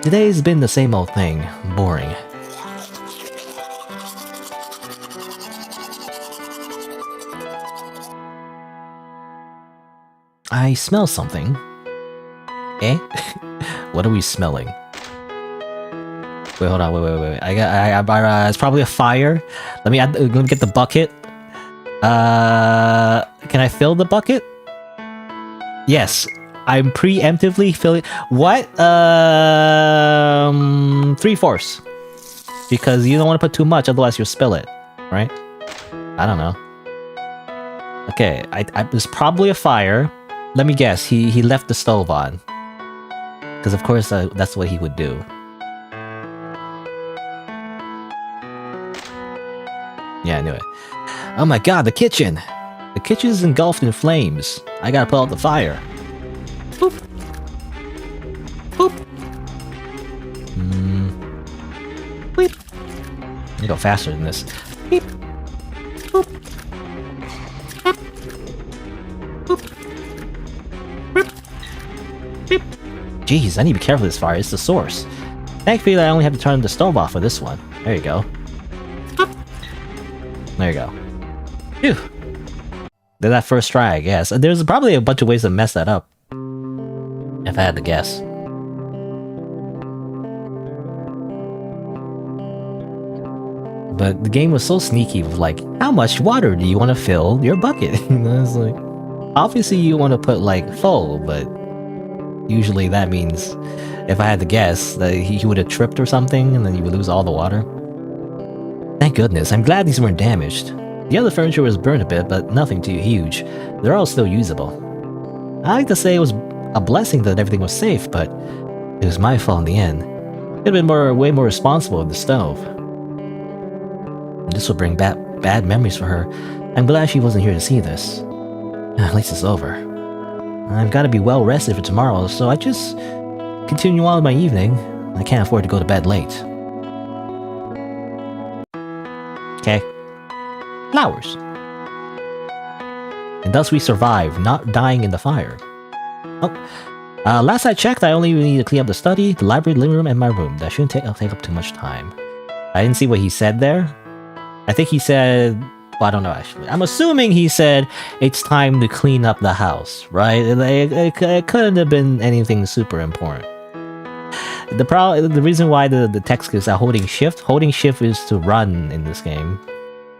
Today's been the same old thing. Boring. I smell something. Eh? What are we smelling? Wait, hold on. Wait. It's probably a fire. Let me get the bucket. Can I fill the bucket? Yes. I'm preemptively filling. What? 3/4. Because you don't want to put too much, otherwise you'll spill it, right? I don't know. Okay, there's probably a fire. Let me guess, he left the stove on. Because of course that's what he would do. Yeah, I knew it. Oh my god, the kitchen! The kitchen's engulfed in flames. I gotta put out the fire. Boop. Boop. Beep. Let me go faster than this. Beep. Boop. Jeez, I need to be careful with this fire. It's the source. Thankfully, I only have to turn the stove off for this one. There you go. There you go. Phew. Did that first try, I guess. There's probably a bunch of ways to mess that up. If I had to guess. But the game was so sneaky with like, how much water do you want to fill your bucket? It's like, obviously you want to put like full, but usually that means, if I had to guess, that he would have tripped or something, and then you would lose all the water. Thank goodness, I'm glad these weren't damaged. The other furniture was burned a bit, but nothing too huge. They're all still usable. I like to say it was a blessing that everything was safe, but it was my fault in the end. Could have been way more responsible with the stove. And this will bring back bad memories for her. I'm glad she wasn't here to see this. At least it's over. I've got to be well rested for tomorrow, so I just continue on with my evening. I can't afford to go to bed late. Okay. Flowers. And thus we survive, not dying in the fire. Oh. Last I checked, I only need to clean up the study, the library, the living room, and my room. That shouldn't take up too much time. I didn't see what he said there. I think he said... Well, I don't know, actually. I'm assuming he said it's time to clean up the house, right? It couldn't have been anything super important. The reason why the text is holding shift is to run in this game.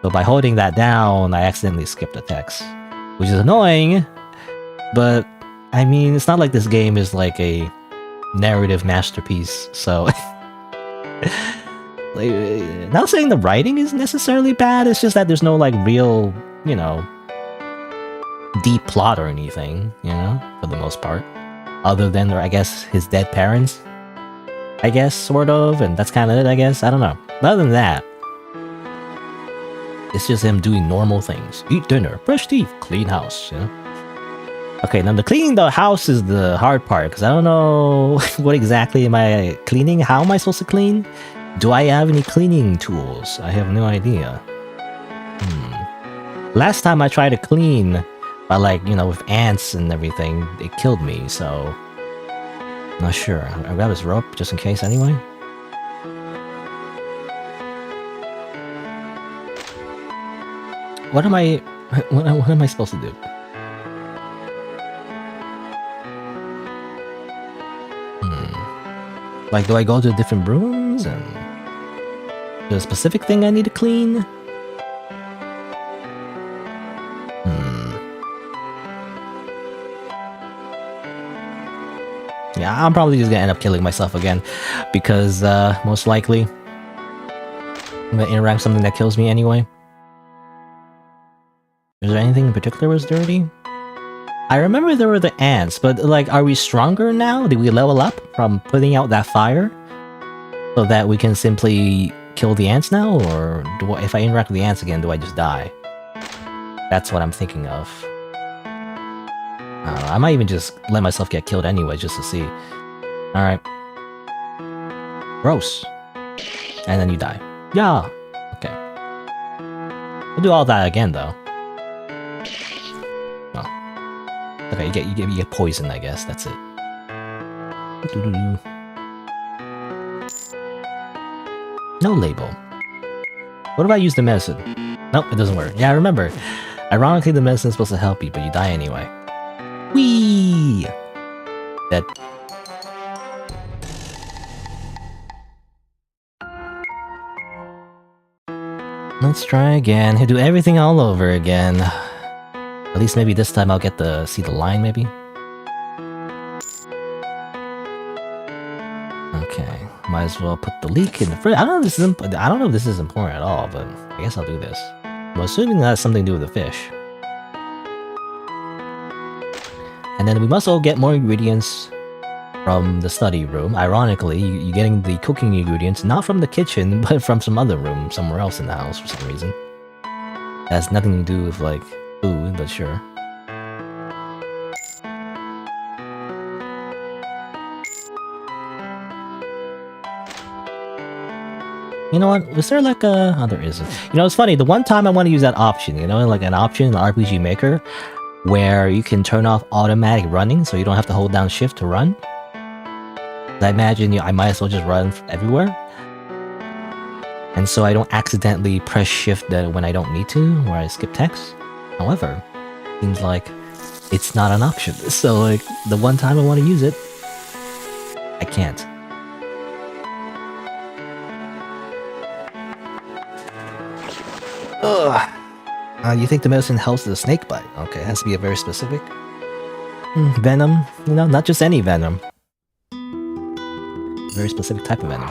So by holding that down, I accidentally skipped the text, which is annoying. But I mean, it's not like this game is like a narrative masterpiece. So, like, not saying the writing is necessarily bad. It's just that there's no like real, you know, deep plot or anything. You know, for the most part, other than I guess his dead parents. I guess, sort of, and that's kind of it, I guess. I don't know. But other than that, it's just him doing normal things. Eat dinner, brush teeth, clean house, you know? Okay, now the cleaning the house is the hard part, because I don't know what exactly am I cleaning? How am I supposed to clean? Do I have any cleaning tools? I have no idea. Last time I tried to clean by, like, you know, with ants and everything, it killed me, so... Not sure. I grab his rope just in case anyway. What am I... What am I supposed to do? Like, do I go to different rooms and... There's a specific thing I need to clean? Yeah, I'm probably just gonna end up killing myself again. Because, most likely... I'm gonna interact with something that kills me anyway. Is there anything in particular was dirty? I remember there were the ants, but like, are we stronger now? Did we level up from putting out that fire? So that we can simply kill the ants now? Or if I interact with the ants again, do I just die? That's what I'm thinking of. I don't know, I might even just let myself get killed anyway, just to see. Alright. Gross. And then you die. Yeah! Okay. We'll do all that again, though. Oh. Okay, you get poisoned, I guess, that's it. No label. What if I use the medicine? Nope, it doesn't work. Yeah, remember. Ironically, the medicine is supposed to help you, but you die anyway. Whee! Dead. Let's try again. Do everything all over again. At least maybe this time I'll get to see the line, maybe? Okay, might as well put the leak in the fridge. I don't know if this is important at all, but I guess I'll do this. I'm assuming that has something to do with the fish. And then we must all get more ingredients from the study room. Ironically, you're getting the cooking ingredients not from the kitchen, but from some other room somewhere else in the house for some reason. That has nothing to do with, like, food, but sure. You know what? Was there like a... Oh, there isn't. You know, it's funny. The one time I want to use that option, you know, like an option in the RPG Maker, where you can turn off automatic running, so you don't have to hold down shift to run. I imagine I might as well just run everywhere. And so I don't accidentally press shift when I don't need to, where I skip text. However, seems like it's not an option. So like, the one time I want to use it, I can't. Ugh. You think the medicine helps the snake bite? Okay, it has to be a very specific venom. You know, not just any venom. Very specific type of venom.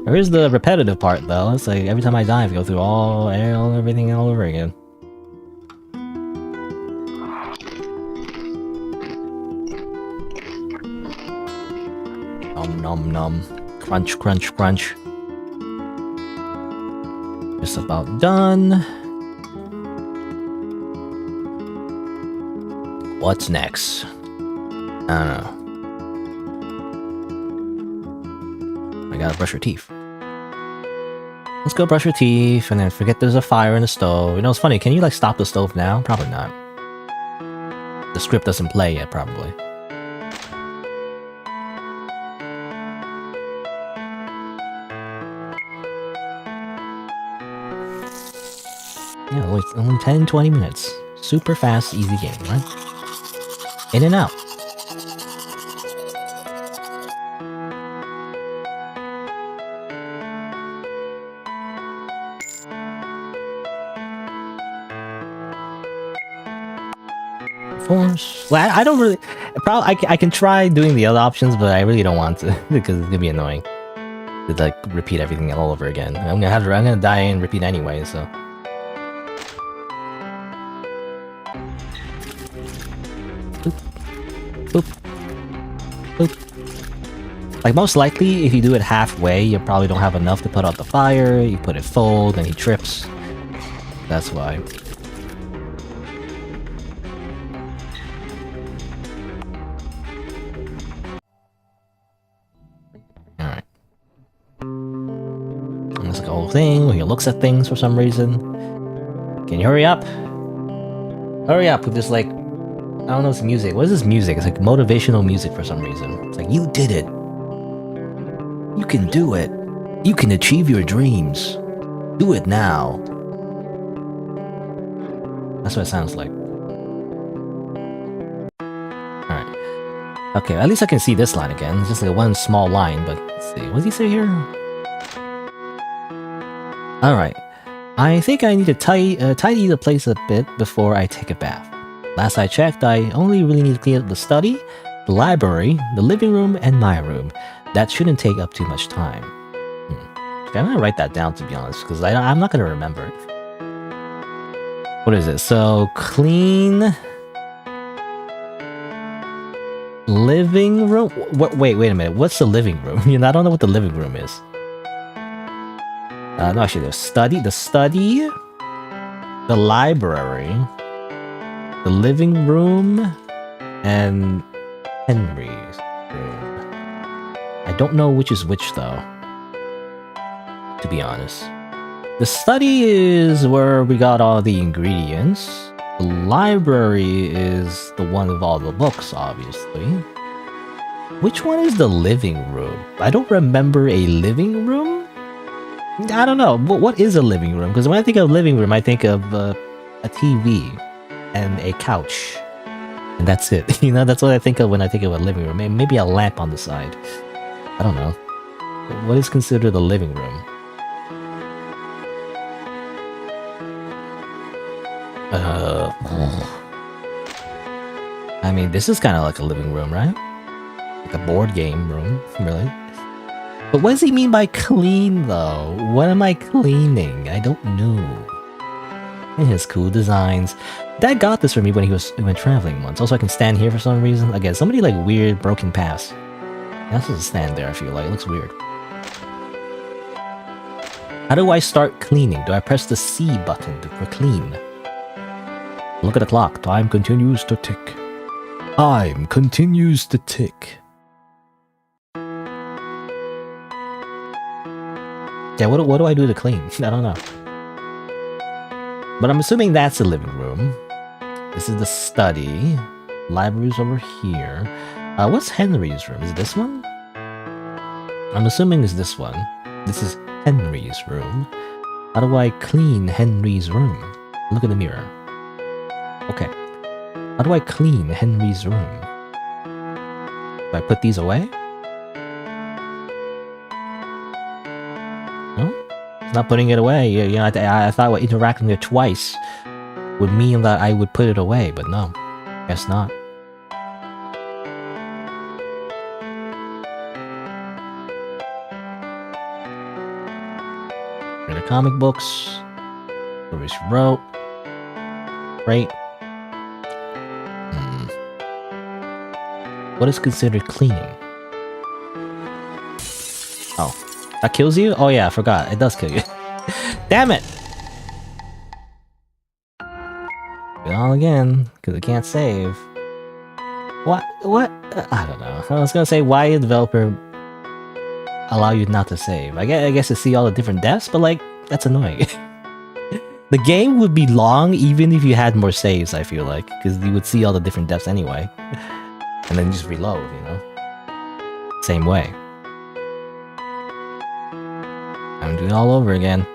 There is the repetitive part though. It's like every time I die, I go through everything all over again. Nom nom nom. Crunch crunch crunch. Just about done. What's next? I don't know. I gotta brush your teeth. Let's go brush your teeth and then forget there's a fire in the stove. You know, it's funny, can you like stop the stove now? Probably not. The script doesn't play yet, probably. Yeah, only 10-20 minutes. Super fast, easy game, right? In and out. Force. Well, I don't really. Probably I can try doing the other options, but I really don't want to because it's gonna be annoying to like repeat everything all over again. I'm gonna die and repeat anyway. So. Boop, boop, boop. Like most likely, if you do it halfway, you probably don't have enough to put out the fire. You put it full, then he trips. That's why. Alright. It's like a whole thing where he looks at things for some reason. Can you hurry up? Hurry up with this, like, I don't know, it's music. What is this music? It's like motivational music for some reason. It's like, you did it. You can do it. You can achieve your dreams. Do it now. That's what it sounds like. Alright. Okay, at least I can see this line again. It's just like one small line, but let's see. What does he say here? Alright. I think I need to tidy the place a bit before I take a bath. Last I checked, I only really need to clean up the study, the library, the living room, and my room. That shouldn't take up too much time. Okay, I'm gonna write that down, to be honest, because I'm not gonna remember it. What is it? So, clean... living room? Wait a minute. What's the living room? I don't know what the living room is. No, actually, the study, the library, the living room, and Henry's room. I don't know which is which, though, to be honest. The study is where we got all the ingredients. The library is the one with all the books, obviously. Which one is the living room? I don't remember a living room? I don't know. What is a living room? Because when I think of living room, I think of a TV and a couch. And that's it. That's what I think of when I think of a living room. Maybe a lamp on the side. I don't know. What is considered the living room? I mean, this is kind of like a living room, right? Like a board game room, really. But what does he mean by clean, though? What am I cleaning? I don't know. And his cool designs. Dad got this for me when he went traveling once. Also, I can stand here for some reason. Again, somebody like weird broken pass. That's just a stand there, I feel like. It looks weird. How do I start cleaning? Do I press the C button for clean? Look at the clock. Time continues to tick. Time continues to tick. Yeah, what do I do to clean? I don't know. But I'm assuming that's the living room. This is the study. Library's over here. What's Henry's room? Is it this one? I'm assuming it's this one. This is Henry's room. How do I clean Henry's room? Look in the mirror. Okay. How do I clean Henry's room? Do I put these away? No? It's not putting it away. I thought interacting with it twice would mean that I would put it away, but no. Guess not. Read the comic books. Stories she wrote. Great. What is considered cleaning? Oh. That kills you? Oh yeah, I forgot. It does kill you. Damn it! Do it all again, because it can't save. What? I don't know. I was gonna say, why did the developer allow you not to save? I guess to see all the different deaths, but like, that's annoying. The game would be long even if you had more saves, I feel like, because you would see all the different deaths anyway. And then just reload, Same way. I'm doing it all over again.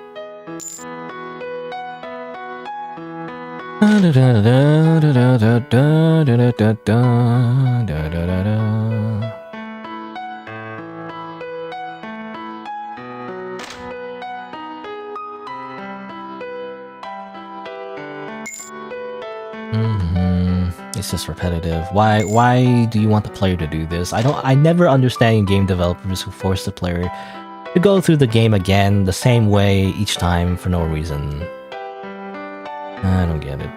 It's just repetitive. Why do you want the player to do this? I never understand game developers who force the player to go through the game again the same way each time for no reason. I don't get it.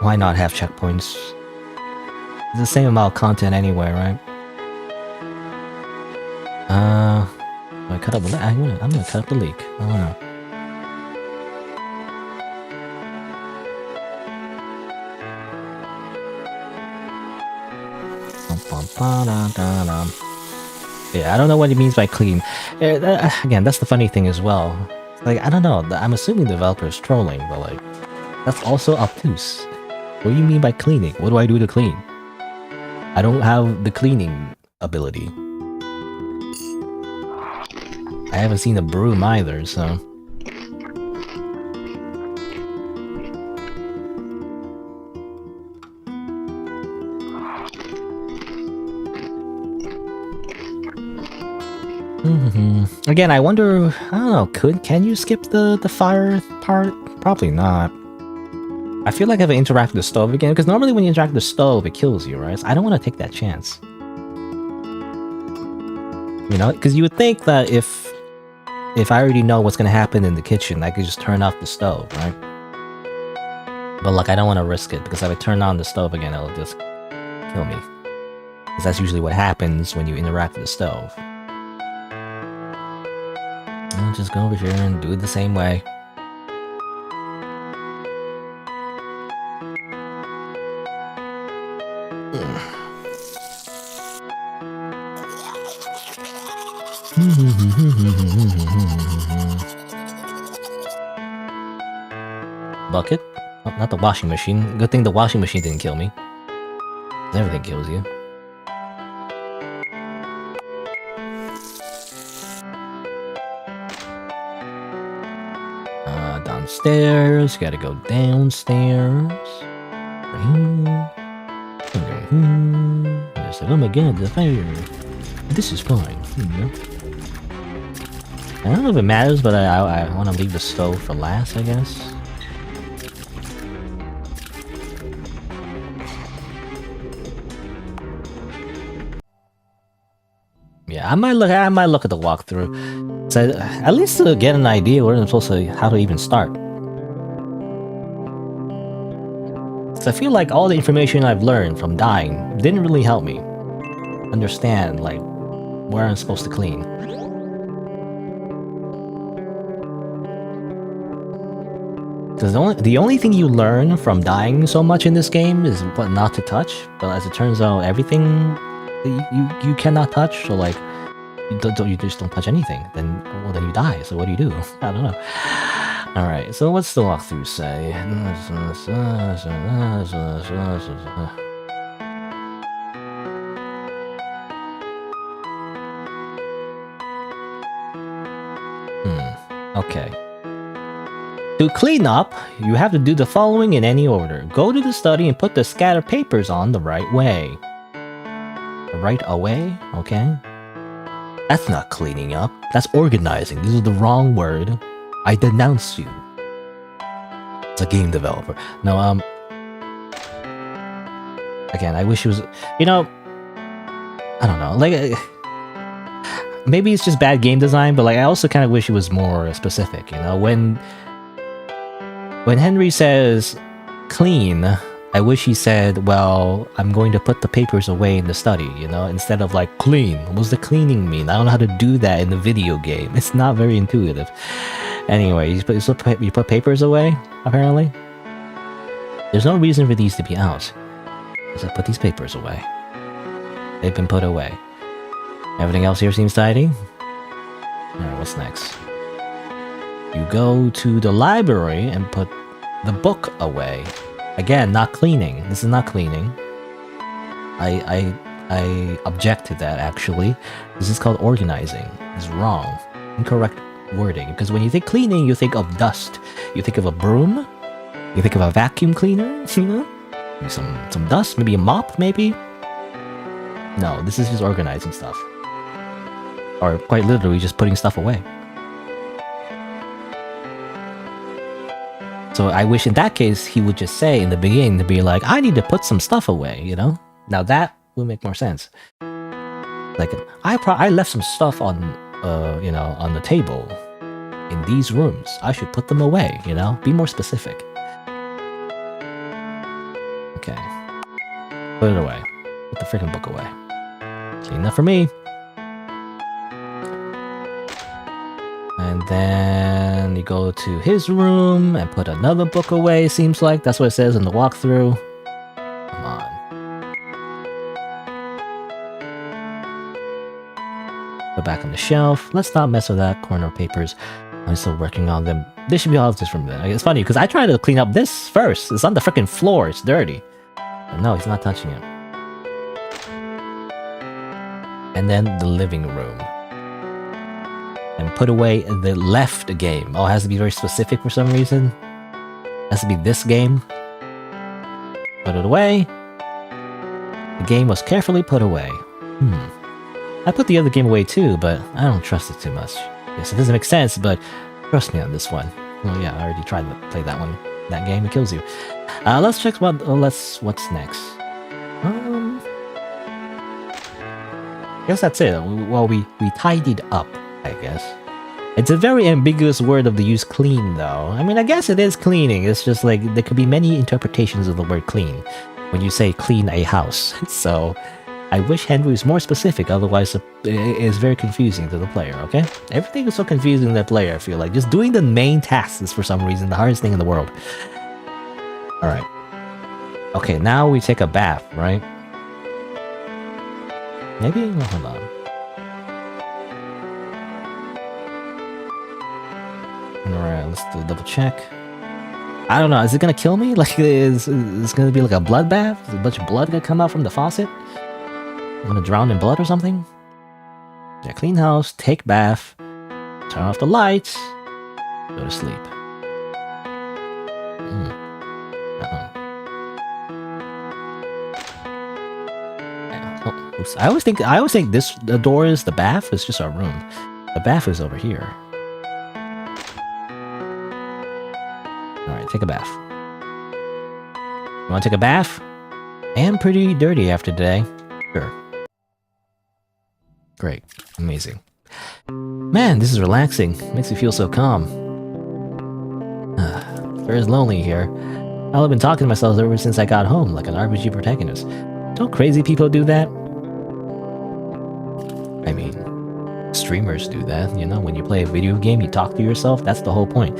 Why not have checkpoints? It's the same amount of content anyway, right? Do I cut up the leak? I'm gonna cut up the leak. I don't know. Yeah, I don't know what he means by clean. Again, that's the funny thing as well. Like, I don't know. I'm assuming the developer is trolling, but like, that's also obtuse. What do you mean by cleaning? What do I do to clean? I don't have the cleaning ability. I haven't seen a broom either, so... Again, I wonder, I don't know, can you skip the fire part? Probably not. I feel like if I interact with the stove again, because normally when you interact with the stove, it kills you, right? So I don't want to take that chance. You know, because you would think that if I already know what's going to happen in the kitchen, I could just turn off the stove, right? But like, I don't want to risk it, because if I turn on the stove again, it'll just kill me. Because that's usually what happens when you interact with the stove. I'll just go over here and do it the same way. Bucket? Oh, not the washing machine. Good thing the washing machine didn't kill me. Everything kills you. Downstairs. Gotta go downstairs. It's like, oh my god, the fire. This is fine. I don't know if it matters, but I want to leave the stove for last, I guess. Yeah, I might look at the walkthrough, so at least to get an idea where I'm supposed to, how to even start. So I feel like all the information I've learned from dying didn't really help me understand like where I'm supposed to clean. Because the only thing you learn from dying so much in this game is what not to touch. But as it turns out, everything you cannot touch. So like, you just don't touch anything. Then you die. So what do you do? I don't know. All right. So what's the walkthrough say? Okay. To clean up, you have to do the following in any order. Go to the study and put the scattered papers on the right way. Right away? Okay. That's not cleaning up. That's organizing. This is the wrong word. I denounce you. It's a game developer. No, again, I wish it was... You know... I don't know. Like... maybe it's just bad game design, but like, I also kind of wish it was more specific, you know? When Henry says clean, I wish he said, well, I'm going to put the papers away in the study, you know, instead of like clean. What does the cleaning mean? I don't know how to do that in the video game. It's not very intuitive. Anyway, you put papers away, apparently. There's no reason for these to be out. So I put these papers away. They've been put away. Everything else here seems tidy. Alright, what's next? You go to the library and put the book away. Again, not cleaning. This is not cleaning. I object to that, actually. This is called organizing. It's wrong. Incorrect wording. Because when you think cleaning, you think of dust. You think of a broom. You think of a vacuum cleaner, you know? Maybe some dust, maybe a mop, maybe? No, this is just organizing stuff. Or quite literally just putting stuff away. So I wish in that case he would just say in the beginning to be like, I need to put some stuff away, you know? Now that would make more sense. Like, I left some stuff on, you know, on the table in these rooms. I should put them away, you know? Be more specific. Okay. Put it away. Put the freaking book away. Clean enough for me. And then you go to his room and put another book away, seems like. That's what it says in the walkthrough. Come on. Put back on the shelf. Let's not mess with that corner of papers. I'm still working on them. They should be all this from there. It's funny, because I tried to clean up this first. It's on the freaking floor. It's dirty. But no, he's not touching it. And then the living room. And put away the left game. Oh, it has to be very specific for some reason. It has to be this game. Put it away. The game was carefully put away. I put the other game away too, but I don't trust it too much. Yes, it doesn't make sense, but trust me on this one. Well, yeah, I already tried to play that one. That game, it kills you. Let's check what's next. I guess that's it. Well, we tidied up, I guess. It's a very ambiguous word of the use clean, though. I mean, I guess it is cleaning. It's just like, there could be many interpretations of the word clean when you say clean a house. So, I wish Henry was more specific, otherwise it is very confusing to the player, okay? Everything is so confusing to the player, I feel like. Just doing the main tasks is, for some reason, the hardest thing in the world. Alright. Okay, now we take a bath, right? Maybe? Oh, hold on. Alright, let's do a double check. I don't know, is it gonna kill me? Like, is gonna be like a bloodbath? Is a bunch of blood gonna come out from the faucet? I'm gonna drown in blood or something? Yeah, clean house, take bath, turn off the lights, go to sleep. Oh, oops. I always think the door is the bath. It's just our room. The bath is over here. All right, take a bath. You want to take a bath? I am pretty dirty after today. Sure. Great. Amazing. Man, this is relaxing. Makes me feel so calm. Sure is lonely here. I've been talking to myself ever since I got home, like an RPG protagonist. Don't crazy people do that? I mean, streamers do that, you know? When you play a video game, you talk to yourself. That's the whole point.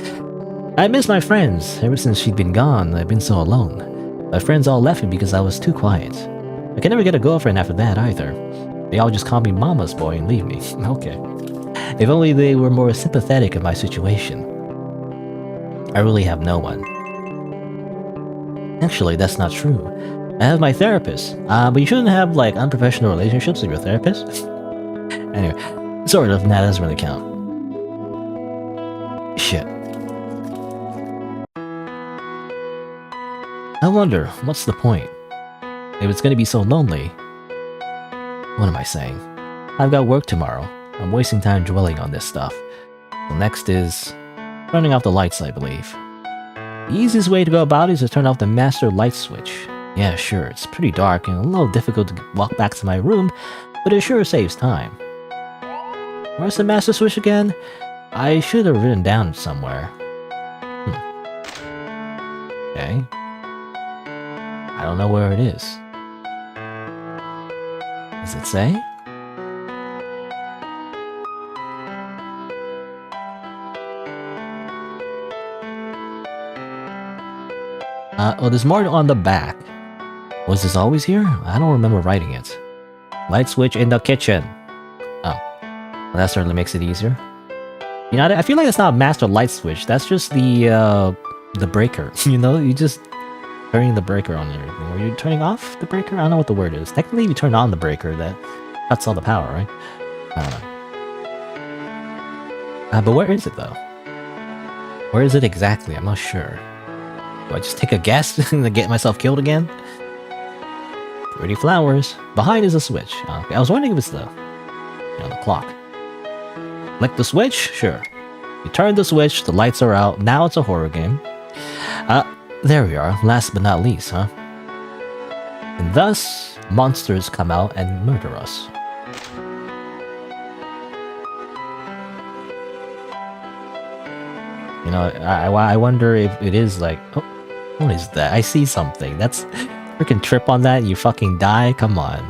I miss my friends. Ever since she'd been gone, I've been so alone. My friends all left me because I was too quiet. I can never get a girlfriend after that either. They all just call me mama's boy and leave me. Okay. If only they were more sympathetic in my situation. I really have no one. Actually, that's not true. I have my therapist. But you shouldn't have, like, unprofessional relationships with your therapist. Anyway, sort of, that doesn't really count. Shit. I wonder, what's the point? If it's gonna be so lonely. What am I saying? I've got work tomorrow. I'm wasting time dwelling on this stuff. The next is turning off the lights, I believe. The easiest way to go about it is to turn off the master light switch. Yeah, sure, it's pretty dark and a little difficult to walk back to my room, but it sure saves time. Where's the master switch again? I should have written down somewhere. Okay. I don't know where it is. Does it say? Oh, there's more on the back. Was this always here? I don't remember writing it. Light switch in the kitchen. Oh. Well, that certainly makes it easier. You know, I feel like it's not a master light switch. That's just the breaker. You know, you just turning the breaker on and everything. Or you turning off the breaker? I don't know what the word is. Technically, if you turn on the breaker, that cuts all the power, right? I don't know. But where is it, though? Where is it exactly? I'm not sure. Do I just take a guess and get myself killed again? Pretty flowers. Behind is a switch. Okay, I was wondering if it's the clock. Click the switch? Sure. You turn the switch, the lights are out. Now it's a horror game. There we are, last but not least, huh? And thus, monsters come out and murder us. You know, I wonder if it is like... Oh, what is that? I see something. That's... Freaking trip on that, you fucking die? Come on.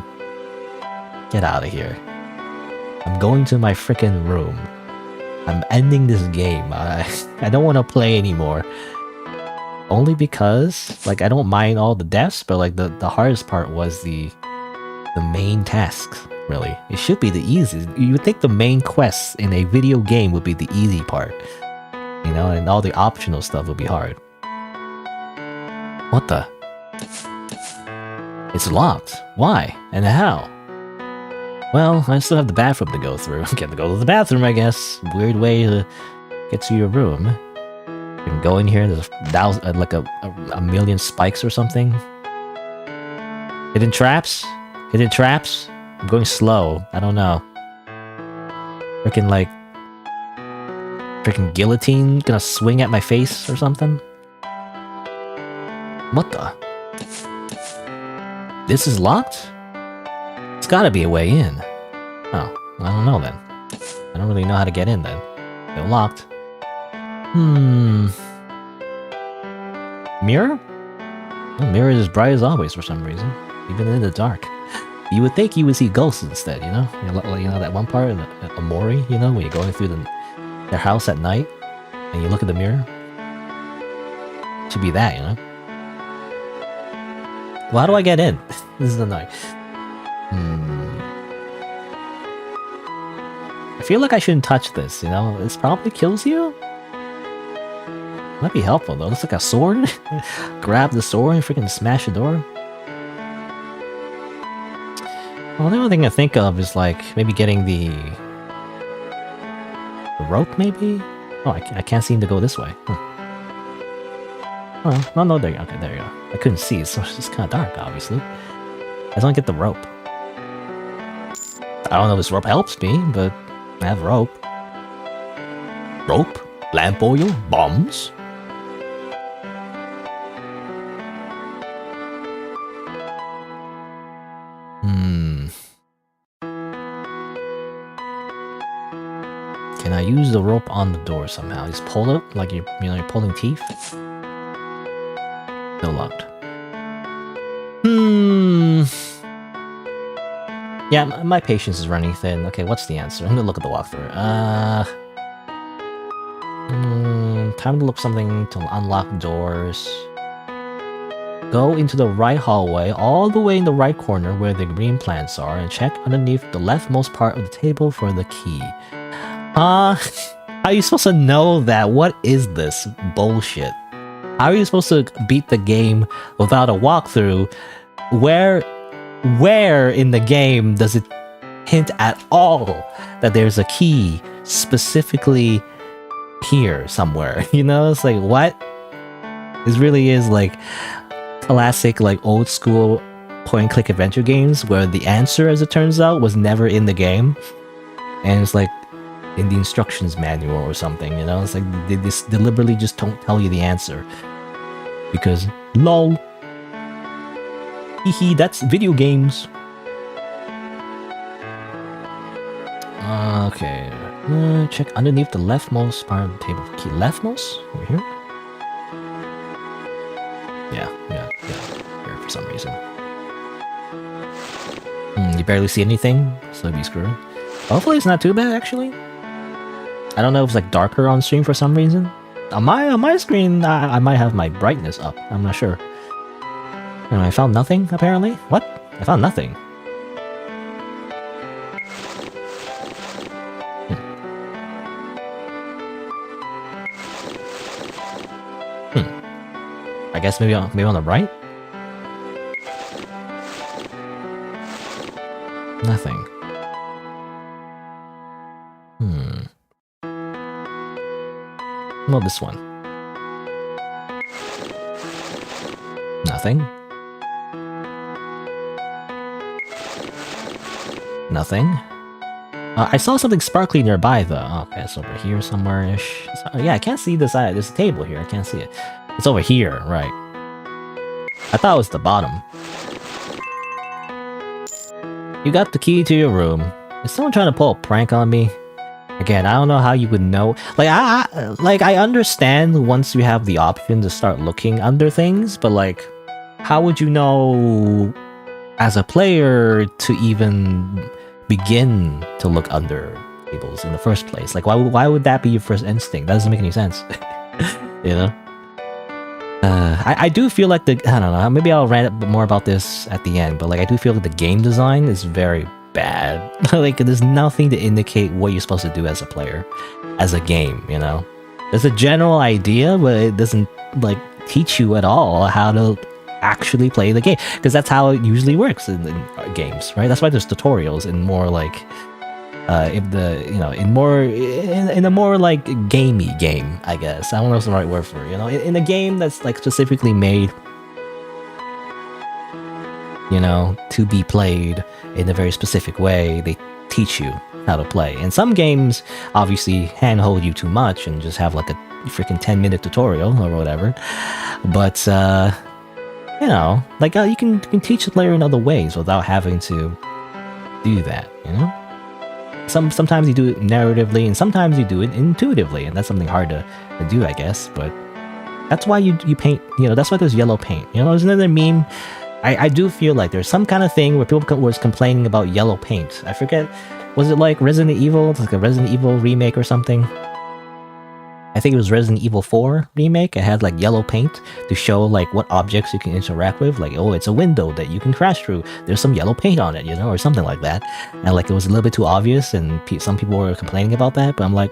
Get out of here. I'm going to my freaking room. I'm ending this game. I don't want to play anymore. Only because, like, I don't mind all the deaths, but like the hardest part was the main tasks, really. It should be the easiest. You would think the main quests in a video game would be the easy part. You know, and all the optional stuff would be hard. What the? It's locked. Why? And how? Well, I still have the bathroom to go through. Get to go to the bathroom, I guess. Weird way to get to your room. You can go in here, there's like a million spikes or something. Hidden traps? Hidden traps? I'm going slow. I don't know. Freaking like... Freaking guillotine gonna swing at my face or something? What the? This is locked? It's gotta be a way in. Oh, I don't know then. I don't really know how to get in then. They're locked. Mirror? Well, mirror is as bright as always for some reason. Even in the dark. You would think you would see ghosts instead, you know? You know that one part in Amori, you know, when you're going through their house at night and you look at the mirror? It should be that, you know? Well, how do I get in? This is annoying. I feel like I shouldn't touch this, you know? This probably kills you? Might be helpful though. Looks like a sword. Grab the sword and freaking smash the door. Well, the only thing I think of is like maybe getting the rope, maybe? Oh, I can't seem to go this way. Oh, no, there you go. Okay, there you go. I couldn't see, so it's kind of dark, obviously. I just want to get the rope. I don't know if this rope helps me, but I have rope. Rope? Lamp oil? Bombs? Can I use the rope on the door somehow? Just pull it like you're pulling teeth? Still locked. Yeah, my patience is running thin. Okay, what's the answer? I'm gonna look at the walkthrough. Time to look something to unlock doors. Go into the right hallway, all the way in the right corner where the green plants are, and check underneath the leftmost part of the table for the key. How are you supposed to know that? What is this bullshit? How are you supposed to beat the game without a walkthrough? Where in the game does it hint at all that there's a key specifically here somewhere? You know, it's like, what? This really is like classic, like old school point-and-click adventure games where the answer, as it turns out, was never in the game. And it's like in the instructions manual or something, you know? It's like they just deliberately just don't tell you the answer. Because, lol. Hehe, that's video games. Okay. Check underneath the leftmost part of the table for key. Leftmost? Over here? Yeah. Here for some reason. You barely see anything, so it'd be screwed. Hopefully it's not too bad, actually. I don't know if it's like darker on stream for some reason. On my screen, I might have my brightness up. I'm not sure. And I found nothing, apparently. What? I found nothing. I guess maybe on the right? Nothing. Well, this one. Nothing. Nothing. I saw something sparkly nearby, though. Okay, it's over here somewhere-ish. Yeah, I can't see this side. There's a table here. I can't see it. It's over here, right. I thought it was the bottom. You got the key to your room. Is someone trying to pull a prank on me? Again, I don't know how you would know. Like, I understand once you have the option to start looking under things, but like, how would you know as a player to even begin to look under tables in the first place? Like, why would that be your first instinct? That doesn't make any sense. You know? I do feel like I don't know, maybe I'll rant more about this at the end, but like, I do feel like the game design is very bad. Like, there's nothing to indicate what you're supposed to do as a player, as a game, you know? There's a general idea, but it doesn't, like, teach you at all how to actually play the game, because that's how it usually works in games, right? That's why there's tutorials and more like in a more like gamey game, I guess. I don't know if it's the right word for it, you know, in a game that's like specifically made, you know, to be played in a very specific way. They teach you how to play. And some games obviously handhold you too much and just have like a freaking 10-minute tutorial or whatever. But you know, like you can teach the player in other ways without having to do that, you know? Sometimes you do it narratively, and sometimes you do it intuitively, and that's something hard to do, I guess. But that's why you paint, you know, that's why there's yellow paint. You know, there's another meme. I do feel like there's some kind of thing where people was complaining about yellow paint. I forget, was it like Resident Evil? It's like a Resident Evil remake or something. I think it was Resident Evil 4 remake. It had like yellow paint to show like what objects you can interact with. Like, oh, it's a window that you can crash through. There's some yellow paint on it, you know, or something like that. And like, it was a little bit too obvious, and some people were complaining about that. But I'm like,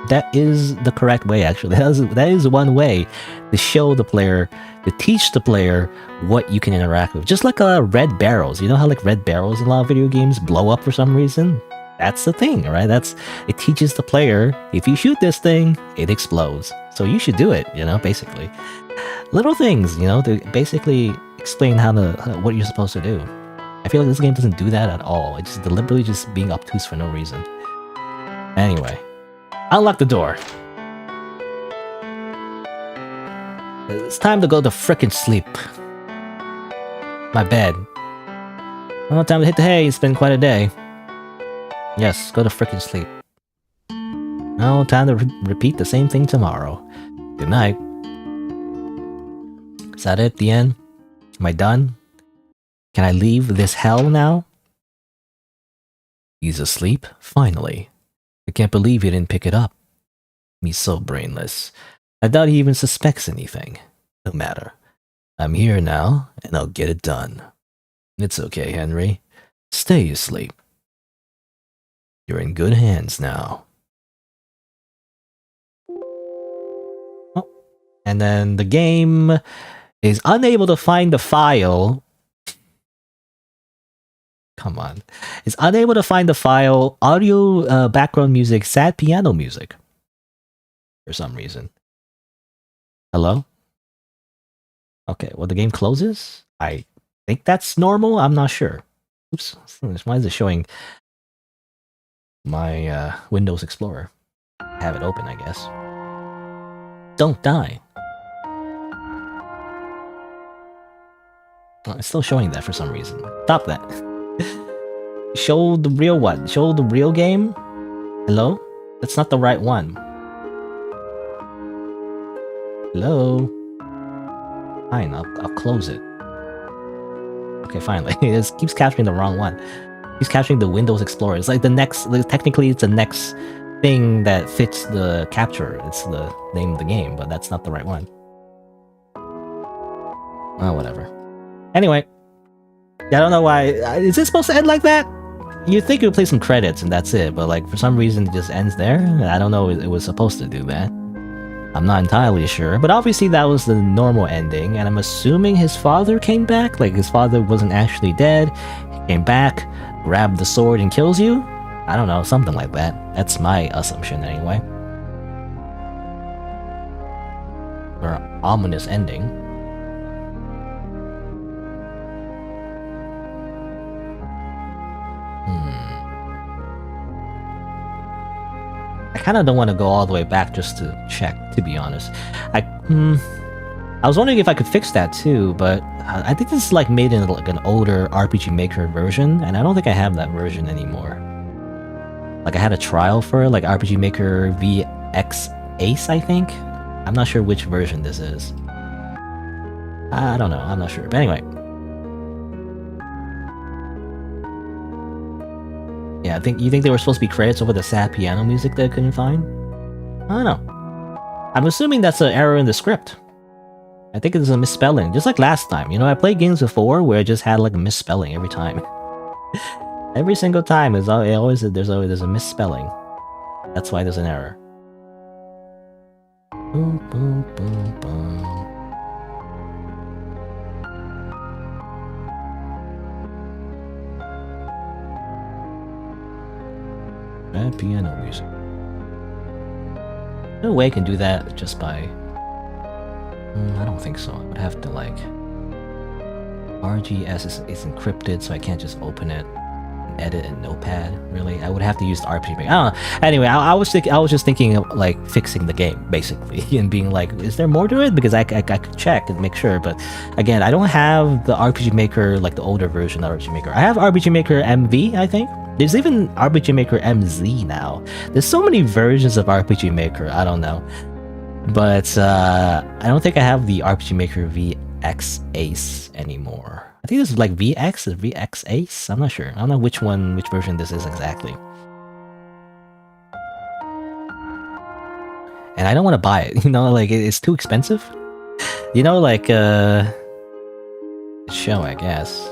that is the correct way, actually. That is one way to show the player, to teach the player what you can interact with. Just like red barrels. You know how like red barrels in a lot of video games blow up for some reason? That's the thing, right? It teaches the player, if you shoot this thing, it explodes. So you should do it, you know, basically. Little things, you know, to basically explain what you're supposed to do. I feel like this game doesn't do that at all. It's just deliberately just being obtuse for no reason. Anyway, unlock the door. It's time to go to frickin' sleep. My bed. Oh, time to hit the hay. It's been quite a day. Yes, go to frickin' sleep. No, time to repeat the same thing tomorrow. Good night. Is that it? The end? Am I done? Can I leave this hell now? He's asleep? Finally. I can't believe he didn't pick it up. He's so brainless. I doubt he even suspects anything. No matter. I'm here now, and I'll get it done. It's okay, Henry. Stay asleep. You're in good hands now. Oh. And then the game is unable to find the file. Come on. It's unable to find the file audio background music, sad piano music. For some reason. Hello? Okay, well the game closes? I think that's normal? I'm not sure. Oops. Why is it showing my Windows Explorer? I have it open, I guess. Don't die. Oh, it's still showing that for some reason. Stop that. Show the real one. Show the real game? Hello? That's not the right one. Hello? Fine, I'll close it. Okay, finally. It keeps capturing the wrong one. He's capturing the Windows Explorer. It's like the next, technically it's the next thing that fits the capture. It's the name of the game, but that's not the right one. Oh, whatever. Anyway. I don't know why. Is it supposed to end like that? You'd think it would play some credits and that's it, but like for some reason it just ends there. I don't know if it was supposed to do that. I'm not entirely sure, but obviously that was the normal ending, and I'm assuming his father came back? Like his father wasn't actually dead, he came back, grabbed the sword and kills you? I don't know, something like that. That's my assumption anyway. Or ominous ending. I kind of don't want to go all the way back just to check, to be honest. I was wondering if I could fix that too, but I think this is like made in like an older RPG Maker version, and I don't think I have that version anymore. Like I had a trial for it, like RPG Maker VX Ace, I think. I'm not sure which version this is. I don't know. I'm not sure. But anyway. Yeah, you think there were supposed to be credits over the sad piano music that I couldn't find? I don't know. I'm assuming that's an error in the script. I think it's a misspelling, just like last time. You know, I played games before where I just had like a misspelling every time. Every single time, there's always a misspelling. That's why there's an error. Boom, boom, boom, boom. Bad piano music. No way I can do that just by... I don't think so. I would have to like... RGS is encrypted, so I can't just open it and edit in Notepad, really. I would have to use the RPG Maker. I don't know. Anyway, I was just thinking of like fixing the game, basically, and being like, is there more to it? Because I could check and make sure, but again, I don't have the RPG Maker, like the older version of RPG Maker. I have RPG Maker MV, I think. There's even RPG Maker MZ now. There's so many versions of RPG Maker, I don't know. But I don't think I have the RPG Maker VX Ace anymore. I think this is like VX or VX Ace? I'm not sure. I don't know which version this is exactly. And I don't want to buy it, you know, like it's too expensive. You know, like show, I guess.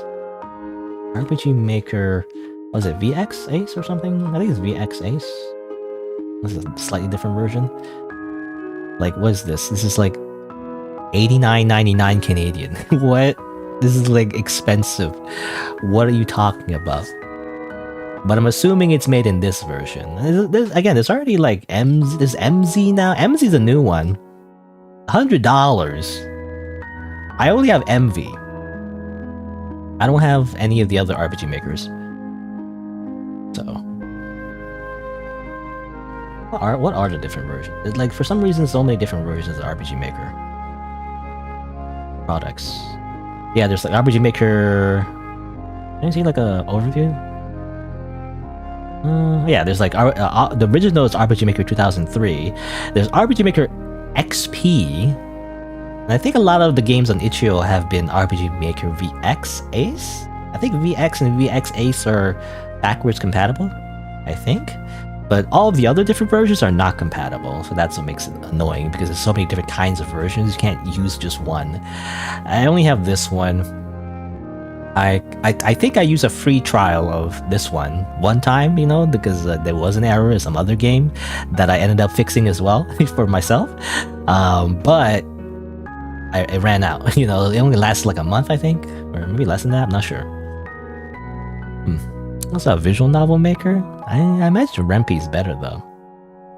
RPG Maker... Was it VX Ace or something? I think it's VX Ace. This is a slightly different version. Like, what is this? This is like $89.99 Canadian. What? This is like expensive. What are you talking about? But I'm assuming it's made in this version. Again, there's already like there's MZ now. MZ's a new one. $100. I only have MV. I don't have any of the other RPG Makers. So, what are the different versions? It's like, for some reason, it's only different versions of RPG Maker products. Yeah, there's like RPG Maker. Can you see like a overview? Yeah, there's like the original is RPG Maker 2003. There's RPG Maker XP. And I think a lot of the games on itch.io have been RPG Maker VX Ace. I think VX and VX Ace are backwards compatible, I think, but all of the other different versions are not compatible, so that's what makes it annoying, because there's so many different kinds of versions, you can't use just one. I only have this one. I think I used a free trial of this one time, you know, because there was an error in some other game that I ended up fixing as well for myself, but it ran out, you know. It only lasted like a month, I think, or maybe less than that, I'm not sure. What's a visual novel maker? I imagine Rempe's better though.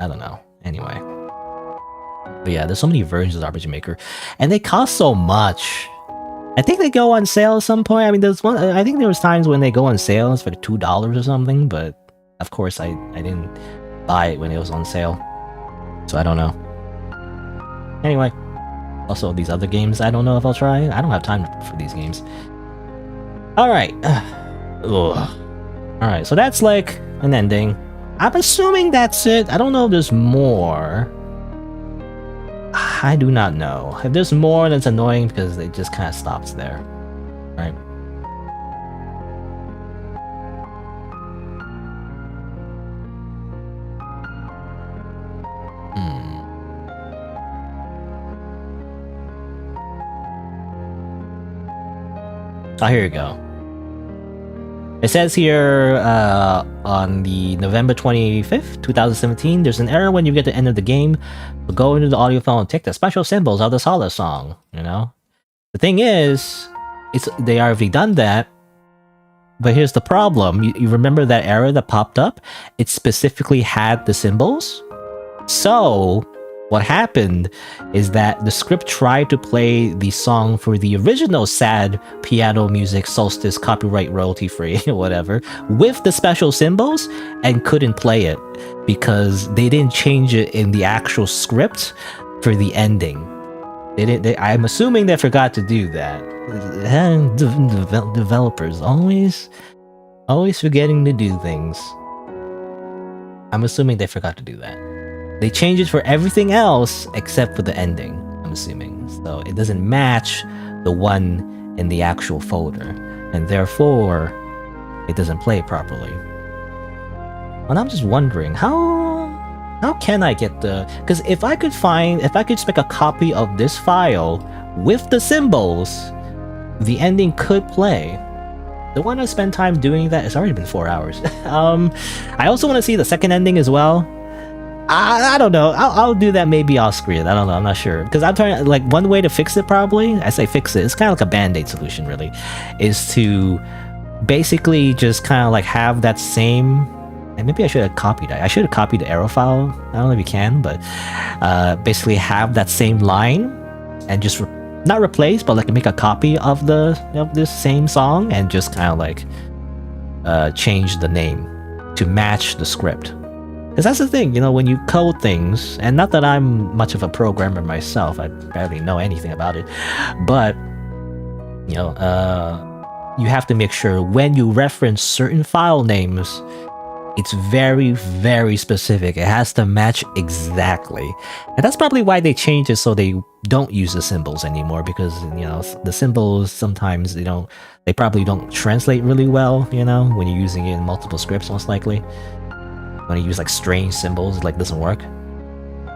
I don't know. Anyway. But yeah, there's so many versions of RPG Maker. And they cost so much. I think they go on sale at some point. I mean, there's one. I think there was times when they go on sale. It's for like $2 or something. But of course, I didn't buy it when it was on sale. So I don't know. Anyway. Also, these other games, I don't know if I'll try. I don't have time for these games. Alright. Ugh. Alright, so that's like an ending. I'm assuming that's it. I don't know if there's more. I do not know. If there's more, that's annoying because it just kind of stops there. Right? Oh, here you go. It says here on the November 25th, 2017, there's an error when you get to the end of the game. But go into the audio file and take the special symbols of the Solace song, you know? The thing is, they already done that, but here's the problem. You remember that error that popped up? It specifically had the symbols. So, what happened is that the script tried to play the song for the original sad piano music solstice copyright royalty free or whatever with the special symbols and couldn't play it because they didn't change it in the actual script for the ending. I'm assuming they forgot to do that. Developers always forgetting to do things. I'm assuming they forgot to do that. They changed it for everything else except for the ending, I'm assuming. So it doesn't match the one in the actual folder, and therefore it doesn't play properly. And I'm just wondering, how can I get the... Because if I could just make a copy of this file with the symbols, the ending could play. The one I spend time doing that, it's already been 4 hours. I also want to see the second ending as well. I don't know. I'll do that maybe off screen. I don't know. I'm not sure. Because I'm trying, like, one way to fix it probably, I say fix it, it's kind of like a band-aid solution really, is to basically just kind of like have that same... And maybe I should have copied it. I should have copied the arrow file. I don't know if you can, but basically have that same line and just not replace, but like make a copy of this same song and just kind of like change the name to match the script. Because that's the thing, you know, when you code things, and not that I'm much of a programmer myself, I barely know anything about it, but you know, you have to make sure when you reference certain file names, it's very, very specific. It has to match exactly. And that's probably why they changed it so they don't use the symbols anymore, because, you know, the symbols sometimes they probably don't translate really well, you know, when you're using it in multiple scripts, most likely. When you use like strange symbols, it like doesn't work.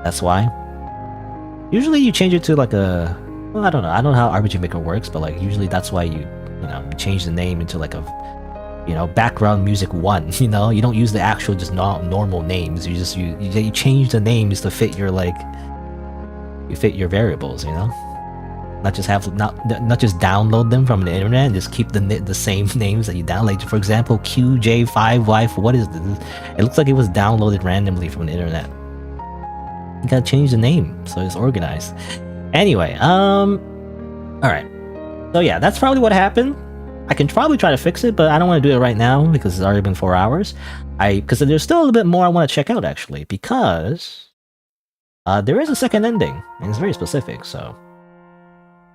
That's why. Usually you change it to like a... Well, I don't know how RPG Maker works, but like usually that's why you change the name into like a... background music 1, you know? You don't use the actual just normal names. You just you change the names to fit your fit your variables, you know? Not just download them from the internet and just keep the same names that you download. For example, QJ5Y, what is this? It looks like it was downloaded randomly from the internet. You gotta change the name so it's organized. Anyway, alright. So yeah, that's probably what happened. I can probably try to fix it, but I don't want to do it right now because it's already been 4 hours. Because there's still a little bit more I want to check out, actually, because there is a second ending, and it's very specific, so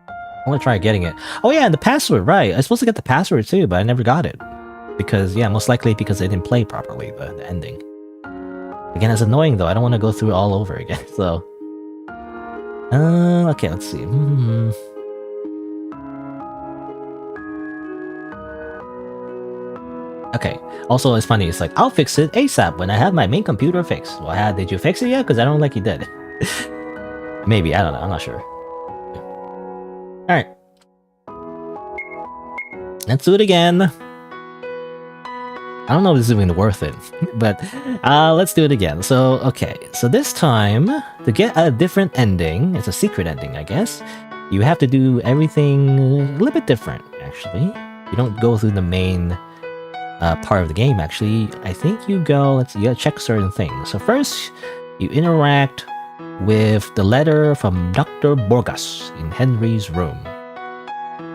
I want to try getting it. Oh yeah, and the password, right. I was supposed to get the password too, but I never got it. Because, yeah, most likely because it didn't play properly, the ending. Again, it's annoying, though. I don't want to go through it all over again, so... okay, let's see. Okay, also it's funny, it's like, I'll fix it ASAP when I have my main computer fixed. Well, did you fix it yet? Because I don't think you did. Maybe, I don't know, I'm not sure. Alright. Let's do it again. I don't know if this is even worth it, but let's do it again. So, okay, so this time, to get a different ending, it's a secret ending, I guess, you have to do everything a little bit different, actually. You don't go through the main... part of the game, actually. I think you gotta check certain things. So first, you interact with the letter from Dr. Borgas in Henry's room.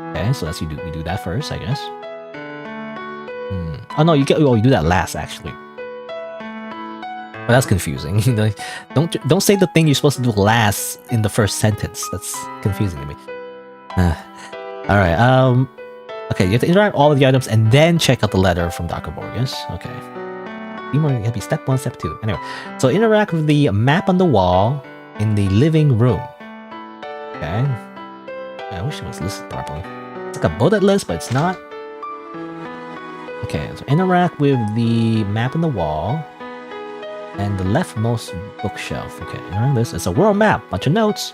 Okay, so you do that first, I guess. Oh no, you do that last, actually. Well, that's confusing. Don't say the thing you're supposed to do last in the first sentence. That's confusing to me. Alright, okay, you have to interact with all of the items and then check out the letter from Dr. Borges. Okay. You have to be step 1, step 2. Anyway, so interact with the map on the wall in the living room. Okay. I wish it was listed properly. It's like a bullet list, but it's not. Okay, so interact with the map on the wall and the leftmost bookshelf. Okay, interact with this. It's a world map, bunch of notes.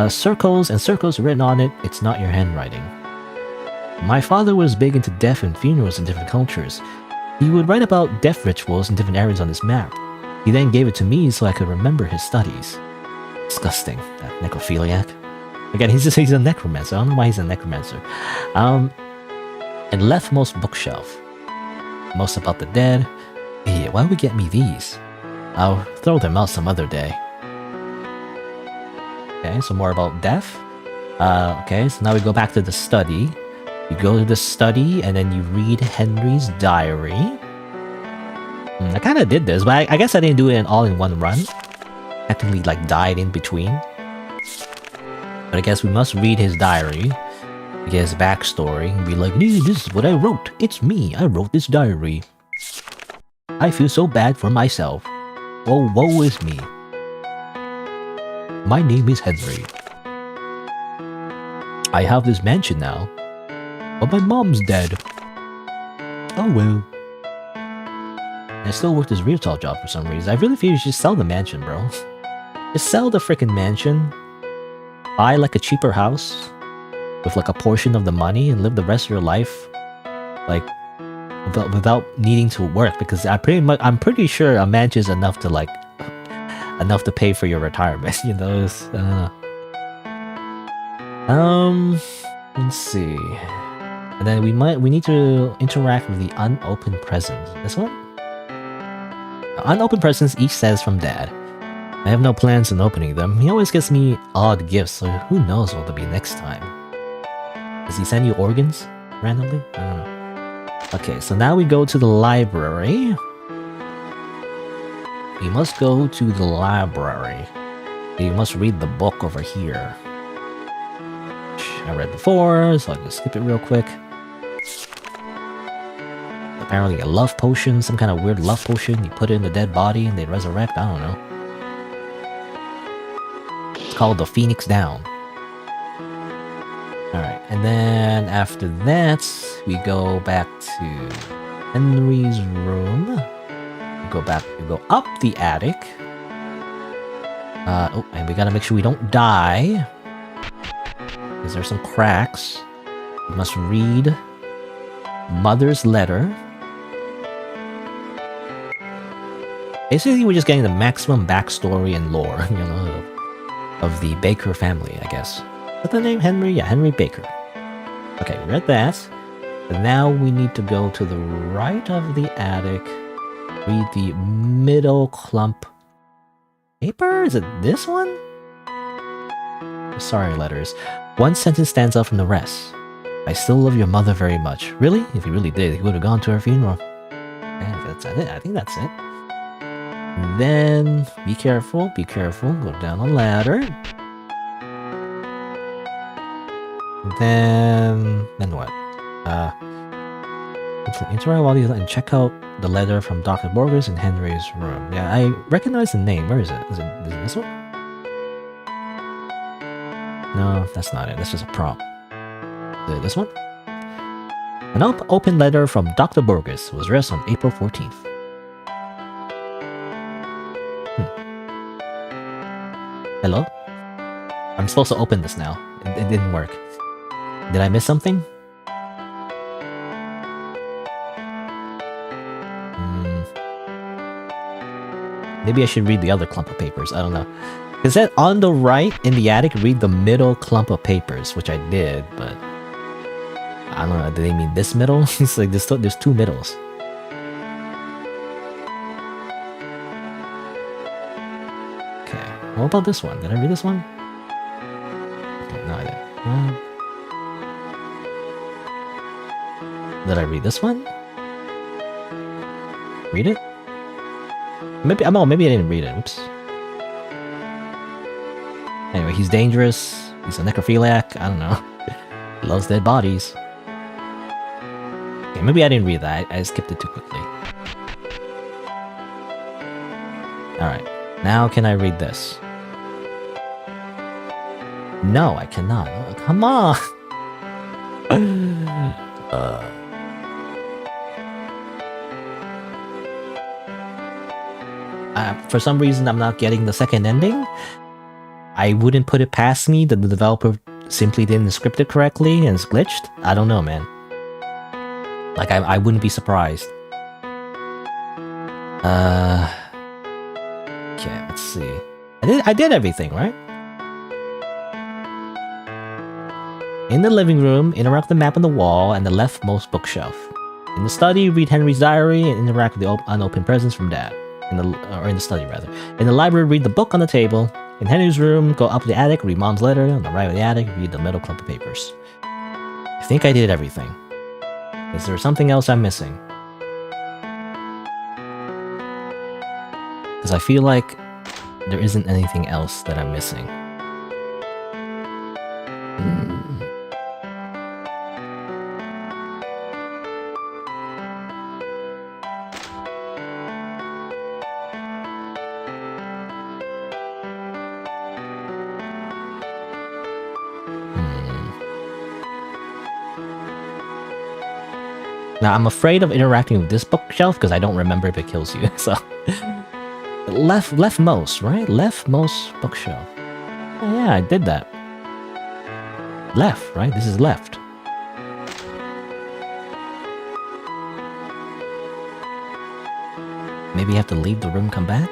Circles and circles written on it. It's not your handwriting. My father was big into death and funerals in different cultures. He would write about death rituals in different areas on his map. He then gave it to me so I could remember his studies. Disgusting, that necrophiliac. Again, he's a necromancer. I don't know why he's a necromancer. And leftmost bookshelf. Most about the dead. Idiot, why would you get me these? I'll throw them out some other day. Okay, so more about death. Okay, so now we go back to the study. You go to the study, and then you read Henry's diary. I kind of did this, but I guess I didn't do it all in one run. Technically, like, died in between. But I guess we must read his diary. Get his backstory and be like, this is what I wrote. It's me. I wrote this diary. I feel so bad for myself. Oh, woe is me. My name is Henry. I have this mansion now, but my mom's dead. Oh well. I still work this retail job for some reason. I really feel you should sell the mansion, bro. Just sell the freaking mansion. Buy like a cheaper house with like a portion of the money and live the rest of your life like without needing to work, because I'm pretty sure a mansion is enough to like enough to pay for your retirement, you know. Let's see. And then we need to interact with the unopened presents. This one? Unopened presents each says from Dad. I have no plans on opening them. He always gives me odd gifts, so who knows what it'll be next time. Does he send you organs randomly? I don't know. Okay, so now we go to the library. You must go to the library. You must read the book over here. I read before, so I'll just skip it real quick. Apparently a love potion, some kind of weird love potion. You put it in the dead body and they resurrect, I don't know. It's called the Phoenix Down. Alright, and then after that, we go back to Henry's room. We go up the attic. Oh, and we gotta make sure we don't die. Because there's some cracks. We must read Mother's letter. Basically, we're just getting the maximum backstory and lore, you know, of the Baker family, I guess. Is that the name? Henry? Yeah, Henry Baker. Okay, we read that. And now we need to go to the right of the attic. Read the middle clump paper? Is it this one? Sorry, letters. One sentence stands out from the rest. I still love your mother very much. Really? If he really did, he would have gone to her funeral. And that's it. I think that's it. And then, be careful, be careful. Go down the ladder. Then what? Interact while you and check out the letter from Dr. Borges in Henry's room. Yeah, I recognize the name. Where is it? Is it this one? No, that's not it. That's just a prompt. Is it this one? An open letter from Dr. Borges was addressed on April 14th. Hello? I'm supposed to open this now. It didn't work. Did I miss something? Maybe I should read the other clump of papers. I don't know. It said on the right in the attic, read the middle clump of papers, which I did, but I don't know. Do they mean this middle? It's like there's two middles. Okay. What about this one? Did I read this one? Okay, no, I didn't. Did I read this one? Read it? Maybe I didn't read it. Oops. Anyway, he's dangerous. He's a necrophiliac. I don't know. He loves dead bodies. Okay, maybe I didn't read that. I skipped it too quickly. Alright. Now can I read this? No, I cannot. Oh, come on! For some reason, I'm not getting the second ending. I wouldn't put it past me that the developer simply didn't script it correctly and it's glitched. I don't know, man. Like, I wouldn't be surprised. Okay, let's see. I did everything, right? In the living room, interact with the map on the wall and the leftmost bookshelf. In the study, read Henry's diary and interact with the unopened presents from Dad. In the study, rather. In the library, read the book on the table. In Henry's room, go up the attic, read Mom's letter. On the right of the attic, read the middle clump of papers. I think I did everything. Is there something else I'm missing? Because I feel like there isn't anything else that I'm missing. Now, I'm afraid of interacting with this bookshelf because I don't remember if it kills you, so... leftmost, right? Leftmost bookshelf. Oh, yeah, I did that. Left, right? This is left. Maybe you have to leave the room, come back?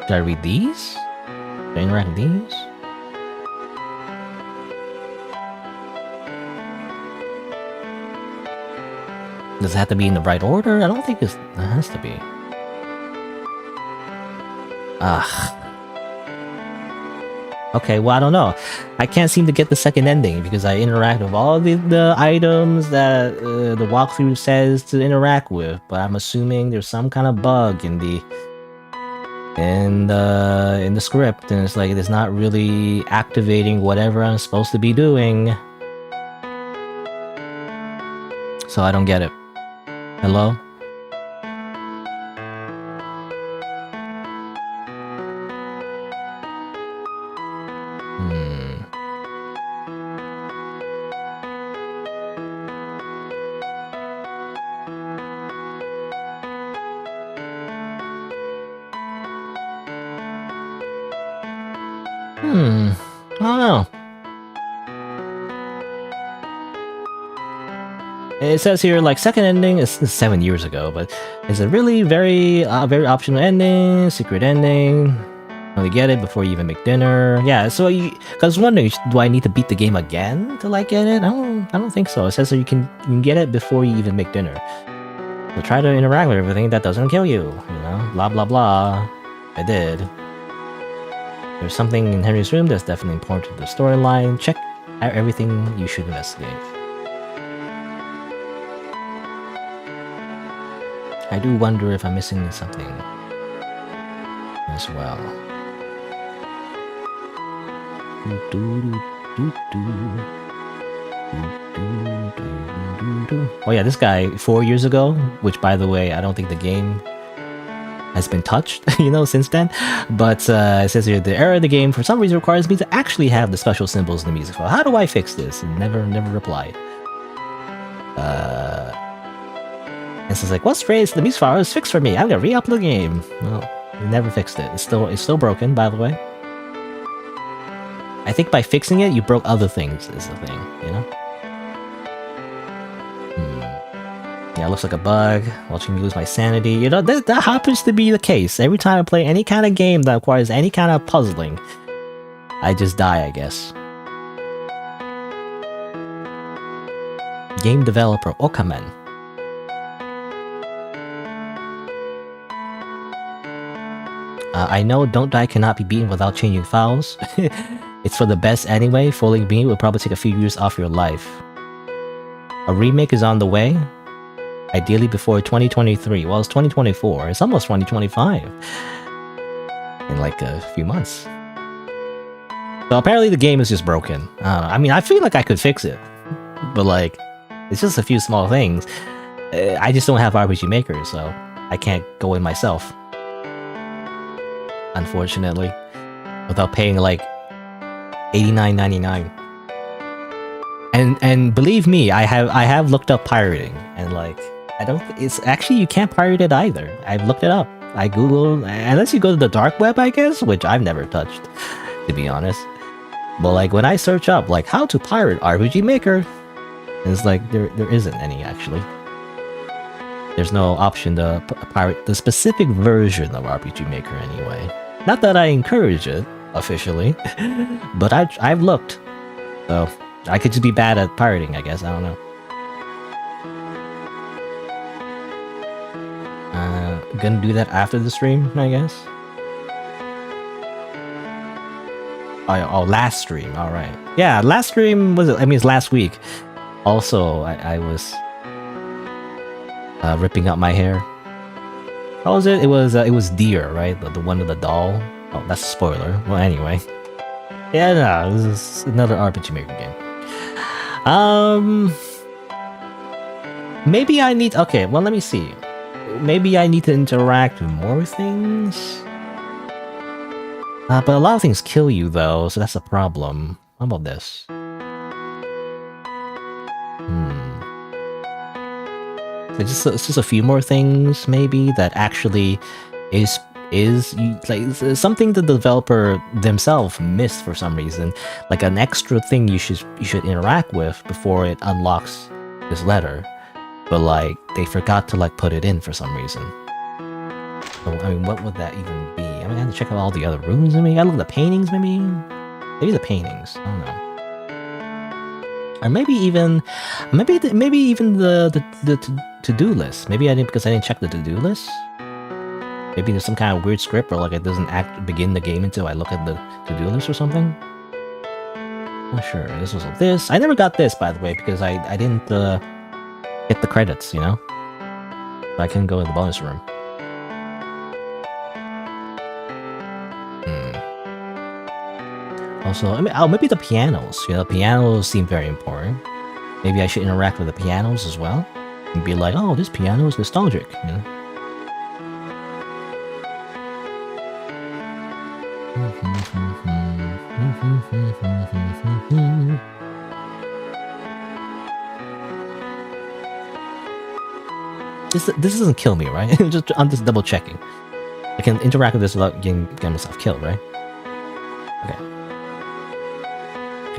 Should I read these? Should I interact with these? Does it have to be in the right order? I don't think it has to be. Ugh. Okay, well, I don't know. I can't seem to get the second ending because I interact with all the items that the walkthrough says to interact with, but I'm assuming there's some kind of bug in the script, and it's like it's not really activating whatever I'm supposed to be doing. So I don't get it. Hello? I don't know. It says here, like, second ending is 7 years ago, but it's a really very optional ending, secret ending. Only get it before you even make dinner. Yeah, so I was wondering, do I need to beat the game again to like get it? I don't think so. It says that you can get it before you even make dinner. So try to interact with everything that doesn't kill you. You know, blah blah blah. I did. There's something in Henry's room that's definitely important to the storyline. Check out everything you should investigate. I do wonder if I'm missing something as well. Oh yeah, this guy 4 years ago, which by the way, I don't think the game has been touched, you know, since then. But it says here, the error of the game for some reason requires me to actually have the special symbols in the music file. How do I fix this? And never replied. And so it's like, what's phrase? The music file is fixed for me. I'm gonna re-upload the game. Well, never fixed it. It's still broken, by the way. I think by fixing it, you broke other things, is the thing, you know? Yeah, it looks like a bug. Watching me lose my sanity. You know, that happens to be the case. Every time I play any kind of game that requires any kind of puzzling, I just die, I guess. Game developer Okamen. I know Don't Die cannot be beaten without changing files. It's for the best anyway. Fully beaten will probably take a few years off your life. A remake is on the way. Ideally before 2023. Well, it's 2024. It's almost 2025. In like a few months. So apparently the game is just broken. I mean, I feel like I could fix it. But like, it's just a few small things. I just don't have RPG Maker, so I can't go in myself. Unfortunately. Without paying like $89.99. And believe me, I have looked up pirating, and like, it's actually, you can't pirate it either. I've looked it up. I googled, unless you go to the dark web, I guess, which I've never touched, to be honest. But like, when I search up like how to pirate RPG Maker, it's like there isn't any actually. There's no option to pirate the specific version of RPG Maker anyway. Not that I encourage it officially, but I've looked. So I could just be bad at pirating, I guess. I don't know. Gonna do that after the stream, I guess. Oh, last stream. All right. Yeah, last stream was. I mean, it's last week. Also, I was ripping out my hair. How was it? It was Deer, right? The one with the doll. Oh, that's a spoiler. Well, anyway. Yeah, no, this is another RPG Maker game. Maybe I need. Okay, well, let me see. maybe I need to interact with more things? But a lot of things kill you though, so that's a problem. How about this? So it's just a few more things, maybe, that actually is like something the developer themselves missed for some reason, like an extra thing you should interact with before it unlocks this letter, but like they forgot to like put it in for some reason. So I mean, what would that even be? I mean, I have to check out all the other rooms. I mean, I gotta look at the paintings, maybe the paintings. I don't know. Or maybe even the to-do list. Maybe I didn't, because I didn't check the to-do list. Maybe there's some kind of weird script, or like it doesn't begin the game until I look at the to-do list or something. Not sure. This was this. I never got this, by the way, because I didn't get the credits, you know? So I couldn't go in the bonus room. Also, I mean, maybe the pianos. You know, the pianos seem very important. Maybe I should interact with the pianos as well, and be like, "Oh, this piano is nostalgic," you know. This doesn't kill me, right? I'm just double checking. I can interact with this without getting myself killed, right? Okay.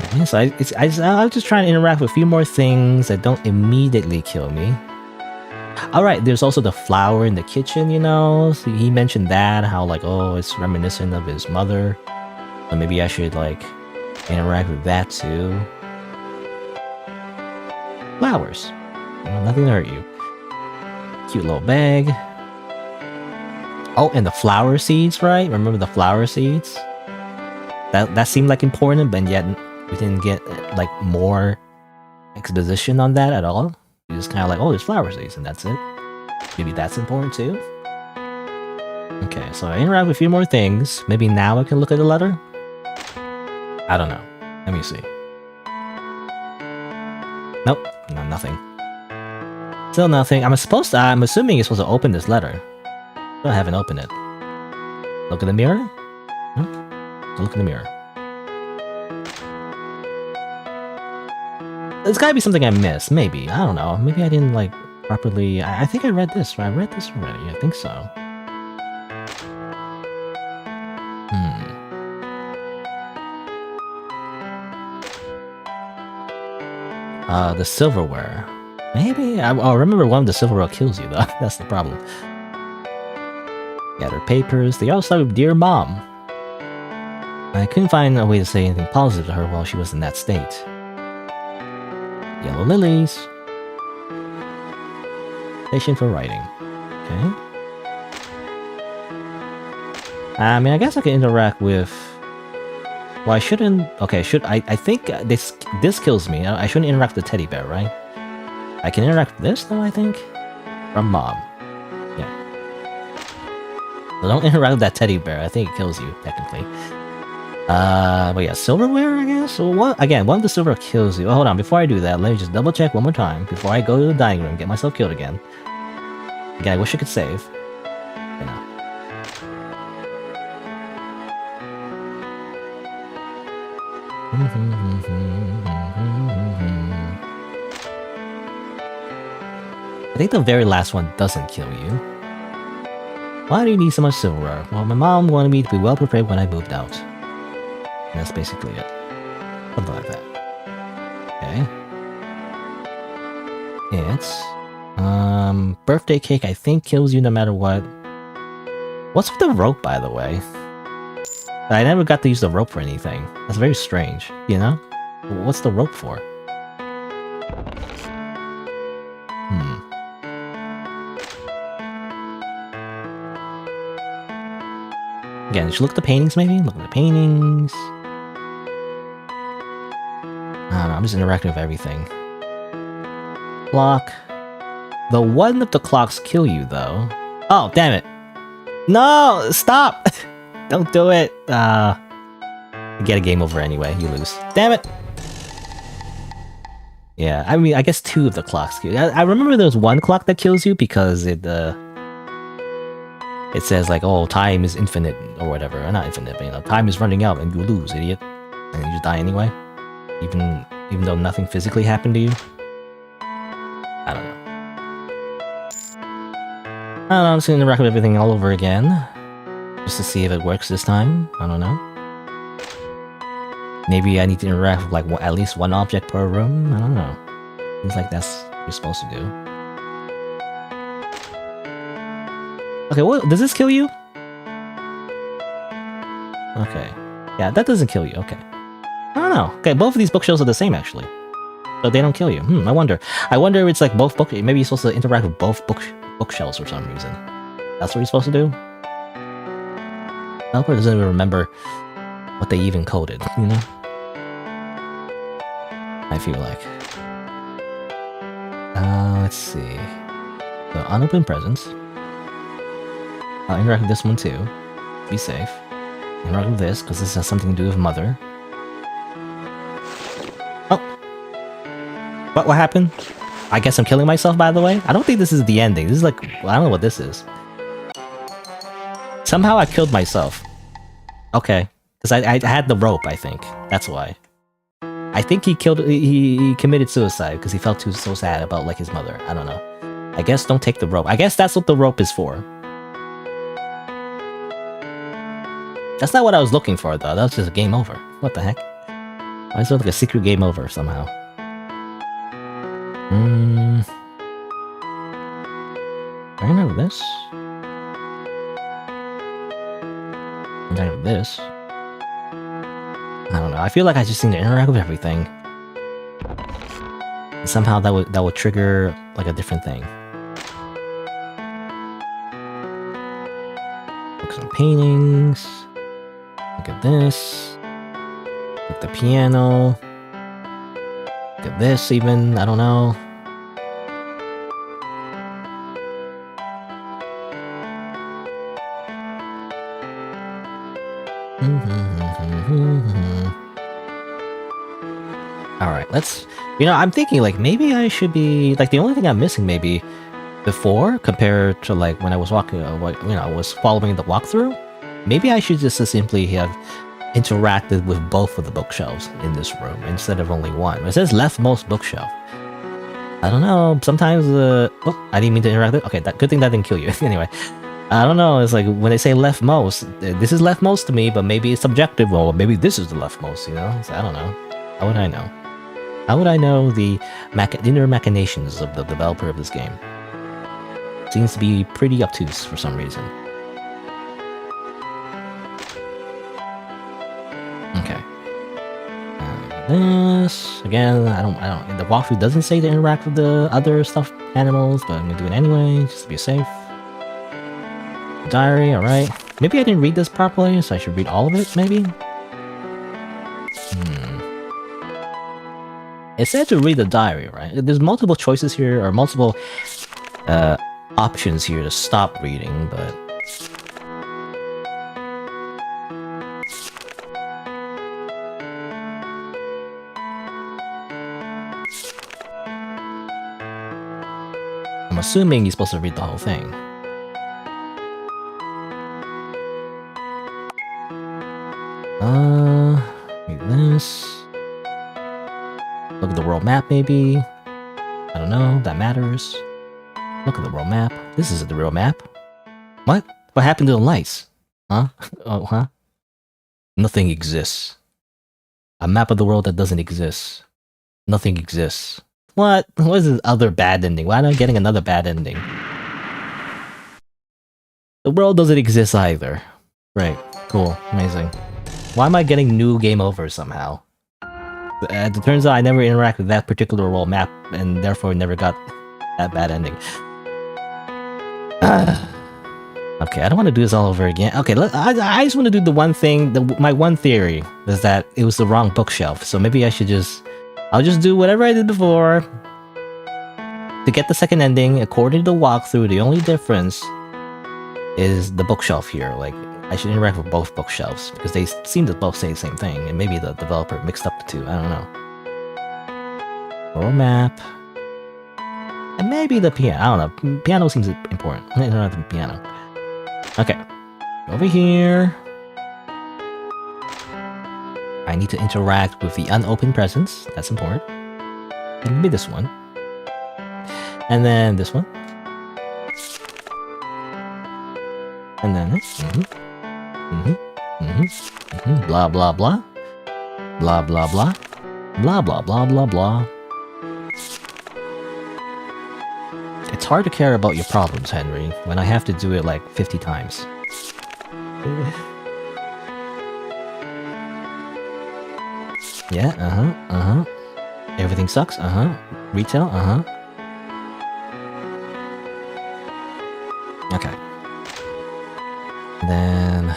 Okay, so I'm just trying to interact with a few more things that don't immediately kill me. Alright, there's also the flower in the kitchen, you know? So he mentioned that, how like, oh, it's reminiscent of his mother. So maybe I should like interact with that too. Flowers. You know, nothing to hurt you. Cute little bag. Oh, and the flower seeds, right? Remember the flower seeds? That seemed like important, but yet we didn't get like more exposition on that at all. We just kind of like, oh, there's flower seeds, and that's it. Maybe that's important too. Okay, so I interact with a few more things. Maybe now I can look at the letter? I don't know. Let me see. Nope, no, nothing. Still nothing. I'm assuming you're supposed to open this letter. I haven't opened it. Look in the mirror? Hmm? Look in the mirror. There's gotta be something I missed, maybe. I don't know. Maybe I didn't like properly. I think I read this. I read this already. I think so. The silverware. Maybe? I'll remember one of the silverware kills you, though. That's the problem. Gather papers. They all start with Dear Mom. I couldn't find a way to say anything positive to her while she was in that state. Yellow lilies. Station for writing. Okay. I mean, I guess I can interact with... Well, I shouldn't... Okay, I think this kills me. I shouldn't interact with the teddy bear, right? I can interact with this, though, I think? From Mom. Yeah. So don't interact with that teddy bear. I think it kills you, technically. But yeah, silverware, I guess? So what? Again, one of the silver kills you. Oh, hold on, before I do that, let me just double check one more time before I go to the dining room, get myself killed again. Again, I wish I could save. You know. I think the very last one doesn't kill you. Why do you need so much silverware? Well, my mom wanted me to be well prepared when I moved out. And that's basically it. Something like that. Okay. It's... birthday cake I think kills you no matter what. What's with the rope, by the way? I never got to use the rope for anything. That's very strange, you know? What's the rope for? Again, should look at the paintings maybe? Look at the paintings. I don't know, I'm just interacting with everything. Clock. The one of the clocks kill you, though. Oh, damn it. No! Stop! Don't do it! You get a game over anyway, you lose. Damn it! Yeah, I mean, I guess two of the clocks kill you. I remember there was one clock that kills you because it it says like, oh, time is infinite or whatever. Or not infinite, but you know, time is running out and you lose, idiot. And you just die anyway. Even though nothing physically happened to you. I don't know. I don't know, I'm just gonna interact with everything all over again. Just to see if it works this time. I don't know. Maybe I need to interact with like at least one object per room. I don't know. Seems like that's what you're supposed to do. Okay, what does this kill you? Okay. Yeah, that doesn't kill you. Okay. I don't know. Okay, both of these bookshelves are the same actually. So they don't kill you. I wonder. I wonder if it's like both book. Maybe you're supposed to interact with both bookshelves for some reason. That's what you're supposed to do? Developer doesn't even remember what they even coded, you know? I feel like. Let's see. So, unopened presents. I'll interact with this one too. Be safe. Interact with this, because this has something to do with mother. Oh! What happened? I guess I'm killing myself, by the way? I don't think this is the ending. This is like... I don't know what this is. Somehow I killed myself. Okay. Because I had the rope, I think. That's why. I think he committed suicide because he felt so sad about like his mother. I don't know. I guess don't take the rope. I guess that's what the rope is for. That's not what I was looking for though. That was just a game over. What the heck? Why is there like a secret game over somehow? I remember this. I remember this. I don't know. I feel like I just need to interact with everything. And somehow that would trigger like a different thing. Look at some paintings. Look at this. Look at the piano. Look at this even. I don't know. Alright, let's... You know, I'm thinking, like, maybe I should be... Like, the only thing I'm missing, maybe, before, compared to, like, when I was walking... I was following the walkthrough, maybe I should just simply have interacted with both of the bookshelves in this room, instead of only one. It says leftmost bookshelf. I don't know, sometimes... Oh, I didn't mean to interact with it. Okay, good thing that didn't kill you. Anyway, I don't know, it's like, when they say leftmost, this is leftmost to me, but maybe it's subjective, or maybe this is the leftmost, you know? So I don't know. How would I know? How would I know the inner machinations of the developer of this game? Seems to be pretty obtuse for some reason. Okay. This again. I don't. The walkthrough doesn't say to interact with the other stuffed animals, but I'm gonna do it anyway, just to be safe. Diary. All right. Maybe I didn't read this properly, so I should read all of it. Maybe. It said to read the diary, right? There's multiple choices here, or multiple options here to stop reading, but... I'm assuming you're supposed to read the whole thing. Read this. Look at the world map, maybe. I don't know, that matters. Look at the world map. This isn't the real map. What? What happened to the lights? Huh? Oh, huh? Nothing exists. A map of the world that doesn't exist. Nothing exists. What? What is this other bad ending? Why am I getting another bad ending? The world doesn't exist either. Right. Cool. Amazing. Why am I getting new game over somehow? It turns out I never interacted with that particular world map, and therefore never got that bad ending. Okay, I don't want to do this all over again. Okay, I just want to do the one thing. My one theory is that it was the wrong bookshelf, so maybe I should just... I'll just do whatever I did before to get the second ending. According to the walkthrough, the only difference is the bookshelf here. Like, I should interact with both bookshelves, because they seem to both say the same thing, and maybe the developer mixed up the two, I don't know. World map. And maybe the piano, I don't know, piano seems important. I don't know the piano. Okay. Over here. I need to interact with the unopened presents. That's important. And maybe this one. And then this one. And then this. Blah, blah, blah. Blah, blah, blah. Blah, blah, blah, blah, blah. It's hard to care about your problems, Henry, when I have to do it like 50 times. Yeah, Everything sucks, Retail, Okay. Then,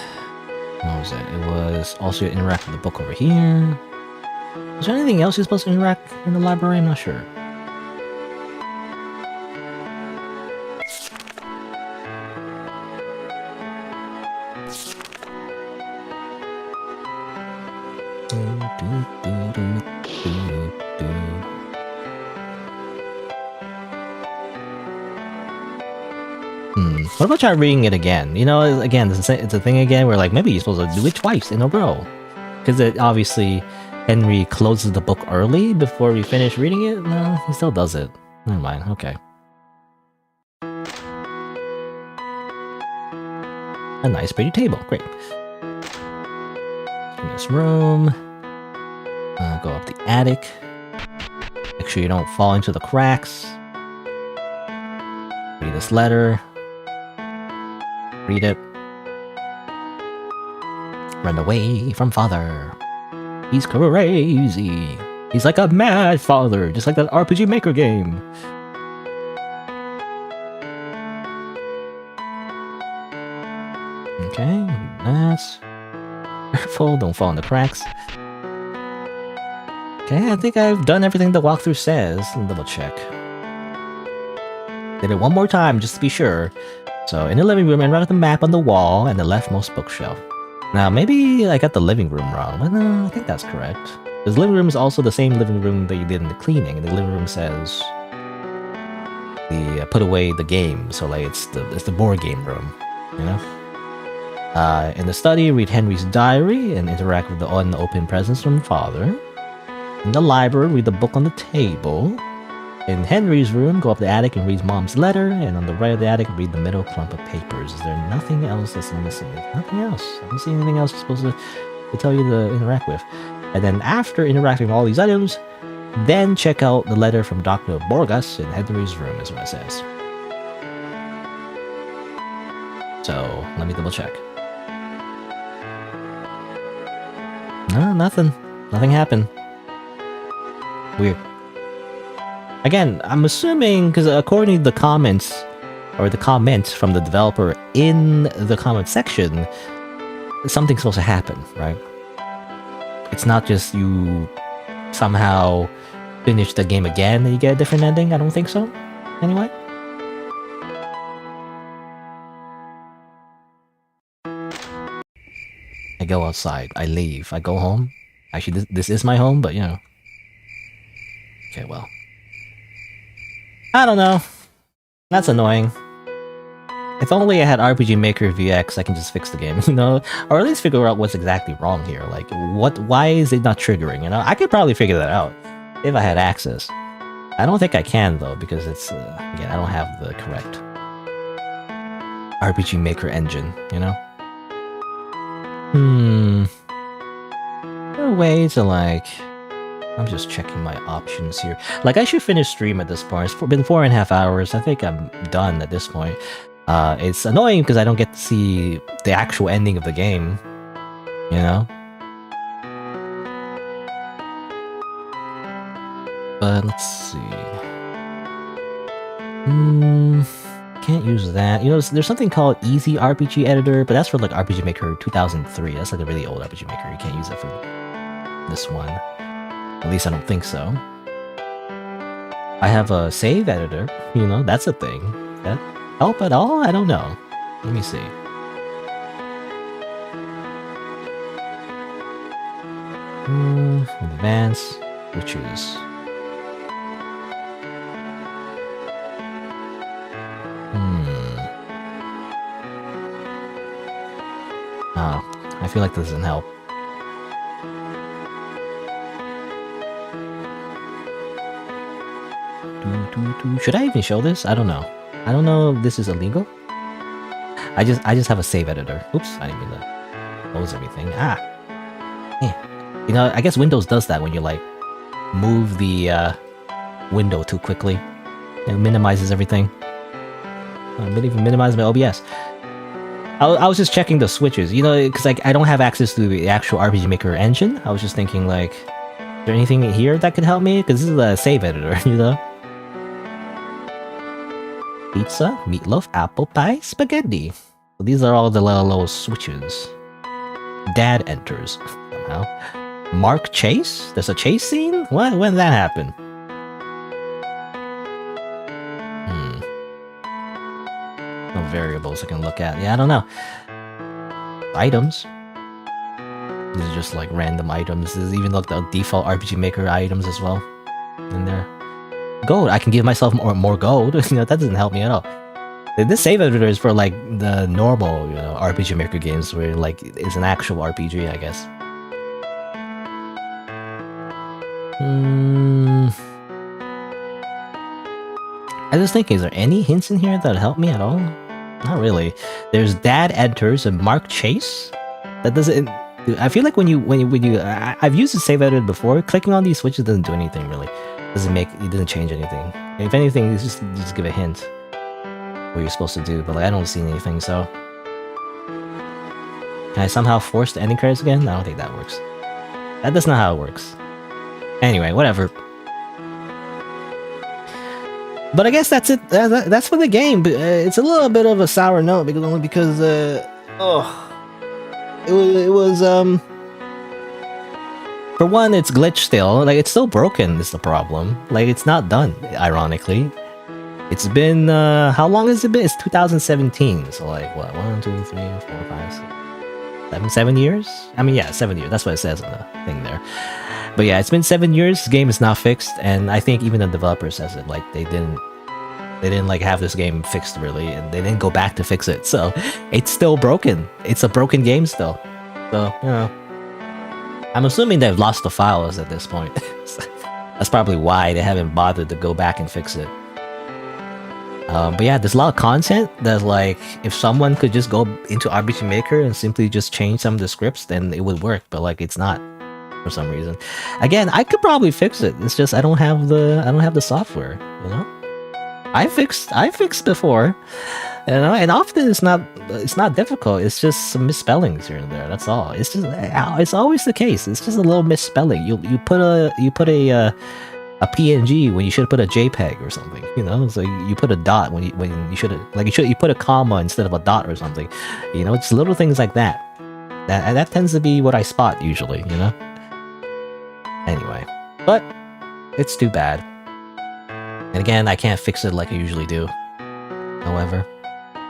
what was it? It was also interact with the book over here. Is there anything else you're supposed to interact in the library? I'm not sure. What about try reading it again? You know, again, it's a thing again where like maybe you're supposed to do it twice in a row. Because it obviously Henry closes the book early before we finish reading it. No, he still does it. Never mind, okay. A nice pretty table, great. In this room. Go up the attic. Make sure you don't fall into the cracks. Read this letter. Read it. Run away from father. He's crazy. He's like a mad father, just like that RPG Maker game. Okay, that's... Careful, don't fall in the cracks. Okay, I think I've done everything the walkthrough says. Let me double check. Did it one more time just to be sure. So, in the living room, and right at the map on the wall and the leftmost bookshelf. Now, maybe I got the living room wrong, but no, I think that's correct. Because the living room is also the same living room that you did in the cleaning. And the living room says... the put away the game, so like it's the board game room, you know? In the study, read Henry's diary and interact with the unopened presents from father. In the library, read the book on the table. In Henry's room, go up the attic and read Mom's letter, and on the right of the attic, read the middle clump of papers. Is there nothing else that's missing? Nothing else. I don't see anything else you're supposed to tell you to interact with. And then after interacting with all these items, then check out the letter from Dr. Borgas in Henry's room, is what it says. So, let me double check. No, nothing. Nothing happened. Weird. Again, I'm assuming, because according to the comments, or the comments from the developer in the comment section, something's supposed to happen, right? It's not just you somehow finish the game again and you get a different ending. I don't think so. Anyway. I go outside. I leave. I go home. Actually, this is my home, but you know. Okay, well. I don't know. That's annoying. If only I had RPG Maker VX, I can just fix the game, you know? Or at least figure out what's exactly wrong here. Like, why is it not triggering, you know? I could probably figure that out if I had access. I don't think I can, though, because it's, again, I don't have the correct RPG Maker engine, you know? Is there a way to, like... I'm just checking my options here. Like, I should finish stream at this point. It's been 4.5 hours. I think I'm done at this point. It's annoying because I don't get to see the actual ending of the game. You know? But let's see. Can't use that. You know, there's something called Easy RPG Editor, but that's for like RPG Maker 2003. That's like a really old RPG Maker. You can't use it for this one. At least I don't think so. I have a save editor, you know, that's a thing. That help at all? I don't know. Let me see. Advance, which is... Oh, I feel like this doesn't help. Should I even show this? I don't know. I don't know if this is illegal. I just have a save editor. Oops, I didn't mean to close everything. Ah. Yeah. You know, I guess Windows does that when you like move the window too quickly. It minimizes everything. I didn't even minimize my OBS. I was just checking the switches, you know, because like I don't have access to the actual RPG Maker engine. I was just thinking like, is there anything here that could help me? Because this is a save editor, you know. Pizza, meatloaf, apple pie, spaghetti. So these are all the little switches. Dad enters somehow. Mark chase? There's a chase scene? What? When did that happen? No variables I can look at. Yeah, I don't know. Items. These are just like random items. There's even like the default RPG Maker items as well in there. Gold. I can give myself more gold. You know, that doesn't help me at all. This save editor is for like the normal, you know, RPG Maker games where like it's an actual RPG, I guess. I was thinking, is there any hints in here that help me at all? Not really. There's Dad enters and Mark chase. That doesn't. I feel like when you I've used the save editor before. Clicking on these switches doesn't do anything really. It doesn't change anything. If anything, it's just give a hint what you're supposed to do. But like, I don't see anything. So can I somehow force the ending credits again? I don't think that works. That's not how it works. Anyway, whatever. But I guess that's it. That's for the game. But it's a little bit of a sour note because it was for one, it's glitched still. Like it's still broken is the problem. Like it's not done. Ironically, it's been how long has it been? It's 2017. So like what? 1, 2, 3, 4, 5, 6, 7 years. I mean, yeah, 7 years. That's what it says on the thing there. But yeah, it's been 7 years. The game is not fixed, and I think even the developer says it. Like they didn't like have this game fixed really, and they didn't go back to fix it. So it's still broken. It's a broken game still. So you know, I'm assuming they've lost the files at this point. That's probably why they haven't bothered to go back and fix it. But yeah, there's a lot of content that like if someone could just go into RPG Maker and simply just change some of the scripts, then it would work. But like it's not. For some reason, again, I could probably fix it. It's just I don't have the software. You know, I fixed before, you know, and often it's not difficult. It's just some misspellings here and there. That's all. It's always the case. It's just a little misspelling. You put a PNG when you should put a JPEG or something. You know, so you put a dot when you should you put a comma instead of a dot or something. You know, it's little things like that. That tends to be what I spot usually. You know. Anyway, but it's too bad. And again, I can't fix it like I usually do. However,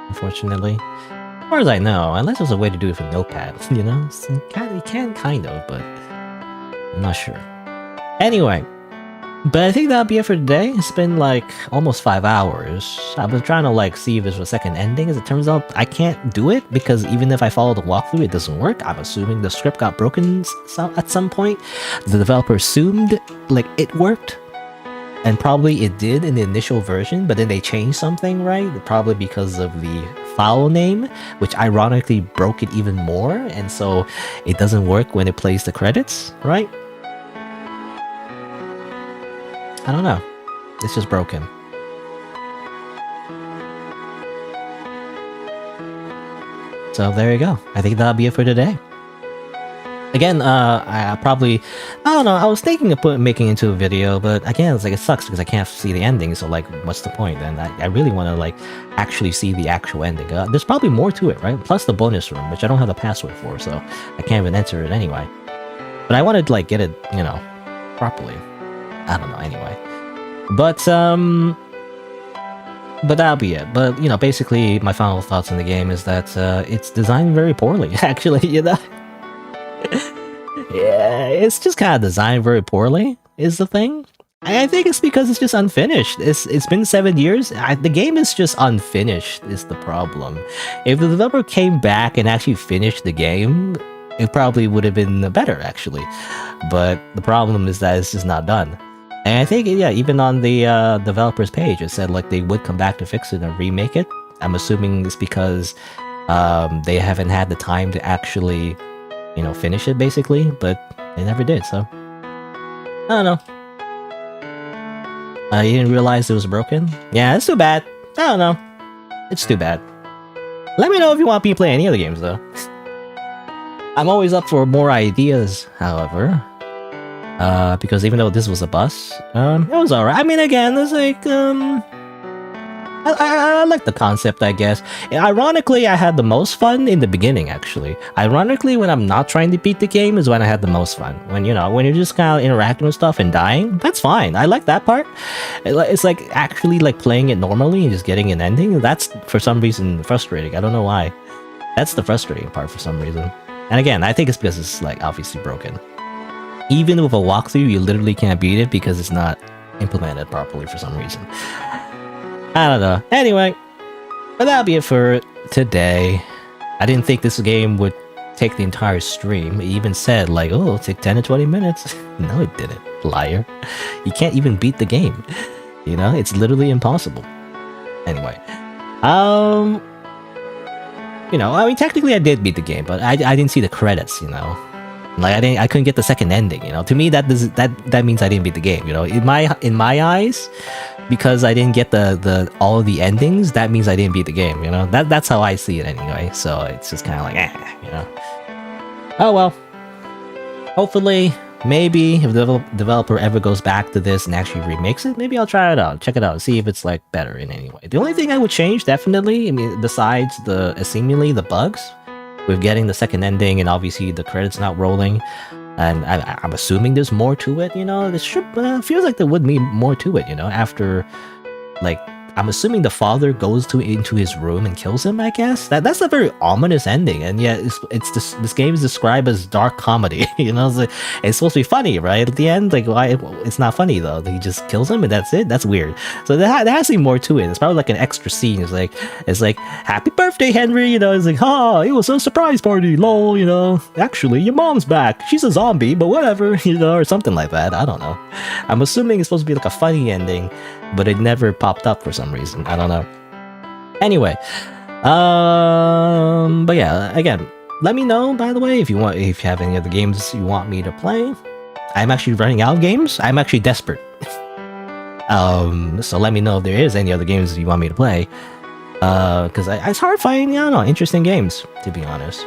unfortunately, as far as I know, unless there's a way to do it with Notepad, you know, you can kind of, but I'm not sure. Anyway, but I think that'll be it for today. It's been like almost 5 hours. I was trying to like see if there's a second ending. As it turns out, I can't do it because even if I follow the walkthrough, it doesn't work. I'm assuming the script got broken at some point. The developer assumed like it worked, and probably it did in the initial version, but then they changed something, right? Probably because of the file name, which ironically broke it even more, and so it doesn't work when it plays the credits, right? I don't know. It's just broken. So there you go. I think that'll be it for today. Again, I don't know, I was thinking of making into a video, but again, it's like it sucks because I can't see the ending, so like, what's the point? And I really want to like actually see the actual ending. There's probably more to it, right? Plus the bonus room, which I don't have the password for, so I can't even enter it anyway. But I wanted to like get it, you know, properly. I don't know, anyway. But that'll be it. But, you know, basically, my final thoughts on the game is that it's designed very poorly, actually, you know? Yeah, it's just kind of designed very poorly, is the thing. I think it's because it's just unfinished. It's been 7 years. The game is just unfinished. Is the problem? If the developer came back and actually finished the game, it probably would have been better actually. But the problem is that it's just not done. And I think yeah, even on the developer's page, it said like they would come back to fix it and remake it. I'm assuming it's because they haven't had the time to actually, finish it basically. But they never did. So I don't know. You didn't realize it was broken? Yeah, it's too bad. I don't know. It's too bad. Let me know if you want me to play any other games, though. I'm always up for more ideas, however. Because even though this was a bus, it was alright. I mean, again, it's like, I like the concept, I guess. Ironically, I had the most fun in the beginning, actually. Ironically, when I'm not trying to beat the game is when I had the most fun. When you're just kind of interacting with stuff and dying, that's fine. I like that part. It's like actually like playing it normally and just getting an ending. That's for some reason frustrating. I don't know why. That's the frustrating part for some reason. And again, I think it's because it's like obviously broken. Even with a walkthrough, you literally can't beat it because it's not implemented properly for some reason. I don't know. Anyway, but that'll be it for today. I didn't think this game would take the entire stream. It even said like, oh, it'll take 10 to 20 minutes. No, it didn't. Liar. You can't even beat the game. It's literally impossible. Anyway. I mean, technically I did beat the game, but I didn't see the credits, Like I couldn't get the second ending, To me that means I didn't beat the game, In my eyes, because I didn't get the all of the endings, that means I didn't beat the game, That's how I see it anyway. So it's just kind of like, Oh well. Hopefully, maybe if the developer ever goes back to this and actually remakes it, maybe I'll try it out, check it out, see if it's like better in any way. The only thing I would change, definitely, I mean, besides seemingly the bugs with getting the second ending and obviously the credits not rolling, and I'm assuming there's more to it, this should feels like there would be more to it, after like I'm assuming the father goes into his room and kills him, I guess. That's a very ominous ending, and yet this game is described as dark comedy. It's supposed to be funny, right? At the end, like why it's not funny though. He just kills him and that's it. That's weird. So there has to be more to it. It's probably like an extra scene. It's like happy birthday, Henry. It's like it was a surprise party. Lol. Actually, your mom's back. She's a zombie, but whatever. Or something like that. I don't know. I'm assuming it's supposed to be like a funny ending, but it never popped up for some reason. I don't know. Anyway, but yeah, again, let me know, by the way, if you have any other games you want me to play. I'm actually running out of games. I'm actually desperate. So let me know if there is any other games you want me to play. Because it's hard finding, interesting games, to be honest.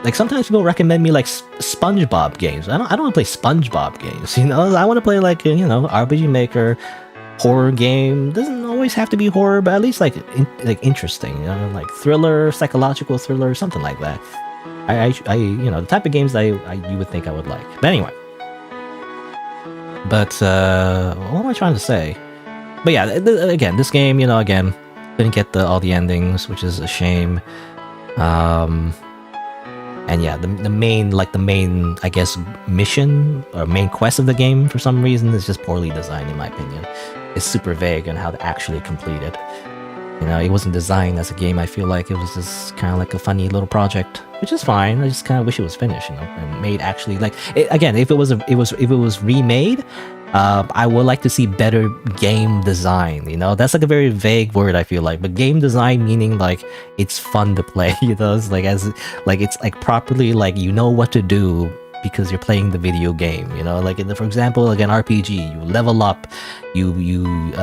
Like sometimes people recommend me like SpongeBob games. I don't want to play SpongeBob games. I want to play like RPG Maker, horror game. Doesn't always have to be horror, but at least like interesting. Like thriller, psychological thriller, something like that. I the type of games you would think I would like. But anyway. But what am I trying to say? But yeah, again, this game, again, didn't get all the endings, which is a shame. And yeah, the main, I guess, mission or main quest of the game for some reason is just poorly designed, in my opinion. It's super vague on how to actually complete it. It wasn't designed as a game. I feel like it was just kind of like a funny little project, which is fine. I just kind of wish it was finished, and made actually again. If it was remade, I would like to see better game design. That's like a very vague word, I feel like. But game design meaning like it's fun to play. It's like it's like properly like what to do because you're playing the video game. Like for example, like an RPG, you level up, you use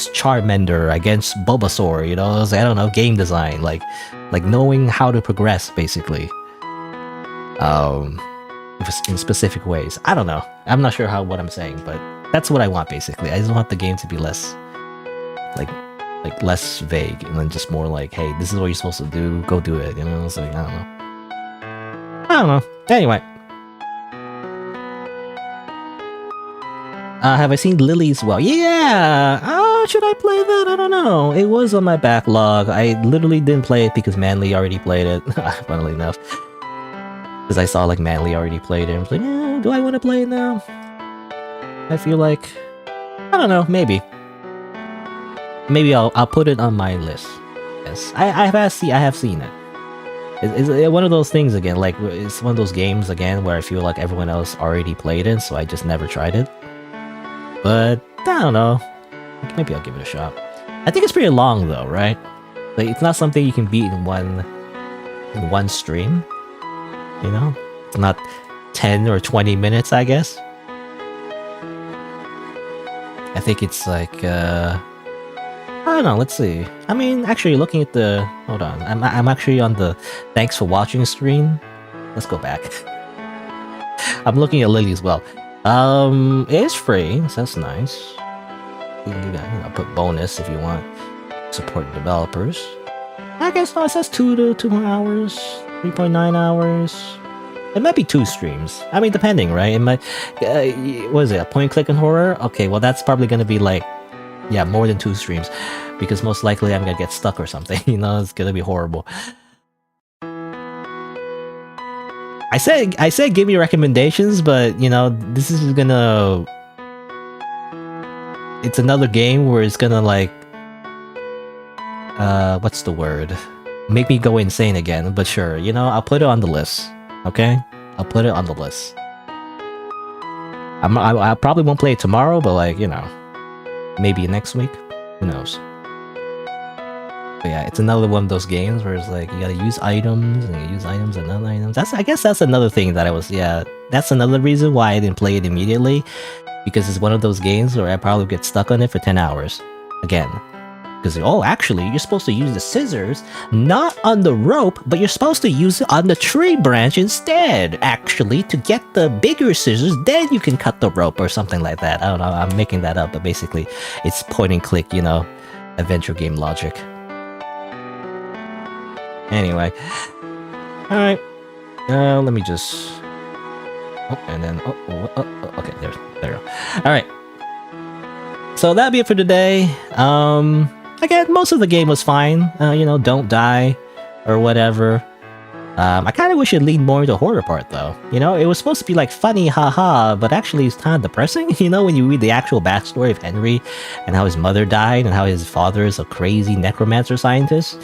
Charmander against Bulbasaur. It's like, I don't know, game design, like knowing how to progress basically. In specific ways. I don't know. I'm not sure what I'm saying, but that's what I want basically. I just want the game to be less less vague and then just more like, hey, this is what you're supposed to do. Go do it. So I don't know. Anyway. Have I seen Lily's Well? Yeah! Should I play that? I don't know. It was on my backlog. I literally didn't play it because Manly already played it, funnily enough. Because I saw like Manly already played it. I was like, do I want to play it now? I feel like, I don't know, maybe. Maybe I'll put it on my list. Yes, I have seen it. It's one of those things again, like it's one of those games again where I feel like everyone else already played it, so I just never tried it. But I don't know. Maybe I'll give it a shot. I think it's pretty long though, right? Like it's not something you can beat in one stream. You know? It's not 10 or 20 minutes, I guess. I think it's like I don't know, let's see. I mean, actually looking at the hold on. I'm actually on the thanks for watching screen. Let's go back. I'm looking at Lily as well. It is free, so that's nice. You can put bonus if you want. Support developers. I guess no, it says 2 hours, 3.9 hours. It might be 2 streams. I mean, depending, right? It might. What is it? A point click and horror? Okay, well that's probably gonna be like, yeah, more than 2 streams, because most likely I'm gonna get stuck or something. You know, it's gonna be horrible. I said give me recommendations, but you know, this is gonna. It's another game where it's gonna like. What's the word? Make me go insane again. But sure, you know, I'll put it on the list. Okay, I'll put it on the list. I probably won't play it tomorrow, but like, you know, maybe next week. Who knows? But yeah, it's another one of those games where it's like you gotta use items and you use items and other items. I guess that's another thing that that's another reason why I didn't play it immediately, because it's one of those games where I probably get stuck on it for 10 hours again. Because, oh, actually, you're supposed to use the scissors, not on the rope, but you're supposed to use it on the tree branch instead, actually, to get the bigger scissors, then you can cut the rope or something like that. I don't know, I'm making that up, but basically, it's point and click, you know, adventure game logic. Anyway. Alright. Let me just... Oh, and then... okay, there we go. Alright. So that'll be it for today. Again, most of the game was fine. You know, don't die or whatever. I kind of wish it leaned more into the horror part, though. You know, it was supposed to be like funny, haha, but actually it's kind of depressing. You know, when you read the actual backstory of Henry and how his mother died and how his father is a crazy necromancer scientist.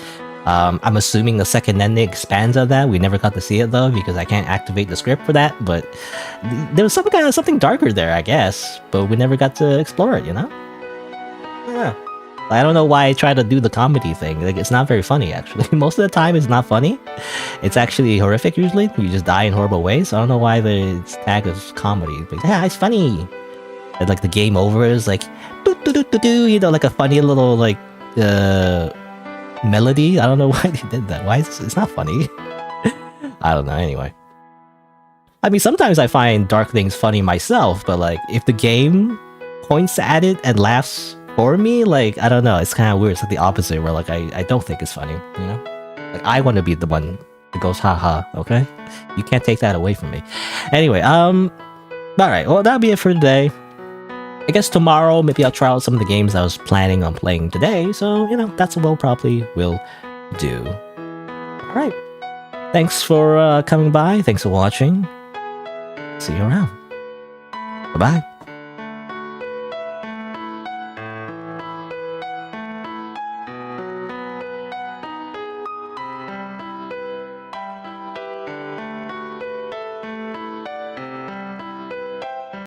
I'm assuming the second ending expands on that. We never got to see it though, because I can't activate the script for that. But there was some kind of something darker there, I guess. But we never got to explore it, you know? Yeah. I don't know why I try to do the comedy thing. Like, it's not very funny, actually. Most of the time, it's not funny. It's actually horrific, usually. You just die in horrible ways. So I don't know why it's tagged as comedy. But yeah, it's funny. And, like, the game over is like, doo-doo-doo-doo-doo, you know, like a funny little, like, melody. I don't know why they did that. Why is it's not funny? I don't know, anyway. I mean, sometimes I find dark things funny myself, but, like, if the game points at it and laughs for me, like, I don't know, it's kind of weird. It's like the opposite, where like I don't think it's funny, you know? Like, I want to be the one that goes haha, okay? You can't take that away from me. Anyway, alright, well, that'll be it for today. I guess tomorrow, maybe I'll try out some of the games I was planning on playing today, so, you know, that's what we'll probably will do. Alright. Thanks for coming by, thanks for watching. See you around. Bye-bye.